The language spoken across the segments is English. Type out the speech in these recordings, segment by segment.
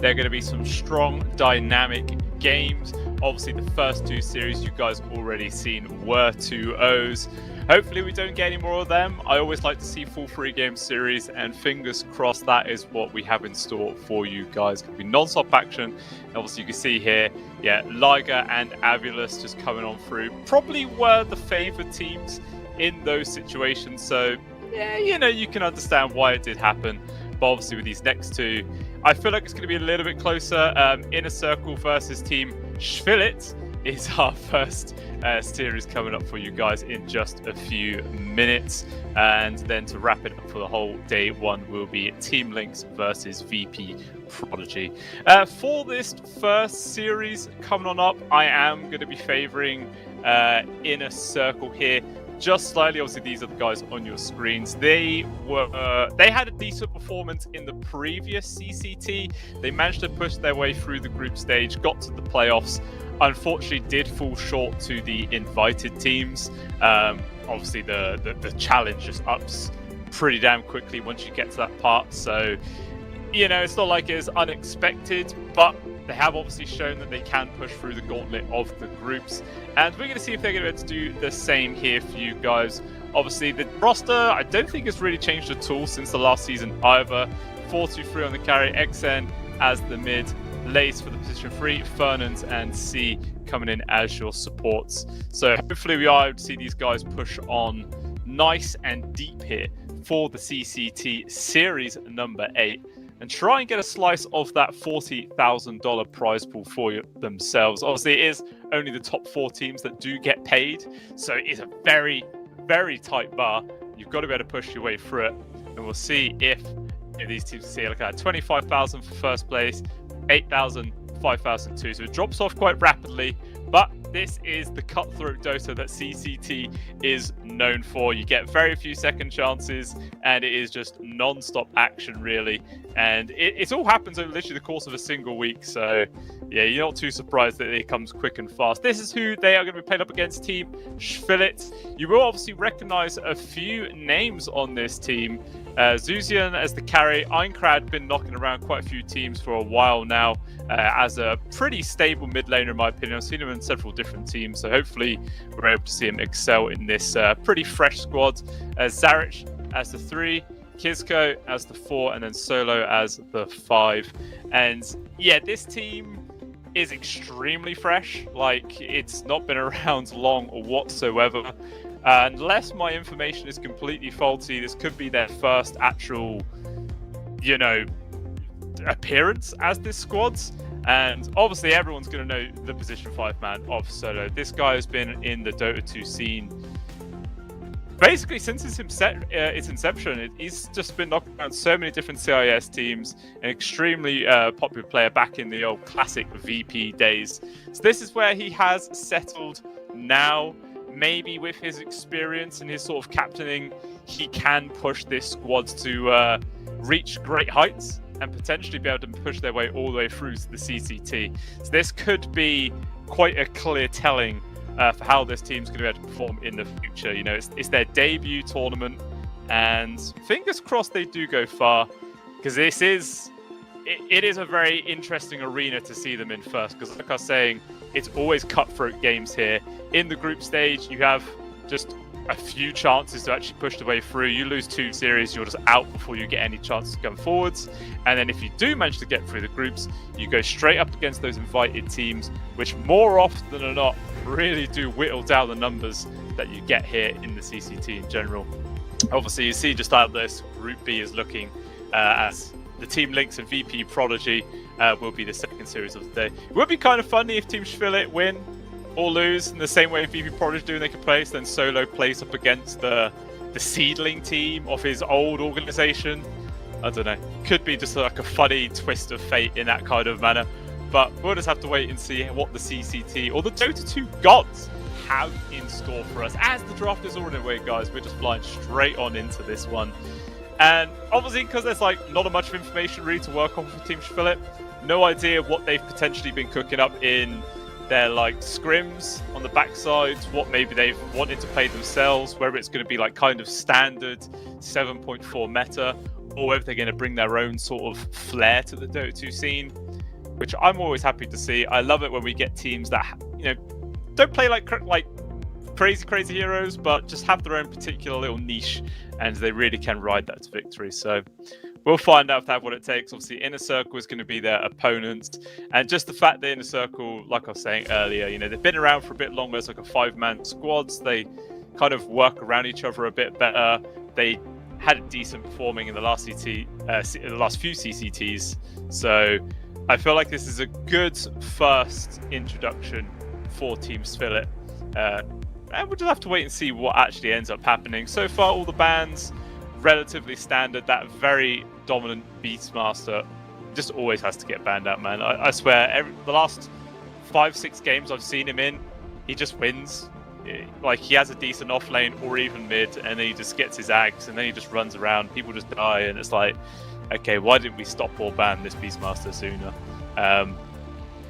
They're going to be some strong, dynamic games. Obviously, the first two series you guys already seen were 2-0s. Hopefully we don't get any more of them. I always like to see full 3-game series, and fingers crossed that is what we have in store for you guys. It could be non-stop action. And obviously you can see here, yeah, Liger and Avulus just coming on through. Probably were the favoured teams in those situations. So, yeah, you know, you can understand why it did happen. But obviously with these next two, I feel like it's going to be a little bit closer. Inner Circle versus Team Schvillet is our first series coming up for you guys in just a few minutes. And then to wrap it up for the whole day one will be Team Lynx versus VP.Prodigy. For this first series coming on up, I am going to be favouring Inner Circle here. Just slightly. Obviously, these are the guys on your screens. They had a decent performance in the previous CCT. They managed to push their way through the group stage, got to the playoffs. Unfortunately, did fall short to the invited teams. Obviously, the challenge just ups pretty damn quickly once you get to that part. So, you know, it's not like it's unexpected, but they have obviously shown that they can push through the gauntlet of the groups. And we're going to see if they're going to be able to do the same here for you guys. Obviously, the roster, I don't think it's really changed at all since the last season either. 4-2-3 on the carry, XN as the mid, Lace for the position 3, Fernand and C coming in as your supports. So hopefully we are able to see these guys push on nice and deep here for the CCT series number 8. And try and get a slice of that $40,000 prize pool for themselves. Obviously, it is only the top 4 teams that do get paid. So it's a very, very tight bar. You've got to be able to push your way through it. And we'll see if these teams see, look at 25,000 for first place, 8,000, 5,002. So it drops off quite rapidly. But this is the cutthroat Dota that CCT is known for. You get very few second chances, and it is just non-stop action, really. And it all happens over literally the course of a single week. So, yeah, you're not too surprised that it comes quick and fast. This is who they are going to be playing up against, Team Schvillet. You will obviously recognize a few names on this team. Zuzian as the carry. Einkrad been knocking around quite a few teams for a while now as a pretty stable mid laner, in my opinion. I've seen him in several different teams, so hopefully we're able to see him excel in this pretty fresh squad. Zarich as the 3, Kizko as the 4, and then Solo as the 5. And yeah, this team is extremely fresh. Like, it's not been around long or whatsoever. Unless my information is completely faulty, this could be their first actual, you know, appearance as this squad. And obviously everyone's going to know the position 5 man of Solo. This guy has been in the Dota 2 scene basically since its inception. He's just been knocking around so many different CIS teams, an extremely popular player back in the old classic VP days. So this is where he has settled now. Maybe with his experience and his sort of captaining, he can push this squad to reach great heights and potentially be able to push their way all the way through to the CCT. So this could be quite a clear telling for how this team's going to be able to perform in the future. You know, it's their debut tournament, and fingers crossed they do go far, because this is it is a very interesting arena to see them in first. Because like I was saying, it's always cutthroat games here. In the group stage, you have just a few chances to actually push the way through. You lose 2 series, you're just out before you get any chances to come forwards. And then if you do manage to get through the groups, you go straight up against those invited teams, which more often than not really do whittle down the numbers that you get here in the CCT in general. Obviously, you see just how this Group B is looking as the Team Lynx and VP.Prodigy will be the second series of the day. It would be kind of funny if Team Schvillet win or lose in the same way VP.Prodigy do in their place, then Solo plays up against the seedling team of his old organization. I don't know. Could be just like a funny twist of fate in that kind of manner. But we'll just have to wait and see what the CCT or the Dota 2 gods have in store for us. As the draft is already away, guys, we're just flying straight on into this one. And obviously, because there's like not much information really to work on for Team Schvillet, no idea what they've potentially been cooking up in their like scrims on the backside, what maybe they've wanted to play themselves, whether it's going to be like kind of standard 7.4 meta, or whether they're going to bring their own sort of flair to the Dota 2 scene. which I'm always happy to see. I love it when we get teams that, don't play like crazy heroes, but just have their own particular little niche, and they really can ride that to victory. So we'll find out if they have what it takes. Obviously, Inner Circle is going to be their opponent, and just the fact that Inner Circle, like I was saying earlier, they've been around for a bit longer. It's like a 5-man squads. They kind of work around each other a bit better. They had a decent performing in the last few CCTs, so I feel like this is a good first introduction for Team Spillet. And we'll just have to wait and see what actually ends up happening. So far, all the bans relatively standard. That very dominant Beastmaster just always has to get banned out, man. I swear, the last 5-6 games I've seen him in, he just wins. Like, he has a decent off lane or even mid, and then he just gets his ags, and then he just runs around. People just die, and it's like, okay, why didn't we stop or ban this Beastmaster sooner?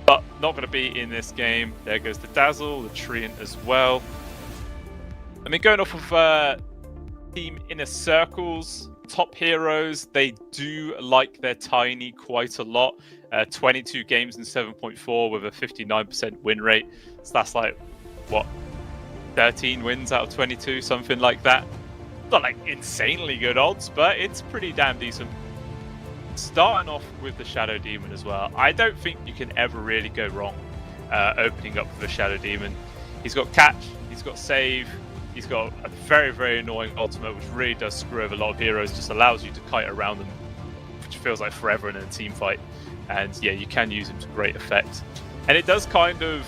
But not going to be in this game. There goes the Dazzle, the Treant as well. I mean, going off of Team Inner Circle's top heroes, they do like their Tiny quite a lot. 22 games in 7.4 with a 59% win rate. So that's like, what, 13 wins out of 22, something like that. Not like insanely good odds, but it's pretty damn decent. Starting off with the Shadow Demon as well. I don't think you can ever really go wrong opening up with a Shadow Demon. He's got catch, he's got save, he's got a very, very annoying ultimate, which really does screw over a lot of heroes, just allows you to kite around them, which feels like forever in a team fight. And yeah, you can use him to great effect. And it does kind of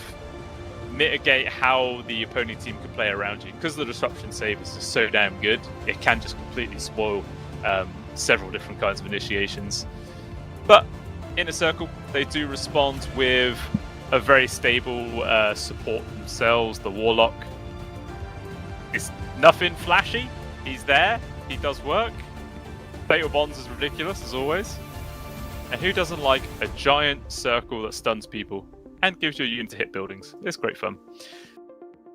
mitigate how the opposing team can play around you. Because the disruption save is just so damn good, it can just completely spoil several different kinds of initiations. But Inner Circle, they do respond with a very stable support themselves, the Warlock. It's nothing flashy, he's there, he does work. Fatal Bonds is ridiculous as always. And who doesn't like a giant circle that stuns people and gives you a unit to hit buildings? It's great fun.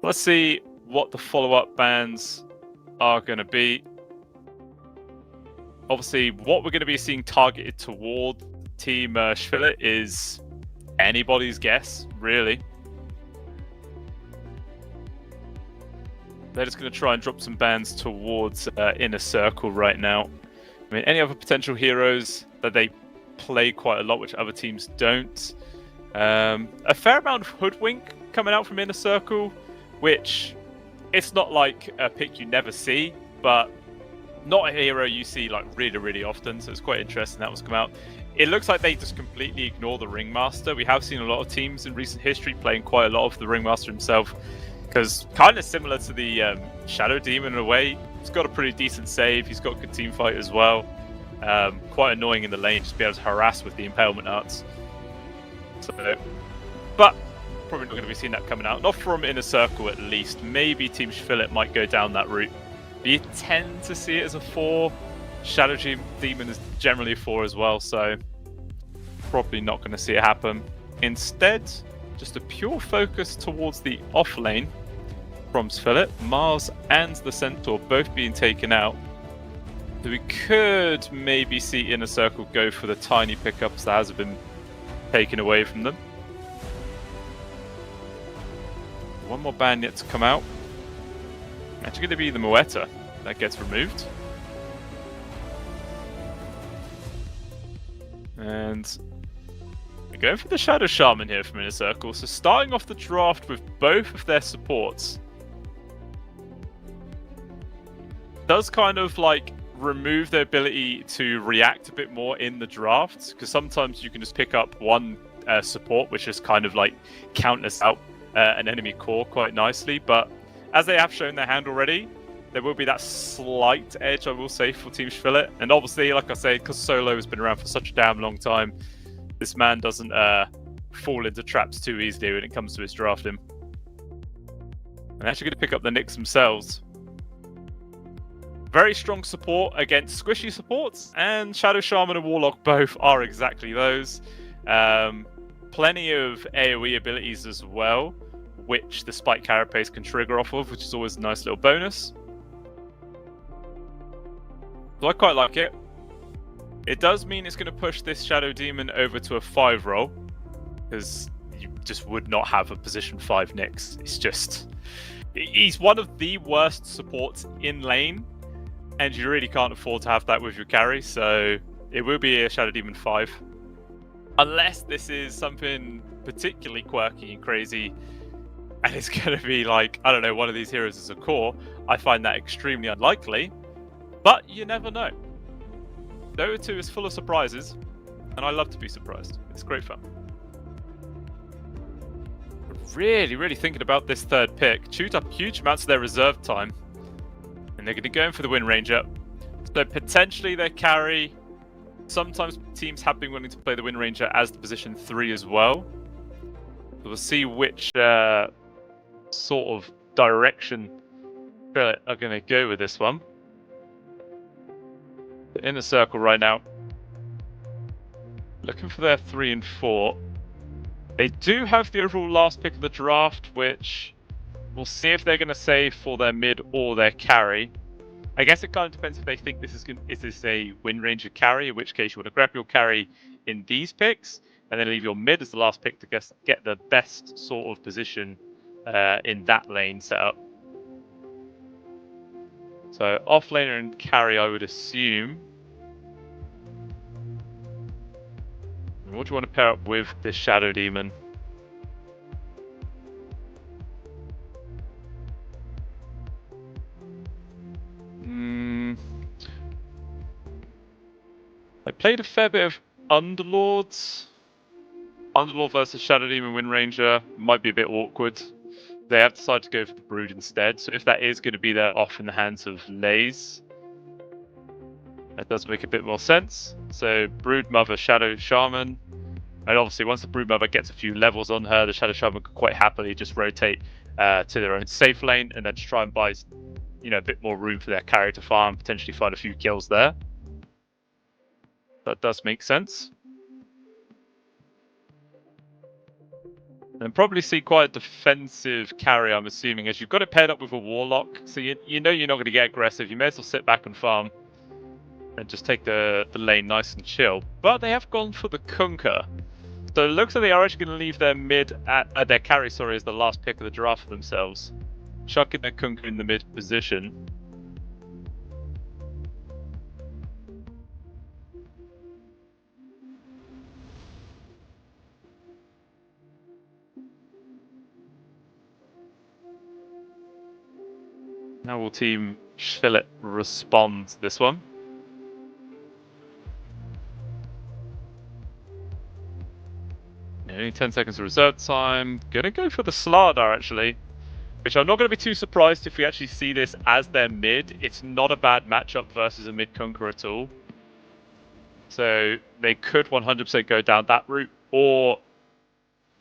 Let's see what the follow-up bans are going to be. Obviously, what we're going to be seeing targeted toward Team Spillet is anybody's guess, really. They're just going to try and drop some bans towards Inner Circle right now. I mean, any other potential heroes that they play quite a lot, which other teams don't. A fair amount of Hoodwink coming out from Inner Circle, which it's not like a pick you never see, but not a hero you see like really, really often. So it's quite interesting that was come out. It looks like they just completely ignore the Ringmaster. We have seen a lot of teams in recent history playing quite a lot of the Ringmaster himself, because kind of similar to the Shadow Demon in a way. He's got a pretty decent save. He's got good team fight as well. Quite annoying in the lane, just be able to harass with the impalement arts. So, but probably not going to be seeing that coming out. Not from Inner Circle at least. Maybe Team Spillet might go down that route. But you tend to see it as a 4. Shadow Demon is generally a 4 as well, so probably not going to see it happen. Instead, just a pure focus towards the off lane from Spillet. Mars and the Centaur both being taken out. So we could maybe see Inner Circle go for the tiny pickups that has been taken away from them. One more ban yet to come out. Actually going to be the Moeta that gets removed. And we're going for the Shadow Shaman here from Inner Circle. So starting off the draft with both of their supports does kind of like remove their ability to react a bit more in the draft, because sometimes you can just pick up one support which just kind of like counters out an enemy core quite nicely. But as they have shown their hand already, there will be that slight edge, I will say, for Team Spillet. And obviously, like I say, because Solo has been around for such a damn long time, this man doesn't fall into traps too easily when it comes to his drafting. I'm actually going to pick up the Lynx themselves. Very strong support against squishy supports, and Shadow Shaman and Warlock both are exactly those. Plenty of AoE abilities as well, which the Spike Carapace can trigger off of, which is always a nice little bonus. So I quite like it. It does mean it's going to push this Shadow Demon over to a 5 roll, because you just would not have a position 5 Nyx. It's just... He's one of the worst supports in lane, and you really can't afford to have that with your carry, so it will be a Shadow Demon 5. Unless this is something particularly quirky and crazy, and it's going to be like, I don't know, one of these heroes as a core. I find that extremely unlikely, but you never know. Dota 2 is full of surprises, and I love to be surprised. It's great fun. Really thinking about this third pick. Chewed up huge amounts of their reserve time, and they're going to go in for the Wind Ranger. So potentially their carry. Sometimes teams have been willing to play the Wind Ranger as the position 3 as well. So we'll see which sort of direction are going to go with this one. The inner circle right now. Looking for their 3 and 4. They do have the overall last pick of the draft, which we'll see if they're going to save for their mid or their carry. I guess it kind of depends if they think this is this a Wind Ranger carry, in which case you want to grab your carry in these picks, and then leave your mid as the last pick to get the best sort of position in that lane setup. So offlaner and carry, I would assume. What do you want to pair up with this Shadow Demon? I played a fair bit of Underlords. Underlord versus Shadow Demon Wind Ranger might be a bit awkward. They have decided to go for the Brood instead, so if that is going to be there off in the hands of Lays, that does make a bit more sense. So Brood Mother, Shadow Shaman, and obviously once the Brood Mother gets a few levels on her, the Shadow Shaman could quite happily just rotate to their own safe lane and then just try and buy, a bit more room for their carry to farm, potentially find a few kills there. That does make sense. And probably see quite a defensive carry, I'm assuming, as you've got it paired up with a Warlock, so you know you're not going to get aggressive. You may as well sit back and farm and just take the lane nice and chill. But they have gone for the Kunkka. So it looks like they are actually going to leave their mid their carry, sorry, as the last pick of the draft for themselves. Chucking their Kunkka in the mid position. Now will Team Shillet respond to this one? Only 10 seconds of reserve time. Gonna go for the Slardar actually. Which I'm not going to be too surprised if we actually see this as their mid. It's not a bad matchup versus a mid Kunkka at all. So they could 100% go down that route. Or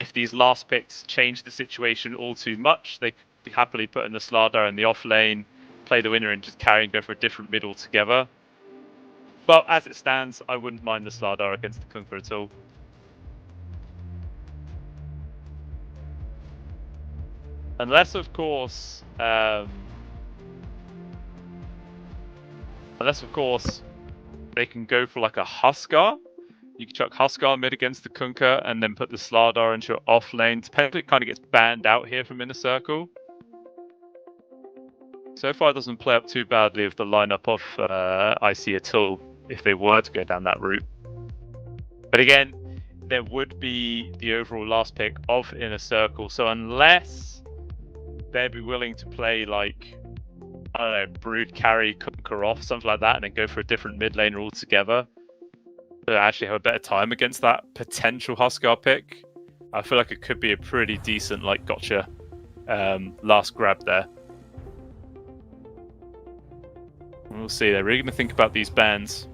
if these last picks change the situation all too much, they could happily put in the Slardar in the off lane, play the winner and just carry and go for a different mid altogether. But as it stands, I wouldn't mind the Slardar against the Kunkka at all. Unless, of course, they can go for like a Huskar. You can chuck Huskar mid against the Kunkka and then put the Slardar into your off lane. Depends, it kind of gets banned out here from Inner Circle. So far it doesn't play up too badly with the lineup of IC at all, if they were to go down that route. But again, there would be the overall last pick of Inner Circle, so unless they'd be willing to play like, I don't know, Brood carry Kunkka off, something like that, and then go for a different mid laner altogether, to actually have a better time against that potential Huskar pick, I feel like it could be a pretty decent like gotcha last grab there. We'll see. They're really going to think about these bans.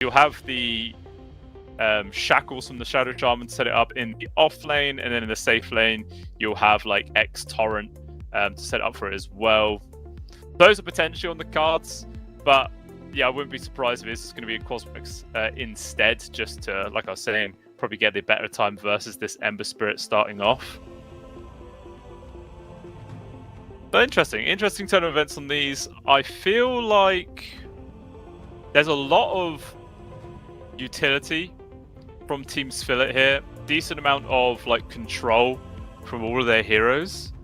You'll have the shackles from the Shadow Shaman to set it up in the off lane, and then in the safe lane, you'll have like X Torrent to set up for it as well. Those are potentially on the cards, but yeah, I wouldn't be surprised if this is going to be a Cosmix instead, just to, like I was saying, probably get the better time versus this Ember Spirit starting off. But interesting turn of events on these. I feel like there's a lot of utility from Team Spillet here. Decent amount of like control from all of their heroes.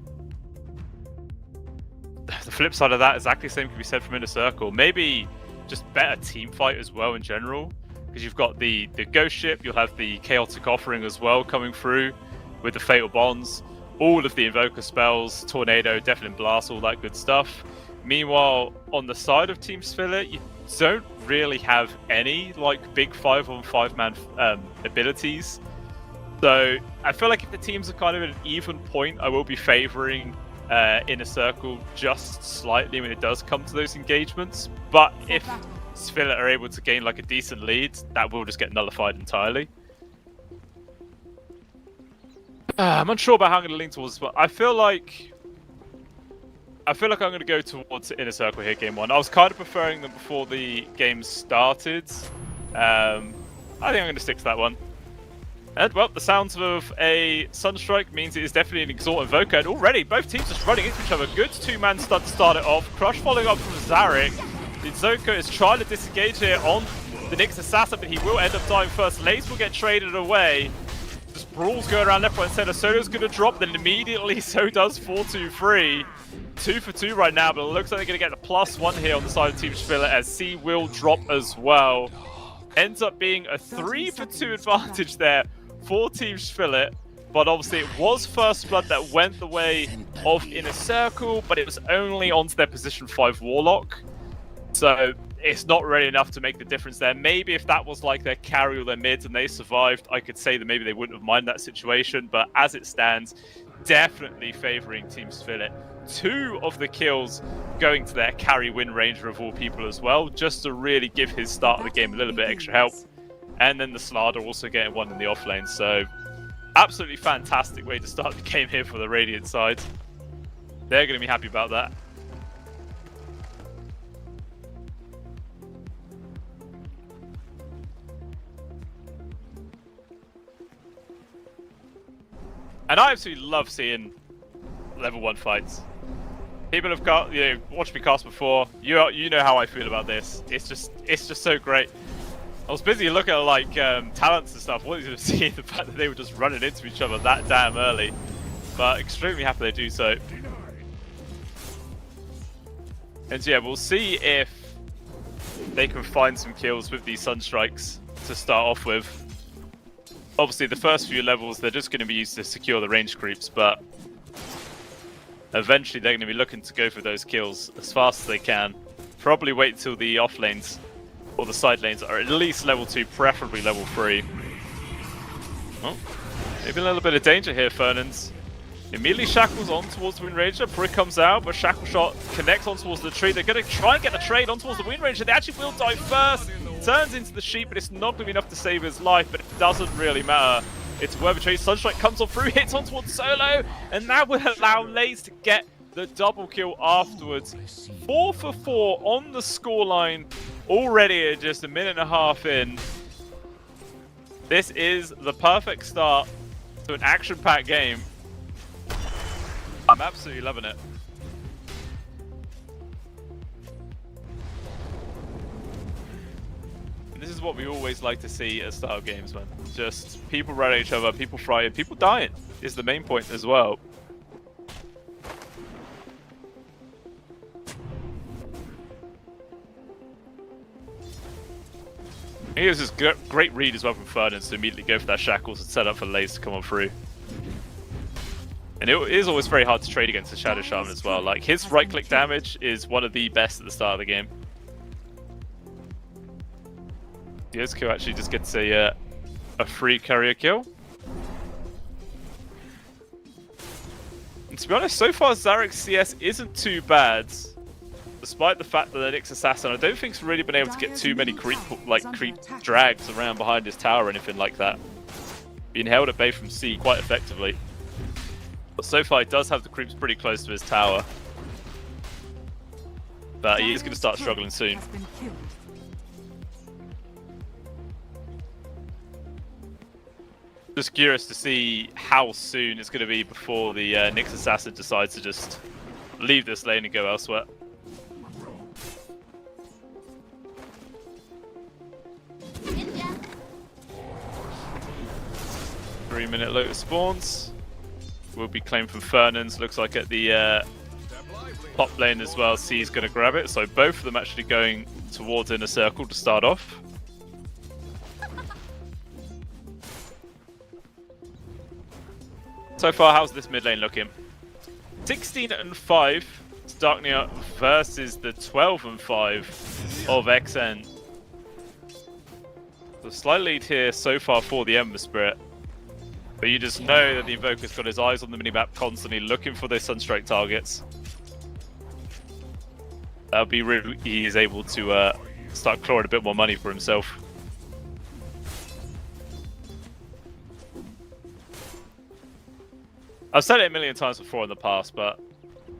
The flip side of that, exactly the same can be said from Inner Circle. Maybe just better team fight as well in general, because you've got the Ghost Ship, you'll have the Chaotic Offering as well coming through with the Fatal Bonds, all of the Invoker spells, Tornado, Deafening Blast, all that good stuff. Meanwhile, on the side of Team Spillet, you don't really have any like big 5-on-5 man abilities. So I feel like if the teams are kind of at an even point, I will be favouring Inner Circle just slightly when it does come to those engagements. But if Spillet are able to gain like a decent lead, that will just get nullified entirely. I'm unsure about how I'm going to lean towards this, but I feel like I'm going to go towards Inner Circle here, game one. I was kind of preferring them before the game started. I think I'm going to stick to that one. And, well, the sounds of a Sunstrike means it is definitely an Exalt Invoker. And already, both teams just running into each other. Good two-man stun to start it off. Crush following up from Zarek. Inzoka is trying to disengage here on the Lynx Sesason, but he will end up dying first. Lace will get traded away. Just brawls going around left, right, and center. Solo's going to drop, then immediately so does 4-2-3. 2 for 2 right now, but it looks like they're going to get the +1 here on the side of Team Spillet, as C will drop as well. Ends up being a 3 for 2 advantage there for Team Spillet, but obviously it was First Blood that went the way of Inner Circle, but it was only onto their position 5 Warlock. So it's not really enough to make the difference there. Maybe if that was like their carry or their mids and they survived, I could say that maybe they wouldn't have minded that situation, but as it stands, definitely favouring Team Spillet. 2 of the kills going to their carry win ranger of all people as well, just to really give his start of the game a little bit extra help. And then the Slardar also getting 1 in the off lane, so absolutely fantastic way to start the game here for the Radiant side. They're going to be happy about that. And I absolutely love seeing level 1 fights. People have got, watched me cast before. You know how I feel about this. It's just so great. I was busy looking at like talents and stuff. Wanted to see the fact that they were just running into each other that damn early, but extremely happy they do so. And so, yeah, we'll see if they can find some kills with these Sunstrikes to start off with. Obviously, the first few levels, they're just going to be used to secure the range creeps, but eventually they're going to be looking to go for those kills as fast as they can. Probably wait until the off lanes or the side lanes are at least level 2, preferably level 3. Oh, maybe a little bit of danger here, Fernands. Immediately shackles on towards the Wind Ranger. Brick comes out, but Shackle Shot connects on towards the tree. They're going to try and get the trade on towards the Wind Ranger. They actually will die first. Turns into the sheep, but it's not going to be enough to save his life, but it doesn't really matter. It's worth a trade. Sunstrike comes on through, hits on towards Solo, and that will allow Lays to get the double kill afterwards. 4 for 4 on the scoreline already at just a minute and a half in. This is the perfect start to an action-packed game. I'm absolutely loving it. And this is what we always like to see at start of games, man. Just people running at each other, people frying, people dying is the main point as well. Here's this great read as well from Fernands to immediately go for that shackles and set up for Lays to come on through. And it is always very hard to trade against the Shadow Shaman as well. Like, his right-click damage is one of the best at the start of the game. Yosuke actually just gets a free carrier kill. And to be honest, so far Zarek's CS isn't too bad. The despite the fact that the Lynx Assassin, I don't think he's really been able to get too many creep drags around behind his tower or anything like that. Being held at bay from C quite effectively. But so far he does have the creeps pretty close to his tower. But he is going to start struggling soon. Just curious to see how soon it's going to be before the Nyx Assassin decides to just leave this lane and go elsewhere. Three-minute Lotus spawns. Will be claimed from Fernan's. Looks like at the top lane as well, C's going to grab it. So both of them actually going towards inner circle to start off. So far, how's this mid lane looking? 16-5 Darknia versus the 12-5 of XN. The slight lead here so far for the Ember Spirit. But you just know that the Invoker's got his eyes on the minimap constantly looking for those Sunstrike targets. That'll be really he's able to start clawing a bit more money for himself. I've said it a million times before in the past, but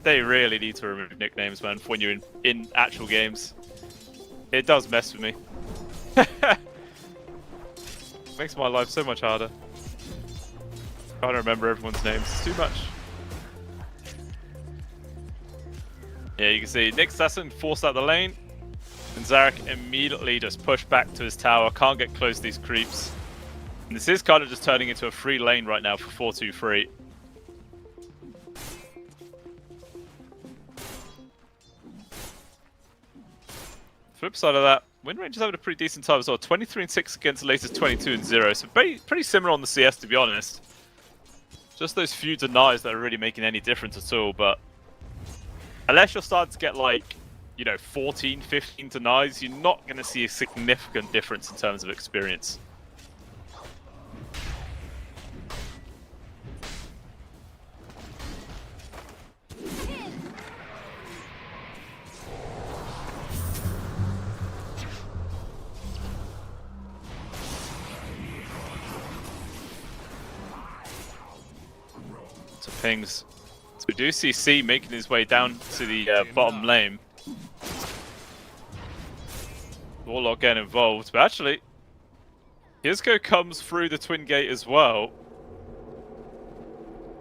they really need to remove nicknames, man, when you're in actual games. It does mess with me. Makes my life so much harder. Trying to remember everyone's names. It's too much. Yeah, you can see Nyx Assassin forced out the lane. And Zarek immediately just pushed back to his tower. Can't get close to these creeps. And this is kind of just turning into a free lane right now for 4-2-3. Flip side of that, win range is having a pretty decent time as well. 23-6 against the latest 22-0. So pretty similar on the CS, to be honest. Just those few denies that are really making any difference at all. But unless you're starting to get like, you know, 14, 15 denies, you're not going to see a significant difference in terms of experience. Pings. So we do see C making his way down to the bottom lane. Warlock getting involved, but actually, Hisco comes through the twin gate as well.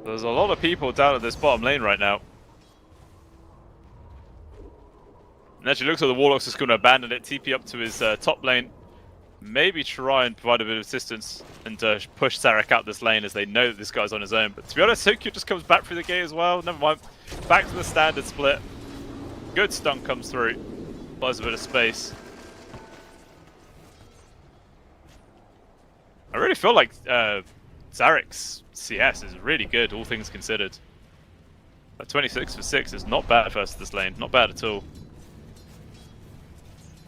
There's a lot of people down at this bottom lane right now. And actually looks like the Warlock's just going to abandon it, TP up to his top lane. Maybe try and provide a bit of assistance and push Zarek out this lane as they know that this guy's on his own. But to be honest, Tokyo just comes back through the gate as well. Never mind. Back to the standard split. Good stun comes through. Buys a bit of space. I really feel like Zarek's CS is really good, all things considered. 26 for 6 is not bad versus this lane. Not bad at all.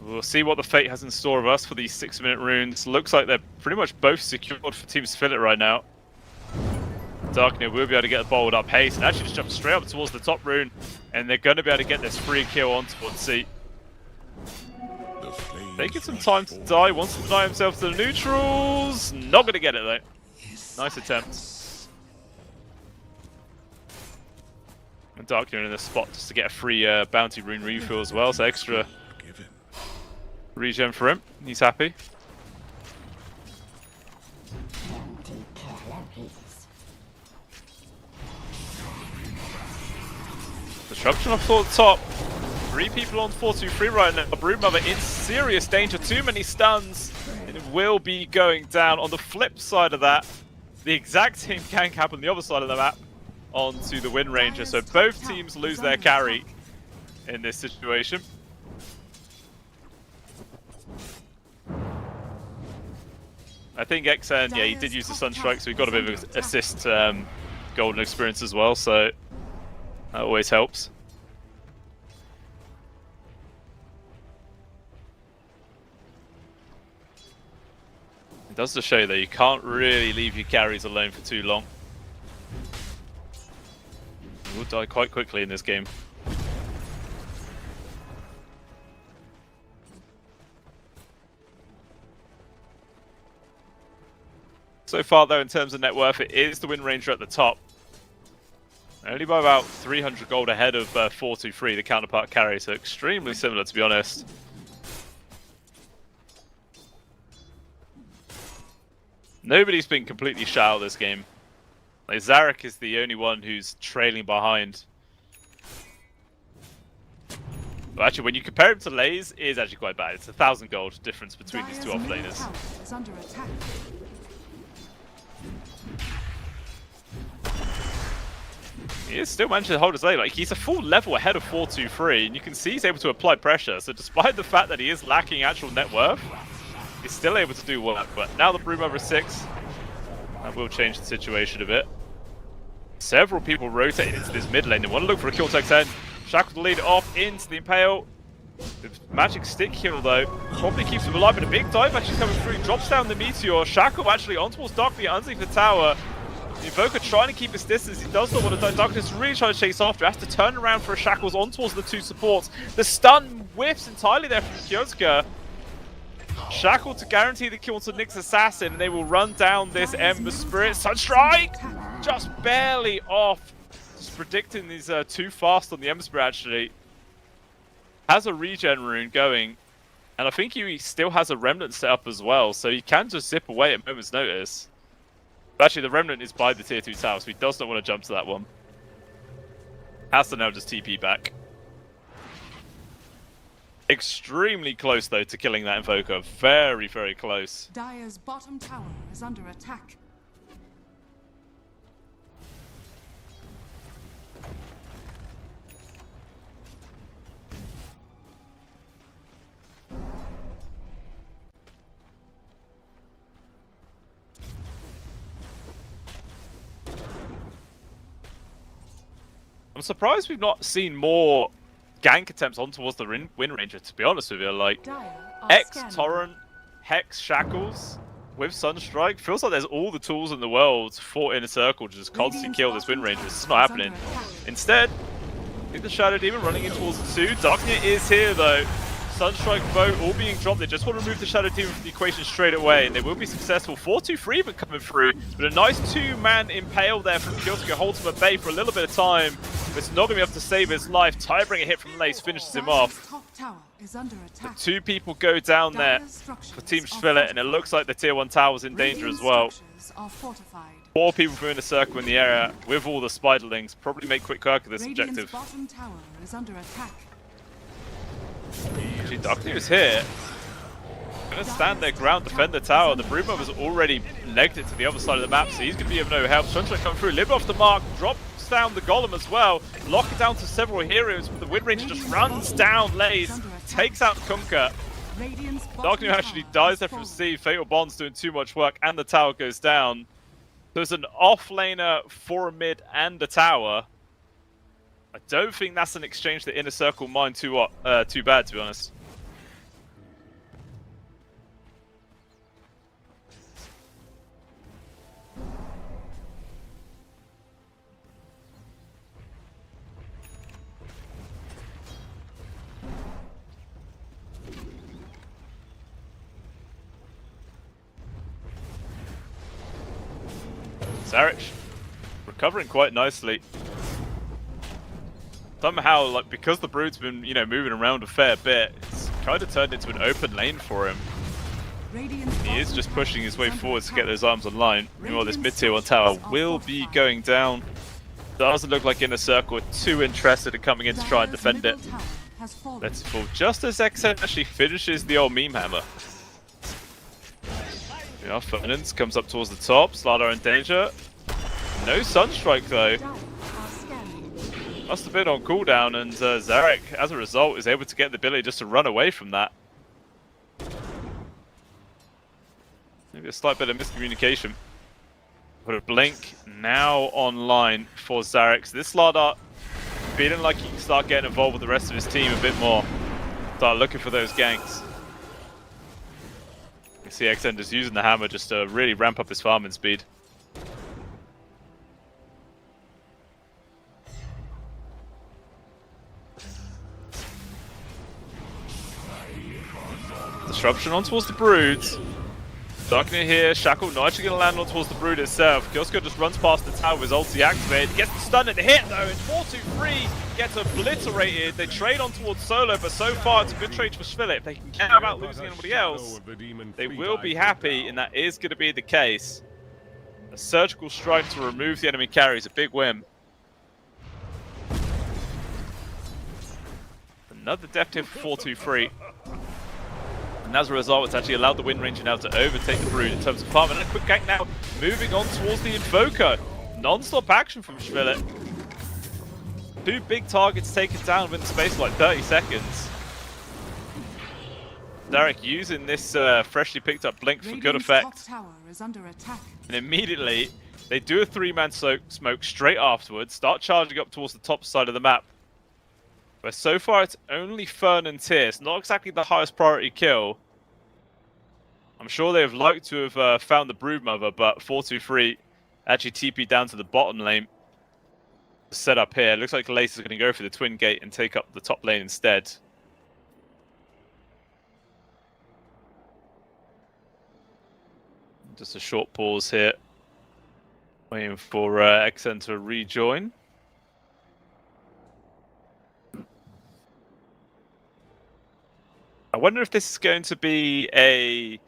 We'll see what the fate has in store of us for these 6-minute runes. Looks like they're pretty much both secured for Team Spillet right now. Darknia will be able to get the bold up haste and actually just jump straight up towards the top rune. And they're going to be able to get this free kill on towards C. Taking some time to die, wants to deny himself to the neutrals. Not going to get it though. Nice attempt. And Darknia in this spot just to get a free bounty rune refill as well, so extra regen for him. He's happy. Disruption off the top. 3 people on 4-2-3 right now. Broodmother in serious danger. Too many stuns. It will be going down. On the flip side of that, the exact same gank happened on the other side of the map onto the Wind Ranger. So both teams lose their carry in this situation. I think XN, yeah, he did use the Sunstrike, so he got a bit of an assist golden experience as well, so that always helps. It does just show you that you can't really leave your carries alone for too long. You will die quite quickly in this game. So far, though, in terms of net worth, it is the Wind Ranger at the top. Only by about 300 gold ahead of 423, the counterpart carry, so extremely similar, to be honest. Nobody's been completely shut out this game. Like, Zarek is the only one who's trailing behind. But actually, when you compare him to Lays, it is actually quite bad. It's 1,000 gold difference between these two offlaners. He is still managing to hold his lane. Like, he's a full level ahead of 423, and you can see he's able to apply pressure. So despite the fact that he is lacking actual net worth, he's still able to do work. But now the Broom over 6, that will change the situation a bit. Several people rotating into this mid lane. They want to look for a kill to 10. Shackle to lead off into the Impale. The magic stick kill though probably keeps him alive, but a big dive actually coming through. Drops down the Meteor. Shackle actually on towards Darkly underneath the tower. The Invoker trying to keep his distance. He does not want to die. Darkness really trying to chase after. Has to turn around for a Shackles on towards the two supports. The stun whiffs entirely there from Kyosuke. Shackle to guarantee the kill to Nyx Assassin, and they will run down this Ember Spirit. Sunstrike! Just barely off. Just predicting these too fast on the Ember Spirit actually. Has a regen rune going, and I think he still has a Remnant set up as well, so he can just zip away at moment's notice. But actually, the Remnant is by the tier 2 tower, so he does not want to jump to that one. Has to now just TP back. Extremely close, though, to killing that Invoker. Very, very close. Dire's bottom tower is under attack. I'm surprised we've not seen more gank attempts on towards the Wind Ranger, to be honest with you. Like, X, Torrent, Hex, Shackles, with Sunstrike. Feels like there's all the tools in the world for Inner Circle to just constantly kill this Wind Ranger. This is not happening. Instead, I think the Shadow Demon running in towards the 2. Darknet is here, though. Sunstrike, Bow, all being dropped. They just want to remove the Shadow Demon from the equation straight away, and they will be successful. 4-2-3 even coming through, but a nice 2-man impale there from Kyosuke holds him at bay for a little bit of time. But it's not going to be able to save his life. Tidebringer hit from Lace finishes him off. The 2 people go down there for Team Spillet, and it looks like the tier 1 tower is in danger as well. 4 people from Inner Circle in the area with all the Spiderlings. Probably make quick work of this objective. Actually, Darkly is here. Gonna stand their ground, defend the tower. The Broom has already legged it to the other side of the map, so he's gonna be of no help. Sunstrike coming through, live off the mark, drops down the Golem as well. Lock it down to several heroes, but the Wind Ranger just runs down Lays, takes out Kunkka. Darkly actually dies there from C. Fatal Bond's doing too much work, and the tower goes down. There's an off-laner for a mid and a tower. I don't think that's an exchange that Inner Circle mind too bad, to be honest. Zarek recovering quite nicely. Somehow, like, because the Brood's been, you know, moving around a fair bit, it's kind of turned into an open lane for him. He is just pushing his way forward to get those arms online. Meanwhile, this mid-tier 1 tower will be going down. Doesn't look like Inner Circle are too interested in coming in to try and defend it. Let's fall just as XN actually finishes the old meme hammer. Yeah, Fernance comes up towards the top. Slardar in danger. No Sunstrike though. Must have been on cooldown, and Zarek, as a result, is able to get the ability just to run away from that. Maybe a slight bit of miscommunication. Put a blink now online for Zarek. So this Slardar feeling like he can start getting involved with the rest of his team a bit more. Start looking for those ganks. You see XN just using the hammer just to really ramp up his farming speed. Disruption on towards the Broods. Darkness here, Shackle not actually going to land on towards the Brood itself. Kiosko just runs past the tower with his ulti activated. Gets the stun and the hit though, and 4-2-3 gets obliterated. They trade on towards Solo, but so far it's a good trade for Schwille. If they can get out losing anybody else, they will be happy, and that is going to be the case. A surgical strike to remove the enemy carry is a big win. Another death tip for 4-2-3. And as a result, it's actually allowed the Wind Ranger now to overtake the Brood in terms of farm. And a quick gank now, moving on towards the Invoker. Non-stop action from Schwille. 2 big targets taken down within the space of like 30 seconds. Derek using this freshly picked up Blink for good effect. Tower is under attack. And immediately, they do a 3-man smoke straight afterwards, start charging up towards the top side of the map. Where so far it's only Fern and Tierce, not exactly the highest priority kill. I'm sure they have liked to have found the Broodmother, but 4-2-3 actually TP down to the bottom lane. Set up here. Looks like Lace is going to go for the Twin Gate and take up the top lane instead. Just a short pause here. Waiting for XN to rejoin. I wonder if this is going to be a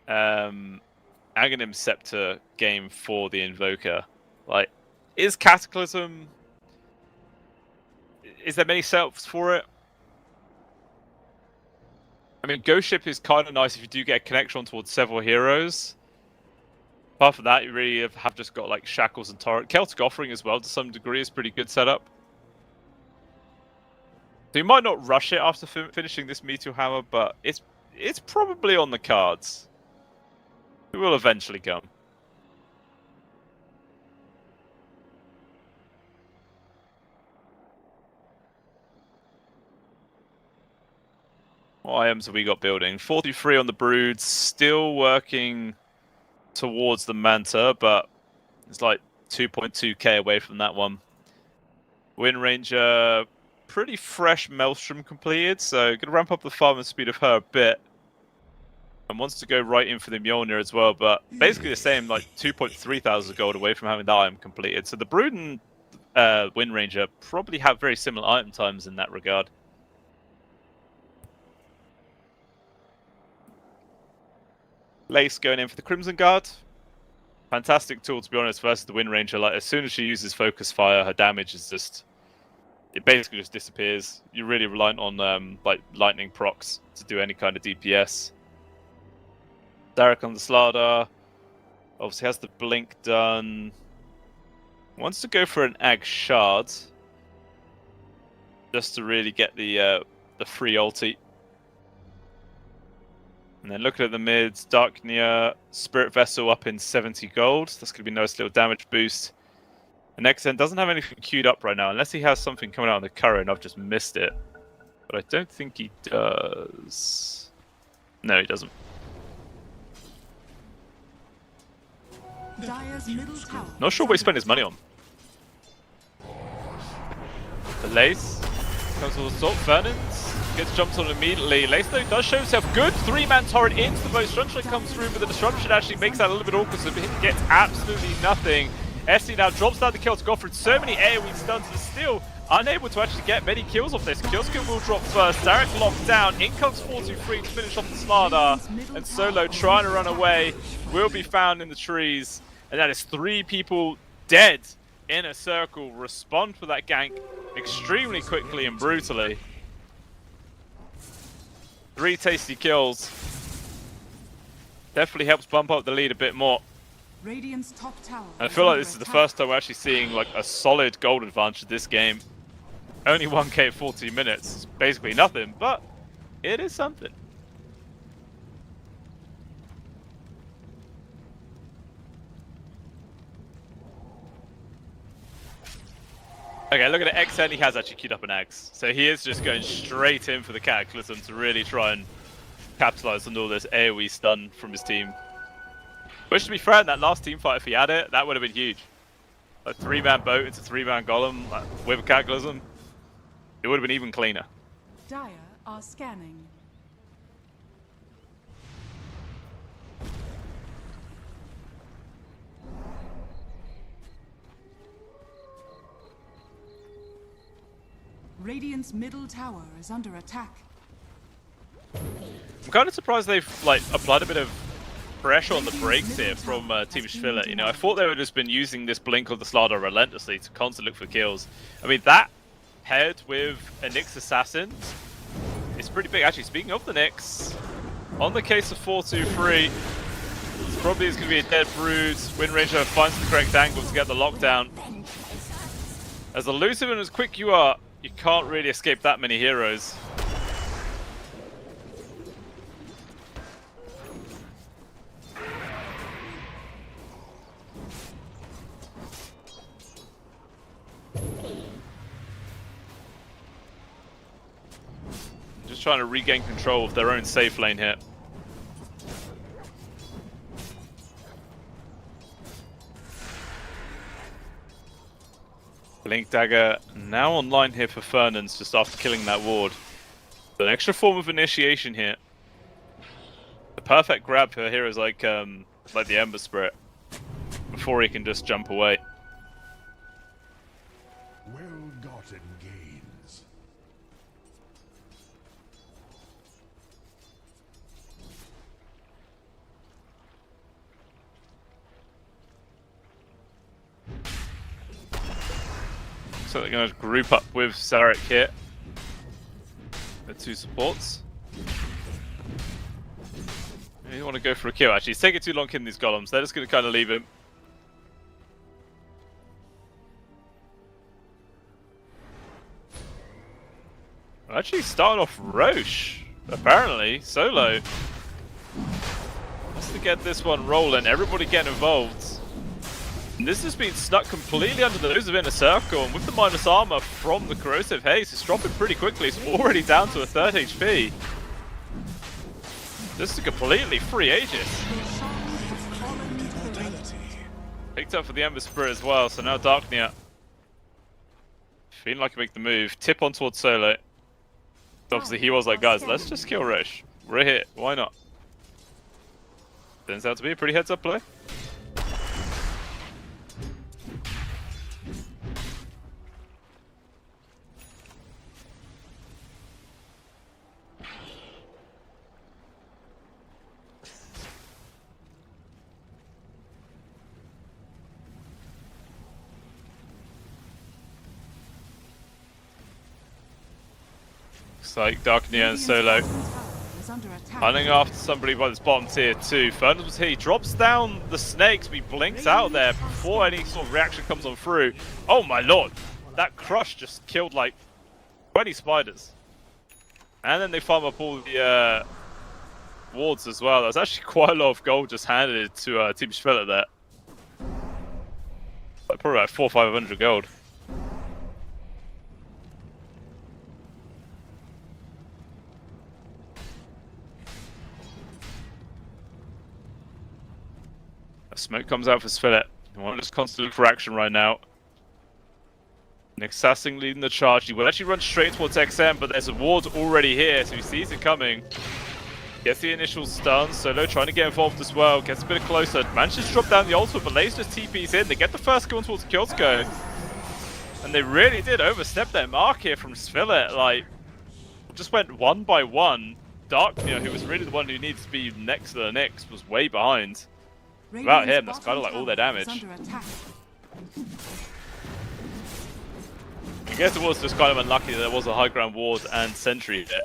Aghanim Scepter game for the Invoker. Like, is Cataclysm... Is there many setups for it? I mean, Ghost Ship is kind of nice if you do get a connection towards several heroes. Apart from that, you really have just got like Shackles and Torrent. Celtic Offering as well, to some degree, is pretty good setup. So you might not rush it after finishing this Meteor Hammer, but it's probably on the cards. It will eventually come. What items have we got building? 43 on the Brood, still working towards the Manta, but it's like 2.2k away from that one. Wind Ranger, pretty fresh Maelstrom completed, so going to ramp up the farming speed of her a bit. And wants to go right in for the Mjolnir as well, but basically the same, like 2.3 thousand gold away from having that item completed. So the Brood and Wind Ranger probably have very similar item times in that regard. Lace going in for the Crimson Guard. Fantastic tool, to be honest, versus the Wind Ranger. Like, as soon as she uses Focus Fire, her damage is just... It basically just disappears. You're really reliant on like lightning procs to do any kind of DPS. Derek on the Slardar. Obviously has the blink done. Wants to go for an Ag Shard. Just to really get the free ulti. And then looking at the mids, Darknia, Spirit Vessel up in 70 gold. That's going to be a nice little damage boost. And XN doesn't have anything queued up right now, unless he has something coming out on the current. I've just missed it. But I don't think he does. No, he doesn't. Not sure what he spent his money on. The Lace comes with Assault Fernans. Gets jumped on immediately. Lace though does show himself good. 3-man turret into the boat. Disruption comes through, but the disruption actually makes that a little bit awkward, so he gets absolutely nothing. SC now drops down the kill to go for so many AoE stuns, but still unable to actually get many kills off this. Kiosko will drop first. Derek locked down. In comes 4-2-3 to finish off the Slardar. And Solo trying to run away. Will be found in the trees. And that is 3 people dead in a circle. Respond for that gank extremely quickly and brutally. 3 tasty kills. Definitely helps bump up the lead a bit more. Radiant's top tower. I feel like this is the first time we're actually seeing like a solid gold advantage in this game. Only 1k at 14 minutes. It's basically nothing, but it is something. Okay, look at the XN, he has actually queued up an Axe. So he is just going straight in for the Cataclysm to really try and capitalize on all this AoE stun from his team. Which, to be fair, in that last team fight, if he had it, that would have been huge. A 3-man boat into 3-man golem with a Cataclysm. It would have been even cleaner. Dire are scanning. Radiant's middle tower is under attack. I'm kind of surprised they've like applied a bit of pressure on the brakes here from Team Schwiller. You know, I thought they would have just been using this blink of the Slardar relentlessly to constantly look for kills. I mean, that paired with a Nyx assassin is pretty big. Actually, speaking of the Nyx, on the case of 4-2-3, this probably is going to be a dead brood. Wind Ranger finds the correct angle to get the lockdown. As elusive and as quick you are, you can't really escape that many heroes. Just trying to regain control of their own safe lane here. Blink Dagger now online here for Fernan's just after killing that ward. An extra form of initiation here. The perfect grab for heroes like the Ember Spirit before he can just jump away. Well-gotten gains. So they're going to group up with Zarek here. The two supports. You want to go for a kill actually. It's taking too long killing these golems. They're just going to kind of leave him. Actually starting off Roche, apparently, solo. Has to get this one rolling, everybody getting involved. And this has been stuck completely under the nose of Inner Circle, and with the minus armor from the Corrosive Haze, it's dropping pretty quickly. It's already down to a 3rd HP. This is a completely free Aegis. Picked up for the Ember Spirit as well, so now Darknia. Feeling like he make the move. Tip on towards solo. Obviously he was like, guys, let's just kill Roche. We're here, why not? Turns out to be a pretty heads up play. Like Darknia and Solo running after somebody by this bottom tier 2. Fernandes was here, he drops down the snakes, but he blinks out there before any sort of reaction comes on through. Oh my lord, that crush just killed like 20 spiders. And then they farm up all the wards as well. There's actually quite a lot of gold just handed to Team Schwiller there. Like probably about 400 or 500 gold. Smoke comes out for Svillet. I want to just constantly look for action right now. Sesason leading the charge. He will actually run straight towards XM, but there's a ward already here, so he sees it coming. Gets the initial stun. Solo trying to get involved as well. Gets a bit closer. Manages to drop down the ultimate, but Lays just TPs in. They get the first kill towards Kyotsko. And they really did overstep their mark here from Svillet. Like, just went one by one. Darknia, who was really the one who needs to be next to the Nyx, was way behind. Without him, that's kind of like all their damage. I guess it was just kind of unlucky that there was a high ground ward and sentry there.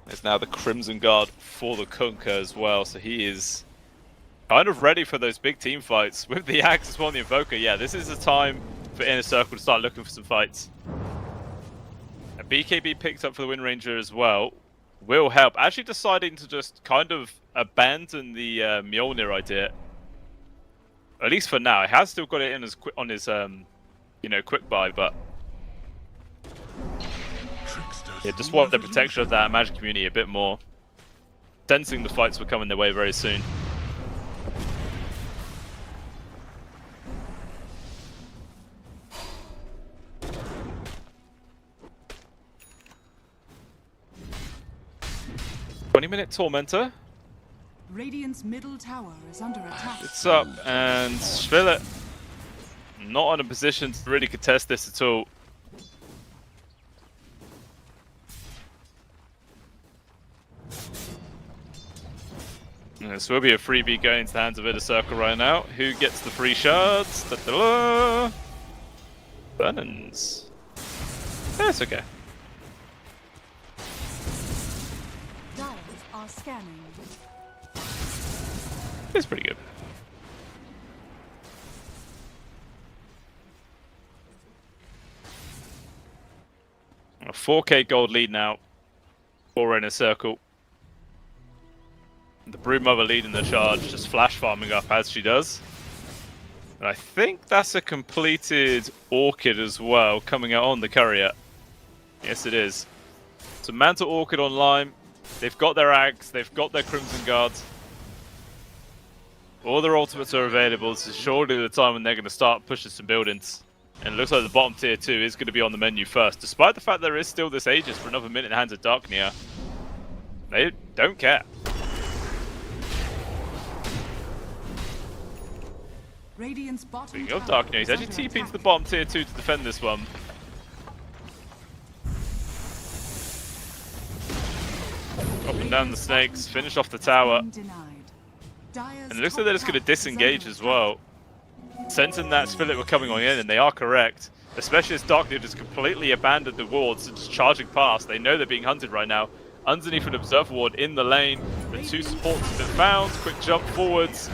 There's now the Crimson Guard for the Kunkka as well, so he is kind of ready for those big team fights. With the Axe as well and the Invoker, yeah, this is the time for Inner Circle to start looking for some fights. And BKB picked up for the Wind Ranger as well. Will help. Actually deciding to just kind of abandon the Mjolnir idea. At least for now. He has still got it in on his you know, quick buy, but yeah, just want the protection of that magic community a bit more. Sensing the fights were coming their way very soon. Minute Tormentor. Radiant's middle tower is under attack. It's up, and Schwiller not in a position to really contest this at all. This will be a freebie going to the hands of Inner Circle right now. Who gets the free shards? Da-da-da! Burnins. That's okay. Dials are scanning. It's pretty good. A 4k gold lead now for Inner Circle. The Broodmother leading the charge, just flash farming up as she does. And I think that's a completed Orchid as well, coming out on the courier. Yes, it is. So Mantle Orchid online. They've got their Ags, they've got their Crimson Guards. All their ultimates are available. This is surely the time when they're going to start pushing some buildings. And it looks like the bottom tier 2 is going to be on the menu first. Despite the fact there is still this Aegis for another minute in the hands of Darknia. They don't care. Radiant's bottom Speaking of tower Darknia, he's is actually under TPing to the attack. bottom tier 2 to defend this one. Up and down the snakes, finish off the tower. And it looks like they're just going to disengage as well. Sensing that Spillet were coming on in, and they are correct. Especially as Darknia just completely abandoned the wards and just charging past. They know they're being hunted right now. Underneath an Observer ward in the lane. The 2 supports have been found. Quick jump forwards.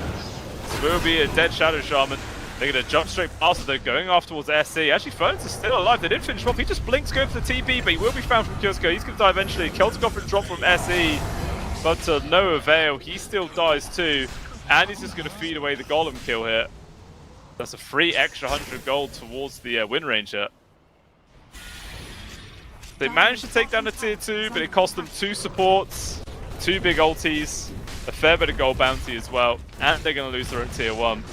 This will be a dead Shadow Shaman. They're going to jump straight past it. They're going off towards SC. Actually, Furnace is still alive. They didn't finish him off. He just blinks going for the TP, but he will be found from Kyosko. He's going to die eventually. Celtic off and drop from SE, but to no avail. He still dies too. And he's just going to feed away the Golem kill here. That's a free extra 100 gold towards the win ranger. They managed to take down the tier 2, but it cost them 2 supports, 2 big ultis, a fair bit of gold bounty as well, and they're going to lose their own tier 1.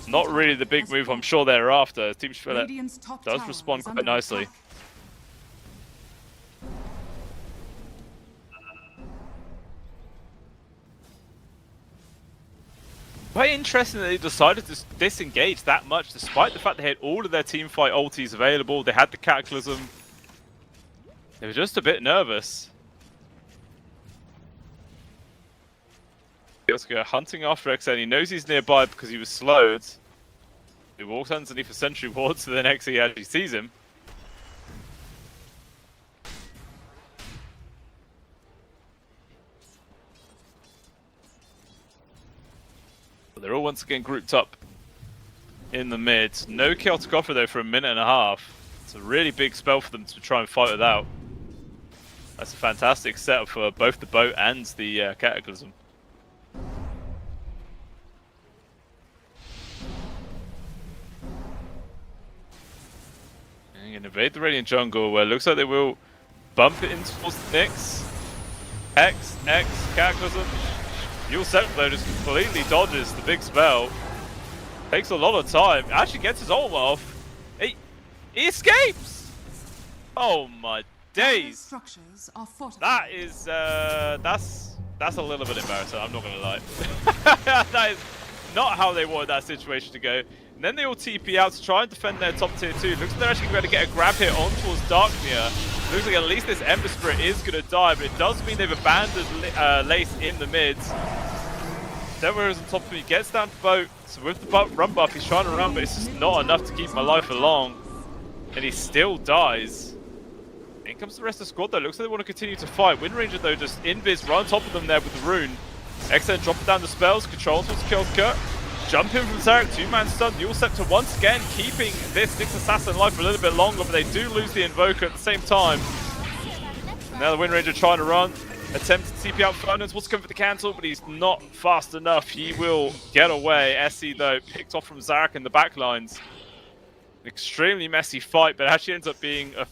Not really the big move I'm sure they're after. Team Spillet does respond quite nicely. Quite interesting that they decided to disengage that much, despite the fact they had all of their teamfight ultis available. They had the Cataclysm. They were just a bit nervous. Let's go hunting after XN. He knows he's nearby because he was slowed. He walks underneath a sentry ward, so then XE actually sees him. But they're all once again grouped up in the mid. No Celtic offer though for a minute and a half. It's a really big spell for them to try and fight it out. That's a fantastic setup for both the boat and the Cataclysm. And you can invade the Radiant jungle, where it looks like they will bump it in towards the Nyx. X, Cataclysm. You'll set though just completely dodges the big spell. Takes a lot of time. Actually gets his ult off. He escapes! Oh my days. Structures are fortified. That is that's a little bit embarrassing, I'm not gonna lie. That is not how they wanted that situation to go. And then they all TP out to try and defend their top tier 2. Looks like they're actually going to get a grab hit on towards Darknia. Looks like at least this Ember Spirit is going to die, but it does mean they've abandoned Lace in the mids. Dever is on top of him, he gets down to boat. So with the run buff, he's trying to run, but it's just not enough to keep him alive for long. And he still dies. In comes the rest of the squad though. Looks like they want to continue to fight. Wind Ranger though just invis right on top of them there with the rune. XN dropping down the spells, control towards Killcut. Jump in from Zarek, 2-man stun. Dual Scepter once again keeping this Sesason alive for a little bit longer, but they do lose the Invoker at the same time. Now the Wind Ranger trying to run. Attempt to TP out Fernandes, wants to come for the cancel, but he's not fast enough. He will get away. SE though, picked off from Zarek in the backlines. An extremely messy fight, but actually ends up being a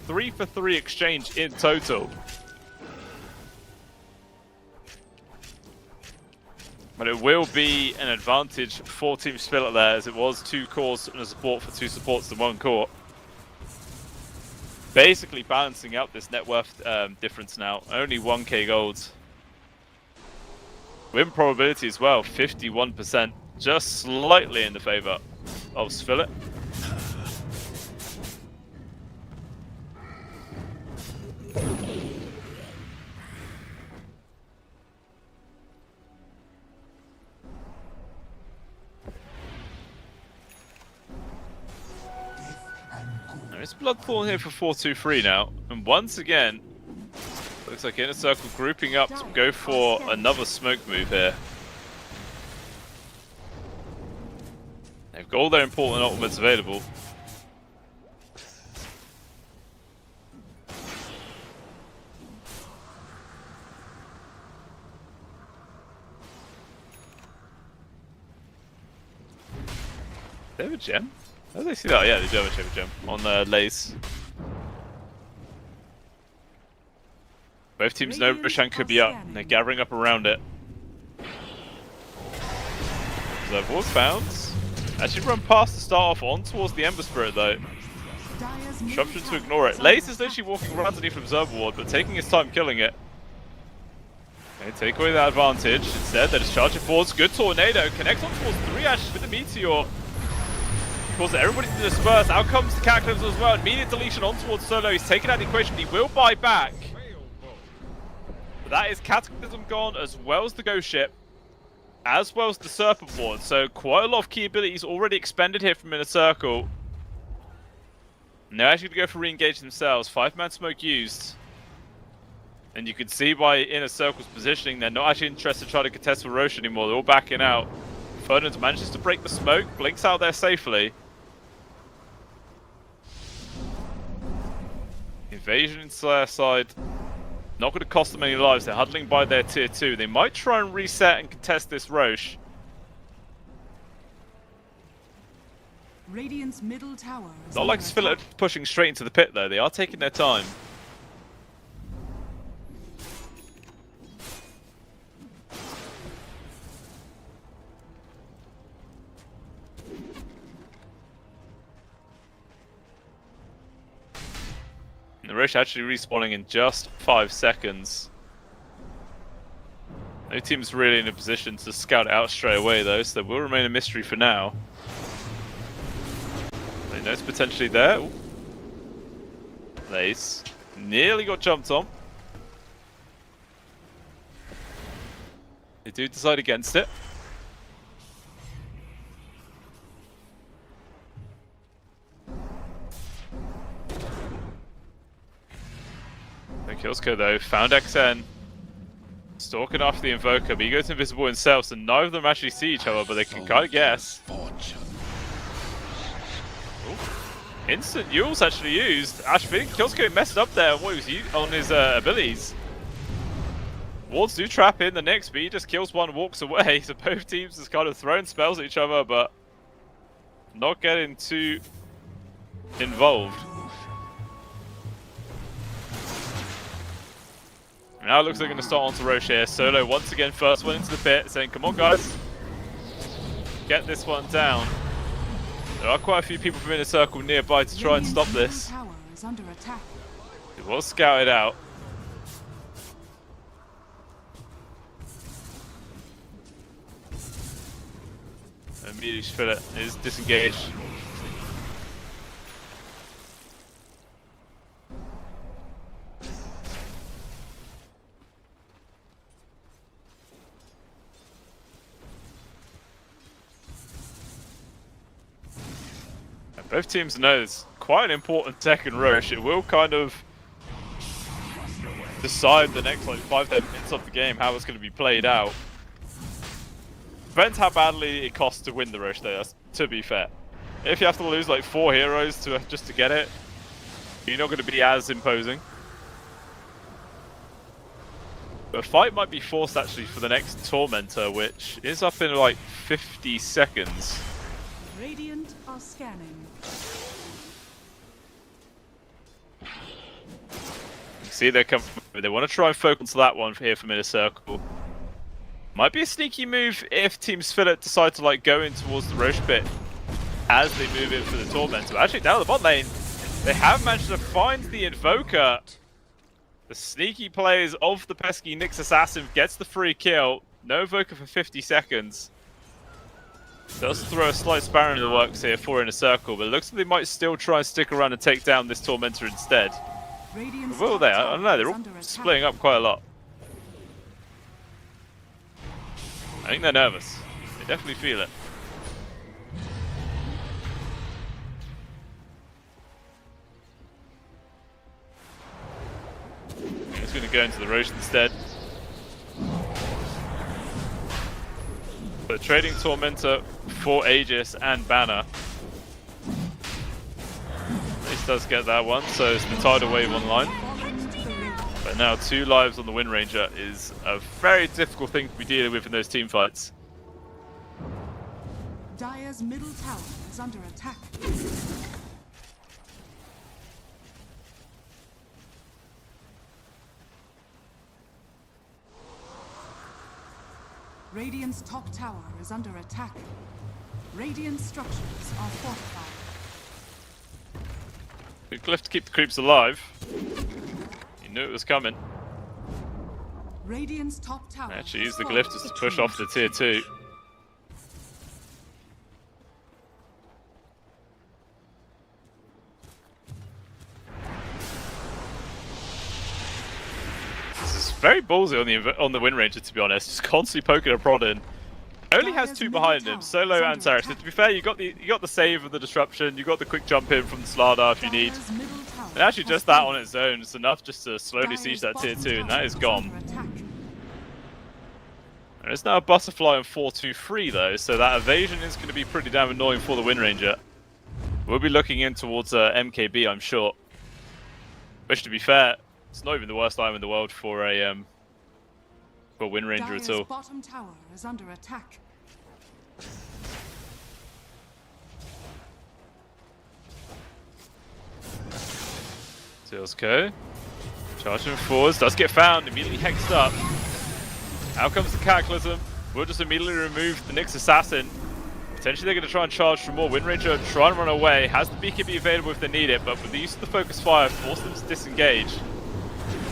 3-for-3 exchange in total. But it will be an advantage for Team Spillet there, as it was 2 cores and a support for 2 supports to 1 core. Basically balancing out this net worth difference now. Only 1k gold. Win probability as well, 51%. Just slightly in the favor. of Spillet. There's Bloodthorn here for 4-2-3 now, and once again, looks like Inner Circle grouping up to go for another smoke move here. They've got all their important ultimates available. They have a gem? How do they see that? Yeah, they do have a gem on Lace. Both teams know Roshan could be up, and they're gathering up around it. Zervoor's bounce. Actually run past to start off on towards the Ember Spirit though. Option to ignore it. Lace is literally walking around underneath from Zervoor, but taking his time killing it. Okay, take away that advantage. Instead, they're just charging forwards. Good tornado. Connects on towards 3 Ashes with the Meteor. Causes everybody to disperse. Out comes the Cataclysm as well. Immediate deletion on towards Solo. He's taken out the equation, but he will buy back. But that is Cataclysm gone, as well as the Ghost Ship, as well as the Serpent Ward. So quite a lot of key abilities already expended here from Inner Circle. And they're actually going to go for re-engage themselves. 5-man smoke used. And you can see by Inner Circle's positioning, they're not actually interested in trying to contest with Roche anymore. They're all backing out. Ferdinand manages to break the smoke, blinks out there safely. Invasion in Slayer side. Not going to cost them any lives. They're huddling by their tier 2. They might try and reset and contest this Roche. Radiant's middle tower is Not like Spillet pushing straight into the pit though. They are taking their time. The Roche actually respawning in just 5 seconds. No team's really in a position to scout it out straight away though, so there will remain a mystery for now. They know it's potentially there. Ooh. Lace nearly got jumped on. They do decide against it. Killsco though, found XN. Stalking after the Invoker, but he goes invisible himself, so neither of them actually see each other, but they can kind of guess. Ooh. Instant Yule's actually used. I think Killsco messed up there on what he was on his abilities. Wards do trap in the Nyx, but he just kills one and walks away, so both teams just kind of throwing spells at each other, but not getting too involved. Now it looks like they're going to start onto Roche here. Solo once again, first one into the pit, saying, come on guys, get this one down. There are quite a few people from Inner Circle nearby to try and stop this. It was scouted out. Immediately Spillet is disengaged. Both teams know it's quite an important tech in Roche. It will kind of decide the next like 5-10 minutes of the game how it's going to be played out. Depends how badly it costs to win the Roche though, that's to be fair. If you have to lose like 4 heroes just to get it, you're not going to be as imposing. But a fight might be forced actually for the next Tormentor, which is up in like 50 seconds. Radiant are scanning. You see they're coming. They want to try and focus on that one here from Inner Circle. Might be a sneaky move if Team Spillet decide to like go in towards the Roche pit as they move in for the Tormentor. Actually, down the bot lane, they have managed to find the Invoker. The sneaky plays of the pesky Nyx Assassin gets the free kill. No Invoker for 50 seconds. Does throw a slight spanner in the works here for Inner Circle, but it looks like they might still try and stick around and take down this Tormentor instead. Radiant's Will top they? I tower don't know, they're is all under attack. splitting up quite a lot. I think they're nervous. They definitely feel it. He's going to go into the Roche instead. But trading Tormentor for Aegis and Banner. At least does get that one, so it's the Tidal Wave online. But now 2 lives on the Wind Ranger is a very difficult thing to be dealing with in those team fights. Dire's middle tower is under attack. Radiant's top tower is under attack. Radiant structures are fortified. Big glyph to keep the creeps alive. You knew it was coming. Radiant's top tower. Actually use the glyph just to push off the tier 2. This is very ballsy on the Wind Ranger, to be honest. Just constantly poking a prod in. Only has 2 behind him, Solo and Sarah. So to be fair, you got the save of the disruption, you got the quick jump in from the Slardar if you need. And actually just that on its own is enough just to slowly siege that tier 2, and that is gone. There's now a Butterfly on 4-2-3 though, so that evasion is going to be pretty damn annoying for the Wind Ranger. We'll be looking in towards MKB, I'm sure. Which, to be fair, it's not even the worst item in the world for a Wind Ranger at all. Bottom tower is under attack. Seals go. Charging forwards, does get found, immediately hexed up. Out comes the Cataclysm. We'll just immediately remove the Nyx Assassin. Potentially they're going to try and charge for more. Wind Ranger try and run away. Has the BKB available if they need it, but with the use of the Focus Fire, force them to disengage.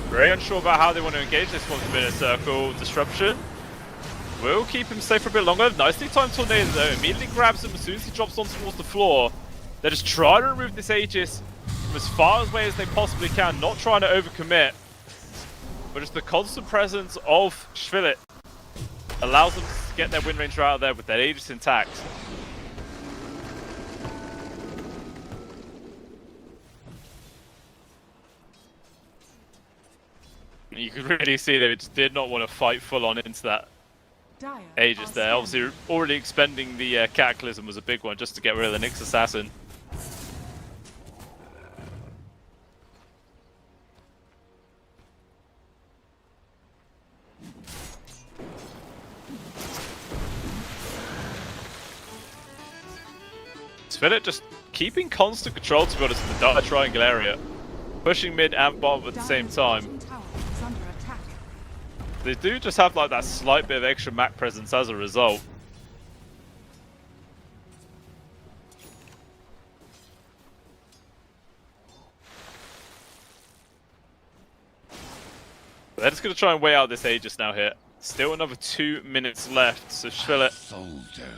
Very unsure about how they want to engage this one from Inner Circle. Disruption will keep him safe for a bit longer. Nicely timed Tornado though. Immediately grabs him as soon as he drops on towards the floor. They're just trying to remove this Aegis from as far away as they possibly can. Not trying to overcommit. But just the constant presence of Schvillet allows them to get their Wind Ranger out of there with their Aegis intact. You could really see they just did not want to fight full on into that Aegis there. Obviously, already expending the Cataclysm was a big one just to get rid of the Nyx Assassin. Philip just keeping constant control, to be honest, in the dark triangle area. Pushing mid and bottom at the same time. They do just have like that slight bit of extra map presence as a result. They're just going to try and weigh out this Aegis now here. Still another 2 minutes left, so Schvillet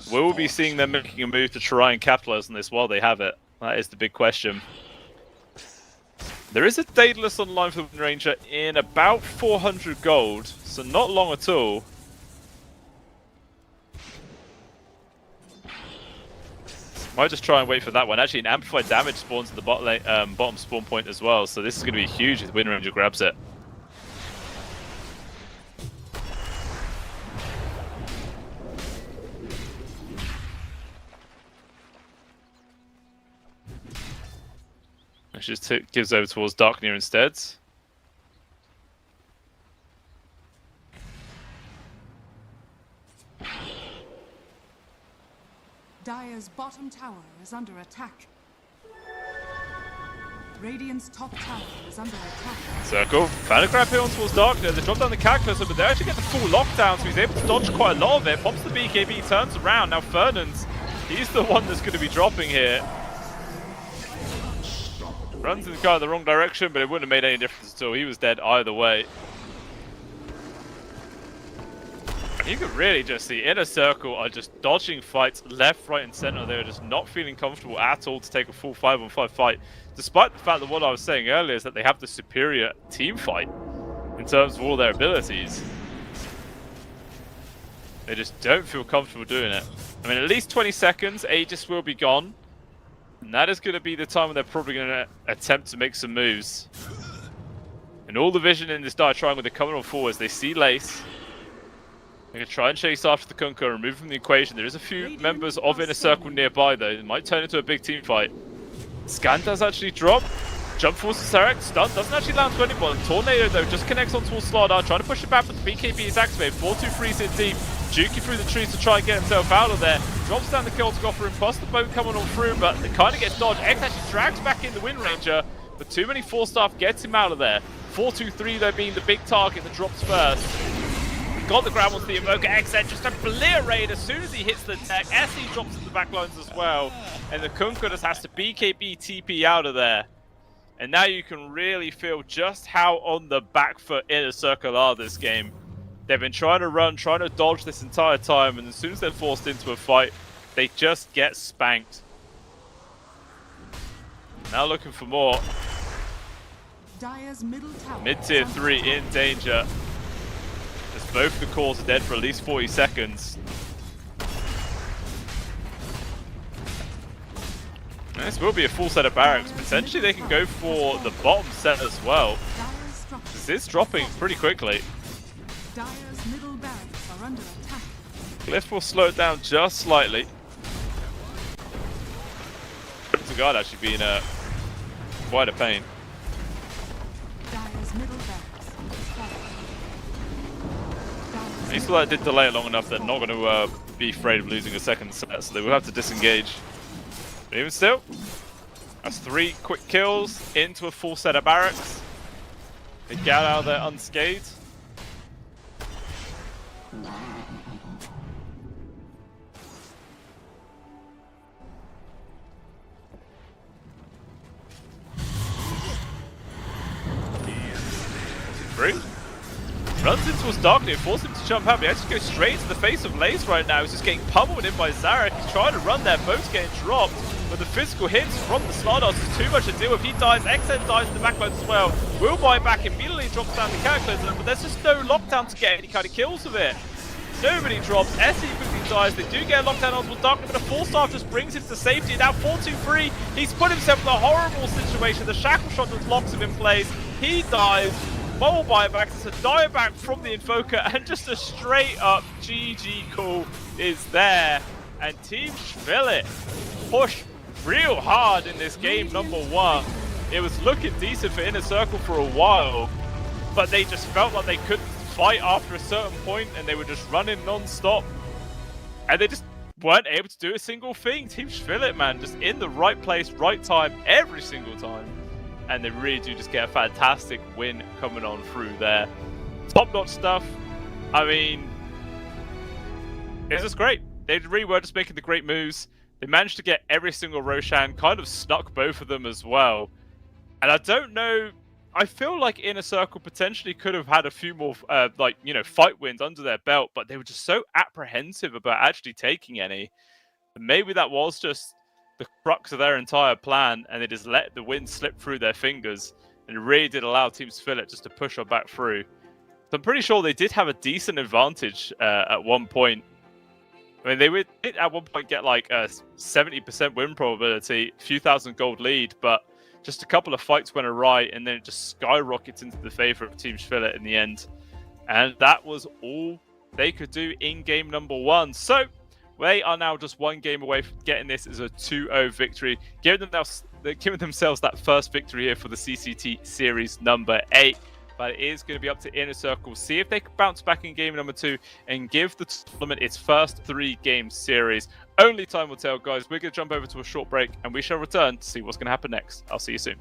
will be seeing them making a move to try and capitalize on this while they have it. That is the big question. There is a Daedalus online for the Wind Ranger in about 400 gold, so not long at all. Might just try and wait for that one. Actually, an amplified damage spawns at the bottom spawn point as well, so this is going to be huge if the Wind Ranger grabs it. Just gives over towards Darknear instead. Dire's bottom tower is under attack. Radiant's top tower is under attack. Circle. Found a grab here on towards Darknear. They drop down the Cataclysm, but they actually get the full lockdown, so he's able to dodge quite a lot of it. Pops the BKB, turns around. Now Fernand's, he's the one that's going to be dropping here. Runs in the wrong direction, but it wouldn't have made any difference at all. He was dead either way. You can really just see Inner Circle are just dodging fights left, right, and center. They're just not feeling comfortable at all to take a full 5-on-5 fight, despite the fact that what I was saying earlier is that they have the superior team fight in terms of all their abilities. They just don't feel comfortable doing it. I mean, at least 20 seconds, Aegis will be gone. And that is going to be the time when they're probably going to attempt to make some moves. And all the vision in this dire triangle, they're coming on forwards. They see Lace. They're going to try and chase after the Kunkka, remove from the equation. There is a few members of Inner Circle nearby, though. It might turn into a big team fight. Scan does actually drop. Jump force to Sarek. Stun doesn't actually land to anyone. Tornado, though, just connects on towards Slardar. Trying to push it back, but the BKB is activated. 4-2-3's in deep. Juki through the trees to try and get himself out of there. Drops down the kill to go for Imposter Boat coming on through, but it kind of gets dodged. X actually drags back in the Wind Ranger, but too many 4-staff gets him out of there. 4-2-3, though, being the big target that drops first. Got the grab onto the Invoker. XN just obliterated as soon as he hits the tech. SE drops in the backlines as well. And the Kunkka just has to BKB TP out of there. And now you can really feel just how on the back foot Inner Circle are this game. They've been trying to run, trying to dodge this entire time, and as soon as they're forced into a fight, they just get spanked. Now looking for more. Mid-tier 3 in danger. As both the cores are dead for at least 40 seconds. And this will be a full set of barracks. Potentially they can go for the bottom set as well. This is dropping pretty quickly. Dire's middle barracks are under attack. Glyph will slow it down just slightly. The guard actually being quite a pain. Dire's middle barracks is falling. He still did delay it long enough they're not going to be afraid of losing a second set, so they will have to disengage. But even still, that's 3 quick kills into a full set of barracks. They get out of there unscathed. Runs into us darkly and forces him to jump out. He actually goes straight into the face of Lace right now. He's just getting pummeled in by Zarek. He's trying to run there, both getting dropped. But the physical hits from the Slardars is too much to deal with. He dies, XN dies in the backline as well. Will buy back, immediately drops down the Cataclysm, but there's just no lockdown to get any kind of kills with it. Nobody drops. SE quickly dies. They do get a lockdown on Darkly, but a 4-star just brings him to safety. Now 4-2-3. He's put himself in a horrible situation. The shackle shot just locks him in place. He dies. Mobile buyback. It's a dieback from the Invoker, and just a straight up GG call is there. And Team Schvillet push real hard in this game number 1. It was looking decent for Inner Circle for a while, but they just felt like they couldn't fight after a certain point, and they were just running non-stop, and they just weren't able to do a single thing. Team Schvillet, man, just in the right place, right time, every single time, and they really do just get a fantastic win coming on through there. Top-notch stuff. I mean, it's just great. They really were just making the great moves. They managed to get every single Roshan, kind of snuck both of them as well. And I don't know, I feel like Inner Circle potentially could have had a few more, fight wins under their belt, but they were just so apprehensive about actually taking any. And maybe that was just the crux of their entire plan, and they just let the win slip through their fingers, and it really did allow Team Schvillet just to push on back through. So I'm pretty sure they did have a decent advantage at one point. I mean, they would at one point get like a 70% win probability, a few thousand gold lead, but just a couple of fights went awry, and then it just skyrockets into the favor of Team Schvillet in the end. And that was all they could do in game number 1. So they are now just 1 game away from getting this as a 2-0 victory, giving themselves that first victory here for the CCT Series number 8. But it is going to be up to Inner Circle. See if they can bounce back in game number 2 and give the tournament its first 3-game series. Only time will tell, guys. We're going to jump over to a short break, and we shall return to see what's going to happen next. I'll see you soon.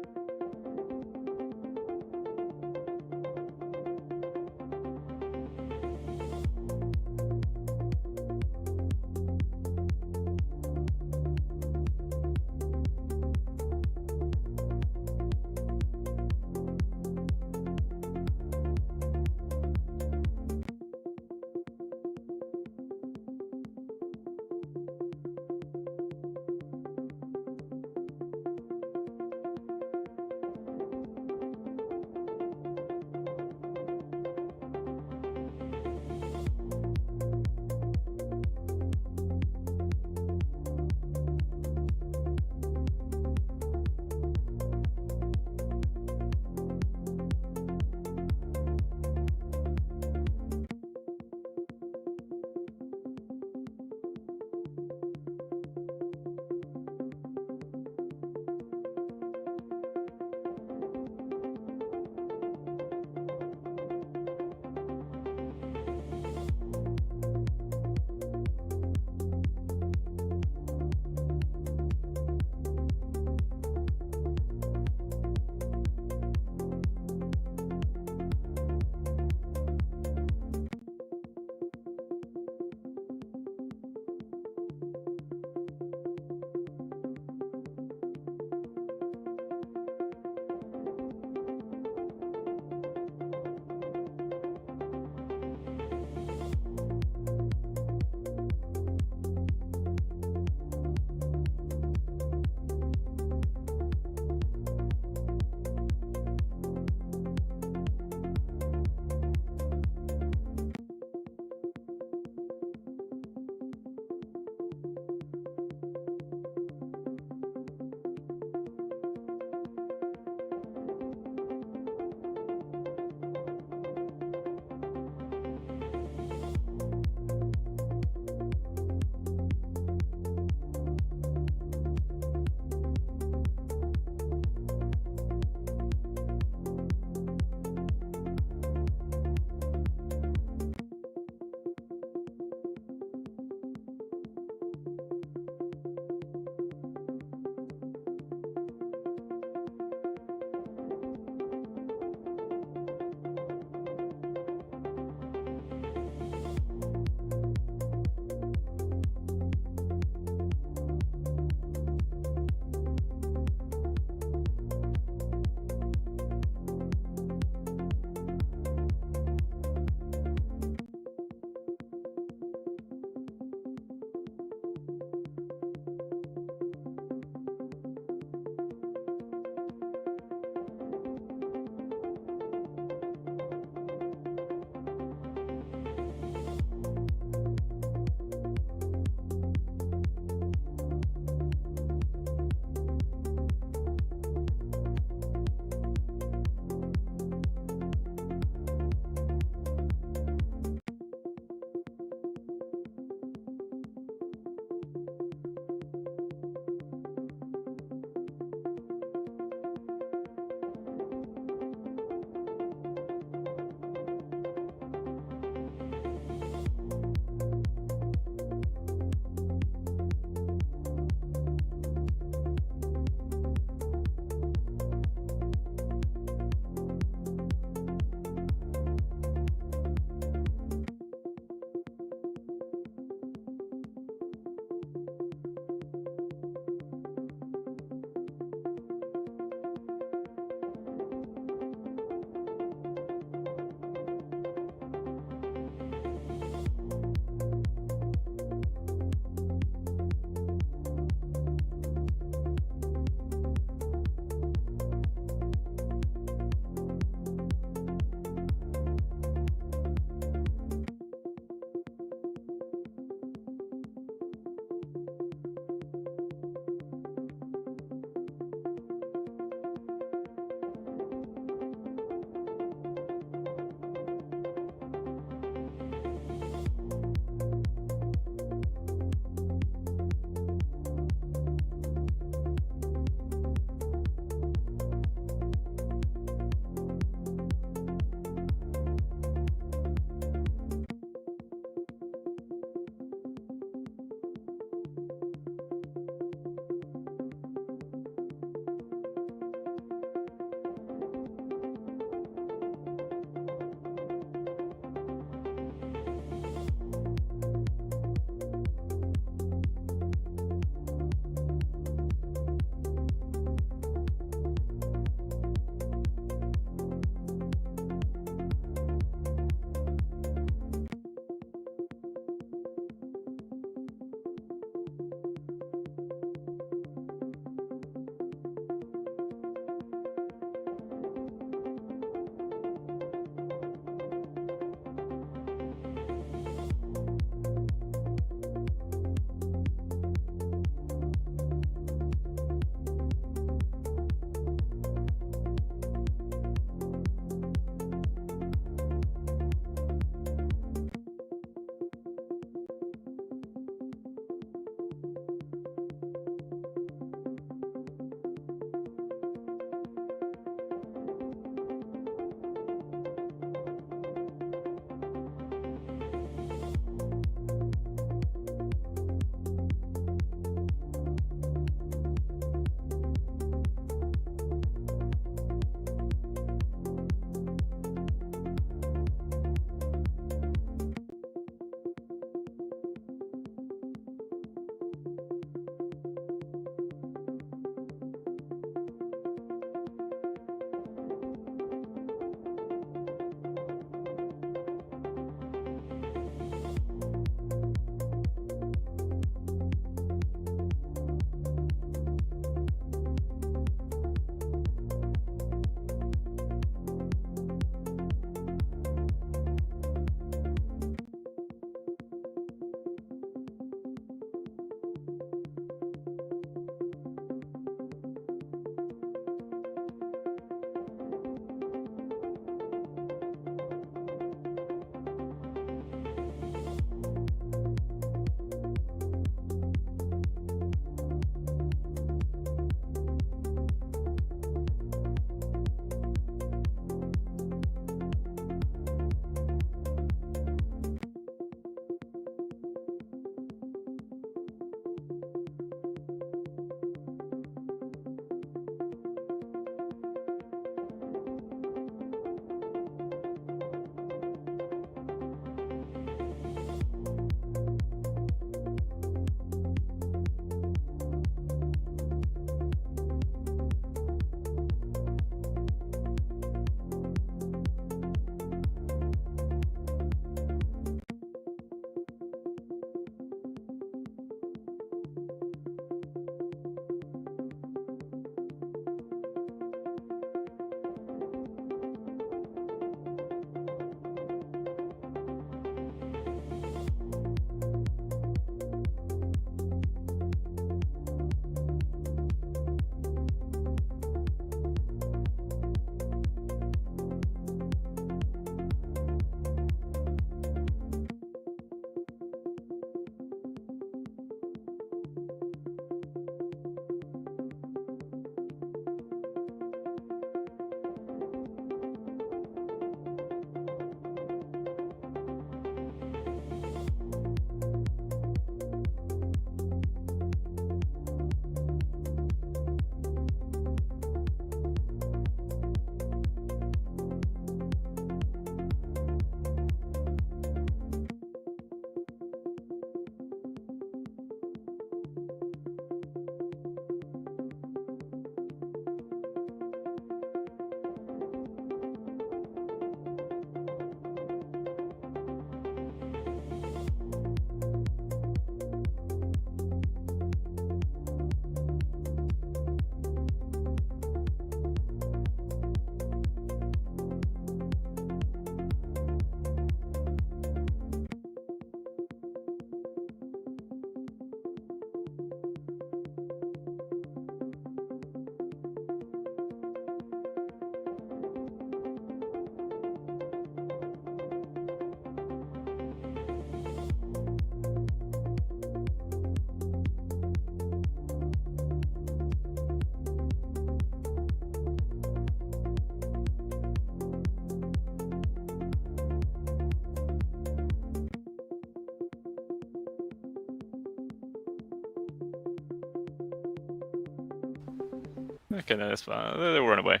Okay, no, that's fine. They'll run away.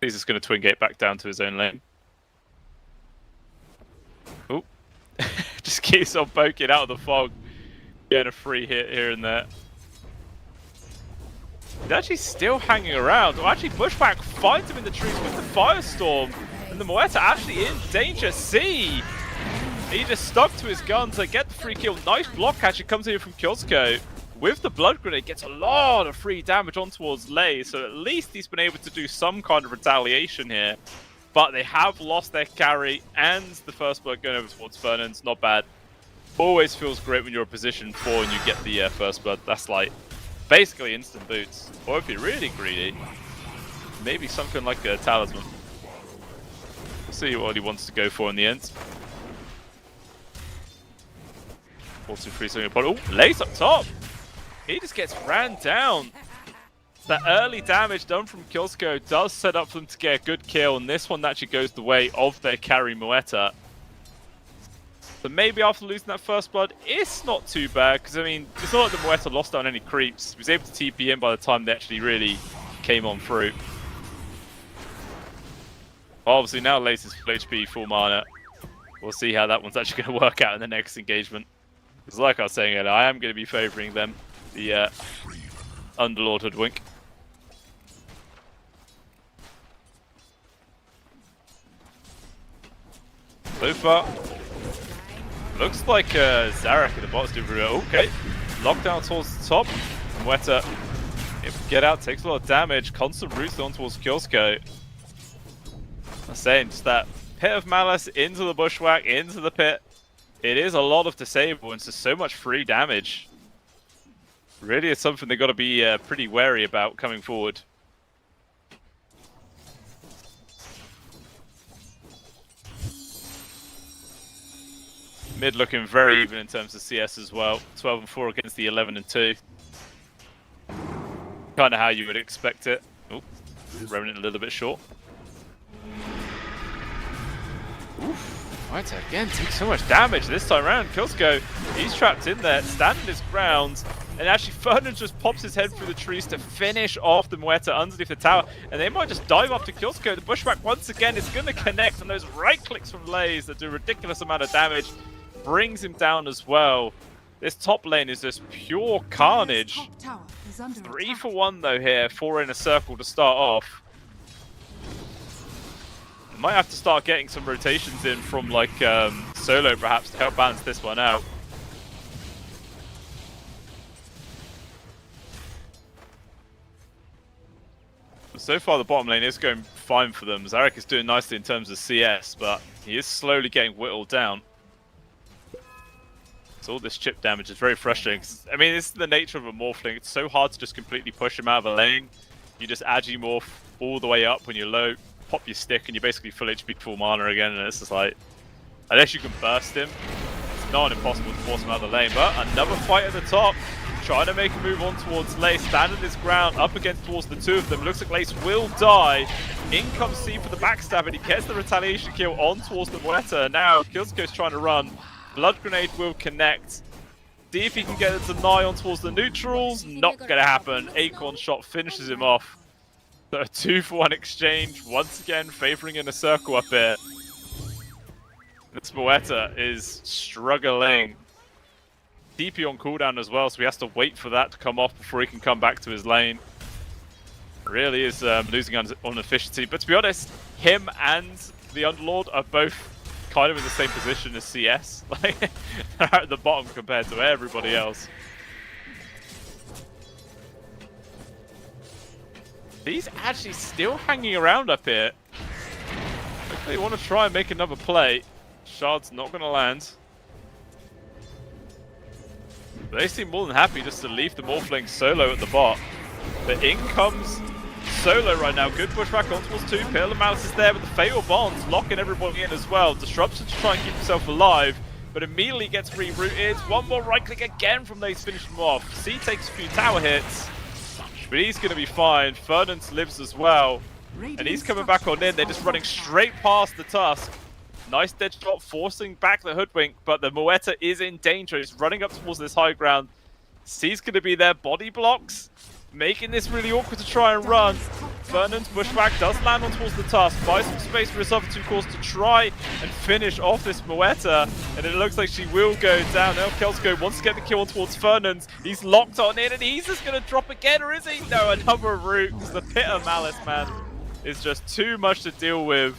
He's just going to twin gate back down to his own lane. Oh. Just keeps on poking out of the fog. Getting a free hit here and there. He's actually still hanging around. Oh, actually, Bushwhack finds him in the trees with the Firestorm. And the Moeta actually in danger. See! He just stuck to his guns. They get the free kill. Nice block actually comes in from Kyozko. With the Blood Grenade, gets a lot of free damage on towards Lei. So at least he's been able to do some kind of retaliation here. But they have lost their carry and the first blood going over towards Fernand's. Not bad. Always feels great when you're in position 4 and you get the first blood. That's like basically instant boots. Or if you're really greedy, maybe something like a talisman. We'll see what he wants to go for in the end. 4-2-3 swing upon. Oh, Lei's up top. He just gets ran down. That early damage done from Kyozko does set up for them to get a good kill, and this one actually goes the way of their carry Moeta. So maybe after losing that first blood, it's not too bad, because I mean, it's not like the Moeta lost out on any creeps. He was able to TP in by the time they actually really came on through. Obviously now Lace is full HP, full mana. We'll see how that one's actually going to work out in the next engagement. Because like I was saying earlier, I am going to be favouring them, the Underlord Hoodwink. So far, looks like Zarek at the bot's doing really well. Okay, lockdown towards the top. Moeta, get out, takes a lot of damage. Constant roots on towards Kyozko. I'm saying, just that Pit of Malice into the Bushwhack, into the pit. It is a lot of disable, and it's just so much free damage. Really, it's something they've got to be pretty wary about coming forward. Mid looking very even in terms of CS as well. 12-4 against the 11-2. Kind of how you would expect it. Oh, Remnant a little bit short. Oof. Right, again, takes so much damage this time around. Kyozko, he's trapped in there, standing his ground, and actually Fernand just pops his head through the trees to finish off the Moeta underneath the tower, and they might just dive up to Kyozko. The Bushwhack once again is going to connect, and those right clicks from Lays that do a ridiculous amount of damage brings him down as well. This top lane is just pure carnage. 3 for 1 though here, 4 in a circle to start off. Might have to start getting some rotations in from like solo perhaps to help balance this one out. So far the bottom lane is going fine for them. Zarek is doing nicely in terms of CS, but he is slowly getting whittled down. So all this chip damage is very frustrating. I mean, this is the nature of a Morphling. It's so hard to just completely push him out of a lane. You just Agi-morph all the way up when you're low, pop your stick, and you're basically full HP, full mana again, and it's just like, unless you can burst him, it's not impossible to force him out of the lane. But another fight at the top, trying to make a move on towards Lace, standing his ground, up against towards the two of them. Looks like Lace will die. In comes C for the backstab, and he gets the retaliation kill on towards the Moeta. Now, Kyozko's trying to run. Blood Grenade will connect. See if he can get a deny on towards the neutrals. Not going to happen. Acorn shot finishes him off. So a 2-for-1 exchange, once again favouring in a circle up here. This Moeta is struggling. TP on cooldown as well, so he has to wait for that to come off before he can come back to his lane. Really is losing on efficiency. But to be honest, him and the Underlord are both kind of in the same position as CS. Like, they're at the bottom compared to everybody else. He's actually still hanging around up here. Hopefully they want to try and make another play. Shard's not going to land. But they seem more than happy just to leave the Morphling solo at the bot. But in comes Solo right now. Good pushback on towards 2. Pale of Malice is there with the Fatal Bonds locking everybody in as well. Disruption to try and keep himself alive, but immediately gets rerouted. One more right click again from Lace, finish him off. C takes a few tower hits, but he's going to be fine. Fernand lives as well, and he's coming back on in. They're just running straight past the Tusk. Nice dead shot, forcing back the Hoodwink, but the Moeta is in danger. He's running up towards this high ground. C's going to be there. Body blocks. making this really awkward to try and run. Vernon's bushwhack does land on towards the tusk, buys some space for his other two cores to try and finish off this Moeta, and it looks like she will go down. Now Kelsko wants to get the kill on towards Vernon's. He's locked on in, and he's just going to drop again, or is he? No, another root, because the Pit of Malice, man, is just too much to deal with.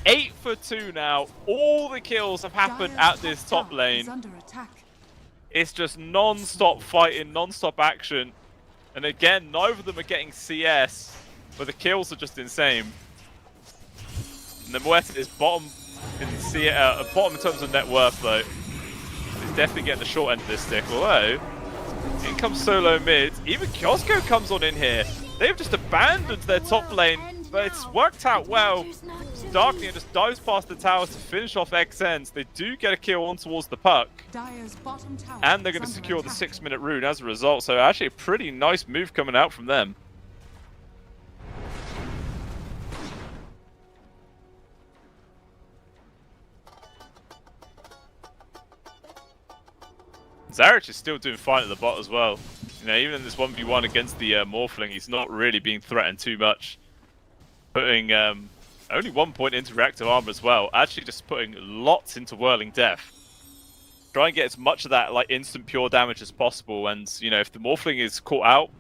8 for 2 now. All the kills have happened at this top lane. It's just non-stop fighting, non-stop action. And again, neither of them are getting CS, but the kills are just insane. And the Moeta is bottom in terms of net worth, though. He's definitely getting the short end of this stick. Although, in comes solo mid. Even Kyosko comes on in here. They've just abandoned their top lane, but it's worked out well. Darkling just dives past the towers to finish off XNs. They do get a kill on towards the puck. And they're going to secure the 6-minute rune as a result. So actually a pretty nice move coming out from them. Zarich is still doing fine at the bot as well. You know, even in this 1v1 against the Morphling, he's not really being threatened too much. Putting only 1 point into reactive armor as well. Actually just putting lots into Whirling Death. Try and get as much of that like instant pure damage as possible. And, you know, if the Morphling is caught out,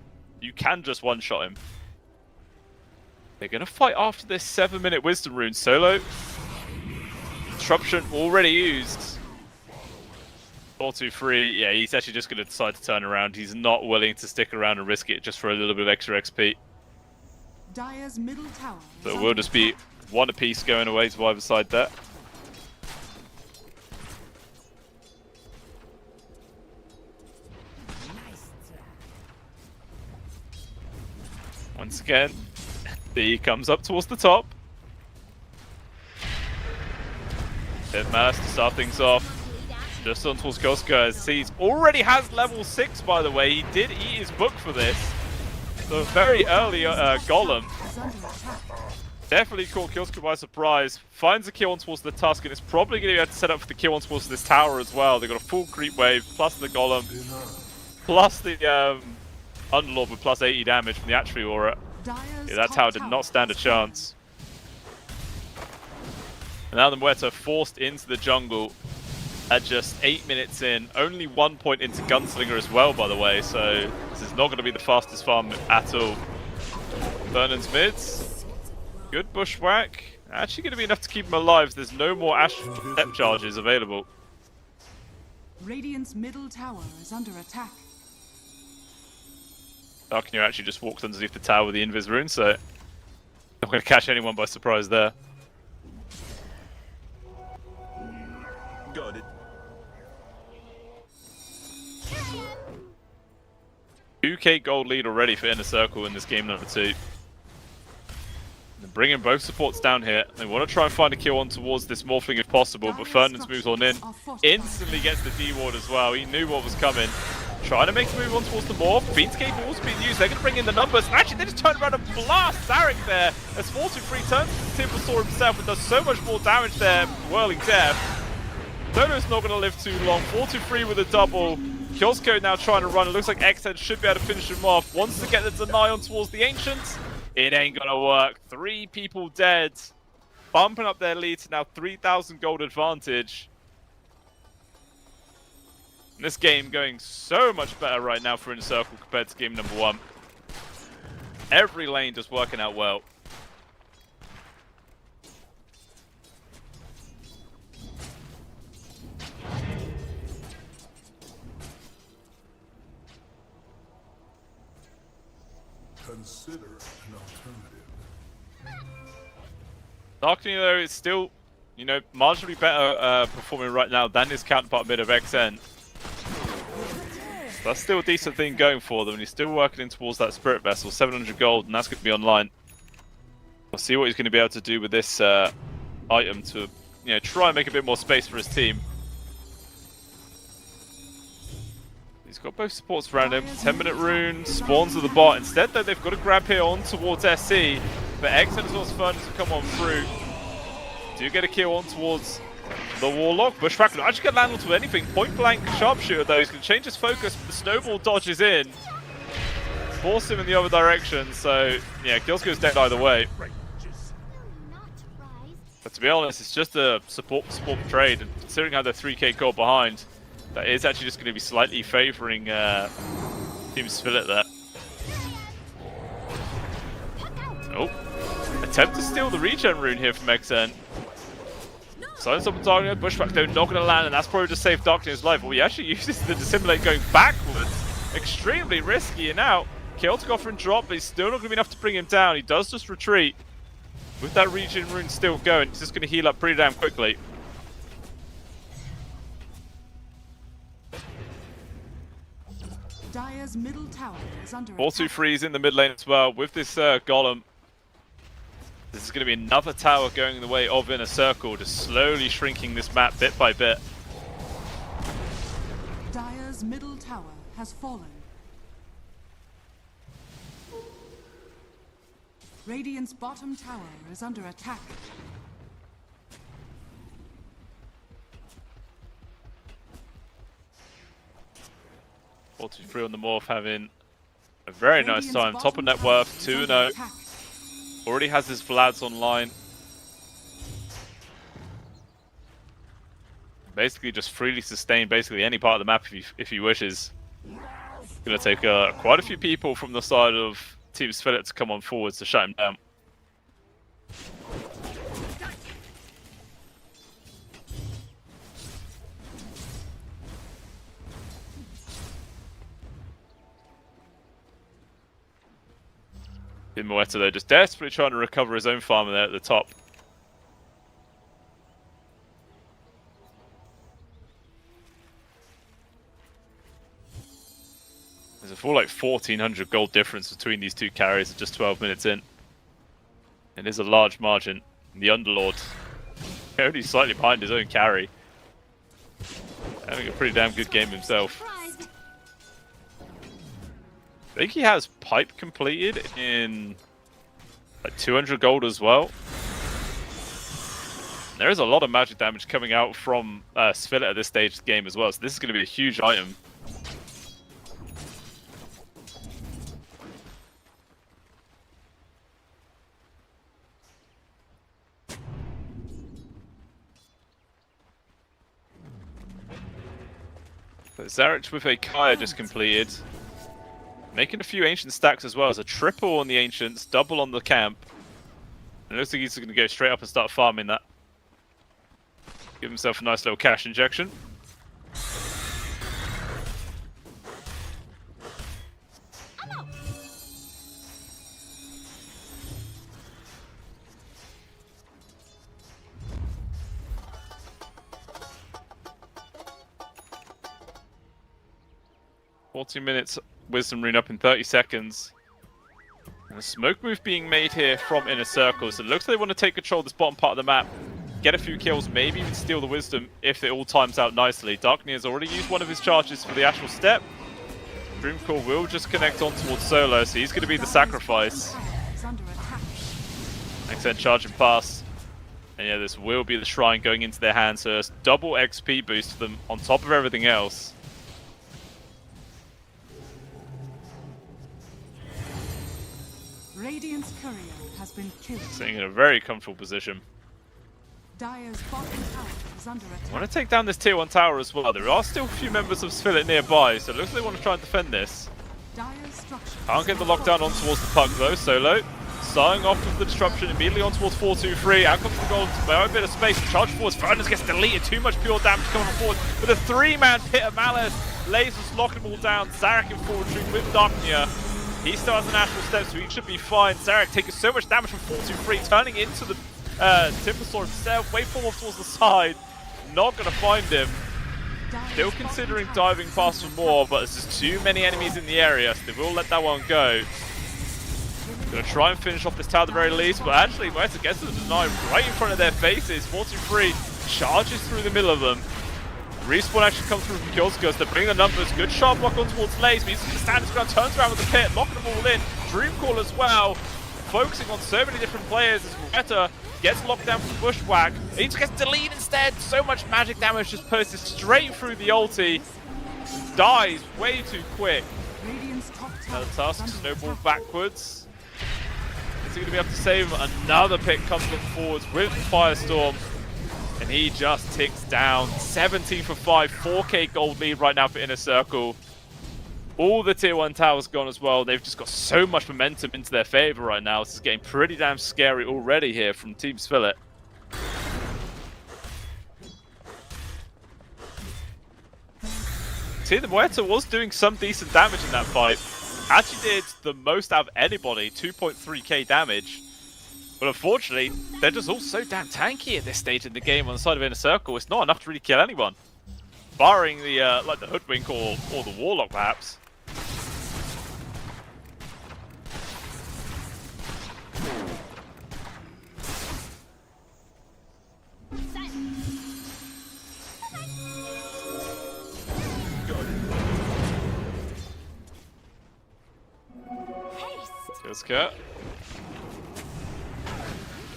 you can just one-shot him. They're going to fight after this 7-minute Wisdom Rune. Solo. Disruption already used. 4-2-3. Yeah, he's actually just going to decide to turn around. He's not willing to stick around and risk it just for a little bit of extra XP. Dire's middle tower So it will just be one apiece going away to either side there. Once again, he comes up towards the top. Dead Mass to start things off. Just on towards Goska as he's already has level 6, by the way. He did eat his book for this. So very early Golem. Definitely caught Kyosko by surprise. Finds a kill on towards the Tusk, and it's probably going to have to set up for the kill on towards this tower as well. They've got a full creep wave, plus the Golem, plus the Underlord with plus 80 damage from the Atrophy Aura. Yeah, that tower did not stand a chance. And now the Moeta forced into the jungle at just 8 minutes in. Only 1 point into Gunslinger as well, by the way, so this is not going to be the fastest farm at all. Vernon's mids. Good bushwhack. Actually going to be enough to keep him alive. There's no more Ash step charges available. Radiant's middle tower is under attack. Darknew actually just walked underneath the tower with the Invis rune, so not going to catch anyone by surprise there. Got it. 2k gold lead already for Inner Circle in this game number 2. They're bringing both supports down here. They want to try and find a kill on towards this Morphling if possible, but Fernand's moves on in. Instantly gets the D-Ward as well. He knew what was coming. Trying to make a move on towards the Morph. Fiendscape also being used. They're going to bring in the numbers. And actually, they just turn around and blast Zarek there. As 4-2-3 turns to Timbersaw himself and does so much more damage there. Whirling Death. Dono's not going to live too long. 4-2-3 with a double. Kyosko now trying to run. It looks like XN should be able to finish him off. Wants to get the deny on towards the Ancients. It ain't going to work. 3 people dead. Bumping up their lead to now 3,000 gold advantage. This game going so much better right now for Inner Circle compared to game number 1. Every lane just working out well. Consider an alternative. Darknew, though, is still, you know, marginally better performing right now than his counterpart mid of XN. That's still a decent thing going for them, and he's still working in towards that Spirit Vessel, 700 gold, and that's going to be online. We'll see what he's going to be able to do with this item to, you know, try and make a bit more space for his team. He's got both supports around him. 10-minute rune, spawns to the bot. Instead, though, they've got to grab here on towards SC, but XN as well as Furnace will come on through. Do get a kill on towards the Warlock. Bushwhack will actually get land onto anything. Point blank sharpshooter though. He's going to change his focus, but the snowball dodges in. force him in the other direction. So yeah, Killscore's dead either way. But to be honest, it's just a support trade, and considering how they're 3k gold behind, that is actually just going to be slightly favouring Team Spillet there. Oh, attempt to steal the regen rune here from XN. Silence up on target, Bushwhack though not going to land, and that's probably just saved Darkness' life. Well, he actually uses the Dissimulate going backwards. Extremely risky, and now Celtic offering drop, but he's still not going to be enough to bring him down. He does just retreat. With that regen rune still going, he's just going to heal up pretty damn quickly. Dire's middle tower is under 4-2-3 is in the mid lane as well with this golem. This is going to be another tower going the way of Inner Circle, just slowly shrinking this map bit by bit. Dire's middle tower has fallen. Radiant's bottom tower is under attack. Four, 2-3 on the morph, having a very nice time. Top of net worth, 2-0. Already has his Vlads online. Basically just freely sustain basically any part of the map if he wishes. Gonna take quite a few people from the side of Team Spillet to come on forwards to shut him down. Moeta though, just desperately trying to recover his own farmer there at the top. There's a full like 1400 gold difference between these two carries at just 12 minutes in. It is a large margin. The Underlord only slightly behind his own carry. Having a pretty damn good game himself. I think he has pipe completed in like 200 gold as well. There is a lot of magic damage coming out from Spillet at this stage of the game as well, so this is going to be a huge item. But Zarek with a Kaya just completed. Making a few Ancient stacks as well. As a triple on the Ancients, double on the camp. And it looks like he's going to go straight up and start farming that. Give himself a nice little cash injection. $14 minutes. Wisdom rune up in 30 seconds. And a smoke move being made here from Inner Circle. So it looks like they want to take control of this bottom part of the map. Get a few kills, maybe even steal the Wisdom if it all times out nicely. Darkney has already used one of his charges for the Astral Step. Dreamcore will just connect on towards Solo, so he's going to be the sacrifice. XN charging past. And yeah, this will be the Shrine going into their hands. So it's double XP boost for them on top of everything else. Radiant's courier has been killed. Sitting in a very comfortable position. Dire's bottom tower is under attack. I want to take down this tier 1 tower as well. There are still a few members of Spillet nearby, so it looks like they want to try and defend this. Can't get the lockdown on towards the puck though. Solo starting off with the disruption immediately on towards 4-2-3. Out comes the gold by a bit of space. Charge forwards. Furnace gets deleted. Too much pure damage coming forward. With a 3-man pit of Malice. Lasers locking them all down. Zarek in forward retreat with Darknia. He still has an Astral Step, so he should be fine. Zarek taking so much damage from 4-2-3, turning into the Timbersaw himself. Waveform off towards the side. Not going to find him. Still considering diving past for more, but there's just too many enemies in the area, so they will let that one go. Going to try and finish off this tower at the very least, but actually, Moeta gets to the deny right in front of their faces. 4-2-3 charges through the middle of them. Respawn actually comes through from Killscope. They're bringing the numbers. Good sharp block on towards Lace, but he's going to stand his ground, turns around with the pit, locking them all in. Dreamcall as well, focusing on so many different players as Moeta gets locked down from Bushwhack. He just gets deleted instead. So much magic damage just posted straight through the ulti. Dies way too quick. Radiant's top Another Tusk, snowball backwards. Is he going to be able to save him? Another pick comes up forwards with Firestorm. And he just ticks down. 17 for 5, 4k gold lead right now for Inner Circle. All the tier 1 towers gone as well. They've just got so much momentum into their favor right now. This is getting pretty damn scary already here from Team Spillet. See, the Muerta was doing some decent damage in that fight. Actually did the most out of anybody, 2.3k damage. But unfortunately, they're just all so damn tanky at this stage in the game on the side of Inner Circle. It's not enough to really kill anyone. Barring the, like the Hoodwink or the Warlock, perhaps. Let's go.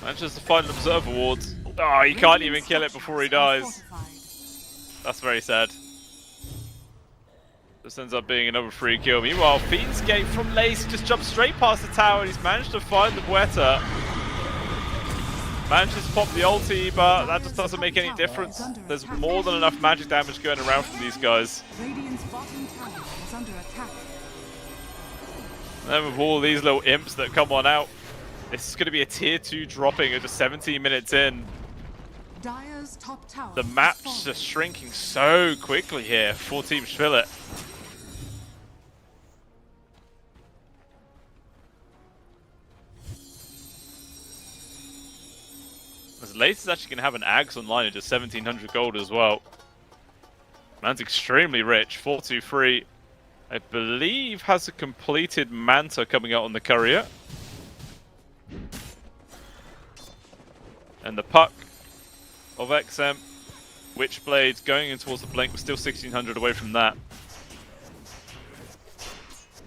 Manages to find an Observer Ward. Oh, he can't even kill it before he dies. That's very sad. This ends up being another free kill. Meanwhile, Fiend's Gate from Lace just jumps straight past the tower and he's managed to find the Muerta. Manages to pop the ulti, but that just doesn't make any difference. There's more than enough magic damage going around from these guys. Radiant's bottom tower is under attack. And then with all these little imps that come on out, this is going to be a tier 2 dropping at just 17 minutes in. Dire's top tower. The map's just shrinking so quickly here for Team Spillet. As Lace is actually going to have an Axe online at just 1700 gold as well. Man's extremely rich, 423. I believe has a completed Manta coming out on the courier. And the Puck of XM, Witchblade going in towards the Blink, but still 1600 away from that.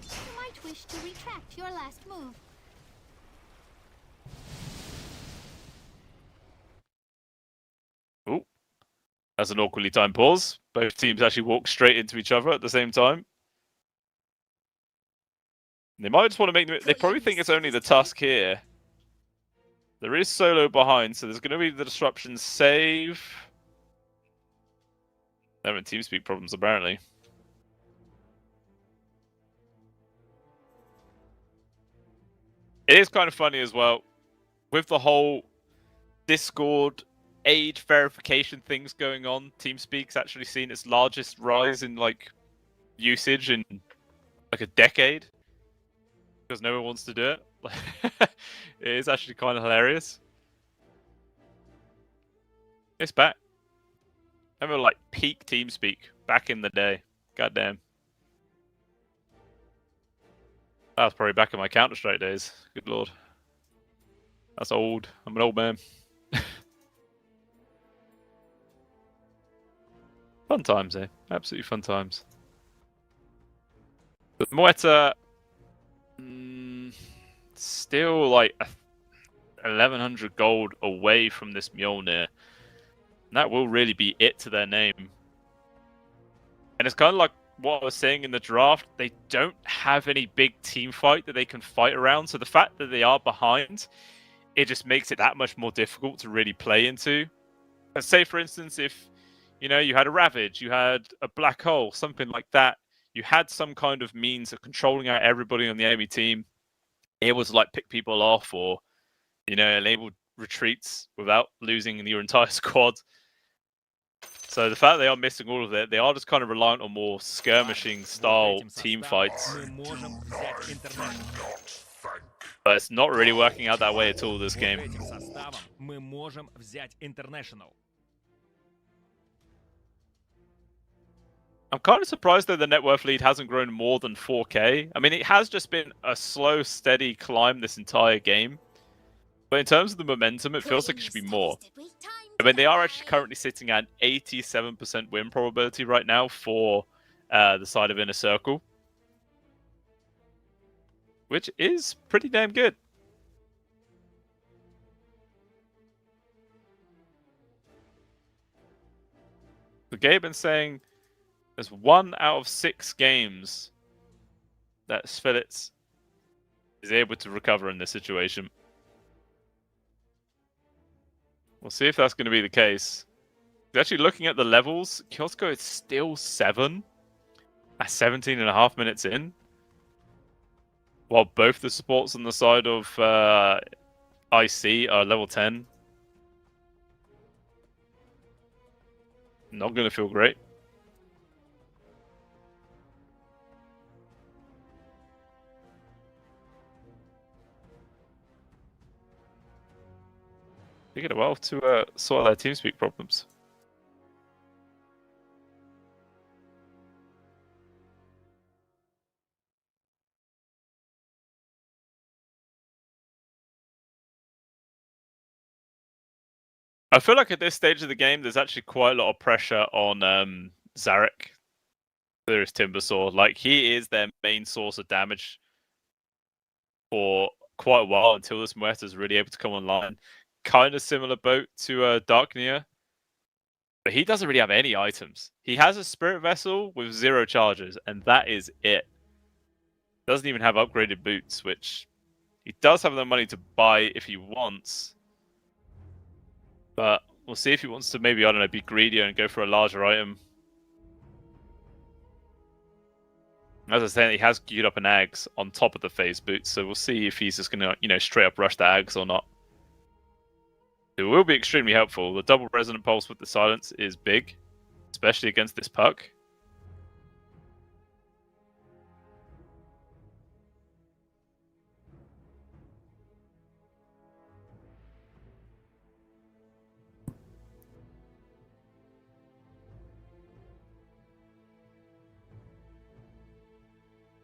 You might wish to retract your last move. Ooh. That's an awkwardly timed pause. Both teams actually walk straight into each other at the same time. They might just want to make... They probably think it's only the Tusk here. There is solo behind, so there's going to be the disruption save. They're having TeamSpeak problems, apparently. It is kind of funny as well. With the whole Discord age verification things going on, TeamSpeak's actually seen its largest rise in, like, usage in, like, a decade. Because no one wants to do it. It is actually kind of hilarious. It's back. I remember like peak TeamSpeak back in the day. Goddamn. That was probably back in my Counter-Strike days. Good lord. That's old. I'm an old man. Fun times, eh? Absolutely fun times. But Muerta... still like 1100 gold away from this Mjolnir. And that will really be it to their name. And it's kind of like what I was saying in the draft. They don't have any big team fight that they can fight around. So the fact that they are behind, it just makes it that much more difficult to really play into. Let's say, for instance, if you know you had a Ravage, you had a Black Hole, something like that. You had some kind of means of controlling out everybody on the enemy team, able to like pick people off or, you know, enable retreats without losing your entire squad. So the fact they are missing all of it, they are just kind of reliant on more skirmishing style team fights. But it's not really working out that way at all this game. I'm kind of surprised though the net worth lead hasn't grown more than 4k. I mean, it has just been a slow, steady climb this entire game. But in terms of the momentum, it feels like it should be more. I mean, they are actually currently sitting at an 87% win probability right now for the side of Inner Circle. Which is pretty damn good. So Gaben's saying there's 1 out of 6 games that Svelitz is able to recover in this situation. We'll see if that's going to be the case. Actually, looking at the levels, Kyosko is still 7 at 17.5 minutes in. While both the supports on the side of IC are level 10. Not going to feel great. Taking a while to sort out their TeamSpeak problems. I feel like at this stage of the game, there's actually quite a lot of pressure on Zarek. There is Timbersaw. Like, he is their main source of damage for quite a while until this Muerta is really able to come online. Kind of similar boat to Darknia. But he doesn't really have any items. He has a Spirit Vessel with 0 charges, and that is it. Doesn't even have upgraded boots, which he does have the money to buy if he wants. But we'll see if he wants to maybe, I don't know, be greedier and go for a larger item. As I said, he has queued up an Ags on top of the phase boots, so we'll see if he's just going to, you know, straight up rush the Ags or not. It will be extremely helpful. The double resonant pulse with the silence is big, especially against this puck.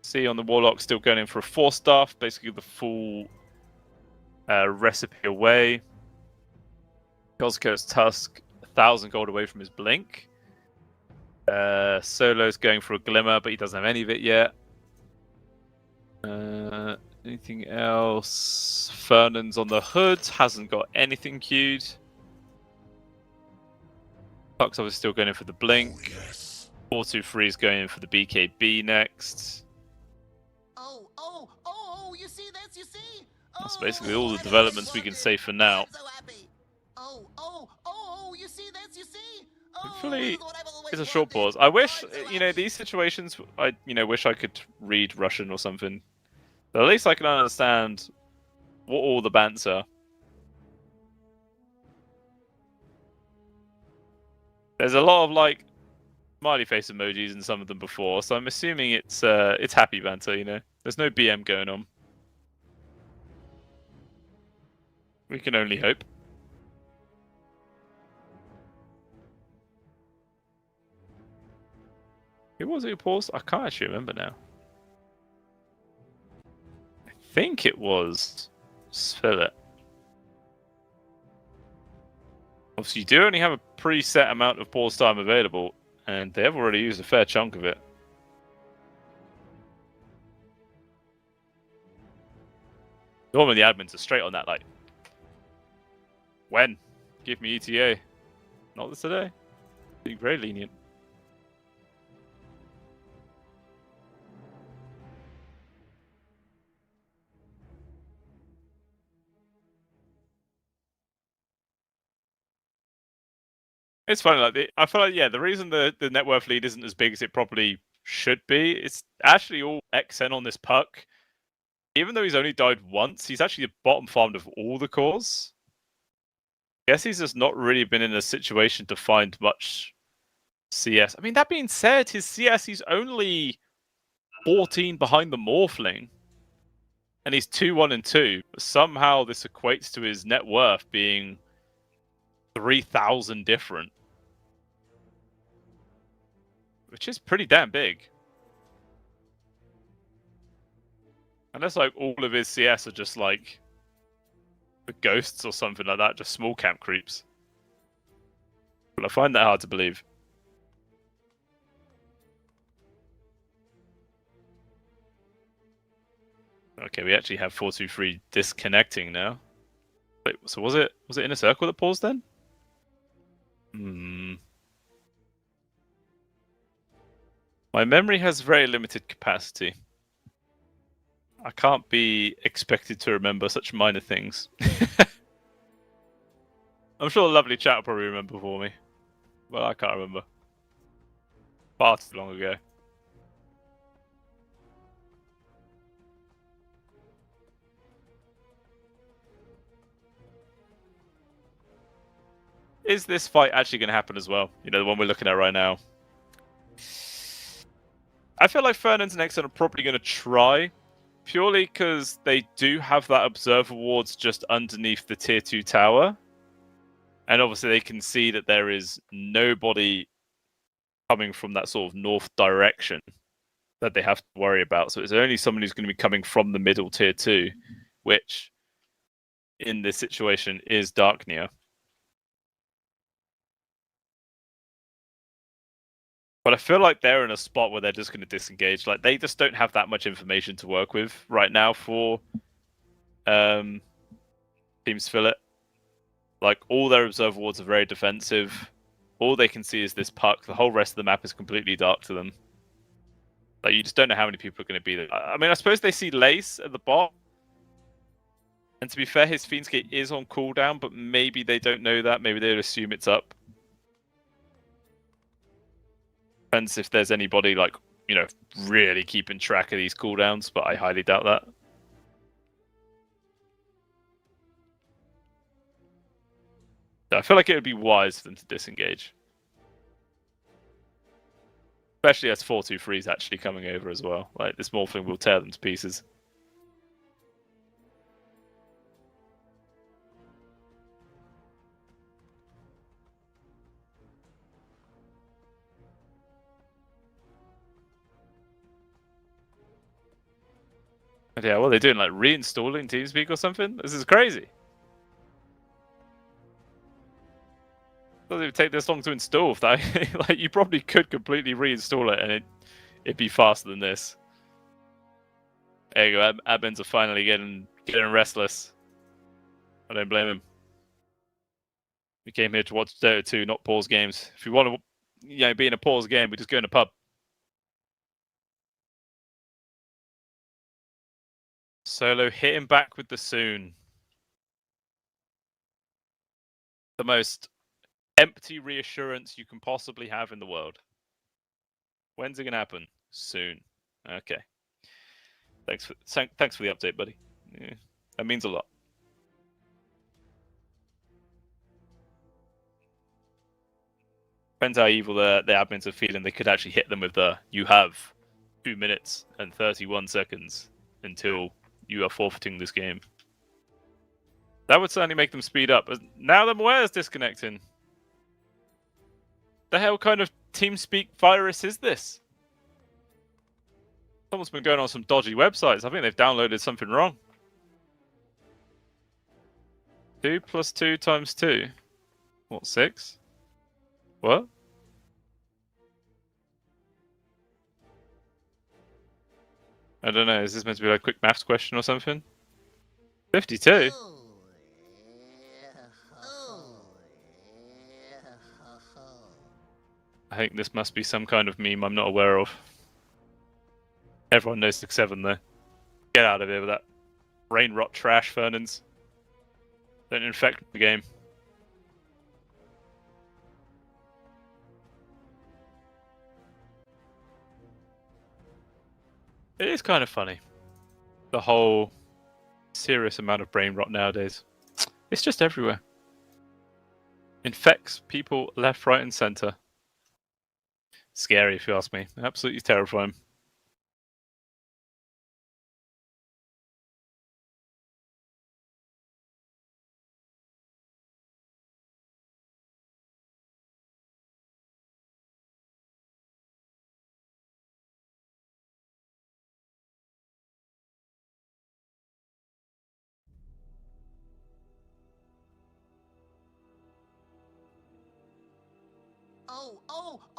See on the Warlock still going in for a 4-staff, basically the full recipe away. Kozko's Tusk, 1,000 gold away from his Blink. Solo's going for a Glimmer, but he doesn't have any of it yet. Anything else? Fernand's on the Hood, hasn't got anything queued. Puck's obviously still going in for the Blink. 423 is going in for the BKB next. You see this? You see? That's basically all the developments we can say for now. You see this? You see? Hopefully, it's a short pause. I wish, you know, these situations, I, you know, wish I could read Russian or something. But at least I can understand what all the bants are. There's a lot of, like, smiley face emojis in some of them before, so I'm assuming it's happy banter, you know? There's no BM going on. We can only hope. Who was it who paused? I can't actually remember now. I think it was Svillet. Obviously, you do only have a preset amount of pause time available, and they have already used a fair chunk of it. Normally the admins are straight on that, like, when? Give me ETA. Not this today. Being very lenient. It's funny, like, I feel like, yeah, the reason the net worth lead isn't as big as it probably should be, it's actually all XN on this puck. Even though he's only died once, he's actually the bottom farmed of all the cores. I guess he's just not really been in a situation to find much CS. I mean, that being said, his CS, he's only 14 behind the Morphling. And he's 2-1-2. But somehow this equates to his net worth being 3,000 different. Which is pretty damn big. Unless, like, all of his CS are just, like, the ghosts or something like that, just small camp creeps. But I find that hard to believe. Okay, we actually have 423 disconnecting now. Wait, so was it Inner Circle that paused then? My memory has very limited capacity. I can't be expected to remember such minor things. I'm sure the lovely chat will probably remember for me. Well, I can't remember. Far too long ago. Is this fight actually going to happen as well? You know, the one we're looking at right now. I feel like Fernand's and Exxon are probably going to try, purely because they do have that observer wards just underneath the tier 2 tower. And obviously they can see that there is nobody coming from that sort of north direction that they have to worry about. So it's only someone who's going to be coming from the middle tier 2, which in this situation is Darknia. But I feel like they're in a spot where they're just going to disengage. Like, they just don't have that much information to work with right now for Team Spillet. Like, all their observer wards are very defensive. All they can see is this puck. The whole rest of the map is completely dark to them. Like, you just don't know how many people are going to be there. I mean, I suppose they see Lace at the bot. And to be fair, his Fiend's Gate is on cooldown, but maybe they don't know that. Maybe they'd assume it's up. Depends if there's anybody, like, you know, really keeping track of these cooldowns, but I highly doubt that. I feel like it would be wise for them to disengage. Especially as 4-2-3 is actually coming over as well. Like, this morphing will tear them to pieces. And yeah, what are they doing? Like, reinstalling TeamSpeak or something? This is crazy. Doesn't even take this long to install. If that, like, you probably could completely reinstall it and it'd be faster than this. There you go. Admins are finally getting restless. I don't blame him. We came here to watch Dota 2, not pause games. If we want to, you know, be in a pause game, we just go in a pub. Solo hitting back with the soon. The most empty reassurance you can possibly have in the world. When's it gonna happen? Soon. Okay. Thanks for the update, buddy. Yeah, that means a lot. Depends how evil the admins are feeling. They could actually hit them with the "you have 2 minutes and 31 seconds until you are forfeiting this game." That would certainly make them speed up. Now the Moe is disconnecting. The hell kind of TeamSpeak virus is this? Someone's been going on some dodgy websites. I think they've downloaded something wrong. 2 + 2 × 2. What, 6? What? I don't know. Is this meant to be like a quick maths question or something? 52? I think this must be some kind of meme I'm not aware of. Everyone knows 6-7 though. Get out of here with that brain rot trash, Fernands. Don't infect the game. It is kind of funny. The whole serious amount of brain rot nowadays. It's just everywhere. Infects people left, right, and center. Scary, if you ask me. Absolutely terrifying.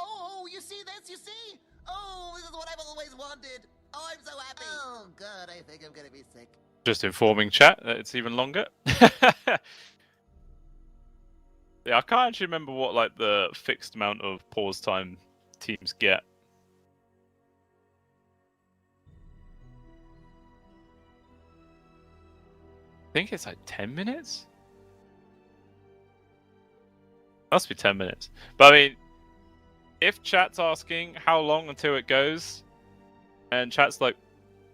Oh, you see this? You see? Oh, this is what I've always wanted. Oh, I'm so happy. Oh, God, I think I'm gonna be sick. Just informing chat that it's even longer. Yeah, I can't actually remember what like the fixed amount of pause time teams get. think it's like 10 minutes? Must be 10 minutes. But I mean, if chat's asking how long until it goes, and chat's like,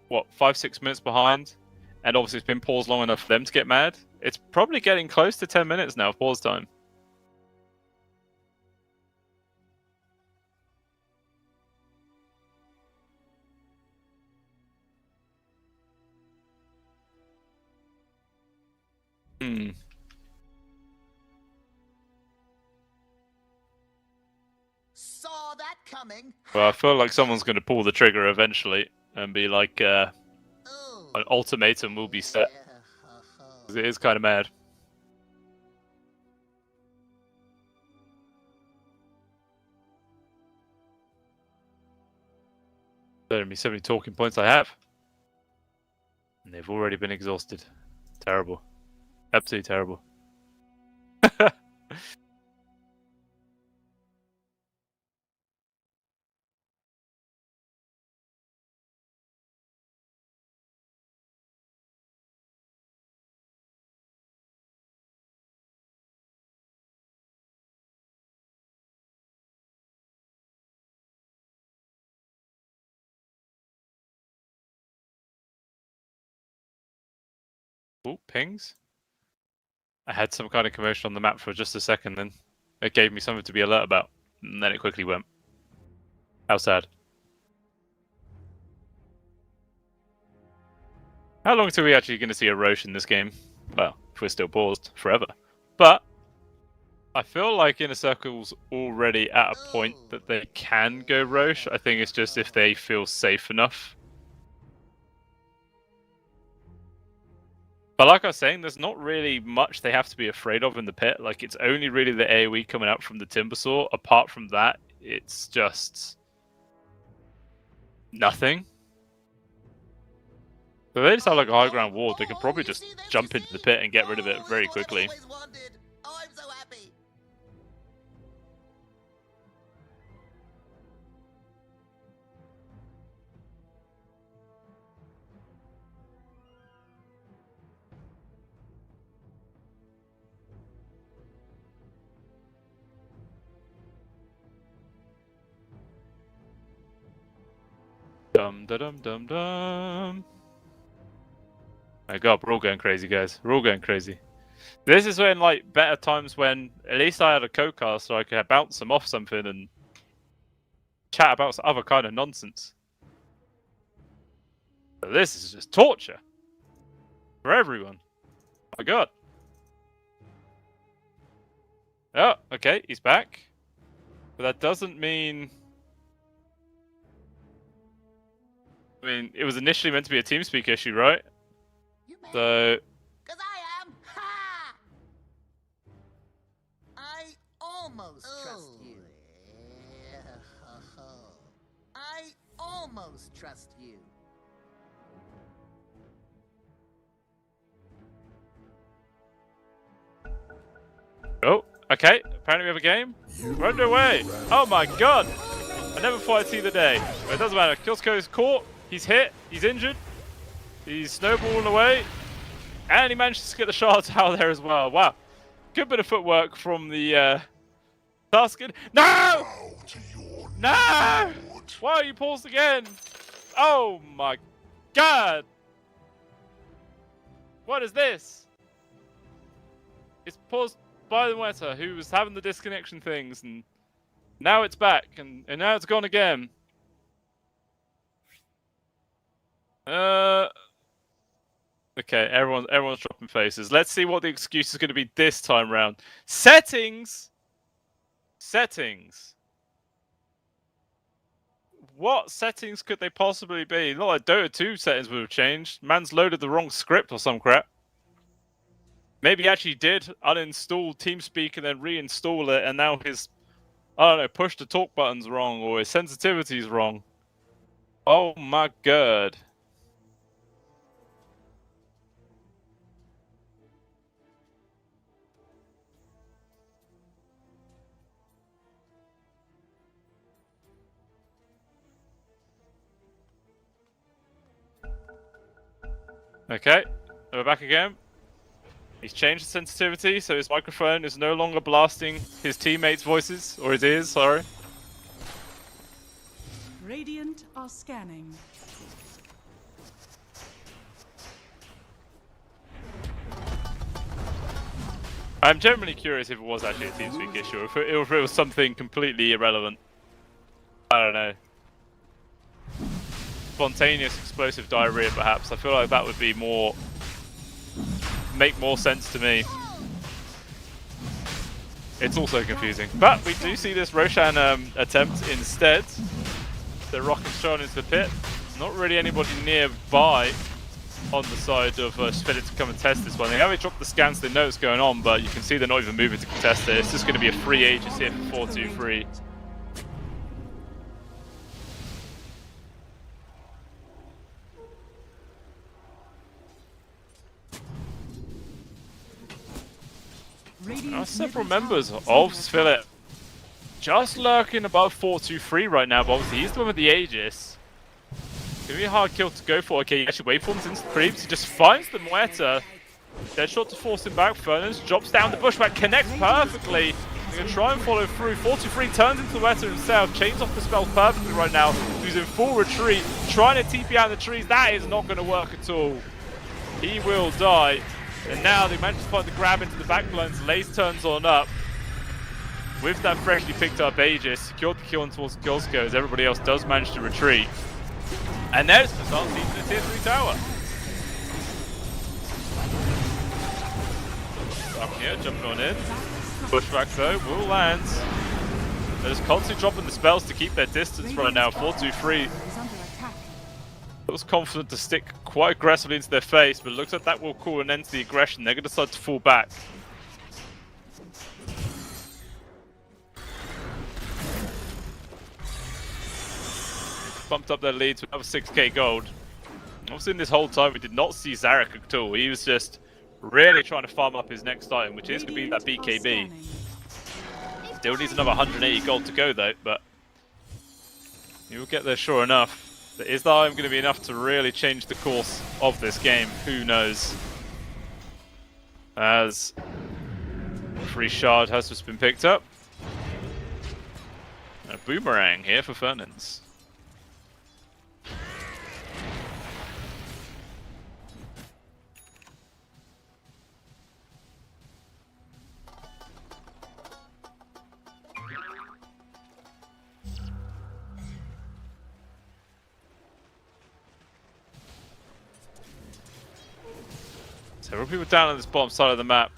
what, 5-6 minutes behind, and obviously it's been paused long enough for them to get mad, it's probably getting close to 10 minutes now, pause time. Saw that coming. Well, I feel like someone's going to pull the trigger eventually and be like, Oh. an ultimatum will be set. 'Cause it is kind of mad. There me so many talking points I have. And they've already been exhausted. Terrible. Absolutely terrible. Oh, pings. I had some kind of commotion on the map for just a second, then it gave me something to be alert about, and then it quickly went. How sad. How long until we actually going to see a Roche in this game? Well, if we're still paused, forever. But I feel like Inner Circle's already at a point that they can go Roche. I think it's just if they feel safe enough. But like I was saying, there's not really much they have to be afraid of in the pit. Like, it's only really the AoE coming out from the Timber Saw. Apart from that, it's just nothing. So they just have like a high ground ward. They can probably just jump into the pit and get rid of it very quickly. Oh, I'm so happy. Dum da dum dum dum. My god, we're all going crazy, guys. We're all going crazy. This is when, like, better times when at least I had a co-cast so I could bounce them off something and chat about some other kind of nonsense. But this is just torture for everyone. My god. Oh, okay, he's back. But that doesn't mean... I mean, it was initially meant to be a TeamSpeak issue, right? So... Cause I am. Ha! I almost trust you. I almost trust you. Oh, okay. Apparently we have a game. We're underway. Oh my god! I never thought I'd see the day. But it doesn't matter. Kilsko's caught. He's hit. He's injured. He's snowballing away. And he managed to get the shards out there as well. Wow. Good bit of footwork from the Tuscan. No! No! Why are you paused again? Oh my god! What is this? It's paused by the Weta, who was having the disconnection things, and now it's back, and now it's gone again. Okay, everyone's dropping faces. Let's see what the excuse is going to be this time round. Settings. What settings could they possibly be? Not like Dota 2 settings would have changed. Man's loaded the wrong script or some crap. Maybe he actually did uninstall TeamSpeak and then reinstall it, and now his, I don't know, push to talk button's wrong, or his sensitivity's wrong. Oh my god. Okay, we're back again. He's changed the sensitivity, so his microphone is no longer blasting his teammates' voices, or his ears, sorry. Radiant are scanning. I'm genuinely curious if it was actually a TeamSpeak issue, or if it was something completely irrelevant. I don't know. Spontaneous explosive diarrhea, perhaps. I feel like that would be make more sense to me. It's also confusing. But we do see this Roshan attempt instead. The rocket thrown into the pit. Not really anybody nearby on the side of Spirit to come and test this one. They haven't dropped the scans, they know what's going on, but you can see they're not even moving to contest it. It's just going to be a free Aegis here for 4-2-3. Several members of Spillet just lurking above 4-2-3 right now, but obviously he's the one with the Aegis. It's gonna be a hard kill to go for. Okay, he actually waveforms into the creeps. He just finds the Muerta. Deadshot to force him back. Furnace drops down the bushwhack, connects perfectly. They're gonna try and follow through. 4-2-3 turns into the Muerta himself, chains off the spell perfectly right now. He's in full retreat, trying to TP out the trees. That is not gonna work at all. He will die. And now they manage to find the grab into the backblends. Lace turns on up. With that freshly picked up Aegis, secured the kill on towards Gilsko as everybody else does manage to retreat. And there's the start season in Tier 3 tower. Up here, jumping on in. Pushback though, will land. They're just constantly dropping the spells to keep their distance right now. 4-2-3. Was confident to stick quite aggressively into their face, but it looks like that will call an end to the aggression. They're going to decide to fall back. Bumped up their lead to another 6k gold. Obviously in this whole time we did not see Zarek at all. He was just really trying to farm up his next item, which is going to be that BKB. Still needs another 180 gold to go though, but he will get there sure enough. But is that item going to be enough to really change the course of this game? Who knows? As free shard has just been picked up. A boomerang here for Fernandes. Several people down on this bottom side of the map.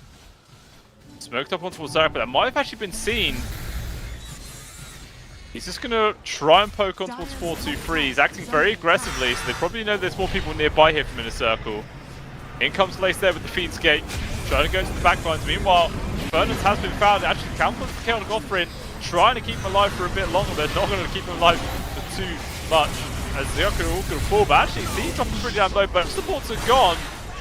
Smoked up on towards Zarek, but that might have actually been seen. He's just going to try and poke on towards 4-2-3. He's acting very aggressively, so they probably know there's more people nearby here from Inner Circle. In comes Lace there with the Fiend's Gate, trying to go into the backlines. Meanwhile, Fernandes has been found. Actually, counter the kill on Gothrin, trying to keep him alive for a bit longer. They're not going to keep him alive for too much, as they are going to fall. But actually, he's dropping pretty down low, but supports are gone.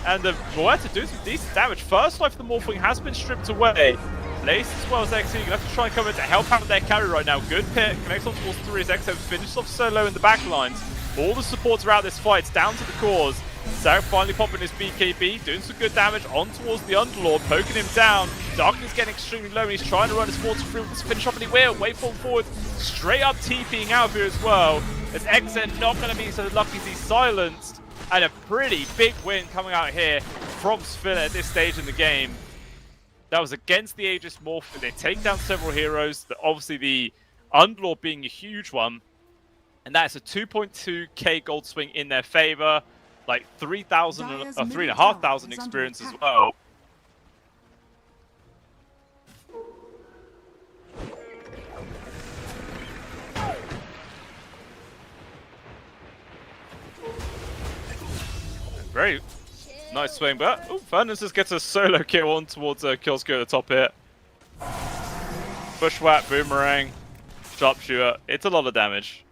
And the Muerta doing some decent damage. First life of the Morphling has been stripped away. Lace as well as XE, going to have to try and come in to help out with their carry right now. Good pick, connects on towards 3 as XO finishes off solo in the back lines. All the supports are out this fight, it's down to the cause. Zarek finally popping his BKB, doing some good damage on towards the Underlord, poking him down. Darkness getting extremely low and he's trying to run his 4-3 with this finish off, and he will. Waveform forward, straight up TPing out here as well. As XN not going to be so lucky as he's silenced. And a pretty big win coming out here from Spiller at this stage in the game. That was against the Aegis Morph. They take down several heroes, obviously the Underlord being a huge one. And that's a 2.2k gold swing in their favor. Like 3,000 or 3,500 experience as well. Very nice swing, but Fernandes just gets a solo kill on towards Killsco at the top here. Bushwhack, boomerang, sharpshooter. It's a lot of damage.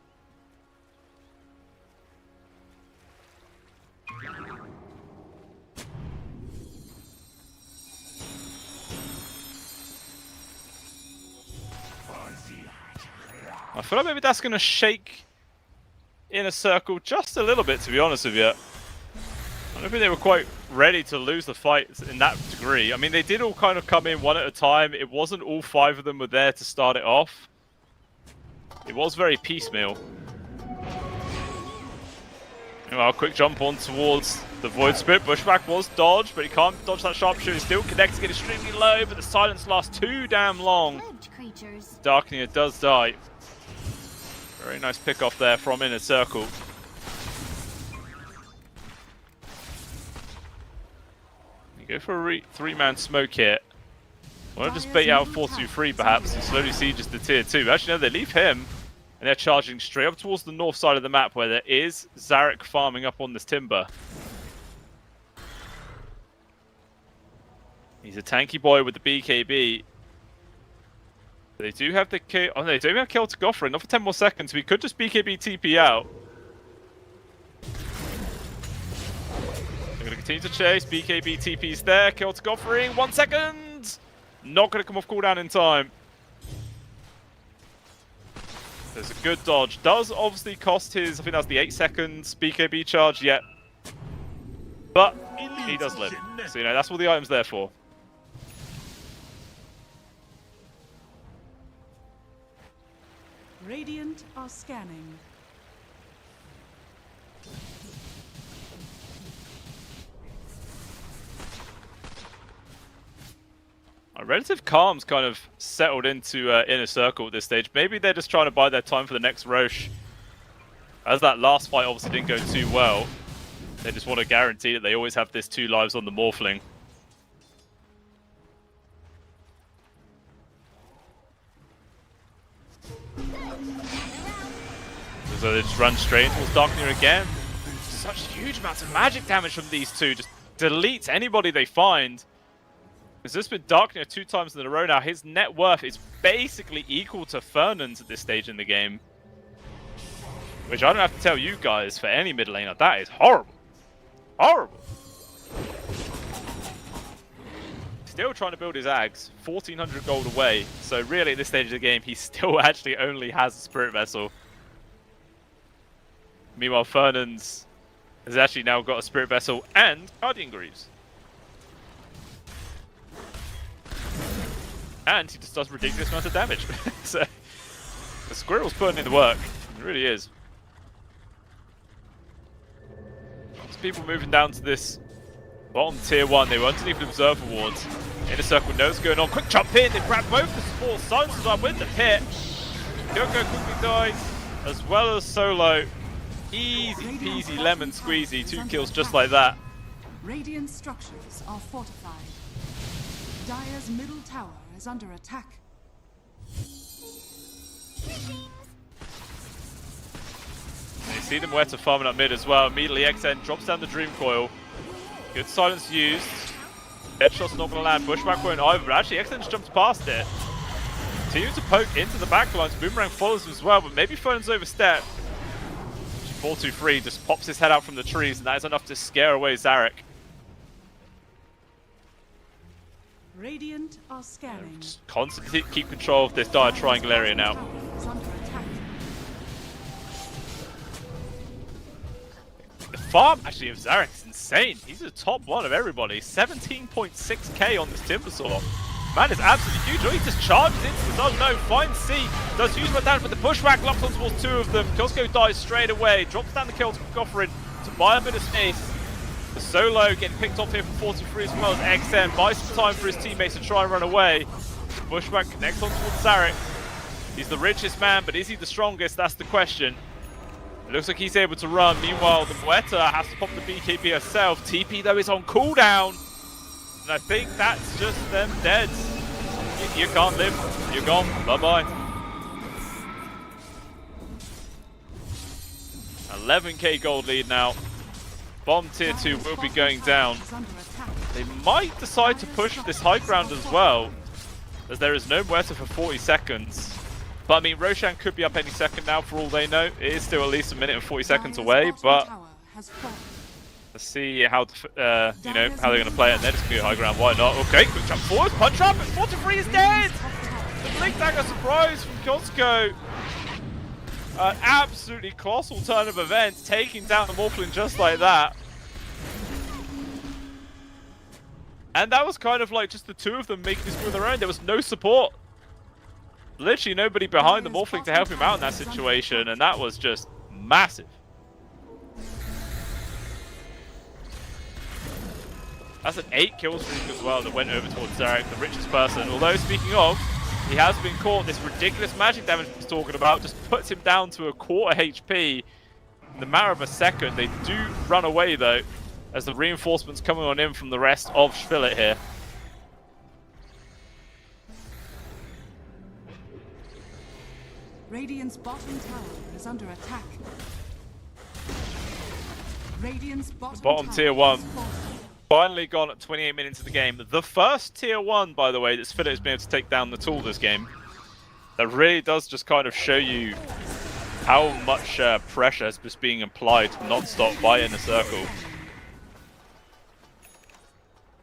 I feel like maybe that's going to shake Inner Circle just a little bit, to be honest with you. I don't think they were quite ready to lose the fight in that degree. I mean, they did all kind of come in one at a time. It wasn't all 5 of them were there to start it off. It was very piecemeal. Well, quick jump on towards the Void Spirit. Bushwhack was dodged, but he can't dodge that sharpshooter. Still connects, get extremely low, but the silence lasts too damn long. Darknia does die. Very nice pick off there from Inner Circle. You go for a 3-man smoke here. Want to just bait out 4-2-3 perhaps and slowly sieges the tier 2. Actually, no, they leave him. And they're charging straight up towards the north side of the map where there is Zarek farming up on this timber. He's a tanky boy with the BKB. They do have the kill. Oh, no, they don't have Celtic Offering. Not for 10 more seconds. We could just BKB TP out. They're going to continue to chase. BKB TP's there. Celtic Offering. 1 second. Not going to come off cooldown in time. There's a good dodge. Does obviously cost his, I think that's the 8 seconds BKB charge yet. But he does live. So, you know, that's what the item's there for. Radiant are scanning. Relative calm's kind of settled into Inner Circle at this stage. Maybe they're just trying to buy their time for the next Roche. As that last fight obviously didn't go too well, they just want to guarantee that they always have this 2 lives on the Morphling. So they just run straight towards Darknia again. Such huge amounts of magic damage from these two. Just deletes anybody they find. Because this has been Darknia 2 times in a row now. His net worth is basically equal to Fernand's at this stage in the game. Which I don't have to tell you guys, for any mid laner, that is horrible. Horrible. Still trying to build his Ags. 1,400 gold away. So really at this stage of the game, he still actually only has a Spirit Vessel. Meanwhile, Fernand's has actually now got a Spirit Vessel and Guardian Greaves. And he just does ridiculous amounts of damage. So the Squirrel's putting in the work. It really is. Lots of people moving down to this bottom tier 1. They were underneath the Observer wards. Inner Circle knows what's going on. Quick jump in. They grab both the support. Silences are with the pit. Kyoko quickly dies, as well as Solo. Easy peasy lemon squeezy. 2 kills just like that. Radiant structures are fortified. Dire's middle tower is under attack. You see them where to farming up mid as well. Immediately XN drops down the Dream Coil. Good silence used. Headshot's not going to land. Bushwhack won't either, but actually XN just jumps past it. Continue to poke into the backlines. Boomerang follows him as well, but maybe Phone's overstepped. 4-2-3 just pops his head out from the trees, and that is enough to scare away Zarek. Radiant are scanning. Just constantly keep control of this dire triangle area now. The farm actually of Zarek is insane. He's the top one of everybody. 17.6k on this Timbersaw. Man is absolutely huge. Oh, he just charges into the dodge. No, finds C. Does huge amount of damage, but the pushback locks on towards 2 of them. Costco dies straight away. Drops down the kill to Goffrin to buy a bit of space. The Solo getting picked off here from 4-2-3 as well as XM. Buys some time for his teammates to try and run away. Bushwhack connects on towards Zarek. He's the richest man, but is he the strongest? That's the question. It looks like he's able to run. Meanwhile, the Muerta has to pop the BKB herself. TP, though, is on cooldown. And I think that's just them dead. You can't live. You're gone. Bye-bye. 11k gold lead now. Bomb tier 2 will be going down. They might decide to push this high ground as well, as there is no Muerta for 40 seconds. But I mean, Roshan could be up any second now for all they know. It is still at least 1 minute and 40 seconds away, but let's see how you know, how they're going to play it. And they're just going to go high ground. Why not? Okay, quick jump forward, punch up, and 4-3 is dead. The Blink Dagger surprise from Costco. Absolutely colossal turn of events, taking down the Morphling just like that. And that was kind of like just the two of them making this move their own. There was no support. Literally nobody behind the Morphling to help him out in that situation, and that was just massive. That's an 8-kill streak as well that went over towards Zarek, the richest person. Although, speaking of, he has been caught. This ridiculous magic damage he's talking about just puts him down to a quarter HP in the matter of a second. They do run away, though, as the reinforcements coming on in from the rest of Shvillet here. Radiant's bottom tower is under attack. Radiant's Bottom tier 1. Finally gone at 28 minutes of the game. The first tier 1, by the way, that Shvillet has been able to take down the tool this game. That really does just kind of show you how much pressure is just being applied non-stop by Inner Circle.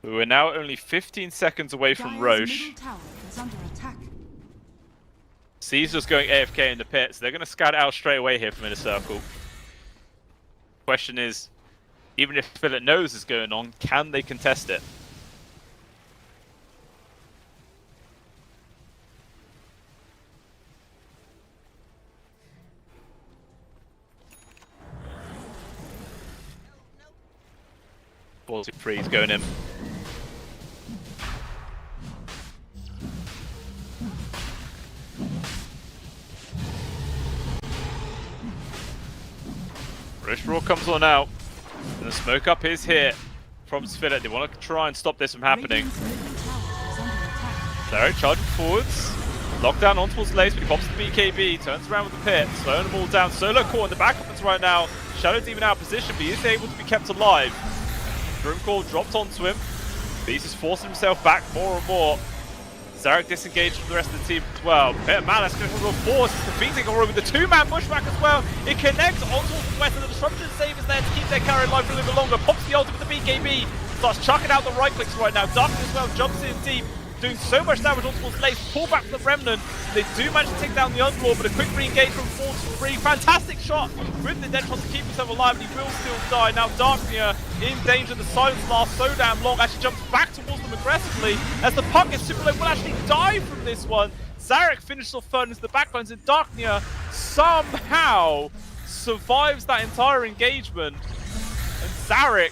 We're now only 15 seconds away from Roche. Caesar's going AFK in the pit, so they're going to scout it out straight away here from Inner Circle. Question is, even if Shvillet knows is going on, can they contest it? Balls freeze going in. Roche Roar comes on out. And the smoke up is here from Shvillet. They want to try and stop this from happening. Zarek charging forwards. Lockdown on towards Lace, but he pops the BKB, turns around with the pit, slowing them all down. Solo caught in the back up right now. Shadow Demon out of position, but he is able to be kept alive. Grimcore dropped onto him. Beast is forcing himself back more and more. Zarek disengaged from the rest of the team as well. Pit of Malice going to force. It's defeating Aurora with the 2-man pushback as well. It connects onto the west, and the disruption save is there to keep their carry alive for a little bit longer. Pops the ultimate with the BKB. Starts chucking out the right clicks right now. Darkness as well jumps in deep, doing so much damage onto towards Lace. Pull back from the Remnant. They do manage to take down the Underlord, but a quick re-engage from 4-3. Fantastic shot with the Dentron to keep himself alive, and he will still die. Now Darknia in danger. The silence lasts so damn long. Actually jumps back towards them aggressively as the puck is super low. Will actually die from this one. Zarek finishes off third into the backlines, and Darknia somehow survives that entire engagement. And Zarek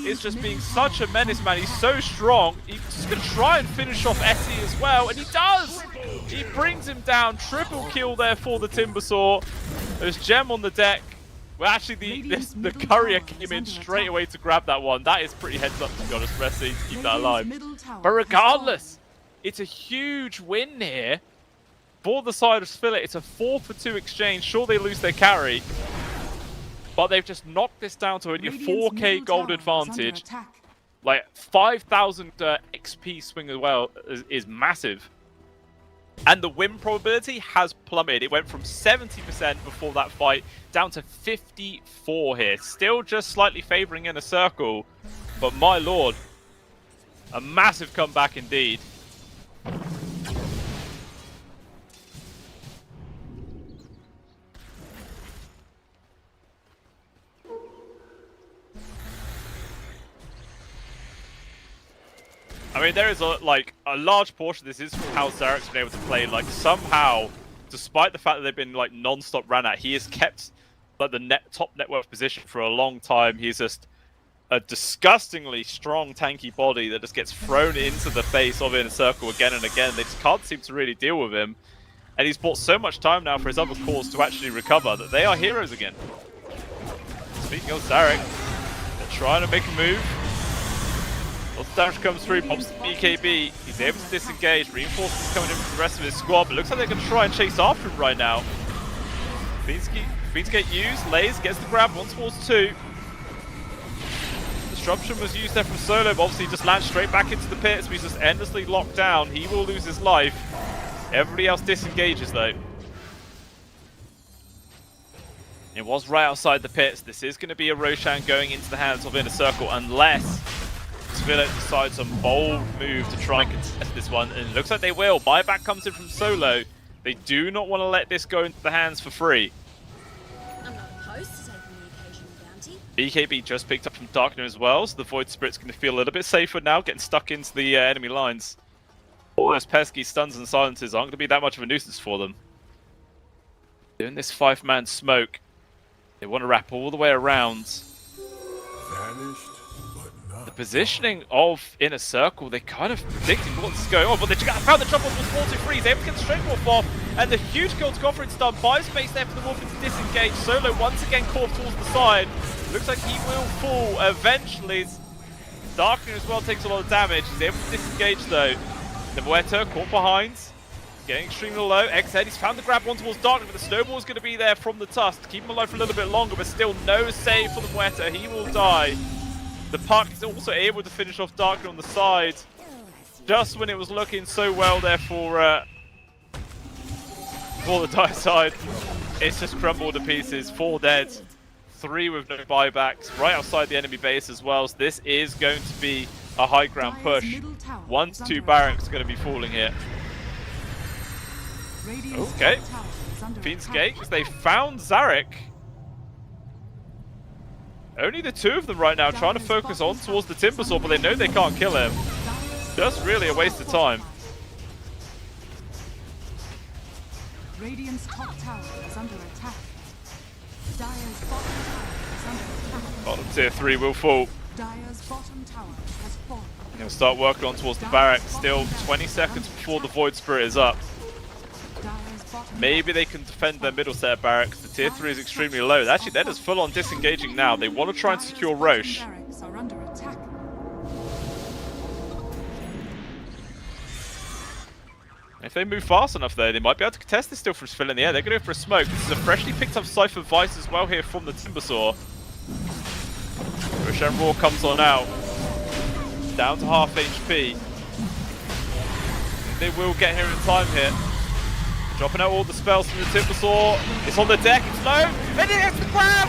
is just being such a menace, man. He's so strong. He's just going to try and finish off Essie as well, and he does! He brings him down. Triple kill there for the Timbersaw. There's Gem on the deck. Well, actually, the courier came in straight away to grab that one. That is pretty heads up, to be honest, for Essie to keep that alive. But regardless, it's a huge win here for the side of Shvillet. It's a 4-for-2 exchange. Sure, they lose their carry, but they've just knocked this down to only a 4k gold advantage. Like 5,000 XP swing as well is massive. And the win probability has plummeted. It went from 70% before that fight down to 54 here. Still just slightly favoring Inner Circle, but my lord, a massive comeback indeed. I mean, there is a large portion of this is from how Zarek's been able to play. Like, somehow, despite the fact that they've been like non-stop ran at, he has kept like the top network position for a long time. He's just a disgustingly strong, tanky body that just gets thrown into the face of Inner Circle again and again. They just can't seem to really deal with him, and he's bought so much time now for his other cores to actually recover that they are heroes again. Speaking of Zarek, they're trying to make a move. Lots of damage comes through, pops the BKB, he's able to disengage, reinforcements coming in from the rest of his squad, but looks like they're going to try and chase after him right now. Fiends get used, Lays gets the grab, 1 towards 2. Disruption was used there from Solo, but obviously just lands straight back into the pit, so he's just endlessly locked down. He will lose his life. Everybody else disengages though. It was right outside the pits. This is going to be a Roshan going into the hands of Inner Circle, unless Shvillet decides a bold move to try and contest this one, and it looks like they will. Buyback comes in from Solo. They do not want to let this go into the hands for free. I'm not opposed to taking the occasional bounty. BKB just picked up from Darkner as well, so the Void Spirit's going to feel a little bit safer now, getting stuck into the enemy lines. All those pesky stuns and silences aren't going to be that much of a nuisance for them. Doing this 5-man smoke, they want to wrap all the way around. Vanished, but not The positioning of Inner Circle, they kind of predicting what's going on, but they found the trouble with 4-2-3, they able to get the straight wolf off, and the huge kill to go for it stun, buys space there for the wolf to disengage. Solo once again caught towards the side. Looks like he will fall eventually. Darkner as well takes a lot of damage. He's able to disengage though. The Muerta caught behind. Getting extremely low. X-Head, he's found the grab one towards Darkner, but the snowball is going to be there from the Tusk to keep him alive for a little bit longer, but still no save for the Muerta. He will die. The Puck is also able to finish off Darkner on the side. Just when it was looking so well there for the Dire side, it's just crumbled to pieces. 4 dead. 3 with no buybacks, right outside the enemy base as well. So this is going to be a high ground push. 1 to 2 barracks going to be falling here. Okay. Fiend's Gate, they found Zarek. Only the 2 of them right now trying to focus on towards the Timbersaw, but they know they can't kill him. Just really a waste of time. Radiant's top tower is under attack. Dire's bottom tower is under attack. Bottom tier 3 will fall. Dire's bottom tower has fallen. He'll start working on towards the barracks. Still 20 seconds before the Void Spirit is up. Dire's bottom Maybe they can defend their middle set of barracks. The tier 3 is extremely low. Actually, they're just full on disengaging now. They want to try and secure Roche. barracks are under attack. If they move fast enough there, they might be able to contest this still from Svill in the air. They're going to go for a smoke. This is a freshly picked up Cypher Vice as well here from the Timbersaw. Roche Roar comes on out. Down to half HP. They will get here in time here. Dropping out all the spells from the Timbersaw. It's on the deck, it's low. And it hits the grab!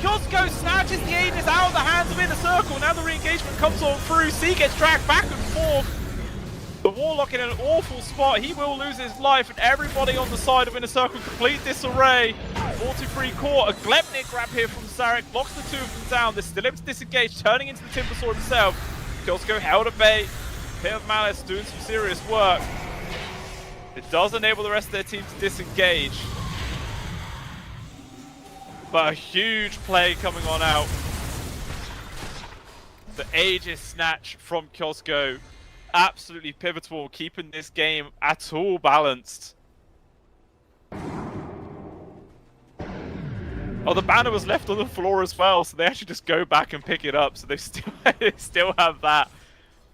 Kyosko snatches the Aegis out of the hands of Inner Circle. Now the re-engagement comes on through. C gets dragged back and forth. The Warlock in an awful spot. He will lose his life, and everybody on the side of Inner Circle complete disarray. 4-3 caught. A Glepnik grab here from Zarek. Blocks the 2 of them down. They're still able to disengage, turning into the Timbersaw himself. Kyosko held at bay. Pit of Malice doing some serious work. It does enable the rest of their team to disengage. But a huge play coming on out. The Aegis snatch from Kyosko. Absolutely pivotal, keeping this game at all balanced. Oh, the banner was left on the floor as well, so they actually just go back and pick it up. So they still have that.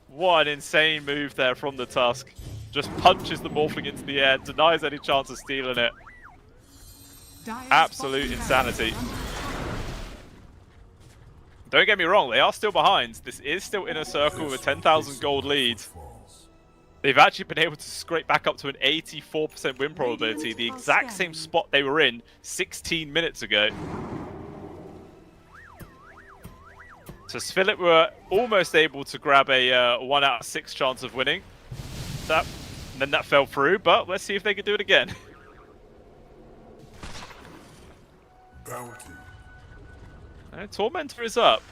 What an insane move there from the Tusk. Just punches the Morphling into the air, denies any chance of stealing it. Absolute insanity. Don't get me wrong, they are still behind. This is still Inner Circle with a 10,000 gold lead. They've actually been able to scrape back up to an 84% win probability, the exact same spot they were in 16 minutes ago. So Svilit were almost able to grab a 1 out of 6 chance of winning. And then that fell through, but let's see if they can do it again. bounty. Tormentor is up.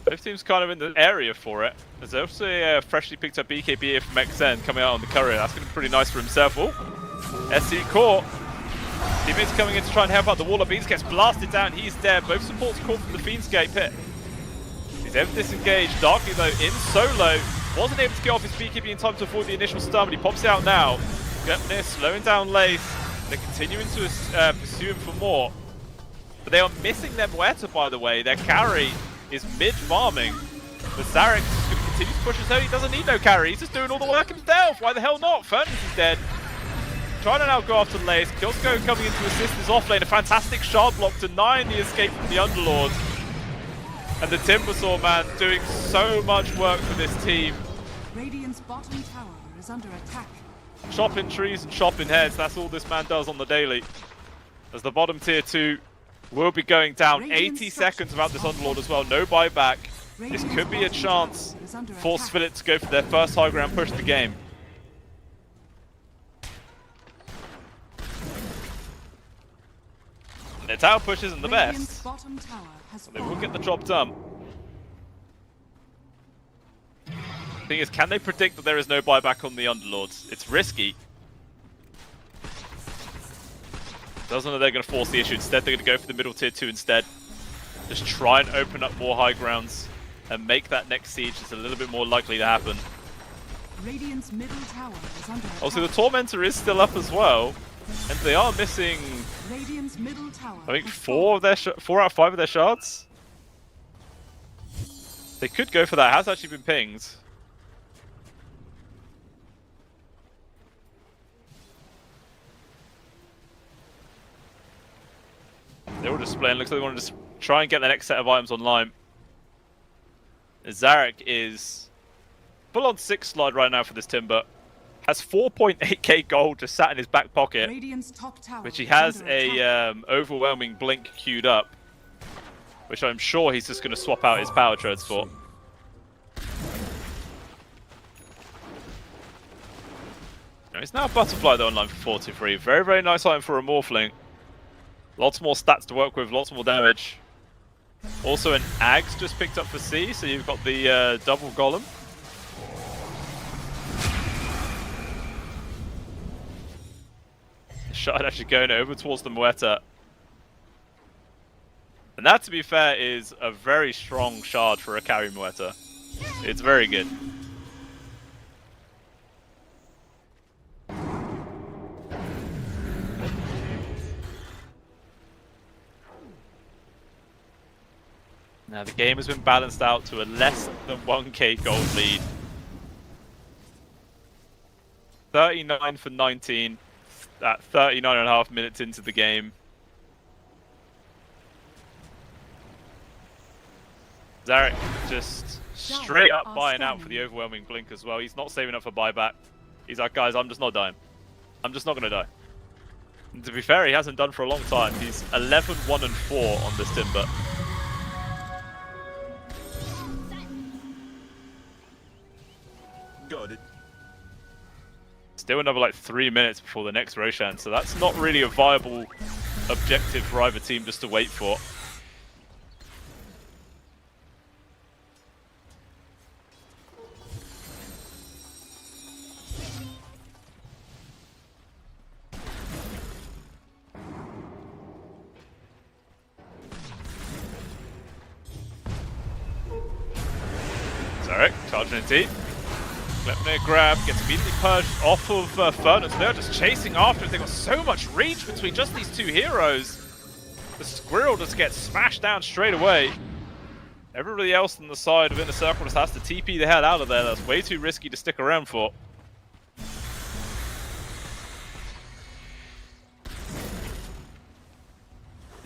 Both teams kind of in the area for it. There's also a freshly picked up BKB here from XN coming out on the courier. That's going to be pretty nice for himself. Oh, SC caught. Teammates coming in to try and help out. The Warlock Beans gets blasted down. He's dead. Both supports caught from the Fiend's Gate pit. He's able to disengage. Darkly though, in solo. Wasn't able to get off his BKB in time to avoid the initial stun, but he pops out now. Gepnir slowing down Lace. They're continuing to pursue him for more. But they are missing their Muerta, by the way. Their carry is mid-farming. But Zarek is going to continue to push his own. He doesn't need no carry. He's just doing all the work himself. Why the hell not? Furnace is dead. Trying to now go after Lace. Kyosko coming in to assist his offlane. A fantastic shard block denying the escape from the Underlord. And the Timbersaw, man, doing so much work for this team. Radiant's bottom tower is under attack. Chopping trees and chopping heads, that's all this man does on the daily. As the bottom tier 2 will be going down. 80 seconds without this Underlord as well, no buyback. This could be a chance for Svilit to go for their first high ground push of the game. Their tower push isn't the Radiant's best. bottom tower has They will fallen. get the job done. Thing is, can they predict that there is no buyback on the Underlords? It's risky. Doesn't know they're going to force the issue. Instead, they're going to go for the middle tier 2 instead. Just try and open up more high grounds and make that next siege just a little bit more likely to happen. Radiant's middle tower is under attack. Also, the Tormentor is still up as well, and they are missing, Radiant's middle tower I think, has 4 out of 5 of their shards. They could go for that. It has actually been pinged. They're all just playing. Looks like they want to just try and get the next set of items online. Zarek is full on 6 slide right now for this Timber. Has 4.8k gold just sat in his back pocket, Radiant's top tower which he is has under attack. a overwhelming blink queued up, which I'm sure he's just going to swap out his power treads for. He's now Butterfly though online for 43. Very, very nice item for a Morphling. Lots more stats to work with, lots more damage. Also an Ags just picked up for C, so you've got the double golem. The shot actually going over towards the Muerta. And that, to be fair, is a very strong shard for a carry Muerta. It's very good. Now the game has been balanced out to a less than 1k gold lead. 39 for 19 at 39.5 minutes into the game. Zarek just straight up buying out for the overwhelming blink as well. He's not saving up for buyback. He's like, guys, I'm just not dying. I'm just not going to die. And to be fair, he hasn't done for a long time. He's 11, 1 and 4 on this Timber. Got it. Still another like 3 minutes before the next Roshan, so that's not really a viable objective for either team just to wait for. Zarek charging in deep. Glepnir grab, gets immediately purged off of Furnace. They're just chasing after it. They've got so much reach between just these two heroes. The Squirrel just gets smashed down straight away. Everybody else on the side of Inner Circle just has to TP the hell out of there. That's way too risky to stick around for.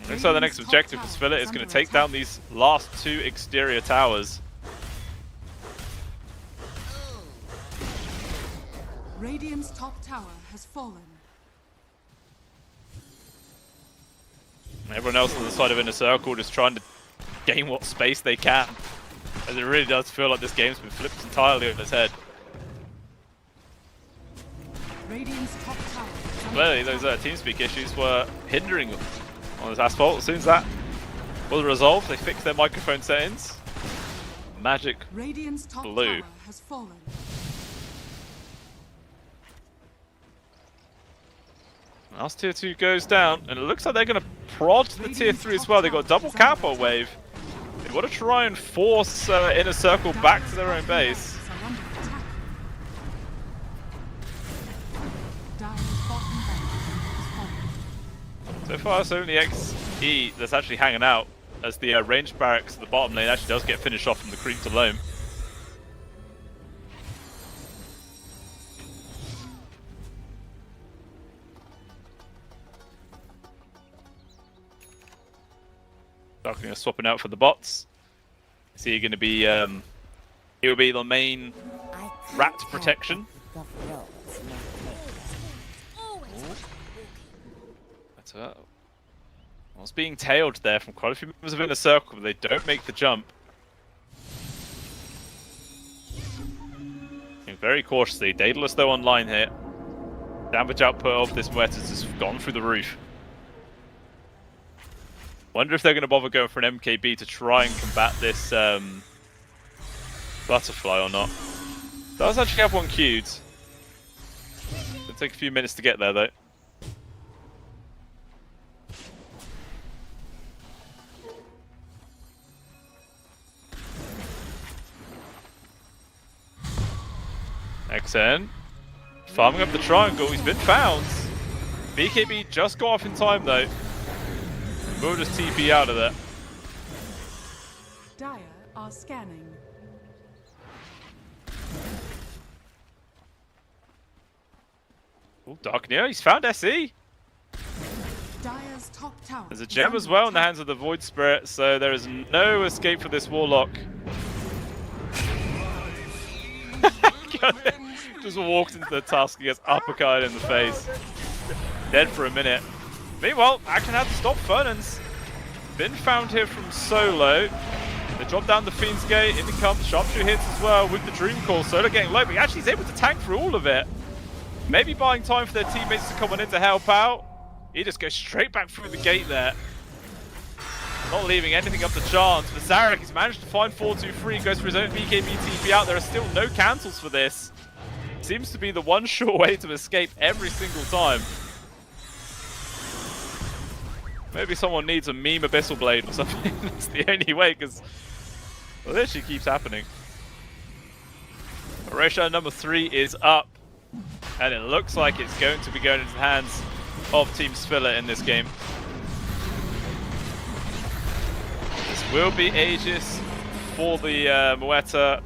Looks like the next objective for Spillet is going to take down these last 2 exterior towers. Radiant's top tower has fallen. Everyone else on the side of Inner Circle just trying to gain what space they can. As it really does feel like this game's been flipped entirely on its head. Radiant's top tower is under Clearly attack. those TeamSpeak issues were hindering them on this asphalt. As soon as that was resolved, they fixed their microphone settings. Magic Radiant's top blue. tower has fallen. Last tier 2 goes down, and it looks like they're going to prod the tier 3 as well. They've got double capo wave. They want to try and force Inner Circle back to their own base. Are under attack. Dire's bottom barracks has fallen. So far, it's only XE that's actually hanging out, as the ranged barracks at the bottom lane actually does get finished off from the creeps alone. Darkling are swapping out for the bots. Is he going to be? He will be the main rat protection. That's I was being tailed there from quite a few members of Inner Circle, but they don't make the jump. And very cautiously, Daedalus though online here. Damage output of this Muerta has just gone through the roof. Wonder if they're going to bother going for an MKB to try and combat this butterfly or not. Does actually have one queued. It'll take a few minutes to get there though. XN farming up the triangle. He's been found. BKB just got off in time though. We'll just TP out of there. Dire are scanning. Oh, Dark Neo, he's found SE. Dire's top tower. There's a gem as well in the hands of the Void Spirit, so there is no escape for this Warlock. Just walked into the tusk, he gets uppercut in the face. Dead for a minute. Meanwhile, action had to stop. Fernan's been found here from Solo. They drop down the Fiend's Gate, in comes Sharpshooter hits as well with the Dream Call. Solo getting low, but he actually is able to tank through all of it. Maybe buying time for their teammates to come on in to help out. He just goes straight back through the gate there. Not leaving anything up to chance, but Zarek has managed to find 4-2-3, goes for his own BKB TP out. There are still no cancels for this. Seems to be the one sure way to escape every single time. Maybe someone needs a meme Abyssal Blade or something. That's the only way, because well, this shit keeps happening. Ratio number 3 is up, and it looks like it's going to be going into the hands of Team Spiller in this game. This will be Aegis for the Moeta,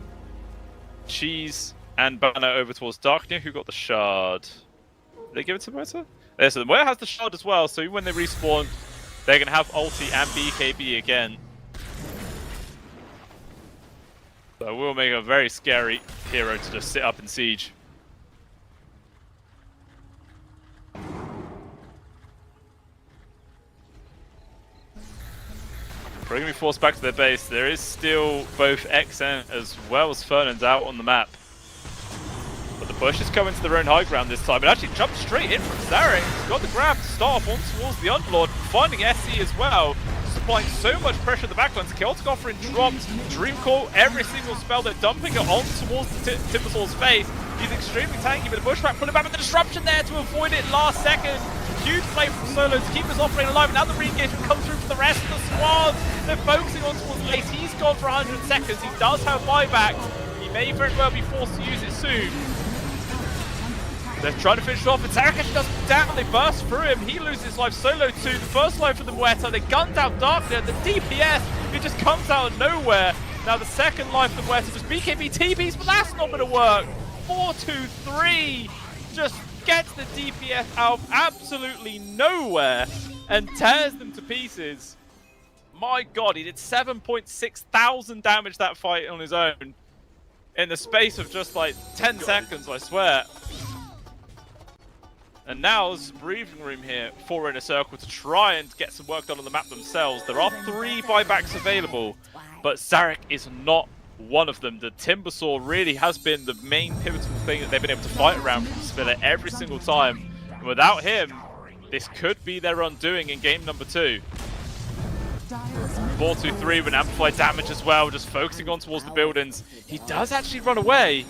Cheese, and Banner over towards Darknir, who got the shard. Did they give it to Moeta? Yeah, so the Moeta has the shard as well, so even when they respawn, they're going to have ulti and BKB again. So it will make a very scary hero to just sit up in siege. We're going to be forced back to their base. There is still both XN as well as Fernand's out on the map. But the push is coming to their own high ground this time. It actually jumped straight in from Zarek. He's got the grab to start off on towards the Underlord, finding SE as well. Just applying so much pressure at the backlines. Chaotic Offering dropped. Dream Call, every single spell they're dumping it on towards the Timbersaur's face. He's extremely tanky, but the pushback pulling back with the disruption there to avoid it last second. Huge play from Solo to keep this offering alive. Now the re-engagement comes through for the rest of the squad. They're focusing on towards Lace. He's gone for 100 seconds. He does have buyback. He may very well be forced to use it soon. They're trying to finish it off, but Zarek actually does come down. They burst through him. He loses his life. Solo too. The first life for the Moeta. They gunned out Darknir. The DPS, it just comes out of nowhere. Now the second life for the Moeta was BKB TPs, but that's not going to work. 4-2-3 just gets the DPS out of absolutely nowhere and tears them to pieces. My god, he did 7.6 thousand damage that fight on his own in the space of just like 10 seconds, I swear. And now there's breathing room here for Inner Circle to try and get some work done on the map themselves. There are 3 buybacks available, but Zarek is not one of them. The Timbersaw really has been the main pivotal thing that they've been able to fight around from Spiller every single time. And without him, this could be their undoing in game number 2. 4-2-3 with amplified damage as well, just focusing on towards the buildings. He does actually run away.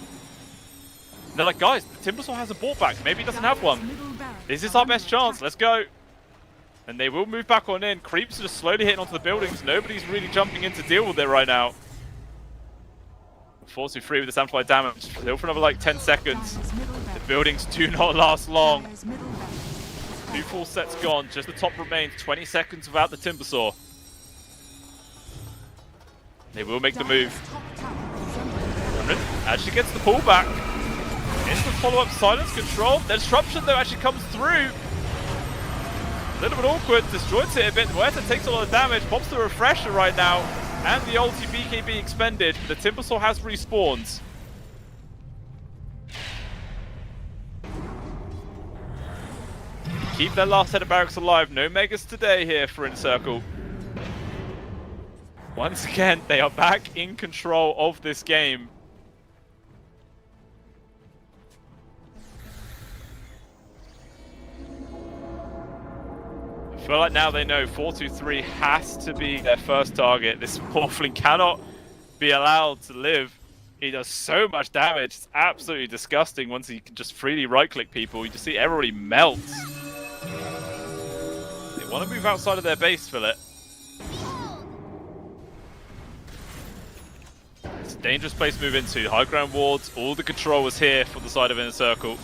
They're like, guys, the Timbersaw has a ball back. Maybe he doesn't have one. This is our best chance. Let's go. And they will move back on in. Creeps are just slowly hitting onto the buildings. Nobody's really jumping in to deal with it right now. 4-2-3 with this amplified damage. Still for another like 10 seconds. The buildings do not last long. 2 full sets gone. Just the top remains. 20 seconds without the Timbersaw. They will make the move. Actually gets the pullback. Instant follow-up silence control. The disruption though actually comes through. A little bit awkward. Destroys it a bit. Moeta takes a lot of damage. Pops the refresher right now. And the ulti BKB expended. The Timbersaw has respawned. Keep their last set of barracks alive. No megas today here for Inner Circle. Once again, they are back in control of this game. feel like now they know 4-2-3 has to be their first target. This Morphling cannot be allowed to live. He does so much damage. It's absolutely disgusting once he can just freely right-click people. You just see everybody melts. They want to move outside of their base, Philip. It's a dangerous place to move into. High ground wards, all the control was here for the side of Inner Circle.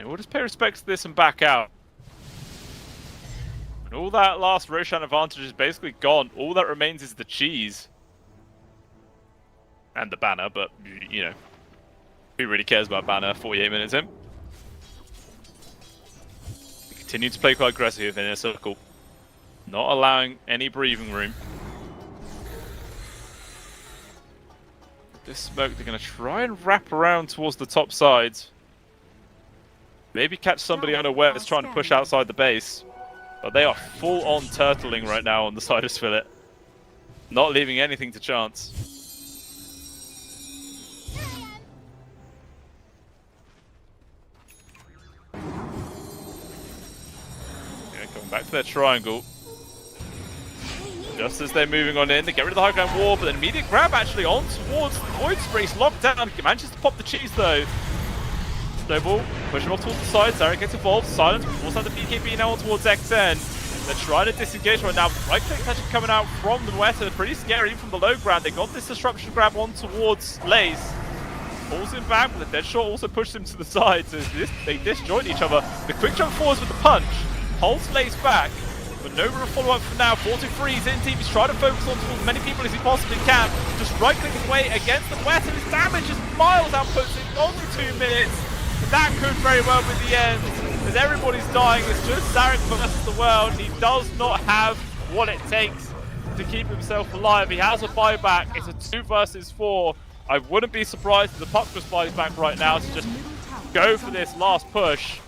We'll just pay respect to this and back out. And all that last Roshan advantage is basically gone. All that remains is the cheese. And the banner, but, you know, who really cares about banner 48 minutes in? They continue to play quite aggressive in Inner Circle. Not allowing any breathing room. This smoke, they're going to try and wrap around towards the top sides. Maybe catch somebody unaware that's trying to push outside the base. But they are full-on turtling right now on the side of Spillet. Not leaving anything to chance. Okay, coming back to their triangle. Just as they're moving on in, they get rid of the high ground wall, but then immediate grab actually on towards the Void Sprace, locked down. He manages to pop the cheese though. Snowball, push him off towards the side, Zarek gets involved, Silence, also the BKB now on towards XN. They're trying to disengage right now, but right click's actually coming out from the west, and pretty scary even from the low ground. They got this disruption grab on towards Lace. Pulls him back, but the dead shot also pushes him to the side, so they disjoint each other. The quick jump forwards with the punch, holds Lace back, but no real follow-up for now. 4-2-3, he's in team, he's trying to focus on as many people as he possibly can. Just right-click his way against the west, and his damage is miles outputs in only 2 minutes. That could very well be the end, as everybody's dying. It's just Zarek versus the world. He does not have what it takes to keep himself alive. He has a buyback. It's a 2 versus 4. I wouldn't be surprised if the puck was buys back right now to just go for this last push.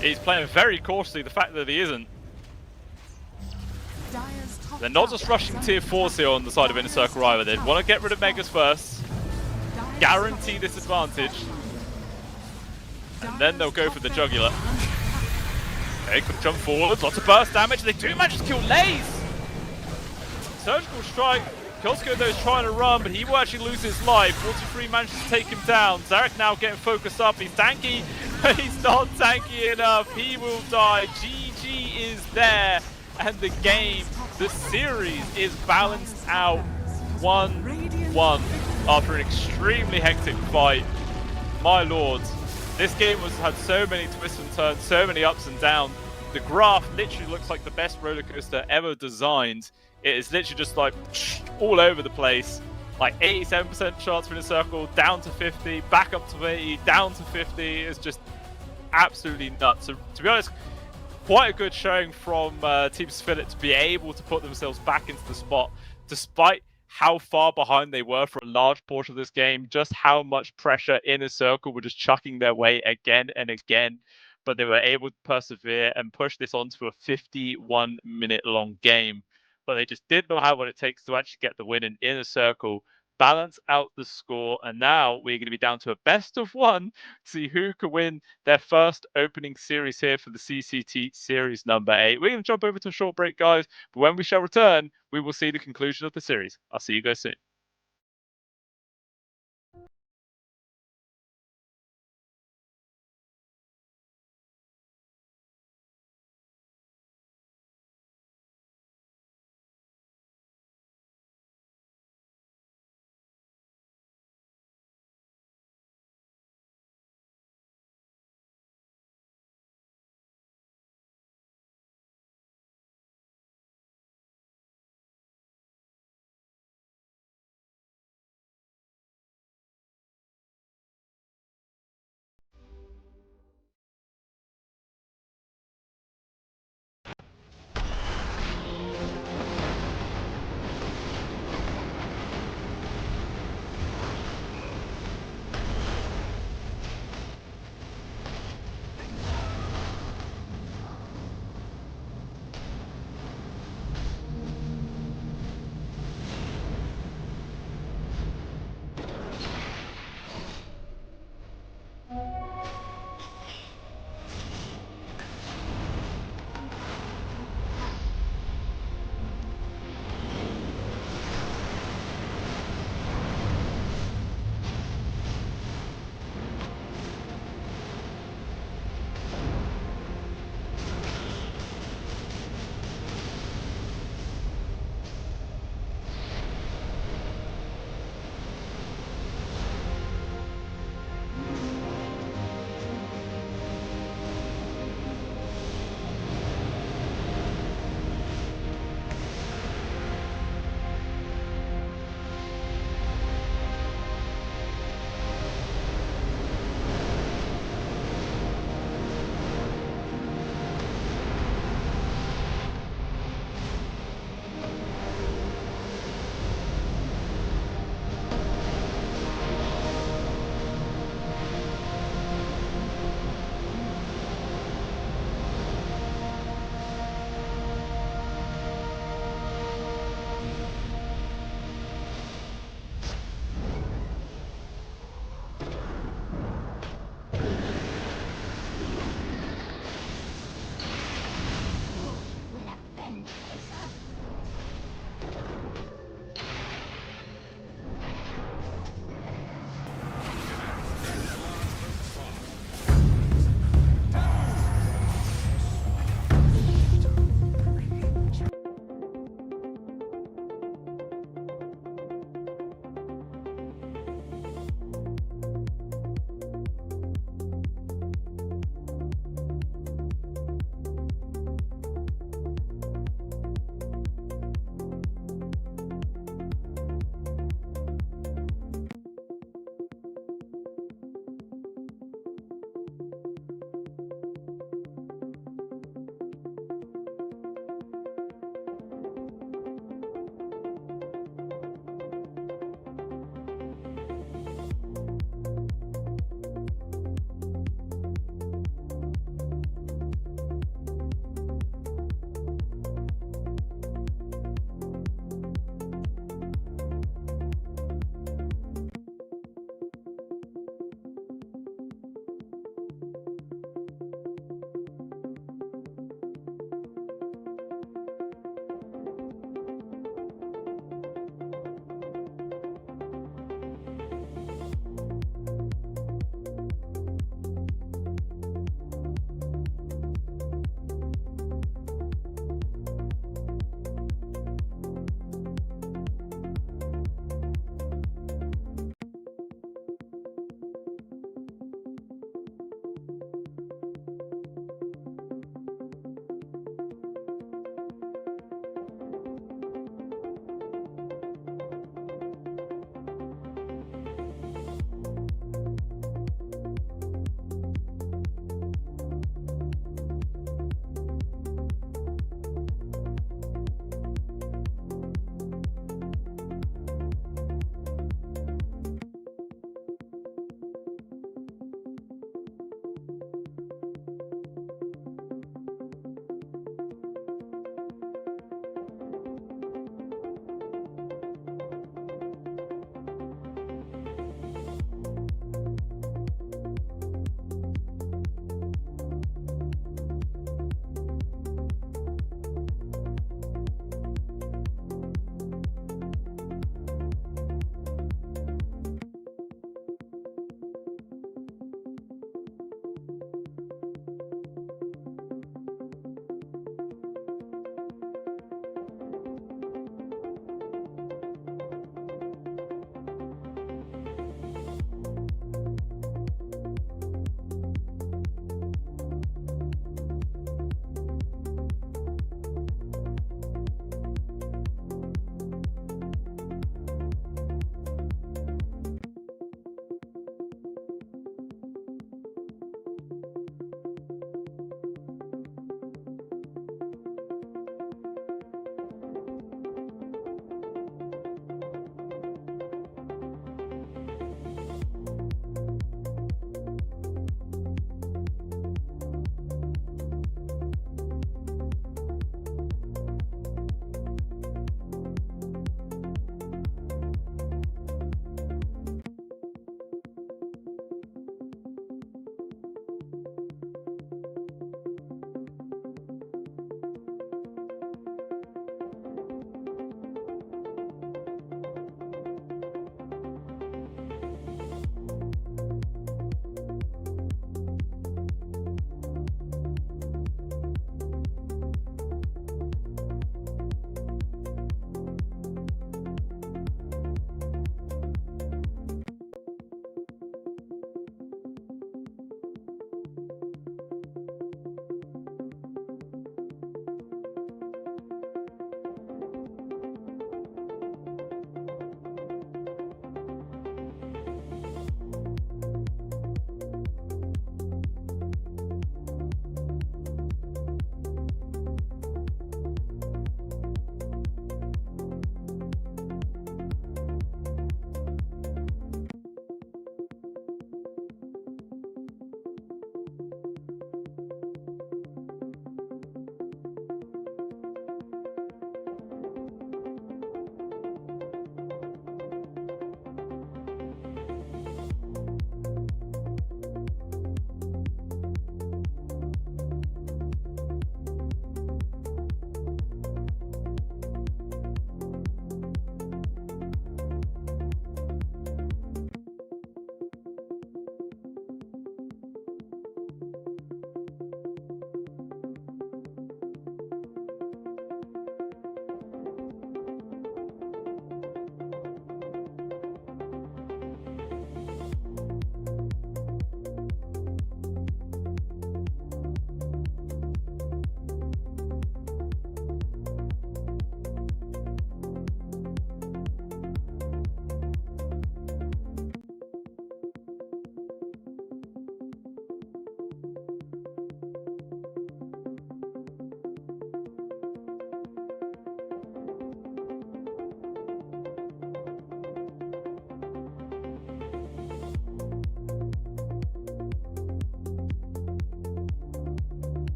He's playing very cautiously, the fact that he isn't. They're not just rushing tier 4s here on the side of Inner Circle either. They want to get rid of Megas first. Guarantee this advantage, and then they'll go for the jugular. Okay, quick jump forward, lots of burst damage. They do manage to kill Laze. Surgical strike. Kilsko though is trying to run, but he will actually lose his life. 43 manages to take him down. Zarek now getting focused up. He's tanky, but he's not tanky enough. He will die. GG is there, and the game, the series is balanced out 1-1. After an extremely hectic fight. My lord, this game had so many twists and turns, so many ups and downs. The graph literally looks like the best roller coaster ever designed. It is literally just like all over the place. Like 87% chance for Inner Circle, down to 50, back up to 80, down to 50. It's just absolutely nuts. So to be honest, quite a good showing from Team Spillet to be able to put themselves back into the spot, despite how far behind they were for a large portion of this game, just how much pressure Inner Circle were just chucking their way again and again, but they were able to persevere and push this onto a 51-minute long game. But they just did not have what it takes to actually get the win in Inner Circle, balance out the score, and now we're going to be down to a best of 1 to see who can win their first opening series here for the CCT series number 8. We're going to jump over to a short break, guys, but when we shall return, we will see the conclusion of the series. I'll see you guys soon.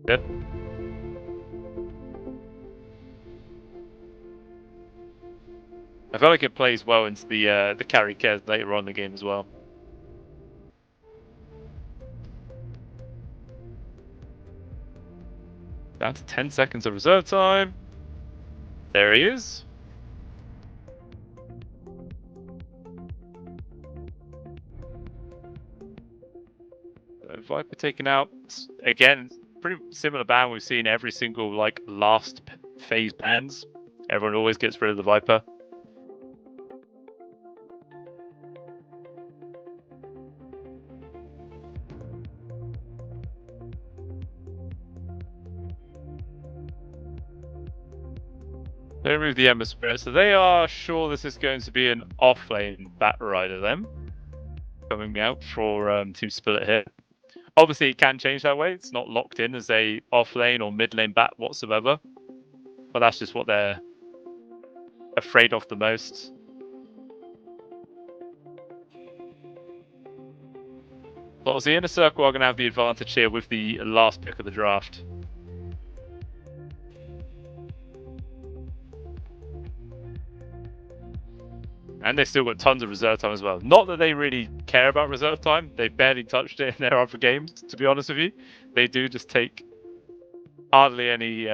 Yep. I feel like it plays well into the carry cares later on in the game as well. Down to 10 seconds of reserve time. There he is. Viper taken out. Again, pretty similar ban we've seen every single like last phase bans. Everyone always gets rid of the Viper. They remove the Ember Spirit, so they are sure this is going to be an off-lane Bat Rider then. Coming out for Team Split here. Obviously, it can change that way. It's not locked in as a off-lane or mid-lane Bat whatsoever. But that's just what they're afraid of the most. But obviously, Inner Circle are going to have the advantage here with the last pick of the draft. And they've still got tons of reserve time as well. Not that they really care about reserve time. They've barely touched it in their other games, to be honest with you. They do just take hardly any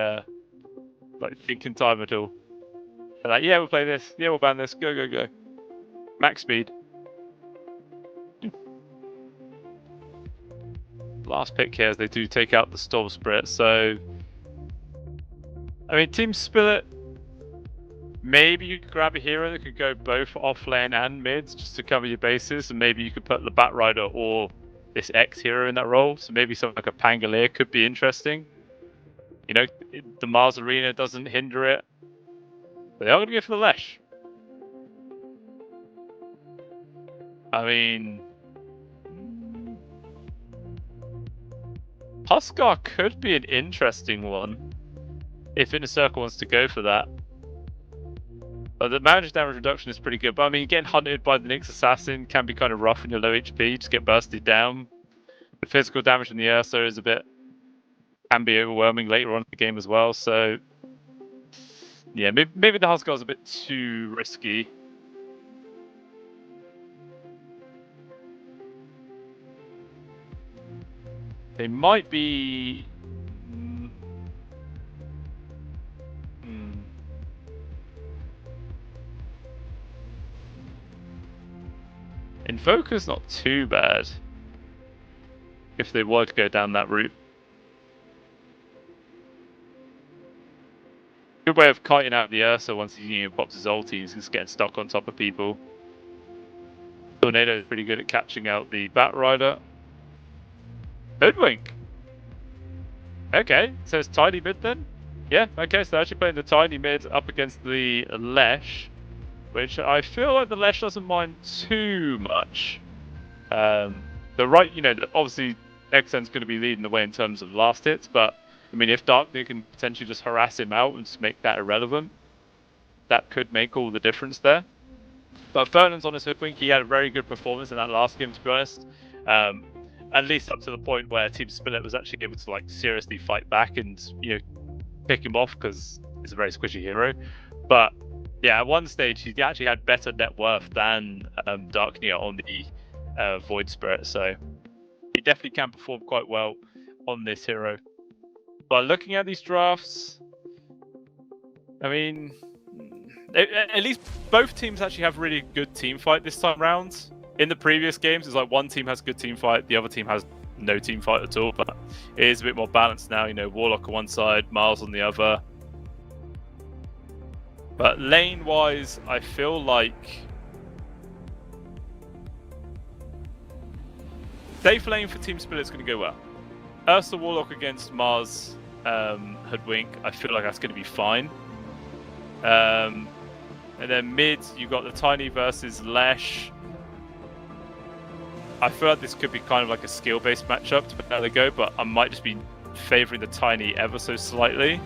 like thinking time at all. They're like, yeah, we'll play this. Yeah, we'll ban this. Go, go, go. Max speed. Last pick here as they do take out the Storm Spirit. So, I mean, Team Split, maybe you could grab a hero that could go both off lane and mids just to cover your bases, and maybe you could put the Bat Rider or this X hero in that role. So maybe something like a Pangolier could be interesting. You know, the Mars Arena doesn't hinder it. But they are going to go for the Lesh. I mean, Huskar could be an interesting one if Inner Circle wants to go for that. But the magic damage reduction is pretty good. But I mean, getting hunted by the Lynx Assassin can be kind of rough when you're low HP. Just get bursted down. The physical damage in the Ursa is can be overwhelming later on in the game as well. So yeah, maybe the Huskar is a bit too risky. They might be. Invoker's not too bad if they were to go down that route. Good way of kiting out the Ursa once he pops his ulti. He's just getting stuck on top of people. Tornado is pretty good at catching out the Bat Rider. Hoodwink. Okay, so it's tiny mid then? Yeah, okay, so they're actually playing the tiny mid up against the Lesh, which I feel like the Lesh doesn't mind too much. Obviously XN's going to be leading the way in terms of last hits, but I mean, if Darknir can potentially just harass him out and just make that irrelevant, that could make all the difference there. But Fernand's on his Hoodwink. He had a very good performance in that last game, to be honest. At least up to the point where Team Split was actually able to like seriously fight back and pick him off because he's a very squishy hero. But yeah, at one stage he actually had better net worth than Darknir on the Void Spirit, so he definitely can perform quite well on this hero. But looking at these drafts, I mean, at least both teams actually have really good team fight this time round. In the previous games, it's like one team has good team fight, the other team has no team fight at all. But it is a bit more balanced now. Warlock on one side, Miles on the other. But lane-wise, I feel like safe lane for Team Split is going to go well. Ursa Warlock against Mars Hoodwink, I feel like that's going to be fine. And then mid, you got the Tiny versus Lesh. I feel like this could be kind of like a skill-based matchup to how they go, but I might just be favouring the Tiny ever so slightly,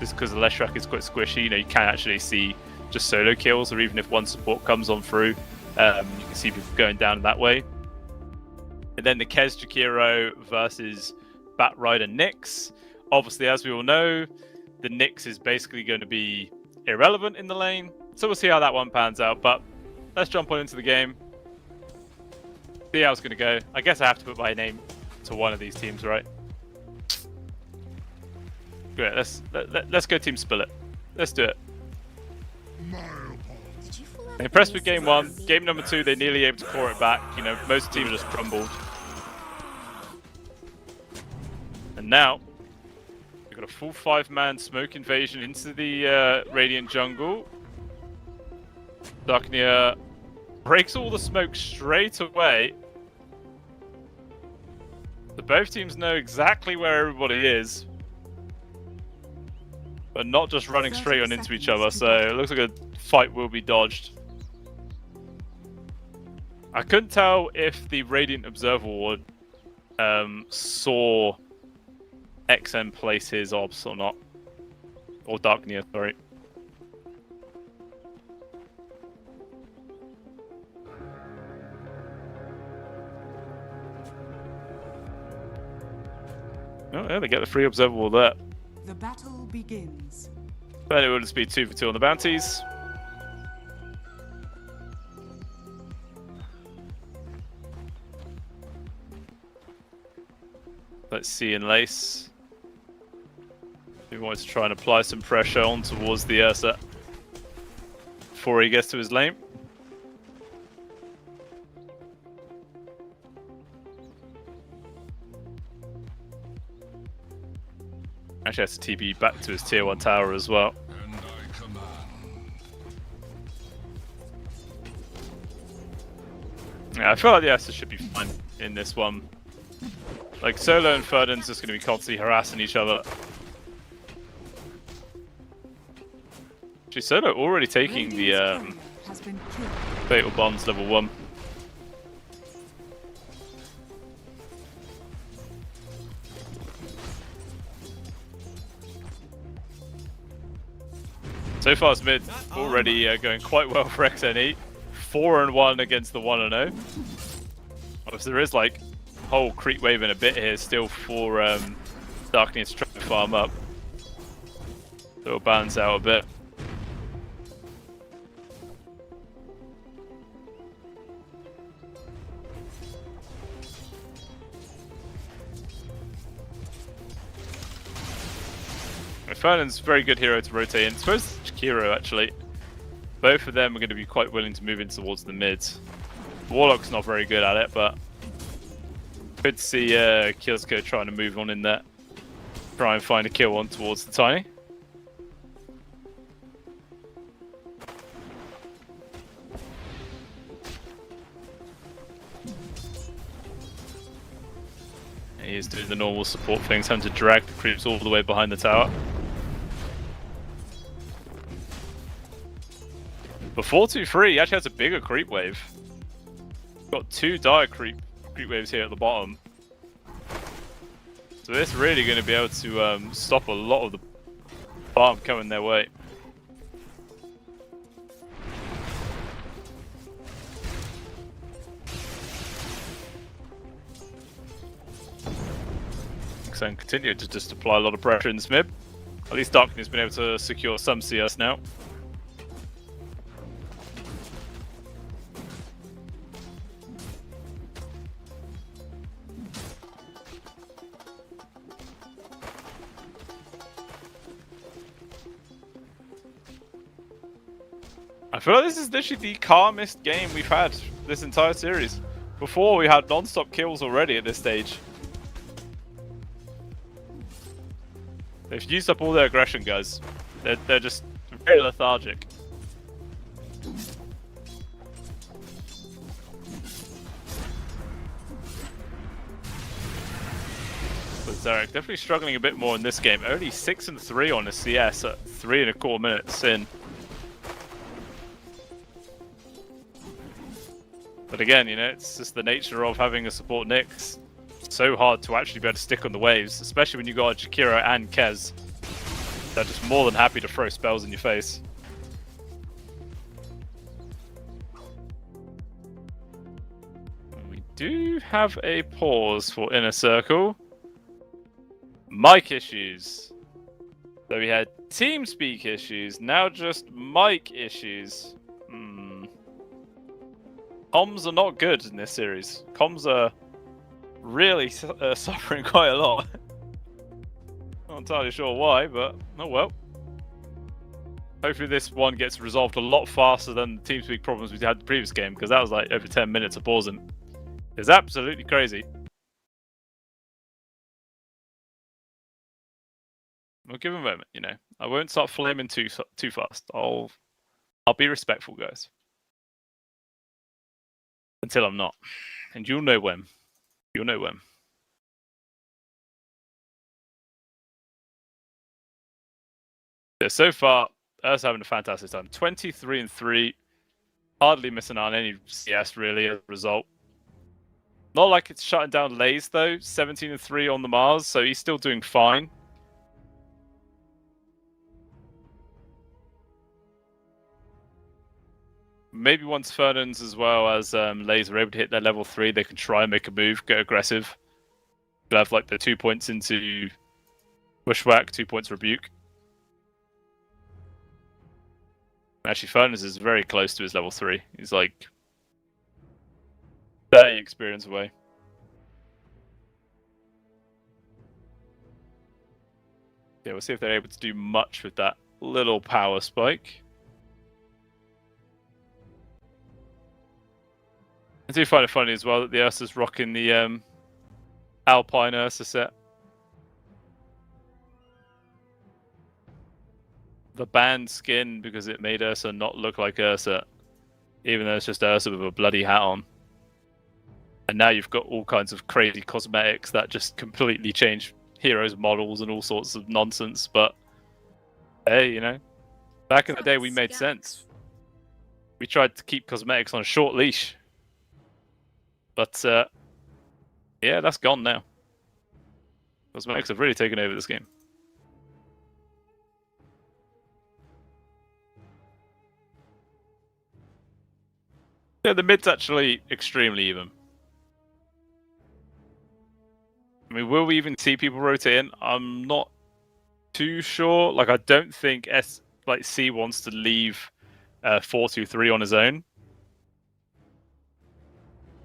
just because the Leshrac is quite squishy. You can actually see just solo kills, or even if one support comes on through, you can see people going down that way. And then the Kez Jakiro versus Bat Rider Nyx. Obviously, as we all know, the Lynx is basically going to be irrelevant in the lane. So we'll see how that one pans out. But let's jump on into the game. See how it's going to go. I guess I have to put my name to one of these teams, right? Great, let's go Team Spill It. Let's do it. Did you fool Impressed with game 1. Game number 2, they nearly able to claw it back. You know, most teams just crumbled. And now, we've got a full 5-man smoke invasion into the Radiant jungle. Darknia breaks all the smoke straight away. So both teams know exactly where everybody is. But not just running straight on into each other, so it looks like a fight will be dodged. I couldn't tell if the Radiant Observer Ward saw XM place his obs or not. Or Darknia, sorry. Oh yeah, they get the free Observer Ward there. The battle begins. But it will just be 2 for 2 on the bounties. Let's see in Lace. He wants to try and apply some pressure on towards the Ursa before he gets to his lane. Actually has to TP back to his tier 1 tower as well. And I command. Yeah, I feel like the Ursa should be fine in this one. Like, Solo and Ferdinand's just going to be constantly harassing each other. Actually, Solo already taking the Has been killed. Fatal Bonds level 1. So far, mid already going quite well for XNE. 4-1 against the 1-0. Obviously, there is like a whole creep wave and a bit here still for Darkness to try to farm up. So it'll balance out a bit. Fernand's a very good hero to rotate in. So is Chikiro, actually. Both of them are going to be quite willing to move in towards the mids. Warlock's not very good at it, but good to see Kiosko trying to move on in there. Try and find a kill on towards the Tiny. He is doing the normal support things, having to drag the creeps all the way behind the tower. But 4-2-3, he actually has a bigger creep wave. Got 2 dire creep waves here at the bottom. So this really going to be able to stop a lot of the farm coming their way. And continue to just apply a lot of pressure in this mid. At least Darkness has been able to secure some CS now. I feel like this is literally the calmest game we've had this entire series. Before we had non-stop kills already at this stage. They've used up all their aggression, guys. They're just very lethargic. But Zarek definitely struggling a bit more in this game. Only 6-3 on the CS at 3.25 minutes in. But again, you know, it's just the nature of having a support Nyx. So hard to actually be able to stick on the waves, especially when you got Jakiro and Kez. They're just more than happy to throw spells in your face. We do have a pause for Inner Circle. Mic issues. So we had TeamSpeak issues, now just mic issues. Comms are not good in this series. Comms are really suffering quite a lot. Not entirely sure why, but oh well. Hopefully this one gets resolved a lot faster than the TeamSpeak problems we had the previous game, because that was like over 10 minutes of pausing. It's absolutely crazy. We'll give him a moment, you know. I won't start flaming too fast. I'll be respectful, guys. Until I'm not. And you'll know when. You'll know when. Yeah, so far, us having a fantastic time. 23-3. Hardly missing out on any CS, really, as a result. Not like it's shutting down Lays, though. 17-3 on the Mars, so he's still doing fine. Maybe once Fernandes as well as Lays are able to hit their level 3, they can try and make a move, get aggressive. They'll have like the 2 points into Bushwhack, 2 points Rebuke. Actually, Fernandes is very close to his level 3. He's like 30 experience away. Yeah, we'll see if they're able to do much with that little power spike. I do find it funny as well that the Ursa's rocking the Alpine Ursa set. The banned skin because it made Ursa not look like Ursa, even though it's just Ursa with a bloody hat on. And now you've got all kinds of crazy cosmetics that just completely change heroes' models and all sorts of nonsense. But hey, you know, back in the day we made sense. We tried to keep cosmetics on a short leash. But, yeah, that's gone now. Cosmetics have really taken over this game. Yeah, the mid's actually extremely even. I mean, will we even see people rotate in? I'm not too sure. Like, I don't think C wants to leave 4-2-3 on his own,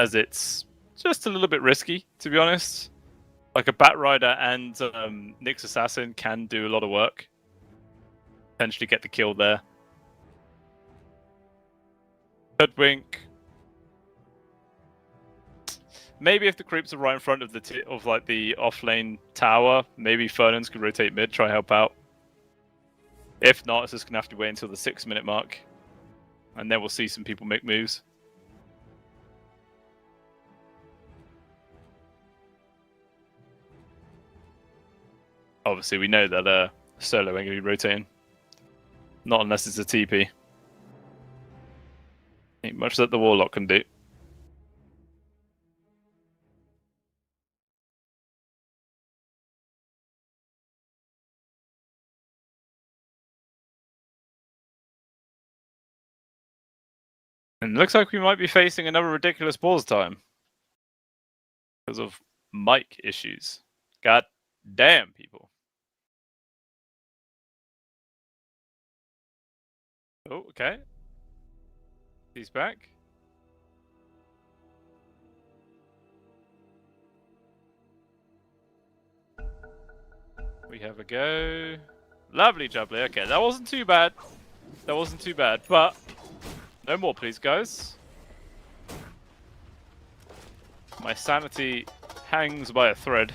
as it's just a little bit risky, to be honest. Like a Bat Rider and Nyx Assassin can do a lot of work. Potentially get the kill there. Hoodwink. Maybe if the creeps are right in front of the off lane tower, maybe Fernandes could rotate mid, try and help out. If not, it's just gonna have to wait until the 6-minute mark, and then we'll see some people make moves. Obviously, we know that Solo ain't going to be rotating. Not unless it's a TP. Ain't much that the Warlock can do. And it looks like we might be facing another ridiculous pause time. Because of mic issues. God damn, people. Oh, okay. He's back. We have a go. Lovely jubbly. Okay, that wasn't too bad. That wasn't too bad, but no more, please, guys. My sanity hangs by a thread.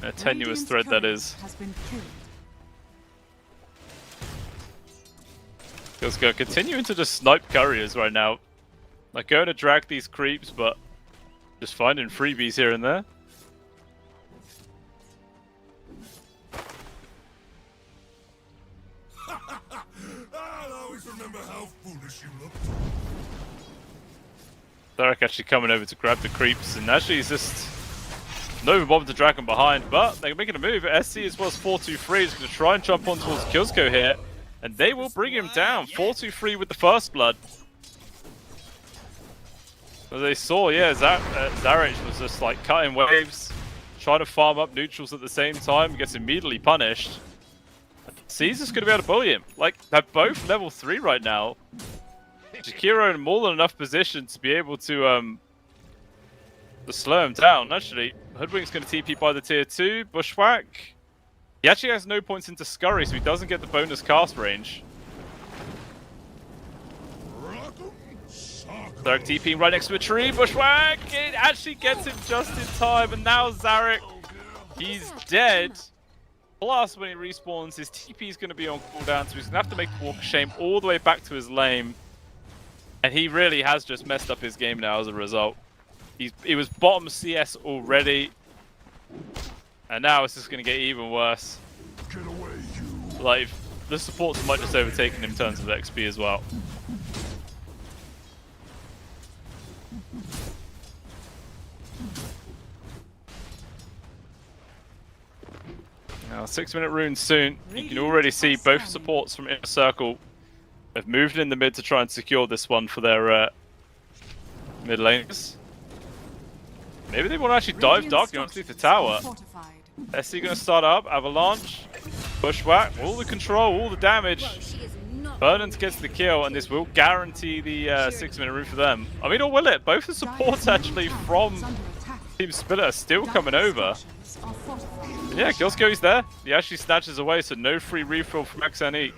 A tenuous thread, that is. Feels good. Continuing to just snipe couriers right now. Like, going to drag these creeps, but just finding freebies here and there. I'll always remember how foolish you looked. Derek actually coming over to grab the creeps, and actually he's just not even bothered to drag them behind, but they're making a move. SC as well as 4-2-3 is going to try and jump on towards Kyusko here, and they will bring him down. 4-2-3 with the first blood. As they saw, yeah, Zarich was just like cutting waves, trying to farm up neutrals at the same time, gets immediately punished. Caesar's going to be able to bully him. Like, they're both level 3 right now. Jakiro in more than enough position to be able to slow him down. Actually, Hoodwink's going to TP by the tier 2. Bushwhack. He actually has no points into Scurry, so he doesn't get the bonus cast range. Zarek TPing right next to a tree. Bushwhack! It actually gets him just in time, and now Zarek, he's dead. Plus, when he respawns, his TP is going to be on cooldown, so he's going to have to make the walk of shame all the way back to his lane. And he really has just messed up his game now as a result. He was bottom CS already, and now it's just going to get even worse. Get away, you. Like, the supports might just overtaken him in terms of XP as well. Now, 6-minute rune soon. You can already see both supports from Inner Circle have moved in the mid to try and secure this one for their mid laners. Maybe they want to actually dive darkly underneath the tower. SC going to start up. Avalanche. Bushwhack. All the control, all the damage. Burnant gets the kill, and this will guarantee the 6-minute rune for them. I mean, or will it? Both the supports actually from Team Spiller are still coming over. And yeah, Killsco's there. He actually snatches away, so no free refill from XNE.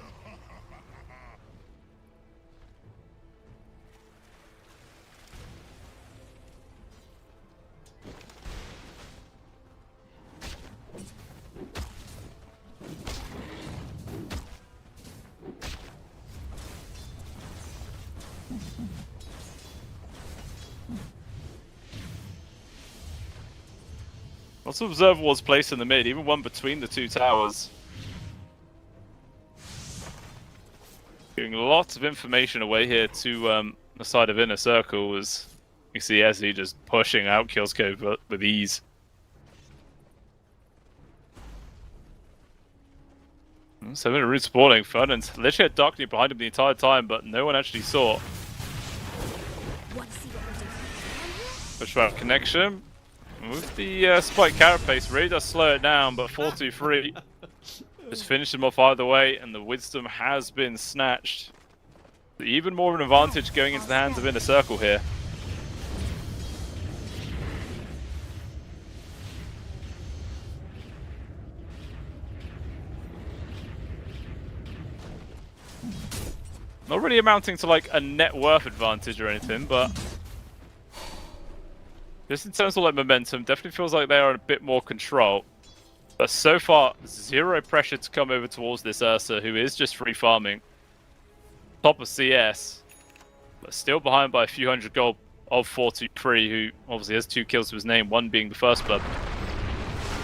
Lots of observer wards placed in the mid, even one between the two towers. Giving lots of information away here to the side of Inner Circle as you see SE just pushing out Killsco with ease. So in a root spawning, Ferdinand literally had Darkney behind him the entire time, but no one actually saw. Bushwhack connection. With the spike carapace, really does slow it down, but 4-2-3 just finished him off either way, and the wisdom has been snatched. So even more of an advantage going into the hands of Inner Circle here. Not really amounting to like a net worth advantage or anything, but just in terms of like momentum, definitely feels like they are in a bit more control. But so far, zero pressure to come over towards this Ursa, who is just free farming. Top of CS, but still behind by a few hundred gold of 4-2-3, who obviously has 2 kills to his name, one being the first blood.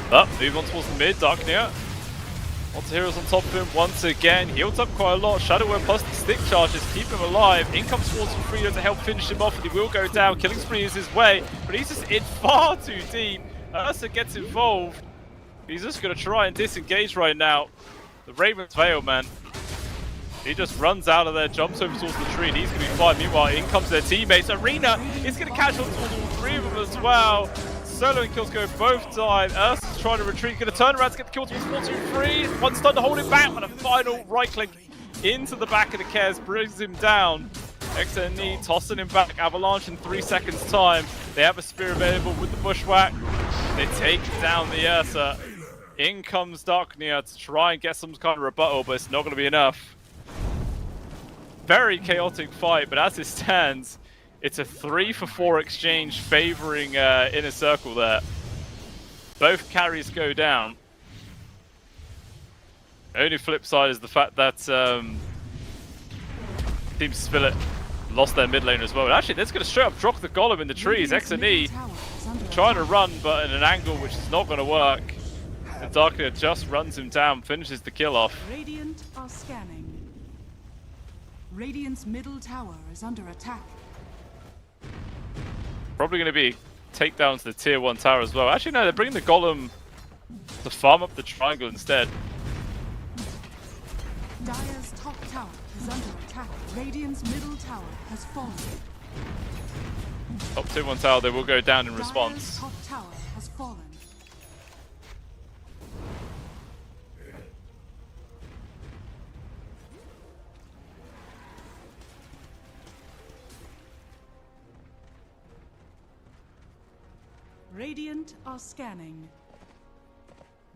But move on towards the mid, Darknea. Lots of heroes on top of him once again. Healed up quite a lot. Shadow Web plus the stick charges keep him alive. In comes Swords from Frito to help finish him off, and he will go down. Killing spree is his way, but he's just in far too deep. Ursa gets involved. He's just going to try and disengage right now. The Raven's Veil, man. He just runs out of there, jumps over towards the tree, and he's going to be fine. Meanwhile, in comes their teammates. Arena is going to catch on towards all 3 of them as well. Solo and Killsco both died. Ursa's trying to retreat, going to turn around to get the kill towards 4-2-3. One stun to hold him back, but a final right click into the back of the Kez brings him down. XNE tossing him back. Avalanche in 3 seconds time. They have a spear available with the Bushwhack. They take down the Ursa. In comes Darknea to try and get some kind of rebuttal, but it's not going to be enough. Very chaotic fight, but as it stands, it's a 3-for-4 exchange favoring Inner Circle there. Both carries go down. The only flip side is the fact that Team Spillet lost their mid lane as well. And actually, they're just going to straight up drop the golem in the trees. XNE trying to run, but at an angle which is not going to work. And Darknea just runs him down, finishes the kill off. Radiant are scanning. Radiant's middle tower is under attack. Probably going to be takedowns to the tier 1 tower as well. Actually, no, they're bringing the golem to farm up the triangle instead. Dire's top tower is under attack. Radiant's middle tower has fallen. Top tier 1 tower, they will go down in response. Dire's top tower has fallen. Radiant are scanning.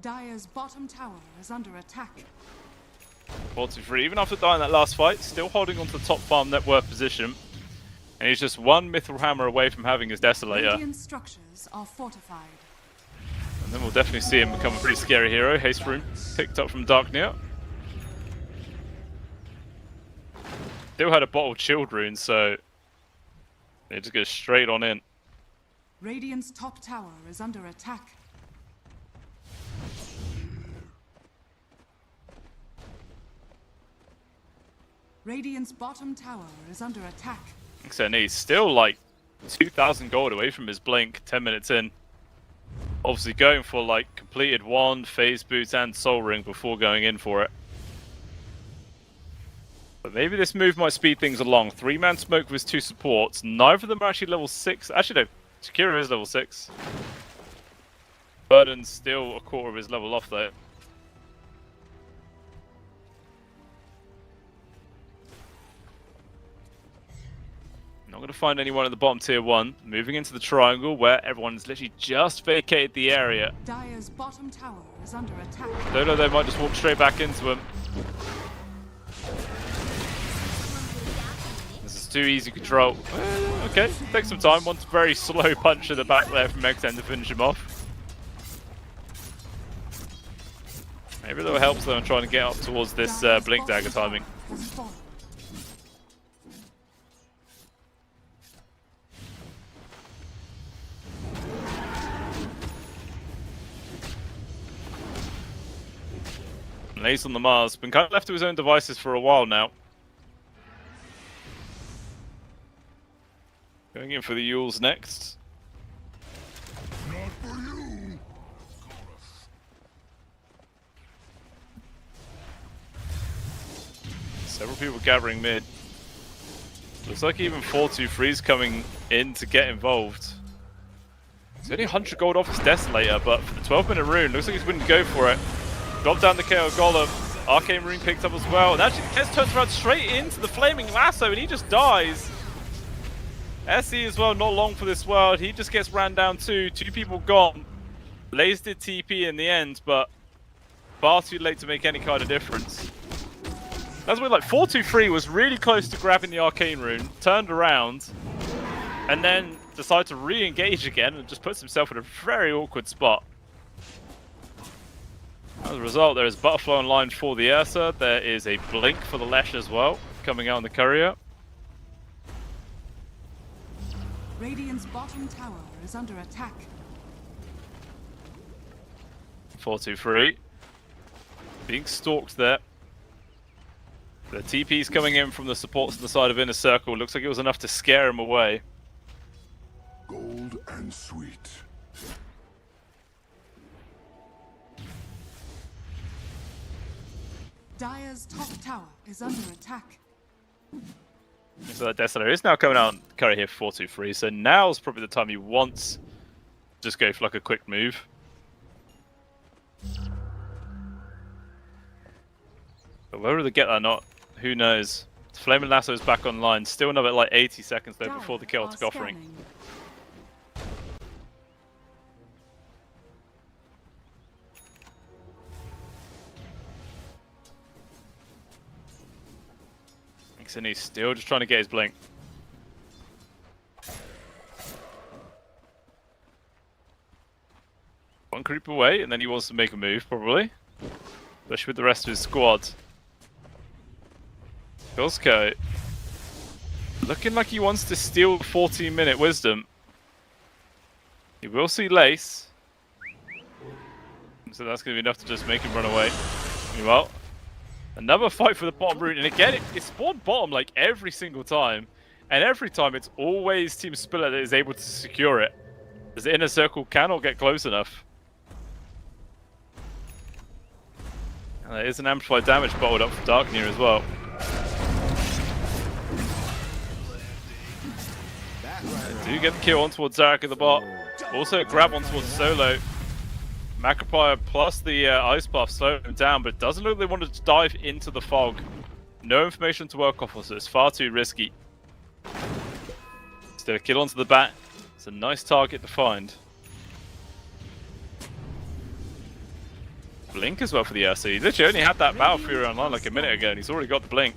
Dire's bottom tower is under attack. 4-3, even after dying that last fight, still holding on to the top farm net worth position. And he's just one Mithril Hammer away from having his Desolator. Radiant structures are fortified. And then we'll definitely see him become a pretty scary hero. Haste Rune picked up from Darknear. Still had a bottled shield rune, so they just go straight on in. Radiant's top tower is under attack. Radiant's bottom tower is under attack. So he's still like 2,000 gold away from his blink 10 minutes in. Obviously going for like completed wand, phase boots and soul ring before going in for it. But maybe this move might speed things along. 3-man smoke with his 2 supports. Neither of them are actually level 6. Actually no, Shakira is level 6. Burden's still a quarter of his level off though. Not going to find anyone at the bottom tier 1. Moving into the triangle where everyone's literally just vacated the area. Dire's bottom tower is under attack. Don't know, they might just walk straight back into him. This is too easy control. Okay, take some time. Wants a very slow punch in the back there from X10 to finish him off. Maybe a little helps though in trying to get up towards this blink dagger timing. Ace on the Mars, been kind of left to his own devices for a while now. Going in for the Yules next. Not for you. Several people gathering mid. Looks like even 4-2-3's coming in to get involved. It's only 100 gold off his Desolator, but for the 12-minute rune, looks like he's willing to go for it. Drop down the KO Golem. Arcane Rune picked up as well. And actually, Kez turns around straight into the Flaming Lasso and he just dies. SE as well, not long for this world. He just gets ran down too. 2 people gone. Blaze did TP in the end, but far too late to make any kind of difference. That's weird, like 4-2-3 was really close to grabbing the Arcane Rune, turned around, and then decided to re-engage again and just puts himself in a very awkward spot. As a result, there is Butterfly online for the Ursa. There is a Blink for the Lesh as well, coming out on the Courier. Radiant's bottom tower is under attack. 4-2-3. Being stalked there. The TP's coming in from the supports on the side of Inner Circle. Looks like it was enough to scare him away. Gold and sweet. Dire's top tower is under attack. So that Desolator is now coming out on Curry here for 4-2-3, so now's probably the time he wants to just go for like a quick move. But whether they get that or not, who knows. Flaming Lasso is back online, still another like 80 seconds though before the chaotic offering. And he's still just trying to get his blink. One creep away, and then he wants to make a move, probably. Especially with the rest of his squad. Gilsko. Looking like he wants to steal 14-minute wisdom. He will see Lace. So that's going to be enough to just make him run away. Meanwhile, another fight for the bottom rune, and again, it spawned bottom like every single time. And every time, it's always Team Spiller that is able to secure it. As the Inner Circle cannot get close enough. And there is an amplified damage bottled up for Darknear as well. They do get the kill on towards Zarek at the bot. Also a grab on towards Solo. Macropire plus the Ice Buff slow him down, but it doesn't look like they wanted to dive into the fog. No information to work off of, so it's far too risky. Still a kill onto the bat. It's a nice target to find. blink as well for the Ursa. He literally only had that Battle Fury online like a minute ago, and he's already got the blink.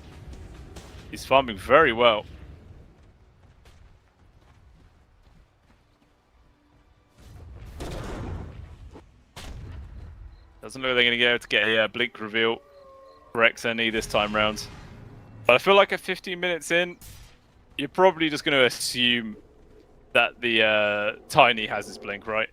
He's farming very well. Doesn't look like they're going to get able to get a blink reveal for XNE this time round. But I feel like at 15 minutes in, you're probably just going to assume that the Tiny has his blink, right?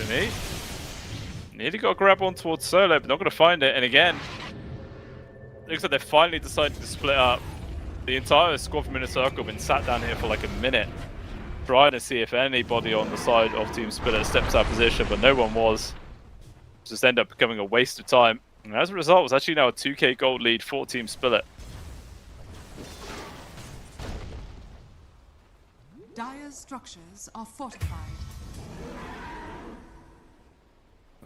Me. Nearly got a grab on towards Solo, but not going to find it. And again, looks like they finally decided to split up. The entire squad from Inner Circle have been sat down here for like a minute, trying to see if anybody on the side of Team Spiller steps out of position, but no one was. Just ended up becoming a waste of time. And as a result, it's actually now a 2k gold lead for Team Spiller. Dire's structures are fortified.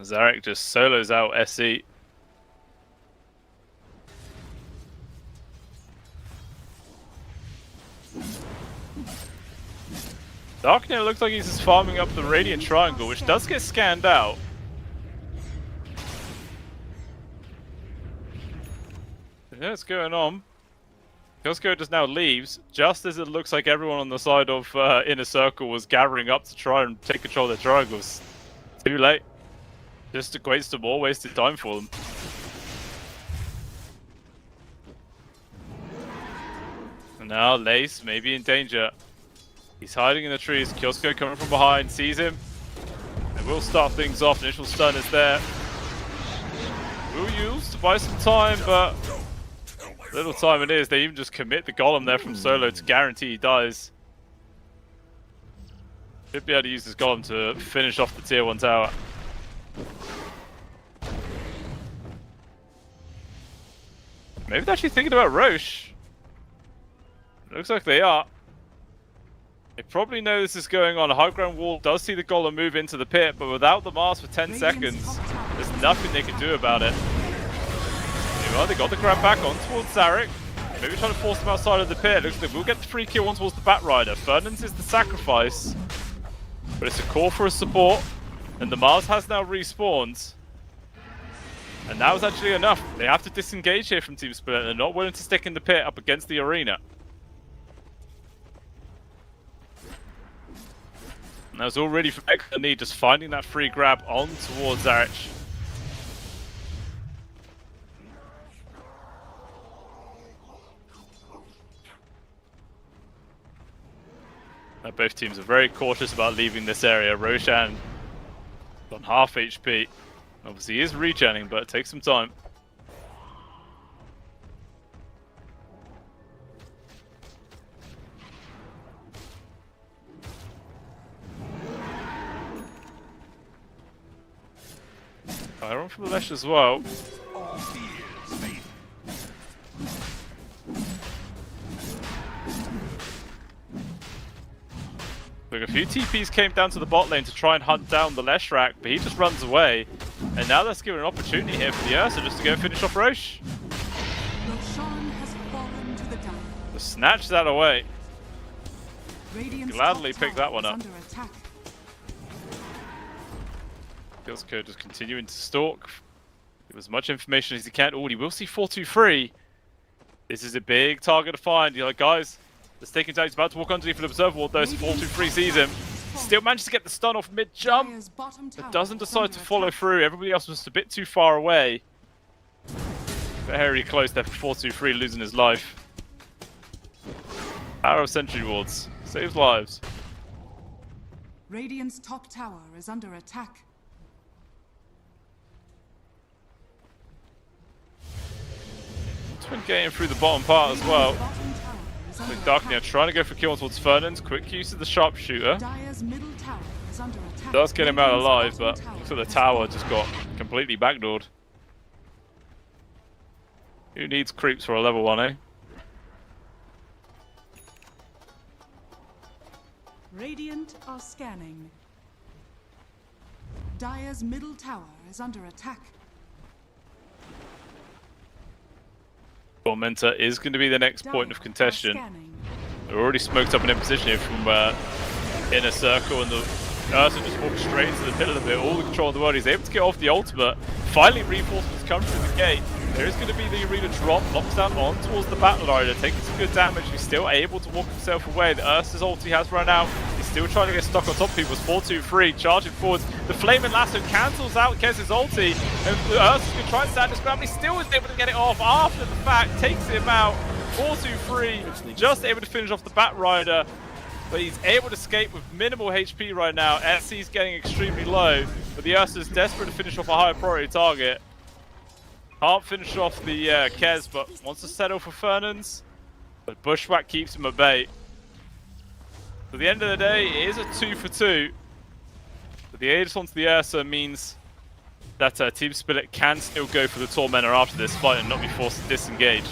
Zarek just solos out SC. Darknet looks like he's just farming up the Radiant Triangle, which does get scanned out. Yeah, what's going on? Costco just now leaves, just as it looks like everyone on the side of Inner Circle was gathering up to try and take control of their triangles. Too late. Just equates to more wasted time for them. And now Lace may be in danger. He's hiding in the trees. Kiosko coming from behind, sees him. They will start things off. Initial stun is there. Will use to buy some time, but little time it is. They even just commit the Golem there from Solo to guarantee he dies. Should be able to use this Golem to finish off the tier 1 tower. Maybe they're actually thinking about Roche. Looks like they are. They probably know this is going on. High ground wall does see the Golem move into the pit, but without the mask for 10 seconds, there's nothing they can do about it. Well, they got the grab back on towards Zarek. Maybe trying to force them outside of the pit. Looks like they will get the free kill on towards the Batrider. Fernand's is the sacrifice, but it's a call for a support, and the Mars has now respawned. And that was actually enough. They have to disengage here from Team Split. They're not willing to stick in the pit up against the arena. And that was all ready for XNE, just finding that free grab on towards Zarek. Now both teams are very cautious about leaving this area. Roshan on half HP. Obviously he is regenning, but it takes some time. Iron from the Lesh as well. Look, a few TPs came down to the bot lane to try and hunt down the Leshrac, but he just runs away. And now that's given an opportunity here for the Ursa just to go finish off Roche. Just snatch that away. Gladly pick that one up. Killsco just continuing to stalk. Give as much information as he can. Oh, he will see 423. This is a big target to find. You're like, guys, the Staking Tag is about to walk underneath an observer wall. Those 423 sees him. Still manages to get the stun off mid-jump, but doesn't decide to follow through. Everybody else was just a bit too far away. Very close there for 423, losing his life. Power of Sentry Wards. Saves lives. Radiant's top tower is under attack. Twin getting through the bottom part as well. Darknia trying to go for kill towards Fernand's. Quick use of the sharpshooter. Does get him out alive, but looks like the tower just got completely backdoored. Who needs creeps for a level 1, eh? Radiant are scanning. Dire's middle tower is under attack. Tormentor is going to be the next point of Dire are contention. scanning. They're already smoked up and in position here from inner circle, and the Ursa just walks straight into the middle of it. All the control in the world. He's able to get off the ultimate. Finally, reinforcements come through the gate. There is going to be the arena drop. Knocks down on towards the battle rider, taking some good damage. He's still able to walk himself away. The Ursa's ulti has run out. He's still trying to get stuck on top of people. 4-2-3, charging forwards. The Flaming Lasso cancels out Kez's ulti, and the Ursa's going to try and stand his ground. He still is able to get it off after the fact. Takes him out. 4-2-3, just able to finish off the Bat Rider, but he's able to escape with minimal HP right now. SC's getting extremely low, but the Ursa is desperate to finish off a higher priority target. Can't finish off the Kez, but wants to settle for Fernan's, but Bushwhack keeps him at bay. So at the end of the day, it is a 2-for-2, but the Aegis onto the Ursa means that Team Spillet can still go for the Tormentor after this fight and not be forced to disengage.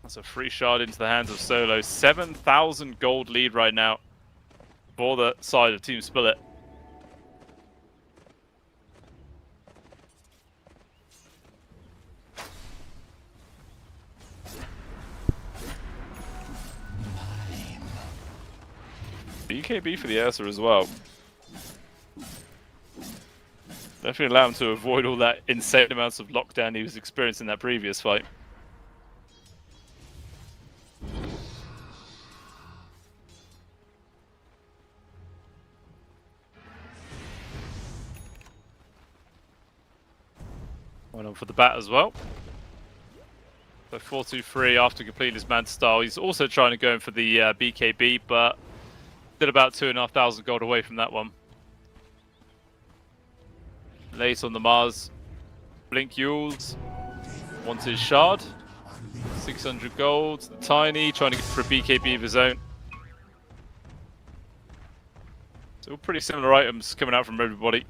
That's a free shard into the hands of Solo. 7,000 gold lead right now for the side of Team Spillet. BKB for the Ursa as well. Definitely allow him to avoid all that insane amounts of lockdown he was experiencing in that previous fight. Went on for the bat as well. So 4-2-3 after completing his man style. He's also trying to go in for the BKB, but still about 2,500 gold away from that one. Lace on the Mars. Blink Yules. Wants his shard. 600 gold. The Tiny trying to get for a BKB of his own. So all pretty similar items coming out from everybody.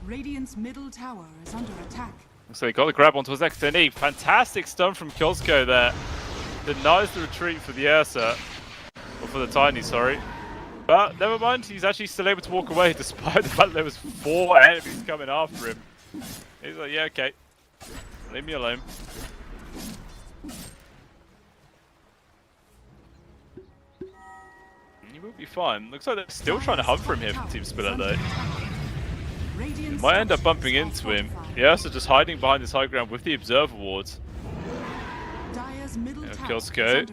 Radiant's middle tower is under attack. So he got the grab onto his XNE. Fantastic stun from Kilsko there. Denies the retreat for the Ursa. Or for the Tiny, sorry. But never mind, he's actually still able to walk away despite the fact there was 4 enemies coming after him. He's like, yeah, okay. Leave me alone. He will be fine. Looks like they're still trying to hunt for him here from Team Spiller though. Might end up bumping into him. The Ursa just hiding behind this high ground with the Observer wards. Kilsko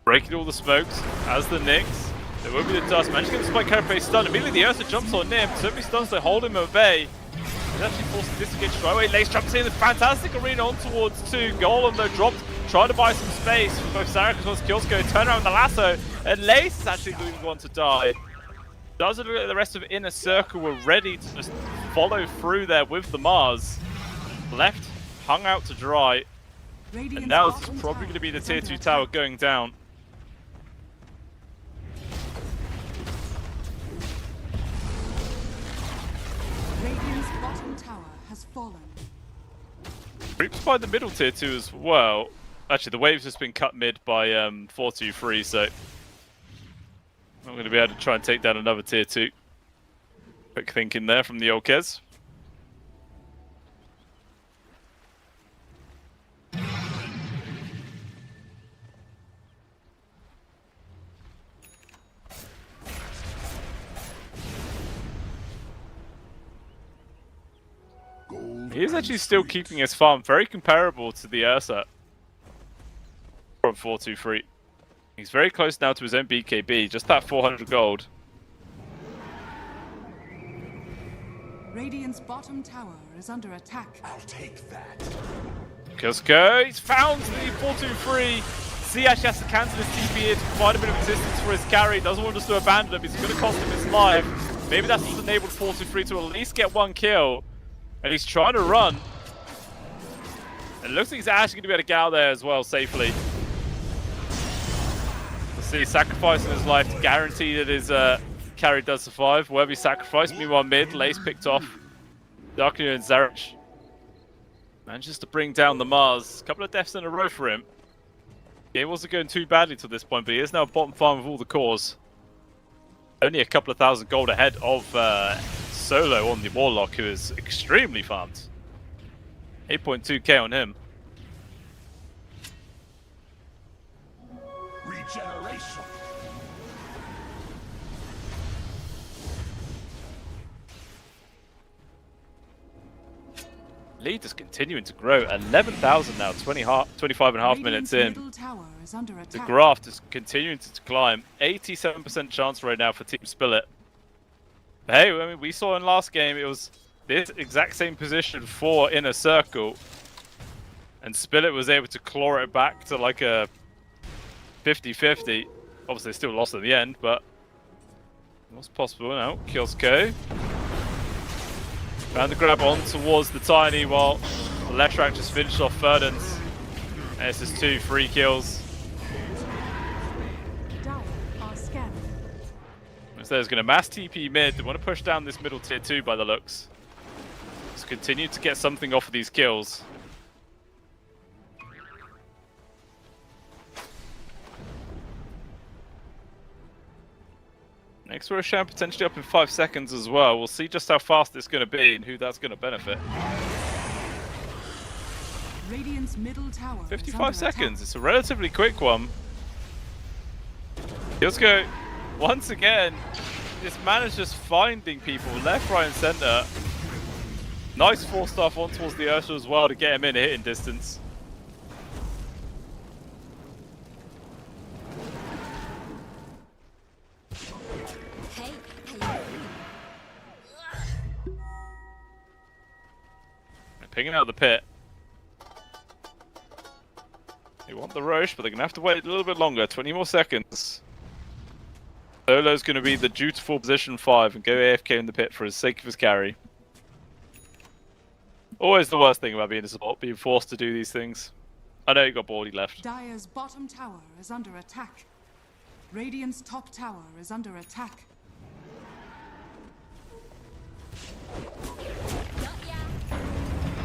breaking all the smokes as the Lynx. There will be the dust. Managed to get the spike carapace stun. Immediately the Ursa jumps on Nim. So many stuns to hold him at bay. He's actually forced to disengage straight away. Lace jumps in. The fantastic arena on towards 2. Golem though dropped. Trying to buy some space for both Sarek as well as Kilsko. Turn around the lasso. And Lace is actually the one to die. Does it look like the rest of Inner Circle were ready to just follow through there with the Mars. Left, hung out to dry. And now this is probably going to be the tier 2 tower going down. Radiant's bottom tower has fallen. Creeps by the middle tier 2 as well. Actually, the wave's just been cut mid by 4-2-3, so I'm going to be able to try and take down another tier 2. Quick thinking there from the old Kez. He is actually still keeping his farm very comparable to the Ursa from 4-2-3. He's very close now to his own BKB, just that 400 gold. Radiant's bottom tower is under attack. I'll take that. Kilsko, he's found the 4-2-3. C actually has to cancel his TP here to provide a bit of resistance for his carry. Doesn't want us to abandon him, it's going to cost him his life. Maybe that's what's enabled 4-2-3 to at least get 1 kill. And he's trying to run. It looks like he's actually going to be able to get out there as well safely. Let's see, sacrificing his life to guarantee that his carry does survive. Wherever he sacrificed. Meanwhile, mid, Lace picked off Darknir and Zarich. Manages to bring down the Mars. A couple of deaths in a row for him. Game wasn't going too badly to this point, but he is now bottom farm with all the cores. Only a couple of thousand gold ahead of Solo on the Warlock, who is extremely farmed. 8.2k on him. Regeneration. Lead is continuing to grow. 11,000 now, 25.5 minutes in. The graph is continuing to climb. 87% chance right now for Team Spillet. But hey, I mean, we saw in last game it was this exact same position for Inner Circle. And Spillet was able to claw it back to like a 50-50. Obviously, they still lost at the end, but what's possible now? Kills Ko. Found the grab on towards the Tiny while Leshrac just finished off Ferdinand. And this is 2 free kills. So there's going to mass TP mid. They want to push down this middle tier 2 by the looks. Just continue to get something off of these kills. Next Roshan potentially up in 5 seconds as well. We'll see just how fast it's going to be and who that's going to benefit. Radiant's middle tower 55 seconds. It's a relatively quick one. Let's go. Once again, this man is just finding people left, right, and center. Nice 4-star on towards the Ursula as well to get him in a hitting distance. Pinging out of the pit. They want the Roche, but they're going to have to wait a little bit longer. 20 more seconds. Solo's going to be the dutiful position 5 and go AFK in the pit for the sake of his carry. Always the worst thing about being a support, being forced to do these things. I know you got Baldy left. Dire's bottom tower is under attack. Radiant's top tower is under attack.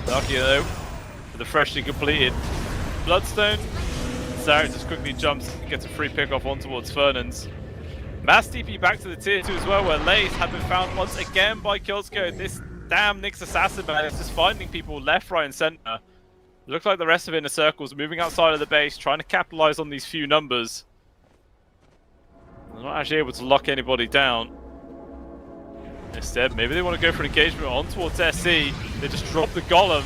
Lucky though, for the freshly completed Bloodstone. Zarek just quickly jumps and gets a free pick off on towards Fernands. Mass TP back to the tier 2 as well, where Lace have been found once again by Kilsko. This damn Nyx assassin man is just finding people left, right, and center. Looks like the rest of Inner Circle's moving outside of the base, trying to capitalize on these few numbers. They're not actually able to lock anybody down. Instead, maybe they want to go for an engagement on towards SC. They just drop the Golem.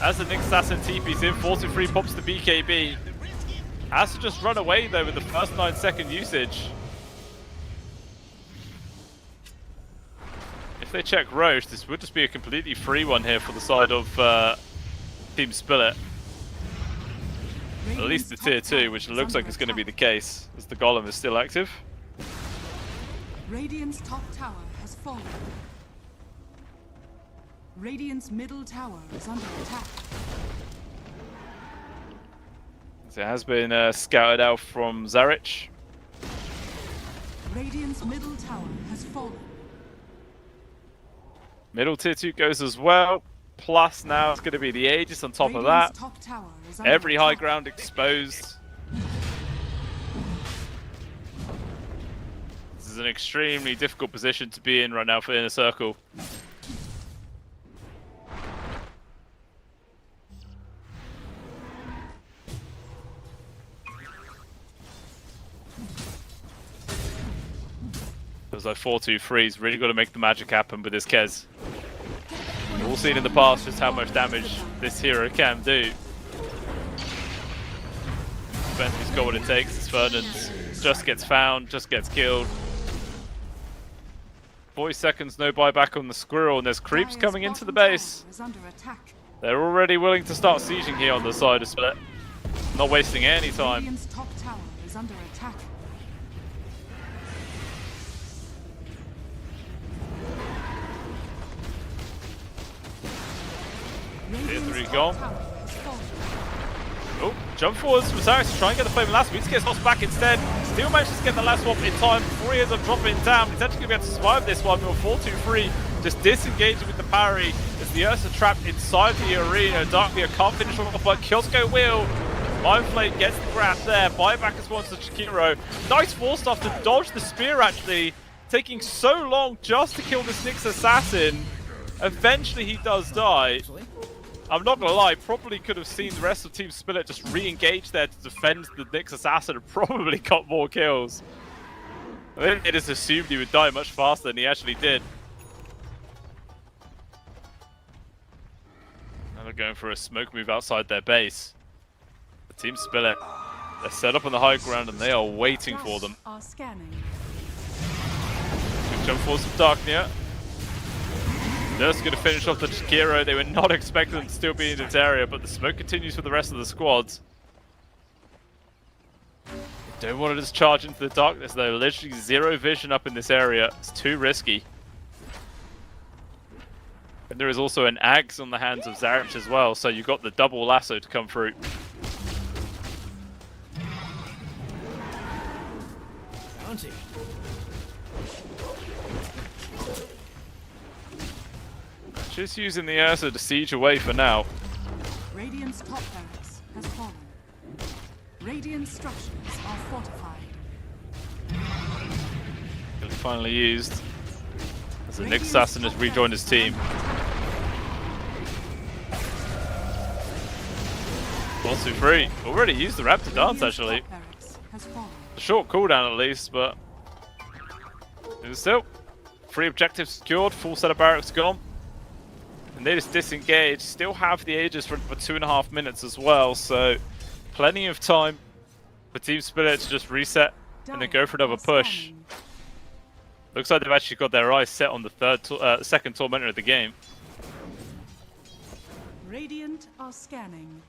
As the Nyx assassin TP's in, 43 pops the BKB. Has to just run away though with the first 9-second usage. If they check Roche, this would just be a completely free one here for the side of Team Spillet. At least the tier 2, which looks like it's going to be the case, as the Golem is still active. Radiant's top tower has fallen. Radiant's middle tower is under attack. So it has been scouted out from Zarich. Radiant's middle tower has fallen. Middle tier 2 goes as well. Plus now it's going to be the Aegis on top of that. Top tower is under Every high attack. ground exposed. This is an extremely difficult position to be in right now for Inner Circle. Feels like 4-2-3's really got to make the magic happen with this Kez. We've all seen in the past just how much damage this hero can do. Bentley's got what it takes. This Fernands just gets found, just gets killed. 40 seconds, no buyback on the squirrel, and there's creeps coming into the base. They're already willing to start sieging here on the side of Split. Not wasting any time. Radiant's top tower is under attack. Tier 3 gone. has fallen. Oh, jump forwards from Zarek to try and get the flame last. Weeds gets lost back instead. Still manages to get the last swap in time before he ends up dropping it down. He's actually going to be able to survive this one. We'll 4-2-3, just disengaging with the parry as the Ursa trapped inside the arena. Darkbeard can't finish off, but Kyosuke will. Mindflame gets the grab there. Buyback as well to Chikiro. Nice force stuff to dodge the spear actually. Taking so long just to kill this Lynx assassin. Eventually he does die. I'm not gonna lie, probably could have seen the rest of Team Spillet just re-engage there to defend the Lynx assassin and probably got more kills. I think they just assumed he would die much faster than he actually did. Now they're going for a smoke move outside their base. The Team Spillet, they're set up on the high ground and they are waiting for them. Are scanning. Good jump force of Darknia. Just going to finish off the Chikiro. They were not expecting them to still be in this area, but the smoke continues for the rest of the squads. They don't want to just charge into the darkness though. Literally zero vision up in this area. It's too risky. And there is also an Axe on the hands of Zarich as well, so you've got the double lasso to come through. Bounty. Just using the Ursa to siege away for now. Radiant's top barracks has fallen. Radiant structures are fortified. Finally used. As the Lynx assassin has rejoined his team. 1-2-3. Already used the Raptor Dance actually. A short cooldown at least, but still 3 objectives secured, full set of barracks gone. And they just disengage, still have the Aegis for 2.5 minutes as well, so plenty of time for Team Spirit to just reset and then go for another push. Looks like they've actually got their eyes set on the second Tormentor of the game. Radiant are scanning.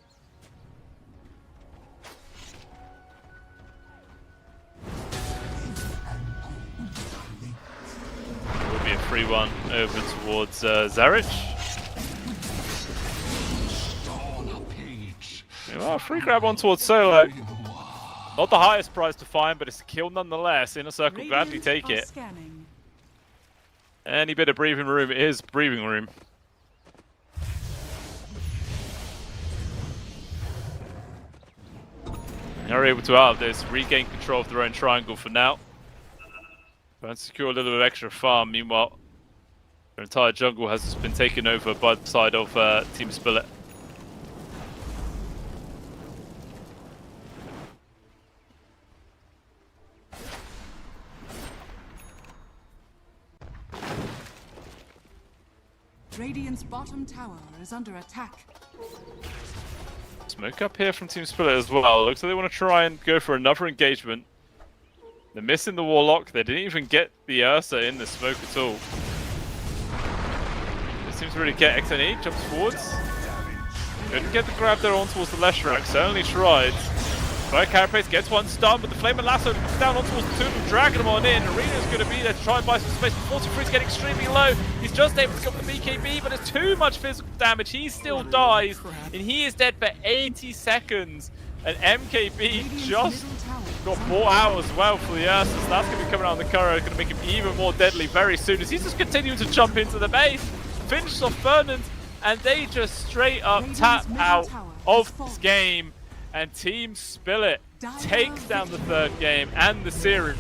Will be a free one over towards Zarich. Well, free grab on towards Solo. Not the highest prize to find, but it's a kill nonetheless. Inner Circle gladly take it. Scanning. Any bit of breathing room is breathing room. They're able to out of this, regain control of their own triangle for now. And secure a little bit of extra farm. Meanwhile, their entire jungle has just been taken over by the side of Team Spillet. Radiant's bottom tower is under attack. Smoke up here from Team Spillet as well. Looks like they want to try and go for another engagement. They're missing the Warlock. They didn't even get the Ursa in the smoke at all. It seems to really get XNE. Jumps forwards. Couldn't get the grab there on towards the Leshrac. Certainly tried. Fire Carapace gets one stun, but the Flame and Lasso comes down on towards the two of them, dragging them on in. Arena's going to be there to try and buy some space. 43 is getting extremely low. He's just able to get the BKB, but it's too much physical damage. He still dies, and he is dead for 80 seconds. And MKB just got bought out as well for the Ursa, so that's going to be coming out on the Kuro, going to make him even more deadly very soon as he's just continuing to jump into the base. Finishes off Fernand, and they just straight up tap out of this game. And Team Spillet takes down the third game and the series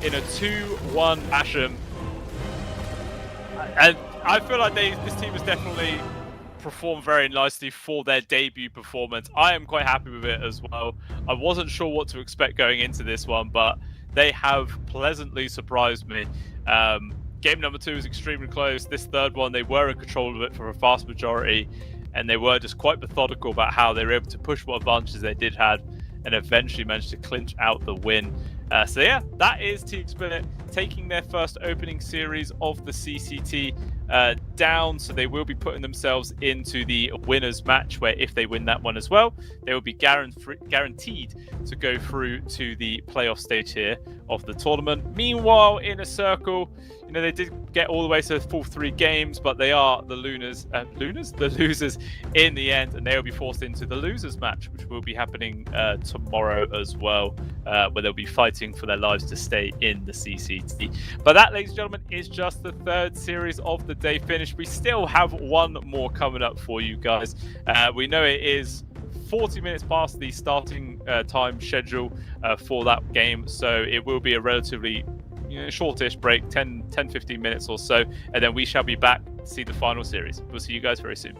in a 2-1 fashion. And I feel like this team has definitely performed very nicely for their debut performance. I am quite happy with it as well. I wasn't sure what to expect going into this one, but they have pleasantly surprised me. Game number 2 is extremely close. This third one, they were in control of it for a vast majority. And they were just quite methodical about how they were able to push what advantages they did have and eventually managed to clinch out the win. So yeah, that is Team Spillet taking their first opening series of the CCT down, so they will be putting themselves into the winners match, where if they win that one as well, they will be guaranteed to go through to the playoff stage here of the tournament. Meanwhile, Inner Circle, you know, they did get all the way to the full 3 games, but they are the the losers in the end, and they will be forced into the losers match, which will be happening tomorrow as well, where they'll be fighting for their lives to stay in the CCT. But that, ladies and gentlemen, is just the 3rd series of the day finished. We still have one more coming up for you guys. We know it is 40 minutes past the starting time schedule for that game, so it will be a relatively shortish break, 10-15 minutes or so, and then we shall be back to see the final series. We'll see you guys very soon.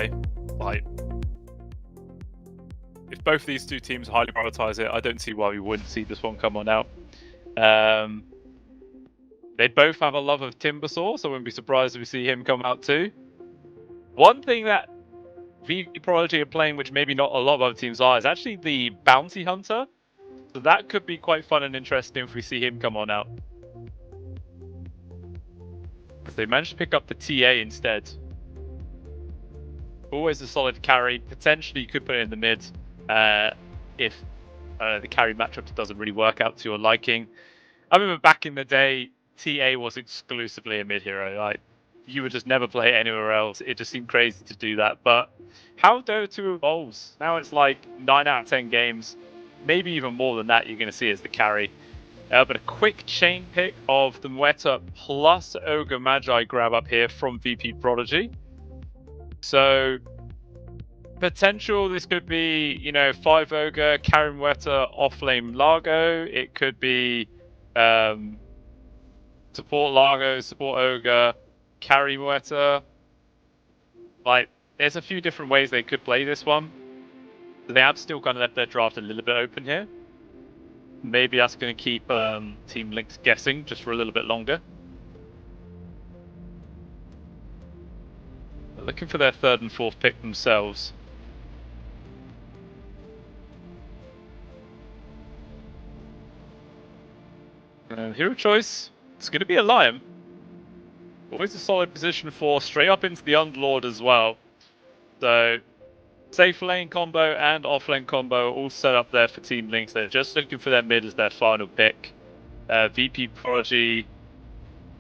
Okay, like, if both of these two teams highly prioritize it, I don't see why we wouldn't see this one come on out. They both have a love of Timbersaw, so I wouldn't be surprised if we see him come out too. One thing that VP.Prodigy are playing, which maybe not a lot of other teams are, is actually the Bounty Hunter. So that could be quite fun and interesting if we see him come on out. So they managed to pick up the TA instead. Always a solid carry. Potentially you could put it in the mid if the carry matchup doesn't really work out to your liking. I remember back in the day, TA was exclusively a mid hero. Like, you would just never play it anywhere else. It just seemed crazy to do that. But how Dota evolves, now it's like 9 out of 10 games, maybe even more than that, you're going to see as the carry. But a quick chain pick of the Mweta plus Ogre Magi grab up here from VP.Prodigy. So, potential, this could be, you know, 5 Ogre, carry Mweta, offlane Largo. It could be support Largo, support Ogre, carry Mweta. Like, there's a few different ways they could play this one. So they have still kind of left their draft a little bit open here. Maybe that's going to keep Team Lynx guessing just for a little bit longer. They're looking for their 3rd and 4th pick themselves. Hero choice, it's going to be a Lion. Always a solid position for straight up into the Underlord as well. So, safe lane combo and off lane combo all set up there for Team Lynx. They're just looking for their mid as their final pick. VP.Prodigy,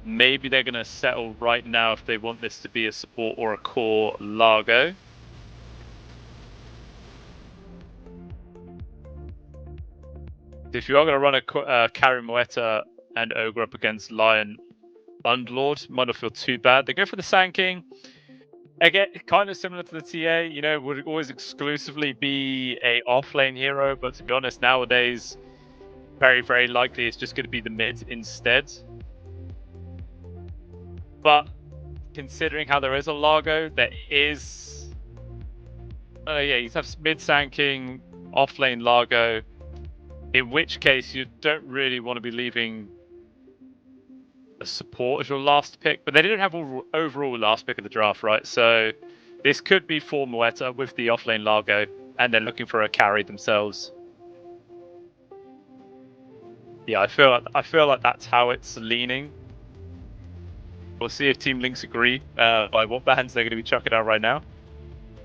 maybe they're going to settle right now if they want this to be a support or a core Largo. If you are going to run a carry Mweta and Ogre up against Lion Underlord, might not feel too bad. They go for the Sand King. Again, kind of similar to the TA, you know, would always exclusively be a offlane hero, but to be honest, nowadays, very, very likely it's just going to be the mid instead. But considering how there is a Largo, there is... yeah, you have mid Sand King, offlane Largo, in which case you don't really want to be leaving a support as your last pick, but they didn't have overall last pick of the draft, right? So this could be for Mweta with the offlane Largo, and they're looking for a carry themselves. Yeah, I feel like that's how it's leaning. We'll see if Team Lynx agree by what bans they're going to be chucking out right now.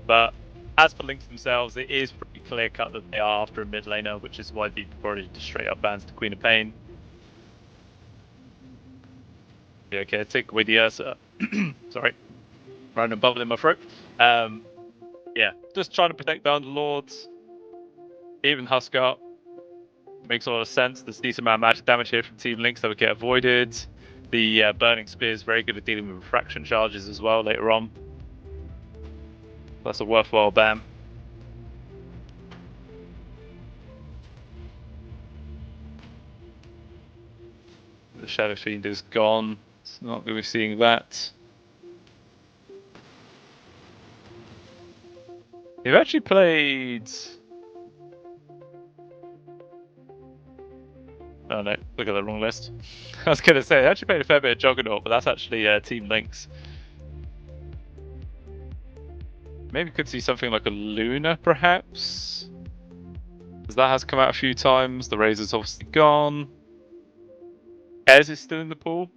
But as for Lynx themselves, it is pretty clear cut that they are after a mid laner, which is why they've already just straight up bans the Queen of Pain. Yeah, okay, take away the Ursa. Sorry, random bubble in my throat. Yeah, just trying to protect the Underlords. Even Huskar makes a lot of sense. There's a decent amount of magic damage here from Team Lynx that would get avoided. The Burning Spear is very good at dealing with refraction charges as well later on. That's a worthwhile ban. The Shadow Fiend is gone. It's not going to be seeing that. They've actually played... Oh no, look at the wrong list. I was going to say, they actually played a fair bit of Juggernaut, but that's actually Team Lynx. Maybe could see something like a Luna, perhaps? Because that has come out a few times. The Razor's obviously gone. Kez is still in the pool.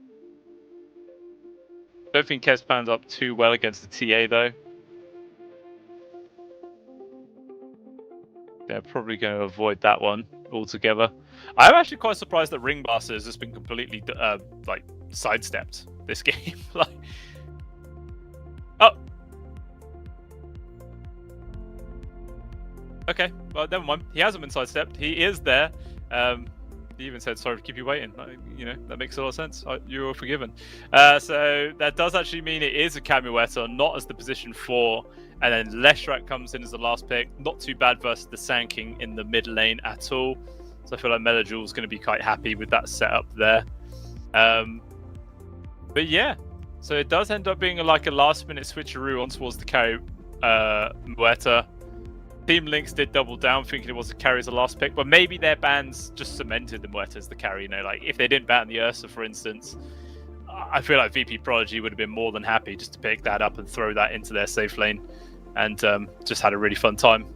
Don't think Kez pans up too well against the TA, though. They're probably going to avoid that one altogether. I'm actually quite surprised that Ringmaster has just been completely like sidestepped this game. Like, oh, okay. Well, never mind. He hasn't been sidestepped. He is there. He even said sorry to keep you waiting. You know, that makes a lot of sense. You're forgiven. So that does actually mean it is a Mweta, not as the position 4. And then Leshrac comes in as the last pick. Not too bad versus the Sand King in the mid lane at all. So I feel like Melajul's going to be quite happy with that setup there. But yeah, so it does end up being like a last minute switcheroo on towards the carry Muerta. Team Lynx did double down, thinking it was the carry as the last pick, but maybe their bans just cemented the Muerta as the carry. You know, like if they didn't ban the Ursa, for instance, I feel like VP.Prodigy would have been more than happy just to pick that up and throw that into their safe lane, and just had a really fun time.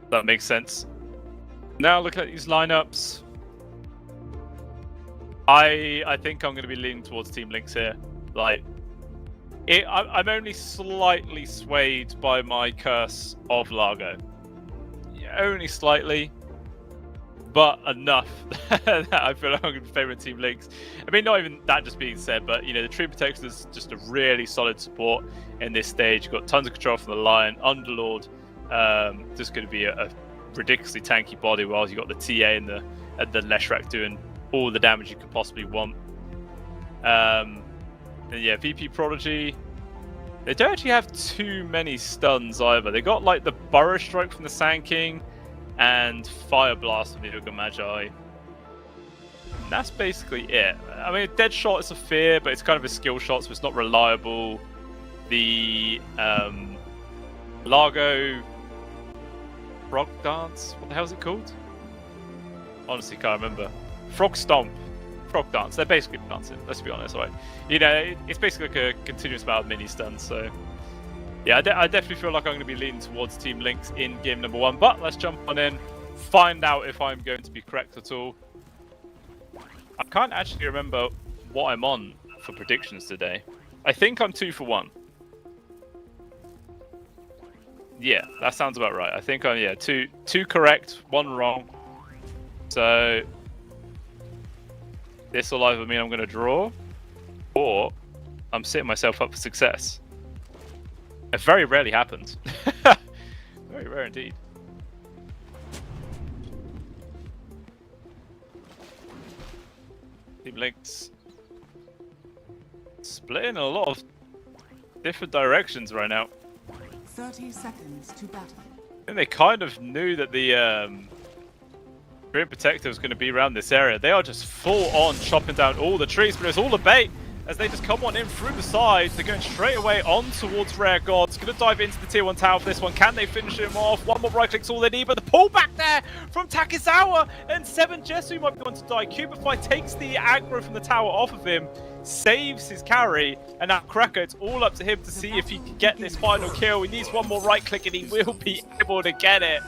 That makes sense. Now look at these lineups. I think I'm going to be leaning towards Team Lynx here. Like, I'm only slightly swayed by my curse of Largo. Yeah, only slightly, but enough that I feel like I'm going to be favouring Team Lynx. I mean, not even that just being said, but you know, the Tree Protector is just a really solid support in this stage. You've got tons of control from the Lion, Underlord, just going to be a ridiculously tanky body, while you've got the TA and the Leshrac doing all the damage you could possibly want. And yeah, VP.Prodigy, they don't actually have too many stuns either. They got like the Burrow Strike from the Sand King and Fire Blast from the Yoga Magi. And that's basically it. I mean, a Dead Shot is a fear, but it's kind of a skill shot, so it's not reliable. The Largo Frog Dance, what the hell is it called? Honestly, can't remember. Frog Stomp. Frog Dance. They're basically dancing, let's be honest, right? You know, it's basically like a continuous amount of mini stuns, so... Yeah, I definitely feel like I'm going to be leaning towards Team Lynx in game number 1, but let's jump on in, find out if I'm going to be correct at all. I can't actually remember what I'm on for predictions today. I think I'm 2 for 1. Yeah, that sounds about right. I think I'm, yeah, two correct, 1 wrong. So... this will either mean I'm going to draw, or I'm setting myself up for success. It very rarely happens. Very rare indeed. Team Lynx splitting a lot of different directions right now. 30 seconds to battle. I think they kind of knew that the Green Protector was going to be around this area. They are just full on chopping down all the trees, but it's all a bait as they just come on in through the sides. They're going straight away on towards Rare Gods. Going to dive into the tier 1 tower for this one. Can they finish him off? One more right click's all they need, but the pullback there from Takizawa, and 7 Jesu might be going to die. Cubify takes the aggro from the tower off of him, saves his carry, and now Cracker, it's all up to him to see if he can get this final kill. He needs one more right click and he will be able to get it.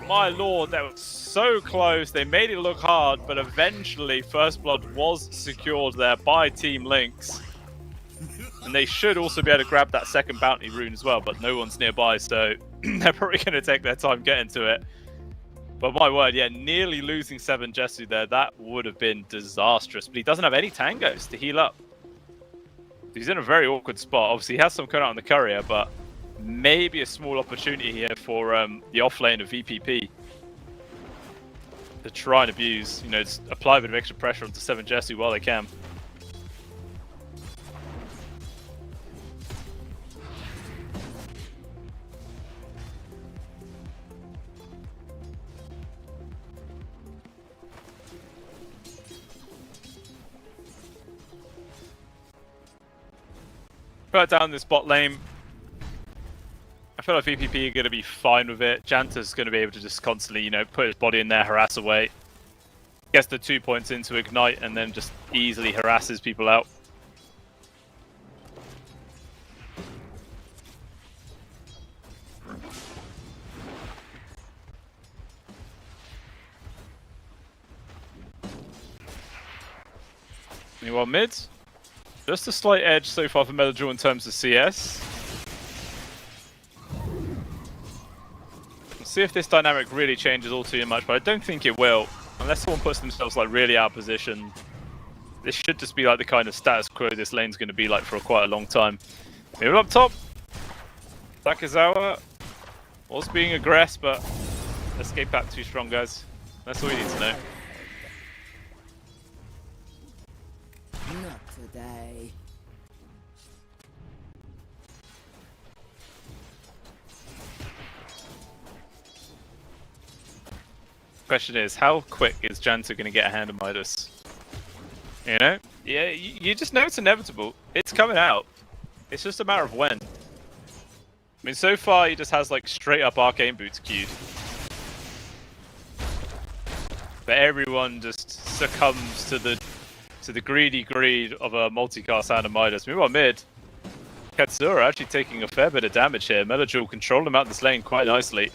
My lord, that was so close. They made it look hard, but eventually First Blood was secured there by Team Lynx. And they should also be able to grab that second bounty rune as well, but no one's nearby, so they're probably going to take their time getting to it. But my word, yeah, nearly losing 7 Jesu there. That would have been disastrous, but he doesn't have any tangos to heal up. He's in a very awkward spot. Obviously, he has some cut out on the courier, but maybe a small opportunity here for the off lane of VPP to try and abuse, you know, just apply a bit of extra pressure onto 7 Jesu while they can. Put down this bot lane. I feel like VPP are going to be fine with it. Janta's going to be able to just constantly, you know, put his body in there, harass away. Gets the 2 points into Ignite and then just easily harasses people out. Meanwhile, mid, just a slight edge so far for Meladrill in terms of CS. See if this dynamic really changes all too much, but I don't think it will. Unless someone puts themselves like really out of position. This should just be like the kind of status quo this lane's going to be like for quite a long time. Move up top. Takizawa was being aggressed, but escape back too strong, guys. That's all you need to know. Not today. Question is, how quick is Janta going to get a hand of Midas? You know? Yeah, you just know it's inevitable. It's coming out. It's just a matter of when. I mean, so far he just has like straight up arcane boots queued. But everyone just succumbs to the greedy greed of a multicast Hand of Midas. Meanwhile, mid, Katsura actually taking a fair bit of damage here. Melajul controlling him out this lane quite nicely.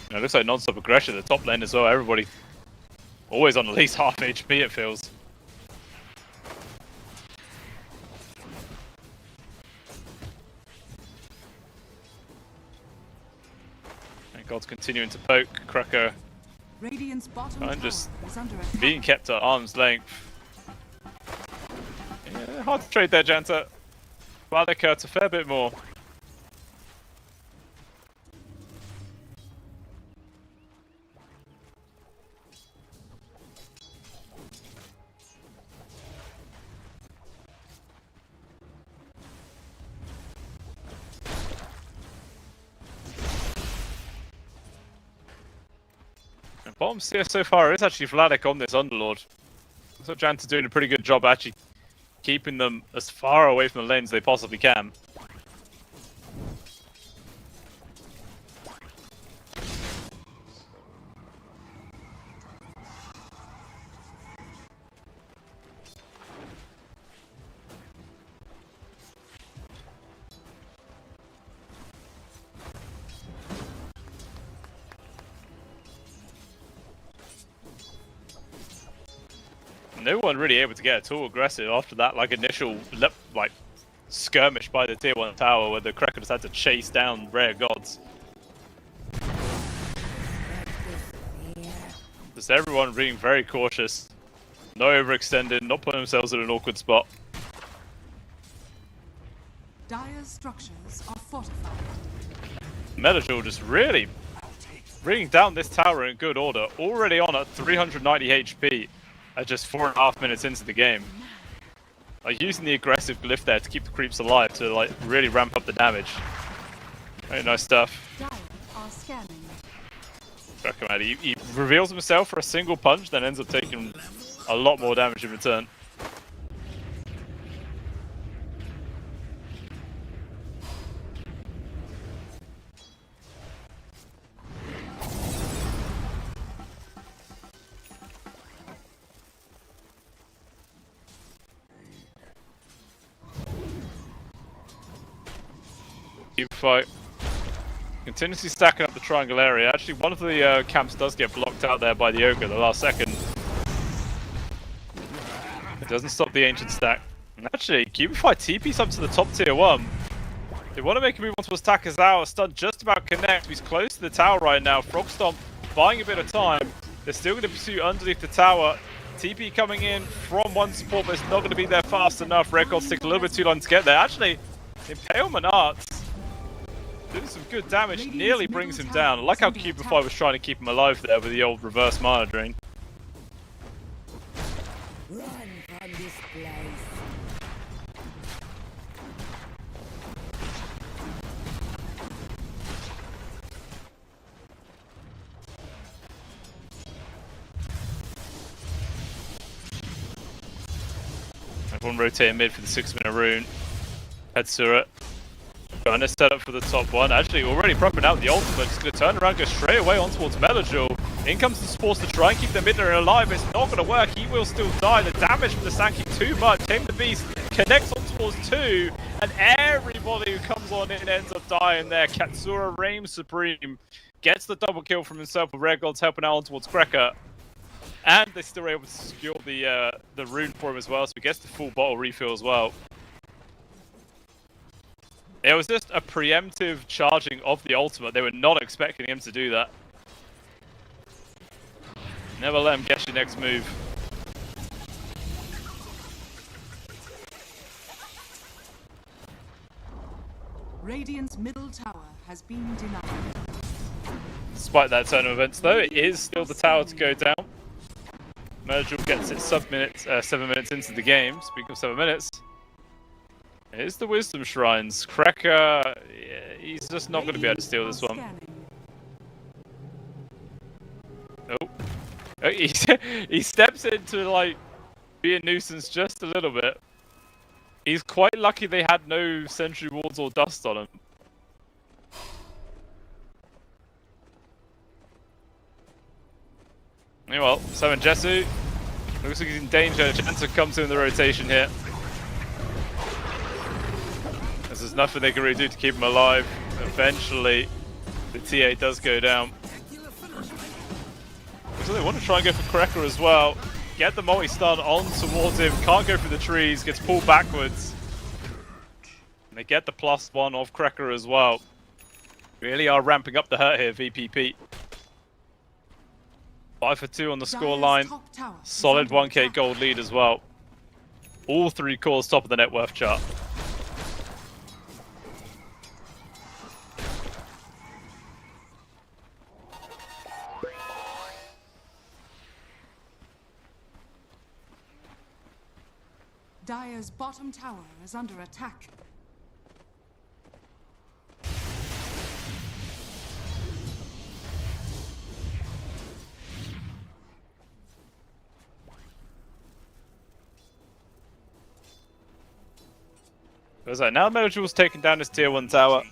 And it looks like non-stop aggression at the top lane as well. Everybody always on at least half HP, it feels. And God's continuing to poke. Cracker Radiant's bottom and tower just is under attack. being kept at arm's length. Yeah, hard to trade there, Janta. Vladek hurts a fair bit more. And bottom CS so far is actually Vladek on this Underlord. So Janta's doing a pretty good job actually keeping them as far away from the lane as they possibly can. No one really able to get at all aggressive after that like initial skirmish by the tier 1 tower where the Cracker just had to chase down rare gods. Just everyone being very cautious, not overextending, not putting themselves in an awkward spot. Dire's structures are fortified. Melajul just really bringing down this tower in good order, already on at 390 HP. At just 4.5 minutes into the game. Like using the aggressive glyph there to keep the creeps alive to like really ramp up the damage. Very nice stuff. Dire are scanning. He reveals himself for a single punch, then ends up taking a lot more damage in return. Keep fight. Continuously stacking up the triangle area. Actually, one of the camps does get blocked out there by the Ogre at the last second. It doesn't stop the ancient stack. And actually, Cubify TP's up to the top tier 1. They want to make a move onto attack Azawa. Stun just about connect. He's close to the tower right now. Frog Stomp buying a bit of time. They're still going to pursue underneath the tower. TP coming in from one support, but it's not going to be there fast enough. Red Gods take a little bit too long to get there. Actually, Impalement Arts doing some good damage, nearly brings him down. I like how Cubify was trying to keep him alive there with the old reverse mana drain. Run from this place. Everyone rotating mid for the 6-minute rune. Katsura trying to set up for the top one. Actually, already prepping out the ultimate. Just going to turn around, go straight away on towards Melajul. In comes the supports to try and keep the mid lane alive. It's not going to work. He will still die. The damage from the Sankey too much. Tame the Beast connects on towards 2. And everybody who comes on in ends up dying there. Katsura reigns supreme. Gets the double kill from himself with Red Gods helping out on towards Cracker. And they're still able to secure the rune for him as well. So he gets the full bottle refill as well. It was just a preemptive charging of the ultimate. They were not expecting him to do that. Never let him guess your next move. Radiant's middle tower has been denied. Despite that turn of events though, it is still the tower to go down. Melajul gets it 7 minutes into the game. Speaking of 7 minutes. Here's the Wisdom Shrines. Cracker, yeah, he's just not going to be able to steal this one. Oh, he steps in to like be a nuisance just a little bit. He's quite lucky they had no sentry wards or dust on him. Well, so in Jesu looks like he's in danger. Janta comes in the rotation here. There's nothing they can really do to keep him alive. Eventually, the TA does go down. So they want to try and go for Cracker as well. Get the multi-stun on towards him. Can't go through the trees. Gets pulled backwards. And they get the +1 of Cracker as well. Really are ramping up the hurt here, VP. 5 for 2 on the scoreline. Solid 1k gold lead as well. All 3 cores top of the net worth chart. Dire's bottom tower is under attack. Now Metal taking down his tier 1 tower.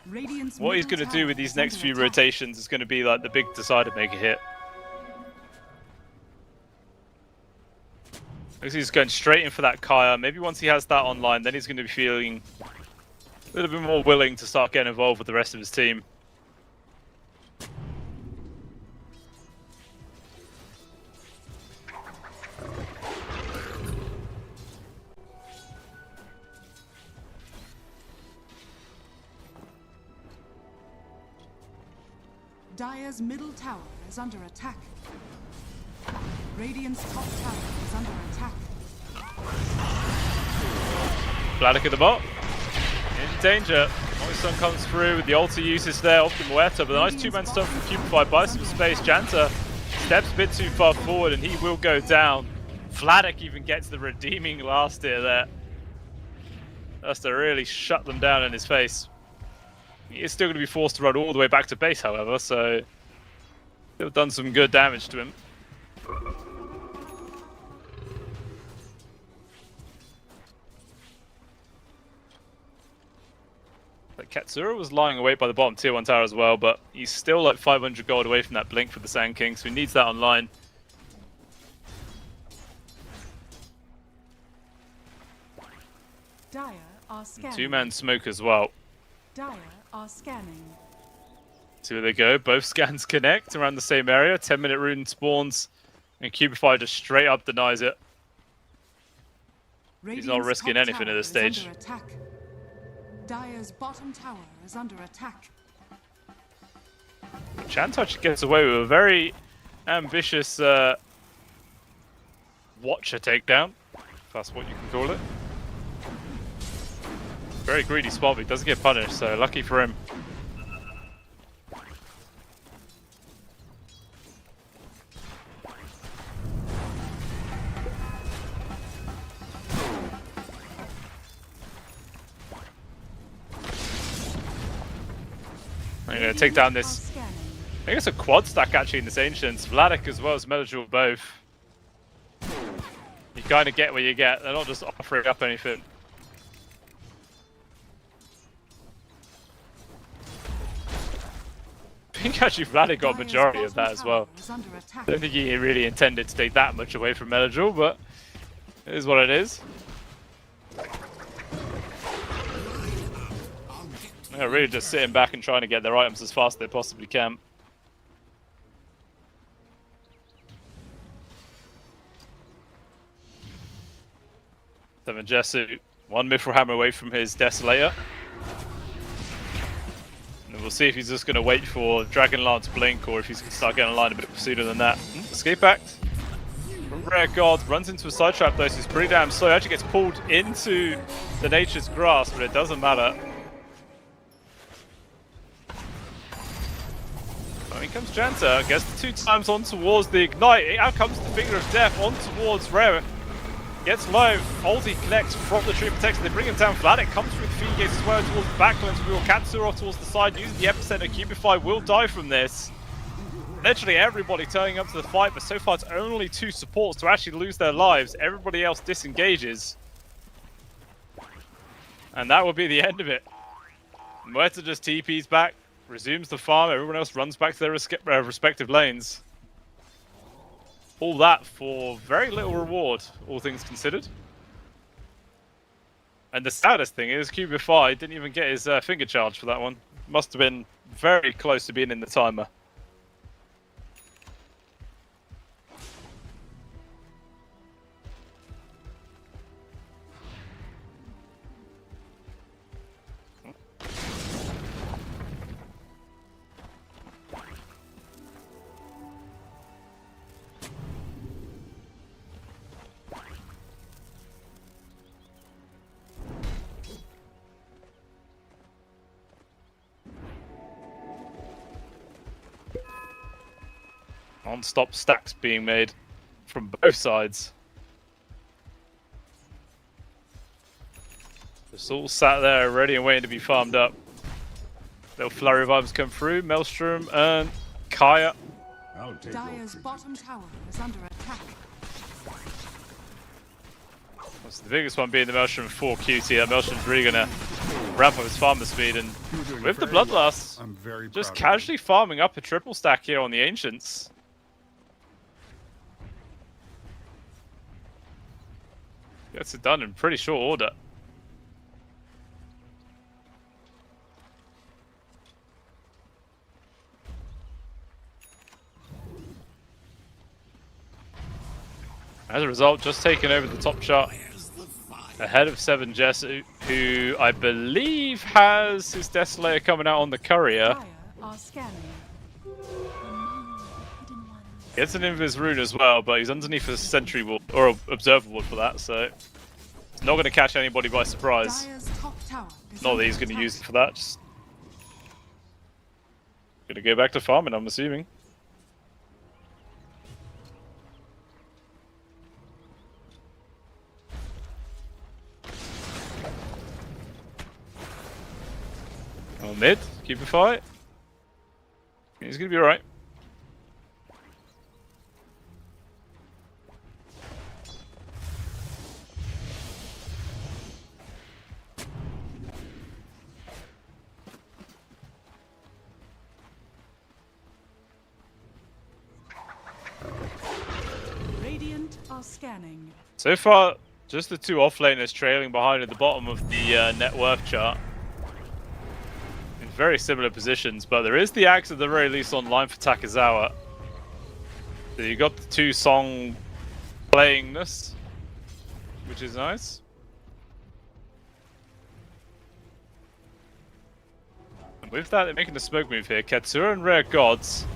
Radiant's What he's going to do with these next few rotations is going to be like the big decider maker hit. He's going straight in for that Kaya. Maybe once he has that online, then he's going to be feeling a little bit more willing to start getting involved with the rest of his team. Dire's middle tower is under attack. Radiant's top tower is under attack. Vladik at the bot. In danger. Sun comes through with the ulti uses there off the Muerta, but a nice 2-man stun from Cubify buys some space. Janta steps a bit too far forward and he will go down. Vladik even gets the redeeming last hit there. That's to really shut them down in his face. He is still going to be forced to run all the way back to base, however, so still done some good damage to him. But Katsura was lying await by the bottom tier 1 tower as well, but he's still like 500 gold away from that blink for the Sand King, so he needs that online. Dire are scanning. 2-man smoke as well. Dire are scanning. See where they go. Both scans connect around the same area. 10-minute rune spawns, and Cubify just straight up denies it. He's not risking anything at this stage. Dire's bottom tower is under attack. Chantouch gets away with a very ambitious Watcher takedown, if that's what you can call it. Very greedy spot, but he doesn't get punished, so lucky for him. I'm going to take down this, I think it's a quad stack actually in this Ancients. Vladik as well as Metal both. You kind of get what you get, they're not just offering up anything. I think actually Vladik got a majority of that as well. I don't think he really intended to take that much away from Metal, but it is what it is. They're really just sitting back and trying to get their items as fast as they possibly can. Seven Jesu, 1 Mithril Hammer away from his Desolator. And we'll see if he's just going to wait for Dragonlance Blink or if he's going to start getting a line a bit sooner than that. Escape Act from Rare God, runs into a side trap though, so he's pretty damn slow. Actually gets pulled into the Nature's Grasp, but it doesn't matter. In comes Janta, gets the 2 times on towards the Ignite. Out comes the Finger of Death on towards Rare. Gets low, ulti connects from the tree protection. They bring him down. Vladik comes through the feed gates as well towards the backlands. We will Katsura off towards the side, using the epicenter. Cubify will die from this. Literally everybody turning up to the fight, but so far it's only 2 supports to actually lose their lives. Everybody else disengages. And that will be the end of it. Muerta just TP's back, resumes the farm, everyone else runs back to their respective lanes. All that for very little reward, all things considered. And the saddest thing is, Cubify didn't even get his finger charge for that one. Must have been very close to being in the timer. Non-stop stacks being made from both sides. Just all sat there ready and waiting to be farmed up. Little flurry vibes come through. Maelstrom and Kaya. Dire's bottom tower is under attack. That's the biggest one being the Maelstrom for QT. That Maelstrom's really going to ramp up his farmer speed, and with the Bloodlust, just casually farming up a triple stack here on the Ancients. Gets it done in pretty short order. As a result, just taking over the top chart ahead of Sesason, who I believe has his Desolator coming out on the Courier. Dire are scanning. Gets an Invis rune as well, but he's underneath a Sentry ward, or Observer ward for that, so it's not going to catch anybody by surprise. Dire's top tower is Not that under he's going to attack. use it for that, just going to go back to farming, I'm assuming. On mid, keep a fight. He's going to be alright. Radiant are scanning. So far, just the two offlaners trailing behind at the bottom of the net worth chart. In very similar positions, but there is the axe at the very least online for Takizawa. So you got the two song playingness, which is nice. And with that, they're making the smoke move here. Katsura and Rare Gods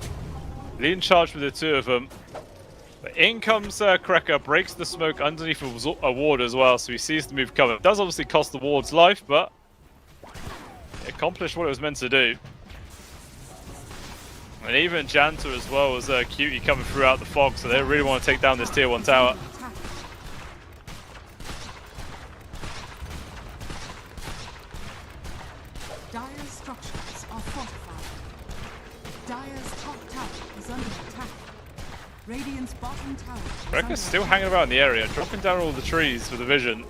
lead in charge with the two of them. But in comes Krekker, breaks the smoke underneath a ward as well, so he sees the move coming. It does obviously cost the ward's life, but it accomplished what it was meant to do. And even Jantor as well was Cutie coming throughout the fog, so they really want to take down this tier 1 tower. Attack. Dire's structures are fortified. Dire's top tower is under attack. Radiant's bottom tower is under Krekker's still attack. hanging around the area, dropping down all the trees for the vision.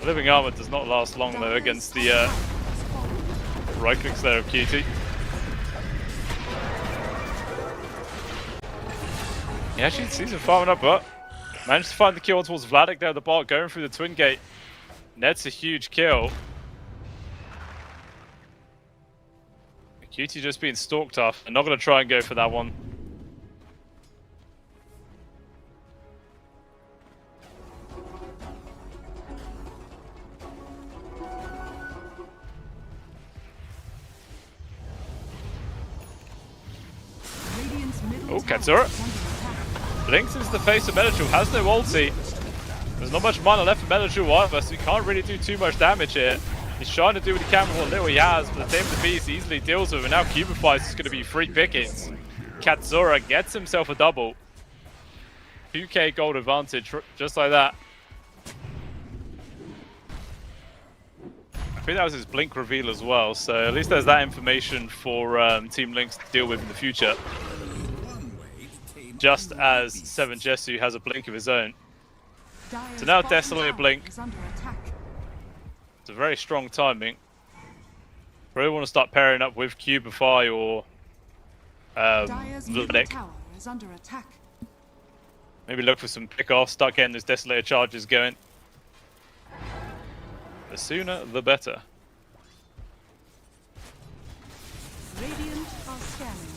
Living Armor does not last long though against the right clicks there of Cutie. He actually sees him farming up, but managed to find the kill towards Vladik there at the bot, going through the twin gate. Ned's a huge kill. Cutie just being stalked off. I'm not going to try and go for that one. Radiant's middle Oh, tower Katsura. is under attack. Lynx is the face of Metatron, has no ulti. There's not much mana left for Metatron either, so he can't really do too much damage here. He's trying to do what he can with what little he has, but the Tame of the Beast easily deals with him, and now Cubify is going to be free pickings. Katsura gets himself a double. 2k gold advantage, just like that. I think that was his blink reveal as well, so at least there's that information for Team Lynx to deal with in the future. Just as Seven Jesu has a blink of his own. Dire's So now bottom Desolator tower blink. is under attack. It's a very strong timing. Really want to start pairing up with Cubify or Dire's middle Vladek. tower is under attack. Maybe look for some pick-offs, start getting those Desolator charges going. The sooner, the better. Radiant are scanning.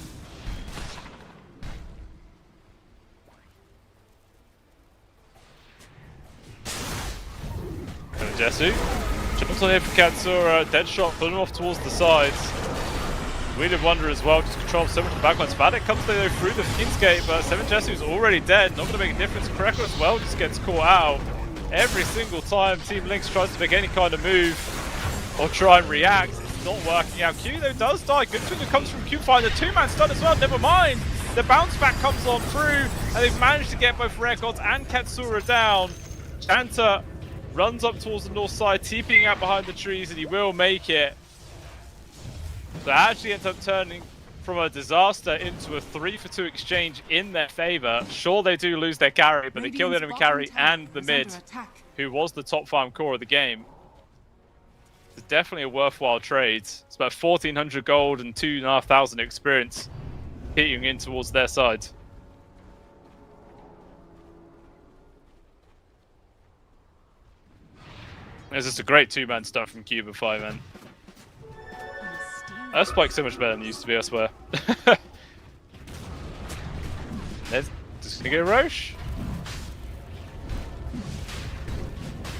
And Jesu jumps on here for Katsura, Deadshot, pulling him off towards the sides. Weird Wonder as well, just controls so much of the backlines. Vladek comes though through the Fiend's Gate, but 7 Jesu's already dead, not going to make a difference. Cracker as well just gets caught out. Every single time Team Lynx tries to make any kind of move or try and react, it's not working out. Q though does die, good thing that comes from Q find the 2-man stun as well, never mind. The bounce back comes on through, and they've managed to get both Records and Katsura down. Chanta runs up towards the north side, TPing out behind the trees, and he will make it. So it actually ends up turning from a disaster into a 3-for-2 exchange in their favor. Sure, they do lose their carry, but they kill the enemy carry and the mid, who was the top farm core of the game. It's definitely a worthwhile trade. It's about 1,400 gold and 2,500 experience hitting in towards their side. It's just a great 2-man stuff from Cubify, man. That spike's so much better than it used to be, I swear. There's just gonna get Roche.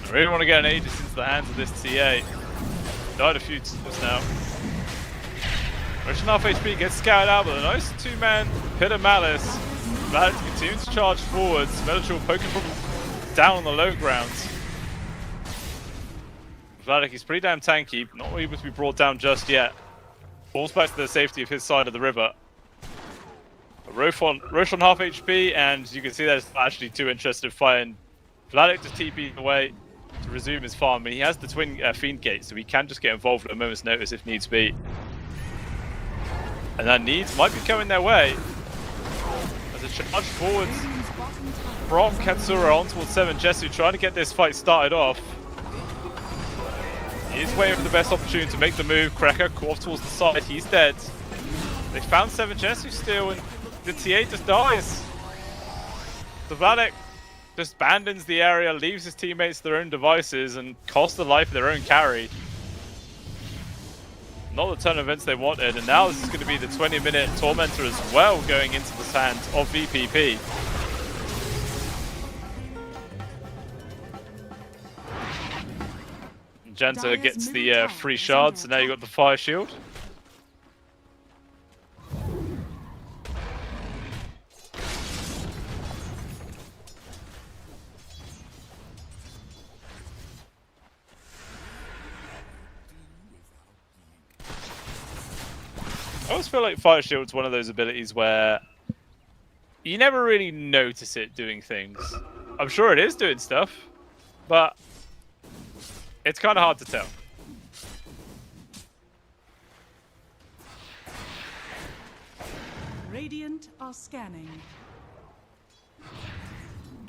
I really want to get an Aegis into the hands of this TA. Died a few times now. Roche enough HP gets scouted out, but a nice 2-man Pit of Malice. Vladek continues to charge forwards. Metatron poking from down on the low grounds. Vladek is pretty damn tanky, not able to be brought down just yet. Falls back to the safety of his side of the river. Roche on half HP, and you can see that it's actually too interested in fighting. Vladek just TP'd away to resume his farm, and he has the twin Fiend Gate, so he can just get involved at a moment's notice if needs be. And that needs might be coming their way. As a charge forwards from Katsura on towards 7 Jesu, trying to get this fight started off. He's waiting for the best opportunity to make the move. Cracker caught off towards the side. He's dead. They found 7 Jesu still, and the TA just dies. So Vladek just abandons the area, leaves his teammates to their own devices, and costs the life of their own carry. Not the turn of events they wanted, and now this is going to be the 20-minute Tormentor as well going into the hands of VPP. Janta gets the free shard, so now you've got the fire shield. I always feel like fire shield's one of those abilities where you never really notice it doing things. I'm sure it is doing stuff, but it's kind of hard to tell. Radiant are scanning.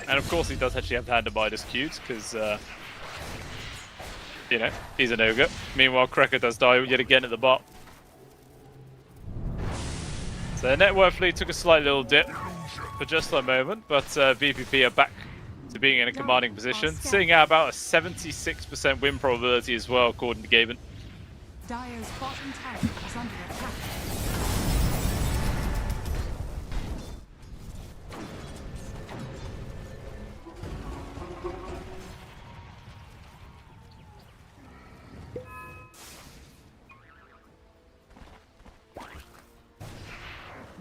And of course he does actually have the hand of Midas queued, because, you know, he's an ogre. Meanwhile, Cracker does die yet again at the bot. So their net worth lead took a slight little dip for just a moment, but VPP are back to being in a commanding position, sitting at about a 76% win probability as well, according to Gaben. Dire's bottom tower is under attack.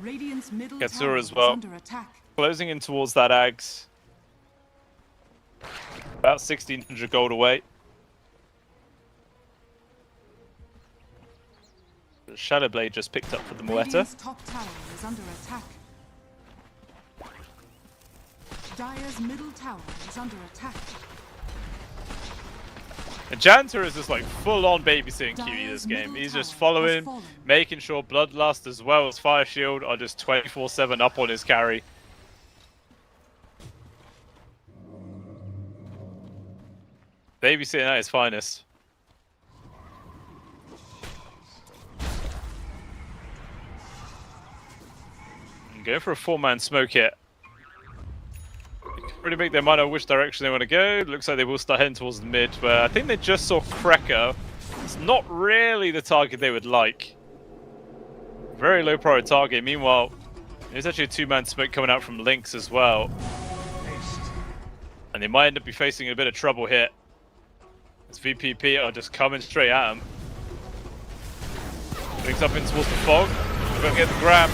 Radiant's middle tower Katsura as is well, under attack. closing in towards that Ags. About 1,600 gold away. The Shadow Blade just picked up for the Moeta. Radiant's top tower is under attack. Dire's middle tower is under attack. And Janta is just like full-on babysitting QE this game. He's just following, making sure Bloodlust as well as Fire Shield are just 24/7 up on his carry. Babysitting at his finest. I'm going for a 4-man smoke hit. They can't really make their mind up which direction they want to go. Looks like they will start heading towards the mid, where I think they just saw Cracker. It's not really the target they would like. Very low priority target. Meanwhile, there's actually a 2-man smoke coming out from Lynx as well. And they might end up be facing a bit of trouble here. As VP are just coming straight at him. Lynx up in towards the fog. We're going to get the grab.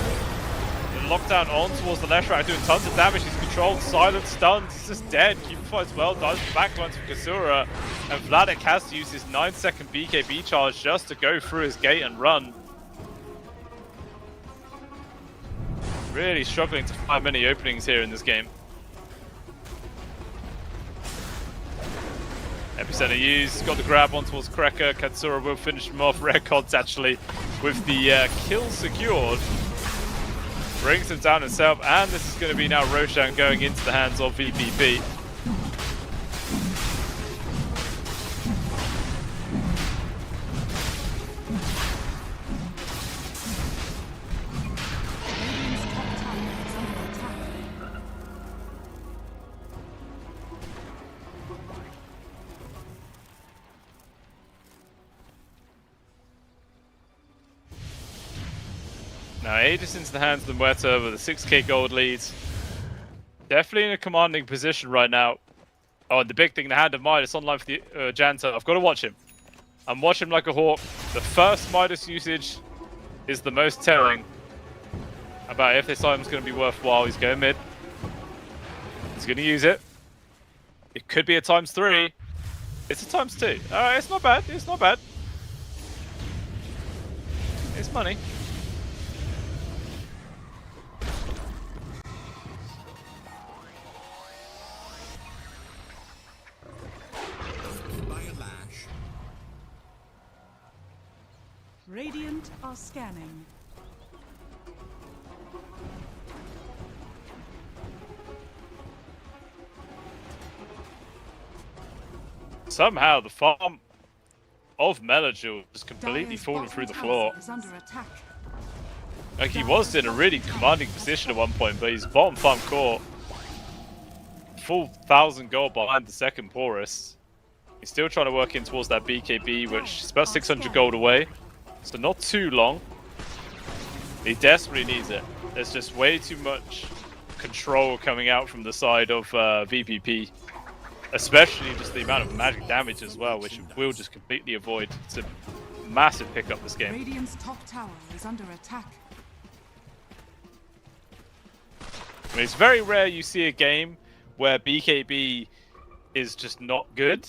Lockdown on towards the left right, doing tons of damage. He's controlled, silent, stunned. He's just dead. Keep fights well, dives the backlines from Katsura. And Vladek has to use his 9-second BKB charge just to go through his gate and run. Really struggling to find many openings here in this game. Epicenter used, got the grab on towards Cracker. Katsura will finish him off. Records actually with the kill secured. Brings him down himself, and this is going to be now Roshan going into the hands of VP. Now Aegis into the hands of the Muerta with a 6k gold lead. Definitely in a commanding position right now. Oh, and the big thing, the hand of Midas online for the Janta. I've got to watch him. I'm watching him like a hawk. The first Midas usage is the most telling about if this item's going to be worthwhile. He's going mid. He's going to use it. It could be a ×3. It's a ×2. Alright, it's not bad. It's not bad. It's money. Radiant are scanning. Somehow the farm of Melajul has completely Dire's fallen bottom through the tower floor. is under attack. Like he was in a really commanding position at one point, but his bottom farm core, full 1,000 gold behind the second poorest. He's still trying to work in towards that BKB, which is about 600 gold away. So not too long. He desperately needs it. There's just way too much control coming out from the side of VP. Especially just the amount of magic damage as well, which we'll just completely avoid. It's a massive pickup this game. Radiant's top tower is under attack. I mean, it's very rare you see a game where BKB is just not good.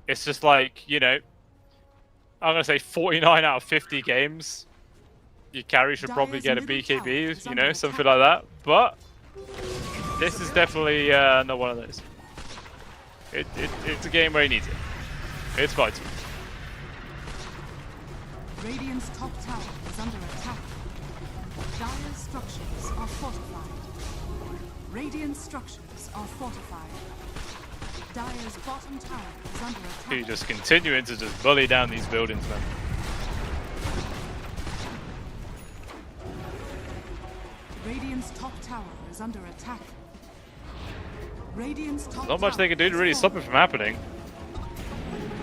It's just like, you know, I'm going to say 49 out of 50 games, your carry should probably get a BKB, you know, something like that. But this is definitely not one of those. It's a game where he needs it. It's vital. Radiant's top tower is under attack. Dire's structures are fortified. Radiant structures are fortified. Dire's bottom tower is under attack. You just continuing to just bully down these buildings, man. Radiant's top tower is under attack. Radiant's top Not much tower they can do to is really stop it from happening.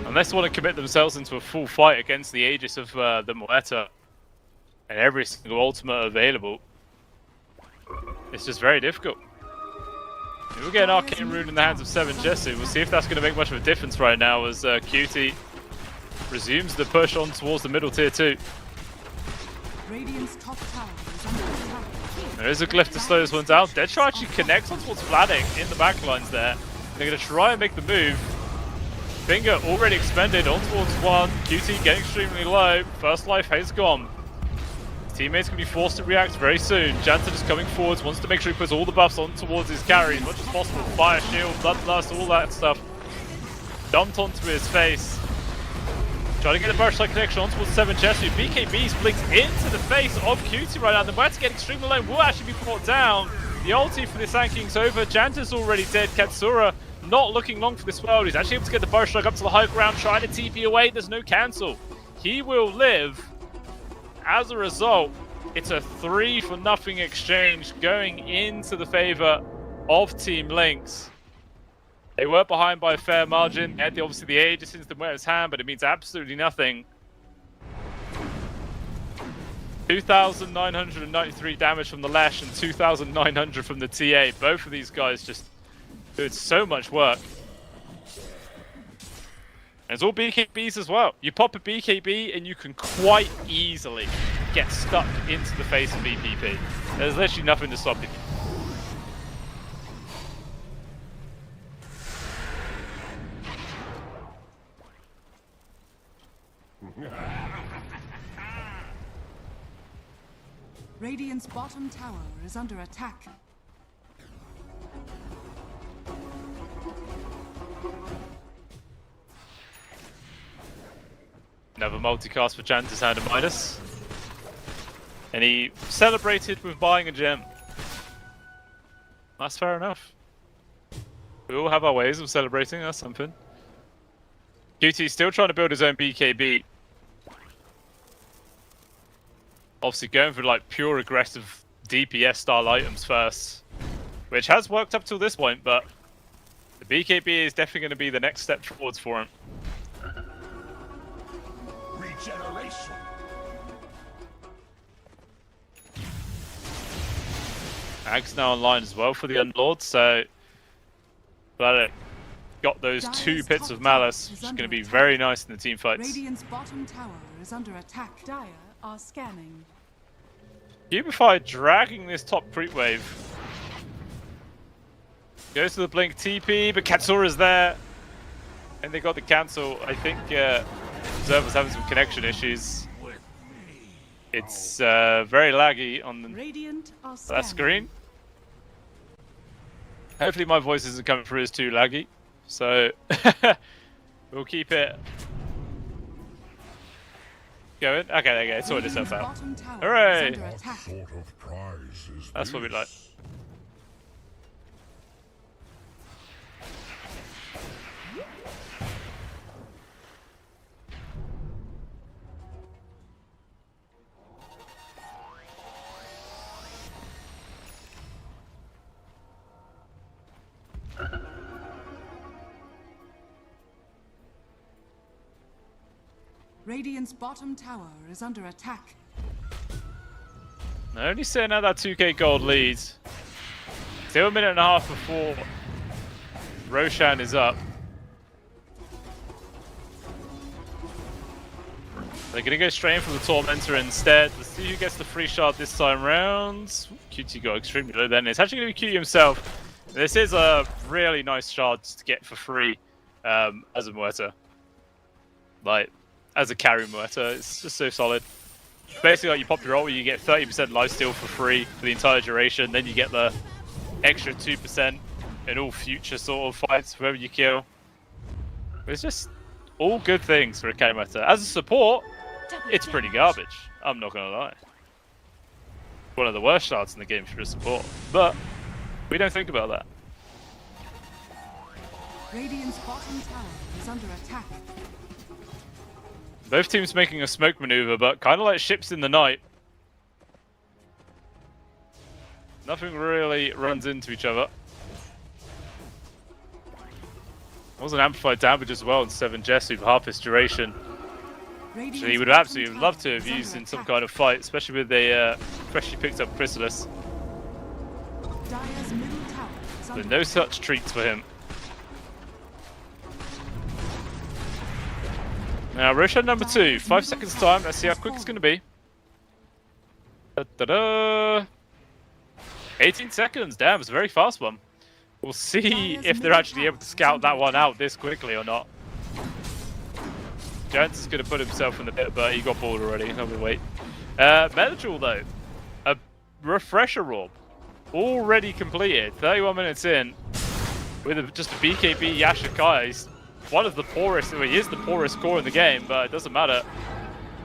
Unless they want to commit themselves into a full fight against the Aegis of the Muerta and every single ultimate available. It's just very difficult. We'll get an Arcane Rune in the hands of 7 Jessu. We'll see if that's going to make much of a difference right now as QT resumes the push on towards the middle tier 2. Radiant's top tower is under attack. There is a glyph to slow this one down. Deadshot actually connects on towards Vladek in the backlines there. They're going to try and make the move. Finger already expended on towards 1. QT getting extremely low. First life has gone. Teammates can be forced to react very soon. Janta just coming forwards, wants to make sure he puts all the buffs on towards his carry as much as possible. Fire, shield, bloodlust, all that stuff. Dumped onto his face. Trying to get a burst light connection on towards 7 Jessu. BKB's blinked into the face of QT right now. The Muerta getting extremely low, will actually be brought down. The ulti for the Sand King's over. Janta's already dead. Katsura not looking long for this world. He's actually able to get the burst strike up to the high ground, trying to TP away. There's no cancel. He will live. As a result, It's a 3-for-0 exchange going into the favor of Team Lynx. They were behind by a fair margin. They had obviously the Aegis into the winner's hand, but it means absolutely nothing. 2,993 damage from the Lash and 2,900 from the TA. Both of these guys just doing so much work. And it's all BKBs as well. You pop a BKB and you can quite easily get stuck into the face of VPP. There's literally nothing to stop you. Radiant's bottom tower is under attack. Another multicast for Jantis and a minus. And he celebrated with buying a gem. That's fair enough. We all have our ways of celebrating, that's something. QT's still trying to build his own BKB. Obviously going for like pure aggressive DPS style items first. Which has worked up till this point, but the BKB is definitely going to be the next step forwards for him. Regeneration. Ag's now online as well for the Unlord, so glad it got those two pits of Malice, which is going to be very nice in the team fights. Radiant's bottom tower is under attack. Dire are scanning. Cubify dragging this top creep wave. Goes to the blink TP, but Katsura's there. And they got the cancel. I think Observer's having some connection issues. It's very laggy on that screen. Hopefully my voice isn't coming through as too laggy. So we'll keep it going. Okay, there you go. Sorted itself out. Hooray! Sort of prize is That's what we like. Radiant's bottom tower is under attack. They're only setting out that 2k gold lead. Still a minute and a half before Roshan is up. They're going to go straight in for the Tormentor instead. Let's see who gets the free shard this time round. QT got extremely low then. It's actually going to be QT himself. This is a really nice shard to get for free as a Muerta. Like, as a carry Muerta, it's just so solid. Basically, like, you pop your ult, you get 30% lifesteal for free for the entire duration, then you get the extra 2% in all future sort of fights, whoever you kill. It's just all good things for a carry Muerta. As a support, it's pretty garbage, I'm not gonna lie. One of the worst shards in the game for a support, but we don't think about that. Radiant's bottom tower is under attack. Both teams making a smoke maneuver, but kind of like ships in the night. Nothing really runs into each other. Was an amplified damage as well in 7 Jess with half his duration. Which he would absolutely love to have used in some kind of fight, especially with a freshly picked up Chrysalis. So no such treats for him. Now, Roshan number 2, 5 seconds time. Let's see how quick it's going to be. Da-da-da. 18 seconds, damn, it's a very fast one. We'll see if they're actually able to scout that one out this quickly or not. Giants is going to put himself in the pit, but he got bored already. Let me wait. Medical, though. A refresher orb. Already completed. 31 minutes in. With just a BKB Yashikai. He's one of the poorest. Well, he is the poorest core in the game, but it doesn't matter.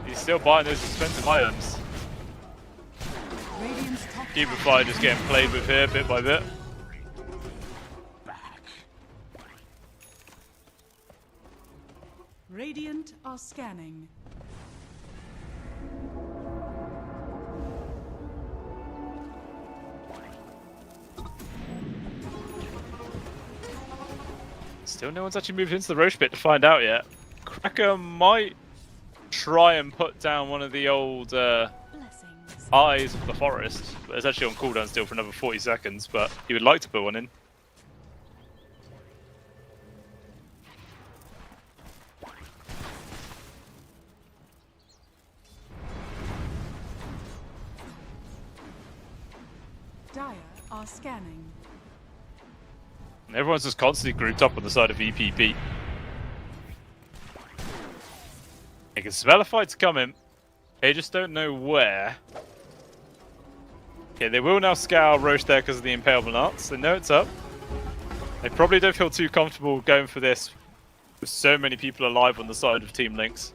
He's still buying those expensive items. Cubify just getting played with here bit by bit. Radiant are scanning. Still no one's actually moved into the Roche pit to find out yet. Cracker might try and put down one of the old Blessings. eyes of the forest. But it's actually on cooldown still for another 40 seconds, but he would like to put one in. Dire are scanning. And everyone's just constantly grouped up on the side of VP. They can smell a fight's coming. They just don't know where. Okay, they will now scour Roche there because of the impalement arts. They know it's up. They probably don't feel too comfortable going for this with so many people alive on the side of Team Lynx.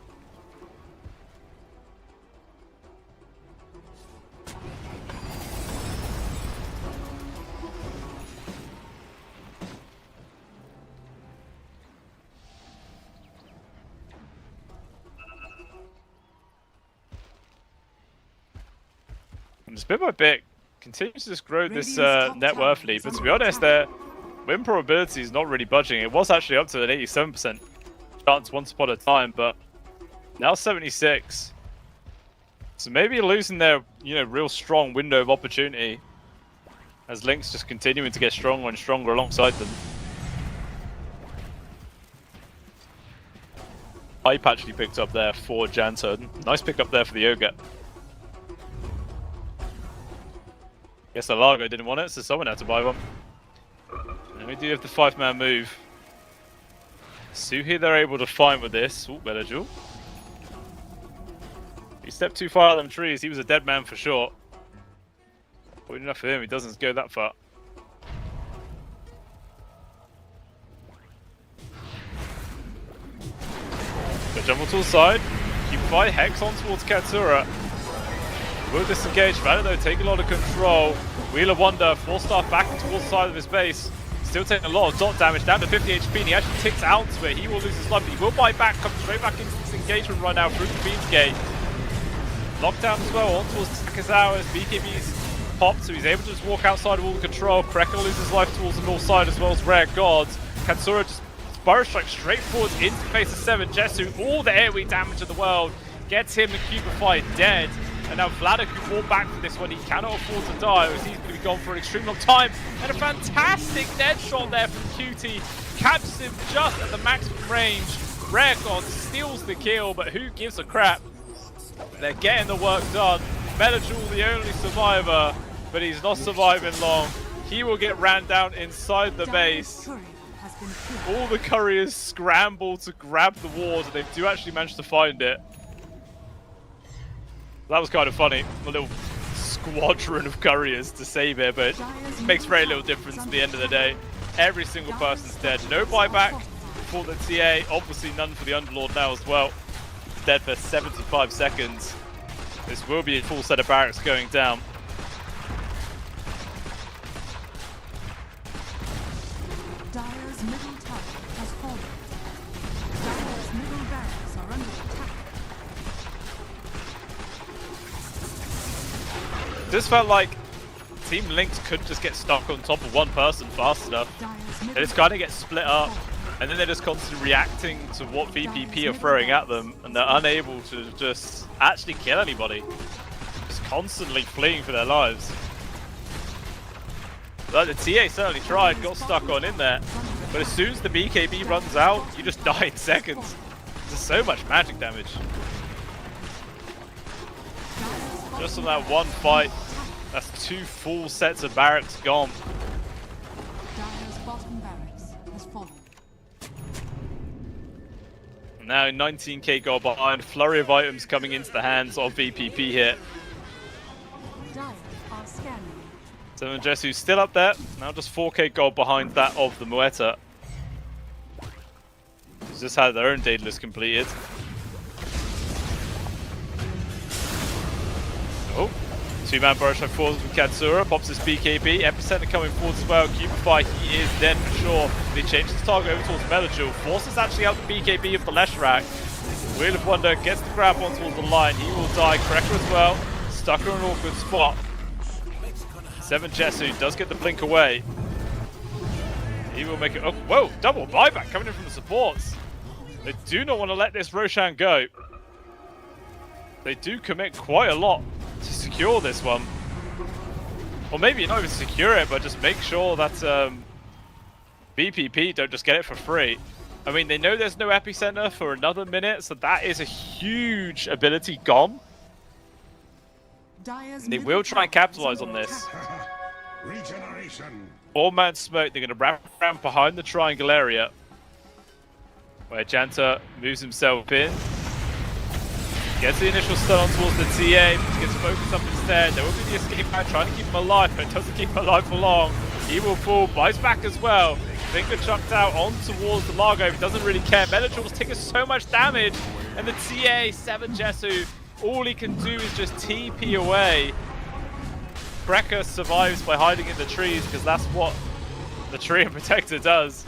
And just bit by bit, continues to just grow this net worth lead. But to be honest, their win probability is not really budging. It was actually up to an 87% chance once upon a time, but now 76. So maybe losing their, real strong window of opportunity as Lynx just continuing to get stronger and stronger alongside them. Hype actually picked up there for Janton. Nice pick up there for the Yoga. Guess Alago didn't want it, so someone had to buy one. And we do have the 5-man move. Suhi they're able to find with this. Ooh, Belajul. He stepped too far out of them trees, he was a dead man for sure. Good enough for him, he doesn't go that far. So jump to the side. Keep fight Hex on towards Katsura. Will disengage, Valor though take a lot of control. Wheel of Wonder, 4-star back towards the side of his base. Still taking a lot of dot damage, down to 50 HP, and he actually ticks out to it. He will lose his life, but he will bite back, come straight back into this engagement right now through the Beams Gate. Lockdown as well, on towards Takazawa's. BKB's popped, so he's able to just walk outside of all the control. Krekel loses life towards the north side as well as Rare Gods. Katsura just Burrow strike straight forwards into the face of 7. Jesu, all the AoE damage in the world, gets him and Cubified dead. And now Vladek, who fought back for this one, he cannot afford to die, as he's going to be gone for an extreme long time. And a fantastic dead shot there from QT. Catches him just at the maximum range. Rare God steals the kill, but who gives a crap? They're getting the work done. Melajul, the only survivor, but he's not surviving long. He will get ran down inside the base. All the couriers scramble to grab the ward, and they do actually manage to find it. That was kind of funny, a little squadron of couriers to save it, but it makes very little difference at the end of the day. Every single person's dead. No buyback for the TA, obviously none for the Underlord now as well. Dead for 75 seconds. This will be a full set of barracks going down. Dire's middle tower has fallen. Dire's middle barracks are under attack. This felt like Team Lynx could just get stuck on top of one person fast enough. They just kind of get split up, and then they're just constantly reacting to what VP are throwing at them, and they're unable to just actually kill anybody. Just constantly fleeing for their lives. Like the TA certainly tried, got stuck on in there, but as soon as the BKB runs out, you just die in seconds. There's so much magic damage. Just on that one fight, that's 2 full sets of barracks gone. Dire's bottom barracks has fallen. Now 19k gold behind, flurry of items coming into the hands of VP here. Dire are scanning. So Jesu's still up there, now just 4k gold behind that of the Mueta. He's just had their own Daedalus completed. Oh, 2-man burrow strike forwards from Katsura, pops his BKB, Epicenter coming forwards as well. Cubify, he is dead for sure. He changes his target over towards Melajul, forces actually out the BKB of the Leshrac. Wheel of Wonder gets the grab on towards the line, he will die. Cracker as well, stuck in an awkward spot. 7 Jesu does get the blink away. He will make it. Oh, whoa! Double buyback coming in from the supports. They do not want to let this Roshan go. They do commit quite a lot to secure this one. Or maybe not even secure it, but just make sure that VP.P don't just get it for free. I mean, they know there's no epicenter for another minute, so that is a huge ability gone. And they will try and capitalize on this. Regeneration. 4-man smoke, they're going to wrap around behind the triangle area. Where Janta moves himself in. Gets the initial stun on towards the TA, but gets focused up instead. There will be the escape back, trying to keep him alive, but it doesn't keep him alive for long. He will fall, buys back as well. Finger chucked out on towards the Largo, he doesn't really care. Metatron's taking so much damage, and the TA, 7 Jesu, all he can do is just TP away. Krekker survives by hiding in the trees, because that's what the Tree and Protector does.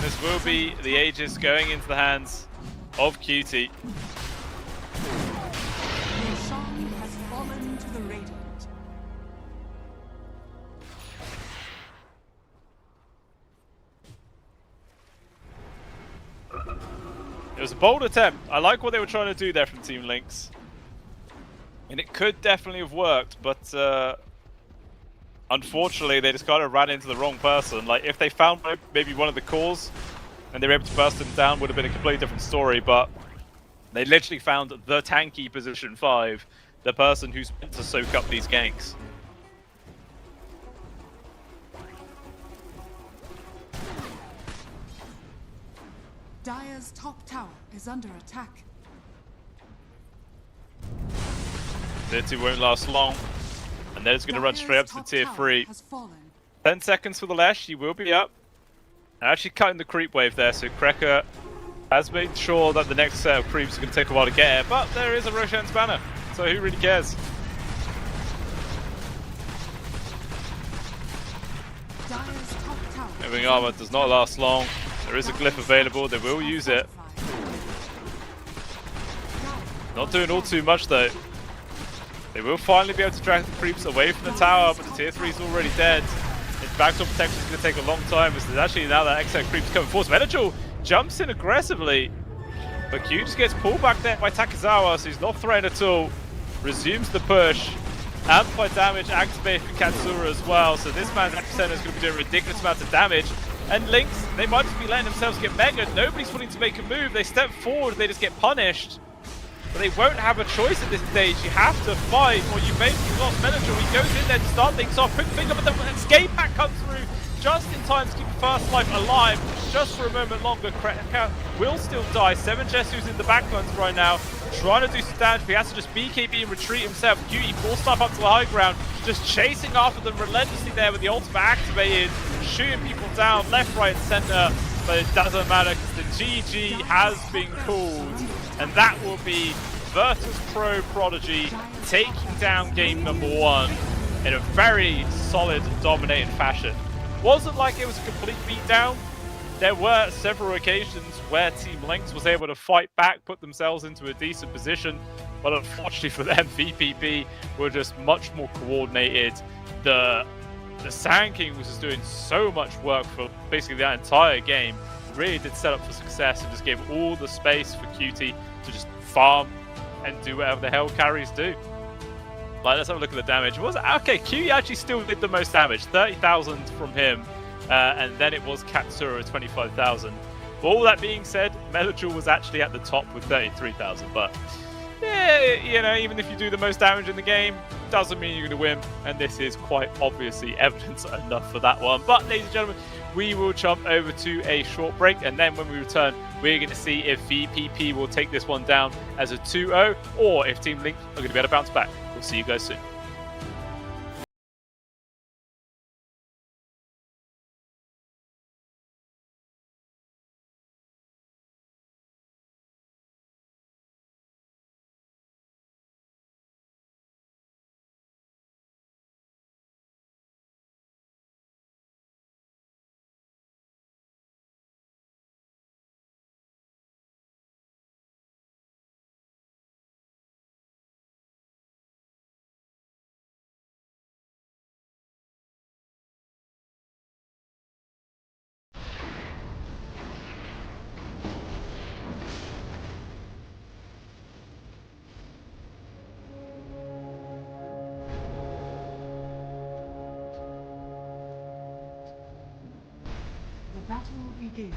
This will be the Aegis going into the hands of QT. Roshan has fallen to the Radiant. It was a bold attempt. I like what they were trying to do there from Team Lynx. And it could definitely have worked, but unfortunately they just kind of ran into the wrong person. Like, if they found maybe one of the cores and they were able to burst him down, would have been a completely different story, but they literally found the tanky position 5, the person who's meant to soak up these ganks. Dire's top tower is under attack. Tier 2 won't last long, and they're just going to run straight up to Tier 3. 10 seconds for the Lash, he will be up. And actually cutting the creep wave there, so Krekker has made sure that the next set of creeps are going to take a while to get here, but there is a Roshan's banner, so who really cares? Moving armor does not last long. There is a glyph available, they will use it. Not doing all too much though. They will finally be able to drag the creeps away from the tower, but the tier 3 is already dead. Its backdoor protection is going to take a long time, as there's actually now that extra creeps coming forward. Menachul jumps in aggressively, but Q just gets pulled back there by Takizawa, so he's not threatened at all. Resumes the push. Amplified damage activated for Katsura as well, so this man's epicenter is going to be doing ridiculous amounts of damage. And Lynx, they might just be letting themselves get mega. Nobody's willing to make a move. They step forward, they just get punished. But they won't have a choice at this stage. You have to fight, or you basically lost Menachul. He goes in there to start things off. Quick finger, but the escape pack comes through just in time to keep the first life alive. Just for a moment longer, Krekker will still die. 7 Jesu's in the backlands right now, trying to do some damage, but he has to just BKB and retreat himself. Cutie forced stuff up to the high ground, just chasing after them relentlessly there with the ultimate activated, shooting people down left, right, and center. But it doesn't matter because the GG has been called, and that will be VP.Prodigy taking down game number 1 in a very solid, dominating fashion. Wasn't like it was a complete beatdown. There were several occasions where Team Lynx was able to fight back, put themselves into a decent position, but unfortunately for them, VP.P were just much more coordinated. The Sand King was just doing so much work for basically that entire game. Really did set up for success and just gave all the space for QT to just farm and do whatever the hell carries do. Like, let's have a look at the damage. Okay, QT actually still did the most damage, 30,000 from him. And then it was Katsura at 25,000. But all that being said, Menachul was actually at the top with 33,000. But yeah, you know, even if you do the most damage in the game, doesn't mean you're going to win. And this is quite obviously evidence enough for that one. But ladies and gentlemen, we will jump over to a short break, and then when we return, we're going to see if VP.P will take this one down as a 2-0, or if Team Lynx are going to be able to bounce back. We'll see you guys soon. battle begins.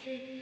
Game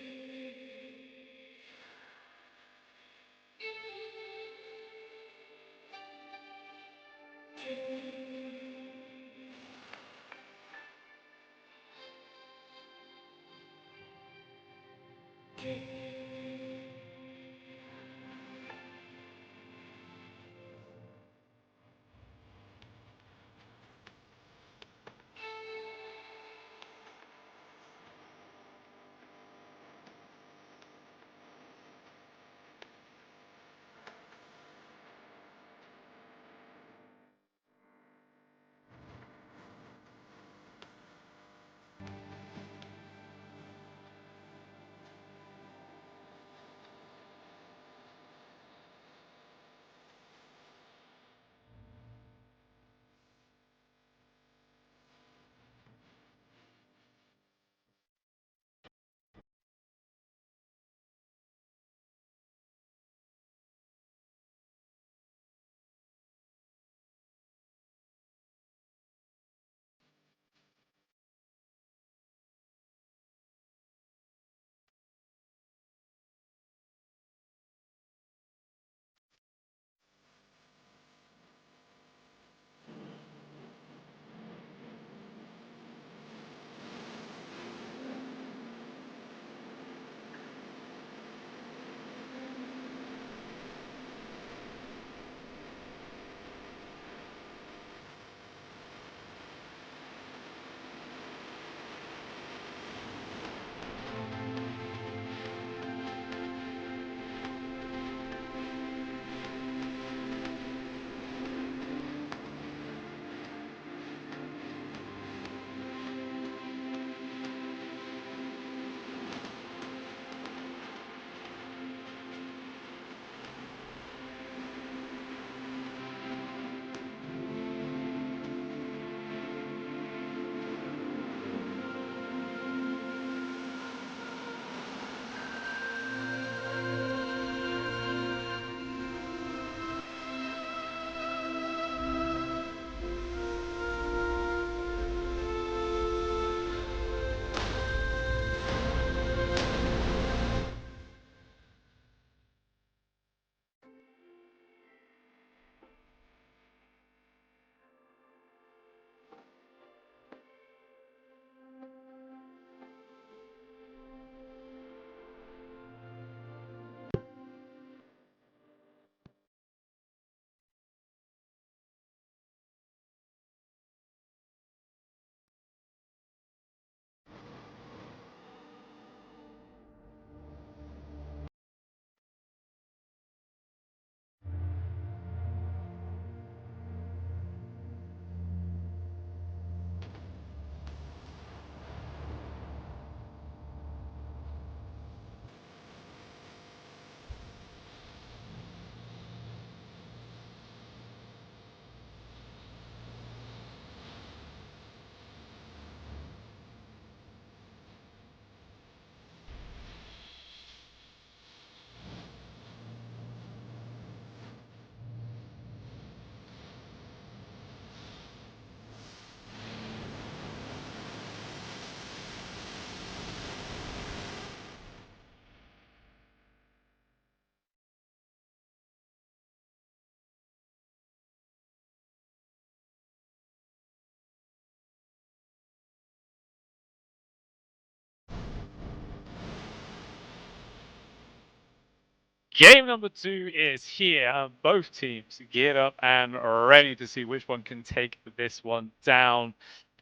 number 2 is here. Both teams geared up and ready to see which one can take this one down.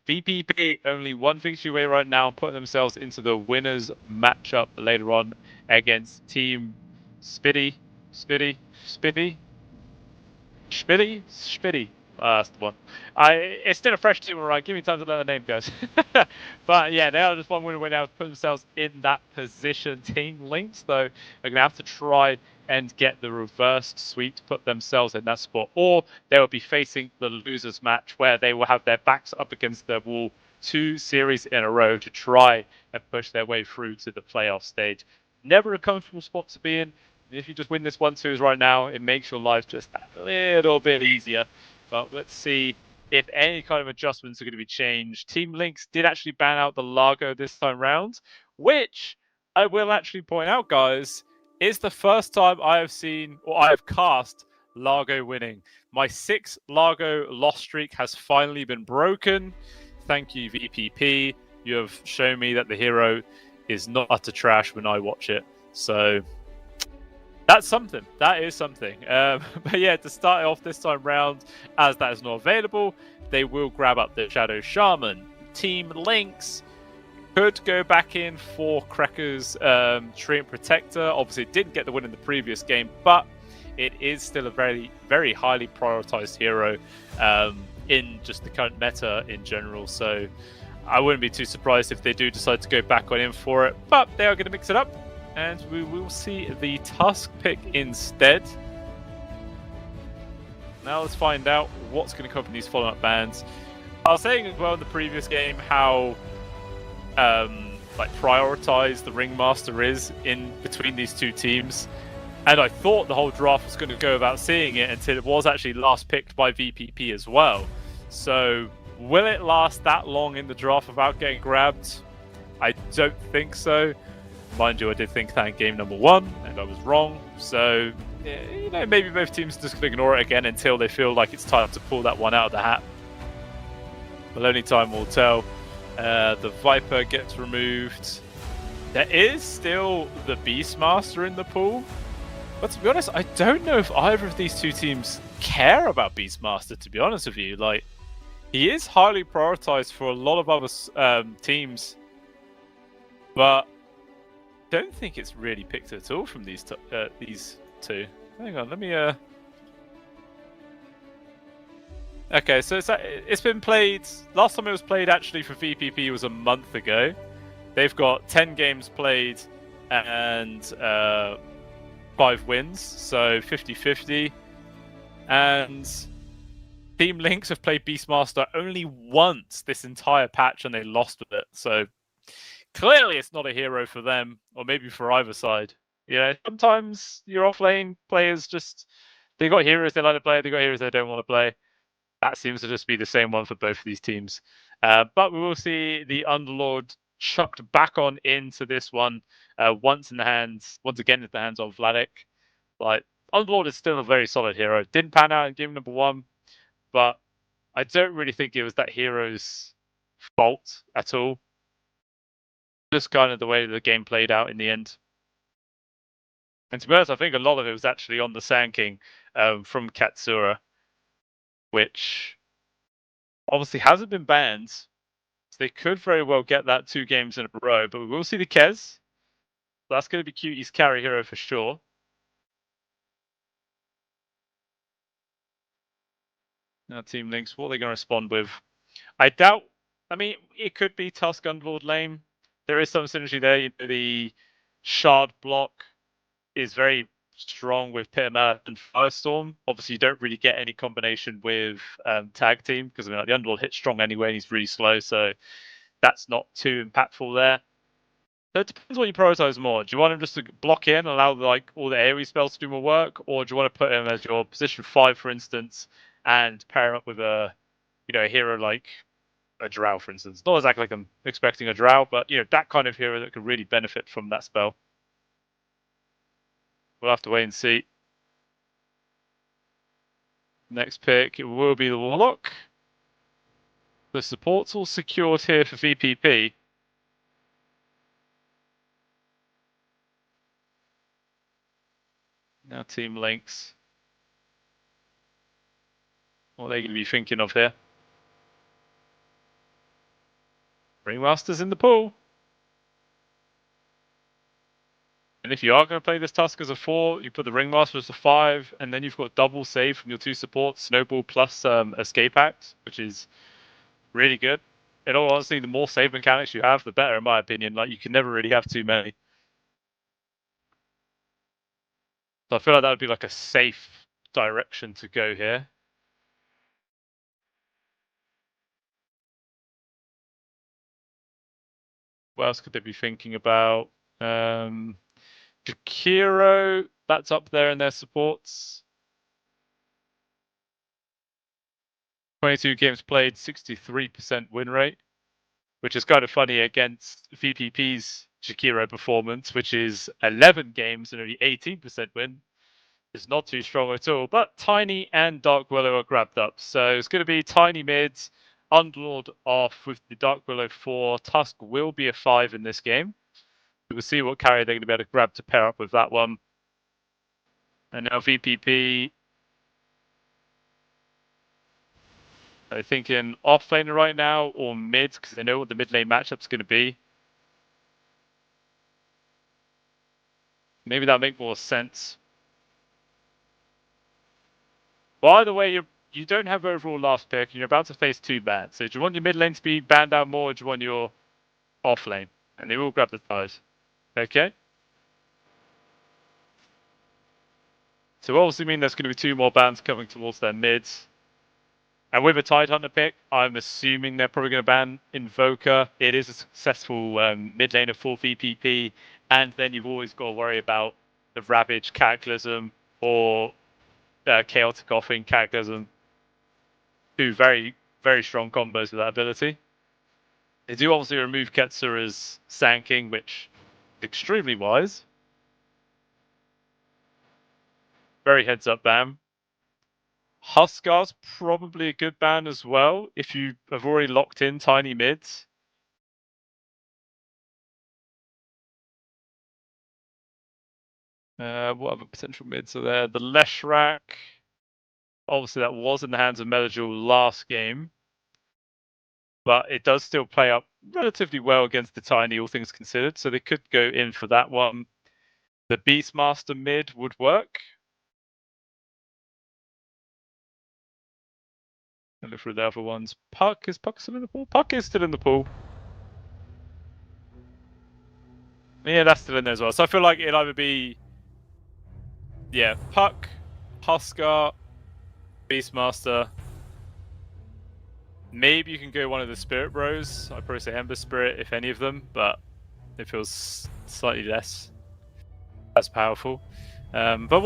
VPP only one victory away right now, putting themselves into the winners matchup later on against Team Spitty. Spitty. That's the one. It's still a fresh team, alright. Give me time to learn the name, guys. But yeah, they are just one win away now to put themselves in that position. Team Lynx, though, are going to have to try and get the reverse sweep to put themselves in that spot, or they will be facing the losers match where they will have their backs up against the wall 2 series in a row to try and push their way through to the playoff stage. Never a comfortable spot to be in. If you just win this 1-2s right now, it makes your life just a little bit easier. But let's see if any kind of adjustments are going to be changed. Team Lynx did actually ban out the Largo this time round, which I will actually point out, guys, it's the first time I have seen or I have cast Largo winning. My 6 Largo loss streak has finally been broken. Thank you, VPP. You have shown me that the hero is not utter trash when I watch it. So that's something. That is something. But yeah, to start off this time round, as that is not available, they will grab up the Shadow Shaman. Team Lynx could go back in for Cracker's Treant Protector. Obviously, it didn't get the win in the previous game, but it is still a very, very highly prioritized hero in just the current meta in general. So I wouldn't be too surprised if they do decide to go back on in for it, but they are going to mix it up, and we will see the Tusk pick instead. Now let's find out what's going to come from these follow-up bans. I was saying as well in the previous game how like prioritized the Ringmaster is in between these two teams, and I thought the whole draft was going to go about seeing it until it was actually last picked by VPP as well. So will it last that long in the draft without getting grabbed? I don't think so. Mind you, I did think that in game number 1, and I was wrong. So you know, maybe both teams just ignore it again until they feel like it's time to pull that one out of the hat. Well, only time will tell. The Viper gets removed. There is still the Beastmaster in the pool. But to be honest, I don't know if either of these two teams care about Beastmaster, to be honest with you. Like, he is highly prioritized for a lot of other teams. But I don't think it's really picked at all from these two. Hang on, let me... Okay, so it's been played... Last time it was played actually for VPP was a month ago. They've got 10 games played and 5 wins, so 50-50. And Team Lynx have played Beastmaster only once this entire patch and they lost with it. So clearly it's not a hero for them, or maybe for either side. You know, sometimes your offlane players just... They got heroes they like to play, they got heroes they don't want to play. That seems to just be the same one for both of these teams. But we will see the Underlord chucked back on into this one once again in the hands of Vladik. Like, Underlord is still a very solid hero. Didn't pan out in game number 1, but I don't really think it was that hero's fault at all. Just kind of the way the game played out in the end. And to be honest, I think a lot of it was actually on the Sand King from Katsura, which obviously hasn't been banned, so they could very well get that 2 games in a row. But we will see the Kez. That's going to be Cutie's carry hero for sure. Now Team Lynx, what are they going to respond with? I doubt... I mean, it could be Tusk Underlord lane. There is some synergy there. You know, the Shard block is very strong with Pitman and Firestorm. Obviously, you don't really get any combination with Tag Team, because I mean, like, the Underlord hits strong anyway and he's really slow, so that's not too impactful there. So it depends what you prioritize more. Do you want him just to block in, allow like all the AoE spells to do more work, or do you want to put him as your position 5, for instance, and pair him up with a hero like a Drow, for instance? Not exactly like I'm expecting a Drow, but that kind of hero that could really benefit from that spell. We'll have to wait and see. Next pick, it will be the Warlock. The support's all secured here for VPP. Now Team Lynx. What are they going to be thinking of here? Ringmaster's in the pool. And if you are going to play this Tusk as a 4, you put the Ringmaster as a 5, and then you've got double save from your 2 supports, Snowball plus Escape Act, which is really good. In all honesty, the more save mechanics you have, the better, in my opinion. Like, you can never really have too many. So I feel like that would be like a safe direction to go here. What else could they be thinking about? Jakiro, that's up there in their supports. 22 games played, 63% win rate, which is kind of funny against VPP's Shakiro performance, which is 11 games and only 18% win, is not too strong at all. But Tiny and Dark Willow are grabbed up. So it's going to be Tiny mids, Underlord off with the Dark Willow 4. Tusk will be a 5 in this game. We'll see what carry they're going to be able to grab to pair up with that one. And now VPP, I think in off lane right now or mid, because they know what the mid lane matchup's going to be. Maybe that'll make more sense. By the way, you don't have overall last pick, and you're about to face 2 bans. So do you want your mid lane to be banned out more, or do you want your off lane? And they will grab the ties. Okay? So obviously mean there's going to be 2 more bans coming towards their mids. And with a Tidehunter pick, I'm assuming they're probably going to ban Invoker. It is a successful mid laner for VPP. And then you've always got to worry about the Ravage Cataclysm or Chaotic Offing Cataclysm. 2 very, very strong combos with that ability. They do obviously remove Ketsura's Sand King, which is extremely wise. Very heads up ban. Huskar's probably a good ban as well if you have already locked in tiny mids. What other potential mids are there? The Leshrac. Obviously, that was in the hands of Melajul last game. But it does still play up relatively well against the tiny, all things considered. So they could go in for that one. The Beastmaster mid would work. And look for the other ones. Puck, is Puck still in the pool? Puck is still in the pool. Yeah, that's still in there as well. So I feel like it'll either be, yeah, Puck, Huskar, Beastmaster. Maybe you can go one of the Spirit Bros. I'd probably say Ember Spirit, if any of them, but it feels slightly less as powerful. But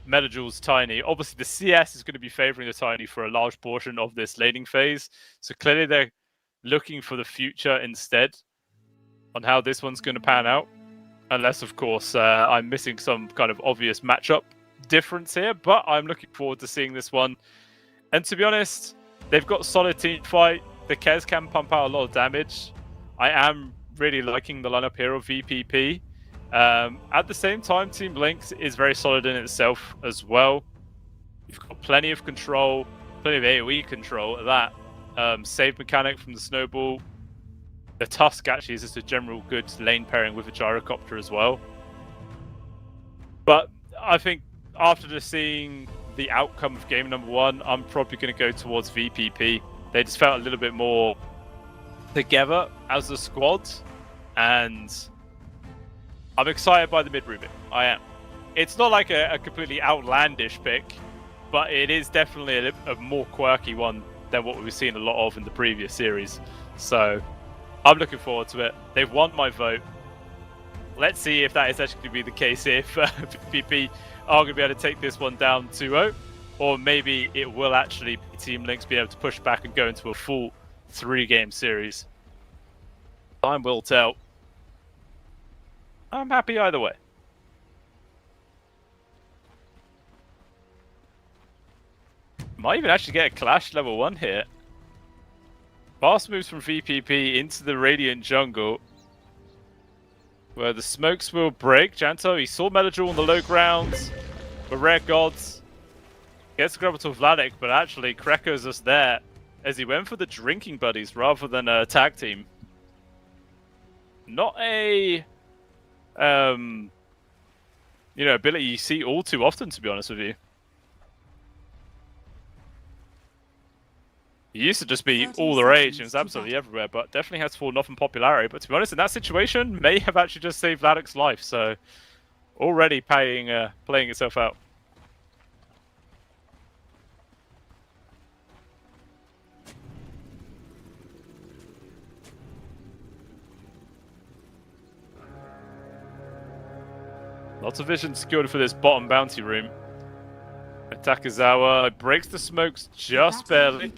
Metagew's Tiny. Obviously, the CS is going to be favoring the Tiny for a large portion of this laning phase. So clearly they're looking for the future instead on how this one's going to pan out. Unless, of course, I'm missing some kind of obvious matchup difference here. But I'm looking forward to seeing this one. And to be honest, they've got solid team fight. The Kez can pump out a lot of damage. I am really liking the lineup here of VP. At the same time, Team Lynx is very solid in itself as well. You've got plenty of control, plenty of AoE control at that. Save mechanic from the Snowball. The Tusk actually is just a general good lane pairing with a Gyrocopter as well. But I think after just seeing the outcome of game number 1, I'm probably going to go towards VP. They just felt a little bit more together as a squad, and I'm excited by the mid Rubik. I am. It's not like a completely outlandish pick, but it is definitely a more quirky one than what we've seen a lot of in the previous series. So I'm looking forward to it. They've won my vote. Let's see if that is actually going to be the case, if VP are going to be able to take this one down 2-0, or maybe it will actually be Team Lynx be able to push back and go into a full 3-game series. Time will tell. I'm happy either way. Might even actually get a Clash level 1 here. Fast moves from VP into the Radiant jungle, where the smokes will break. Janto, he saw Metagel on the low ground. The Rare Gods gets the grab to Vladik, but actually Kreko's just there as he went for the drinking buddies rather than a tag team. Not a ability you see all too often, to be honest with you. He used to just be all the rage and was absolutely everywhere, but definitely has fallen off in popularity. But to be honest, in that situation, may have actually just saved Vladik's life, so already playing itself out. Lots of vision secured for this bottom bounty room. Takazawa breaks the smokes just barely. And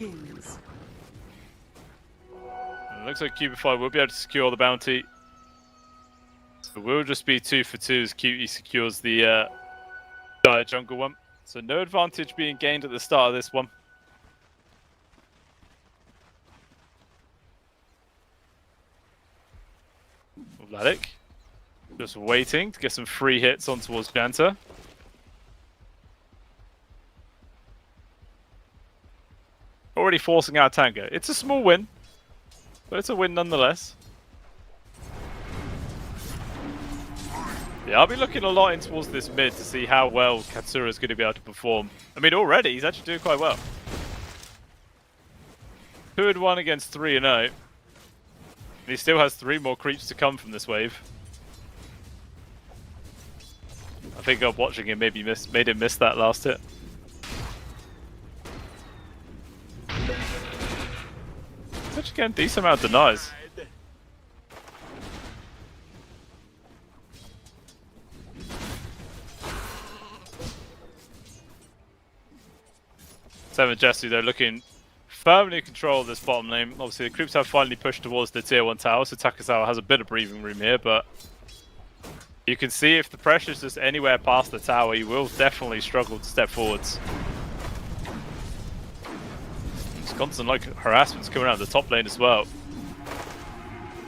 it looks like Cubify will be able to secure the bounty. So we'll just be 2 for 2 as Cutie secures the dire jungle one. So no advantage being gained at the start of this one. Vladik just waiting to get some free hits on towards Janta. Already forcing out Tango. It's a small win, but it's a win nonetheless. Yeah, I'll be looking a lot in towards this mid to see how well Katsura is going to be able to perform. I mean, already he's actually doing quite well. 2-1 against 3-0. And he still has 3 more creeps to come from this wave. I think watching him maybe made him miss that last hit. Such again, decent amount of denies. Seven Jesse though looking firmly in control of this bottom lane. Obviously the creeps have finally pushed towards the tier 1 tower, so Takazawa has a bit of breathing room here, but you can see if the pressure's just anywhere past the tower, he will definitely struggle to step forwards. There's constant harassment's coming out of the top lane as well.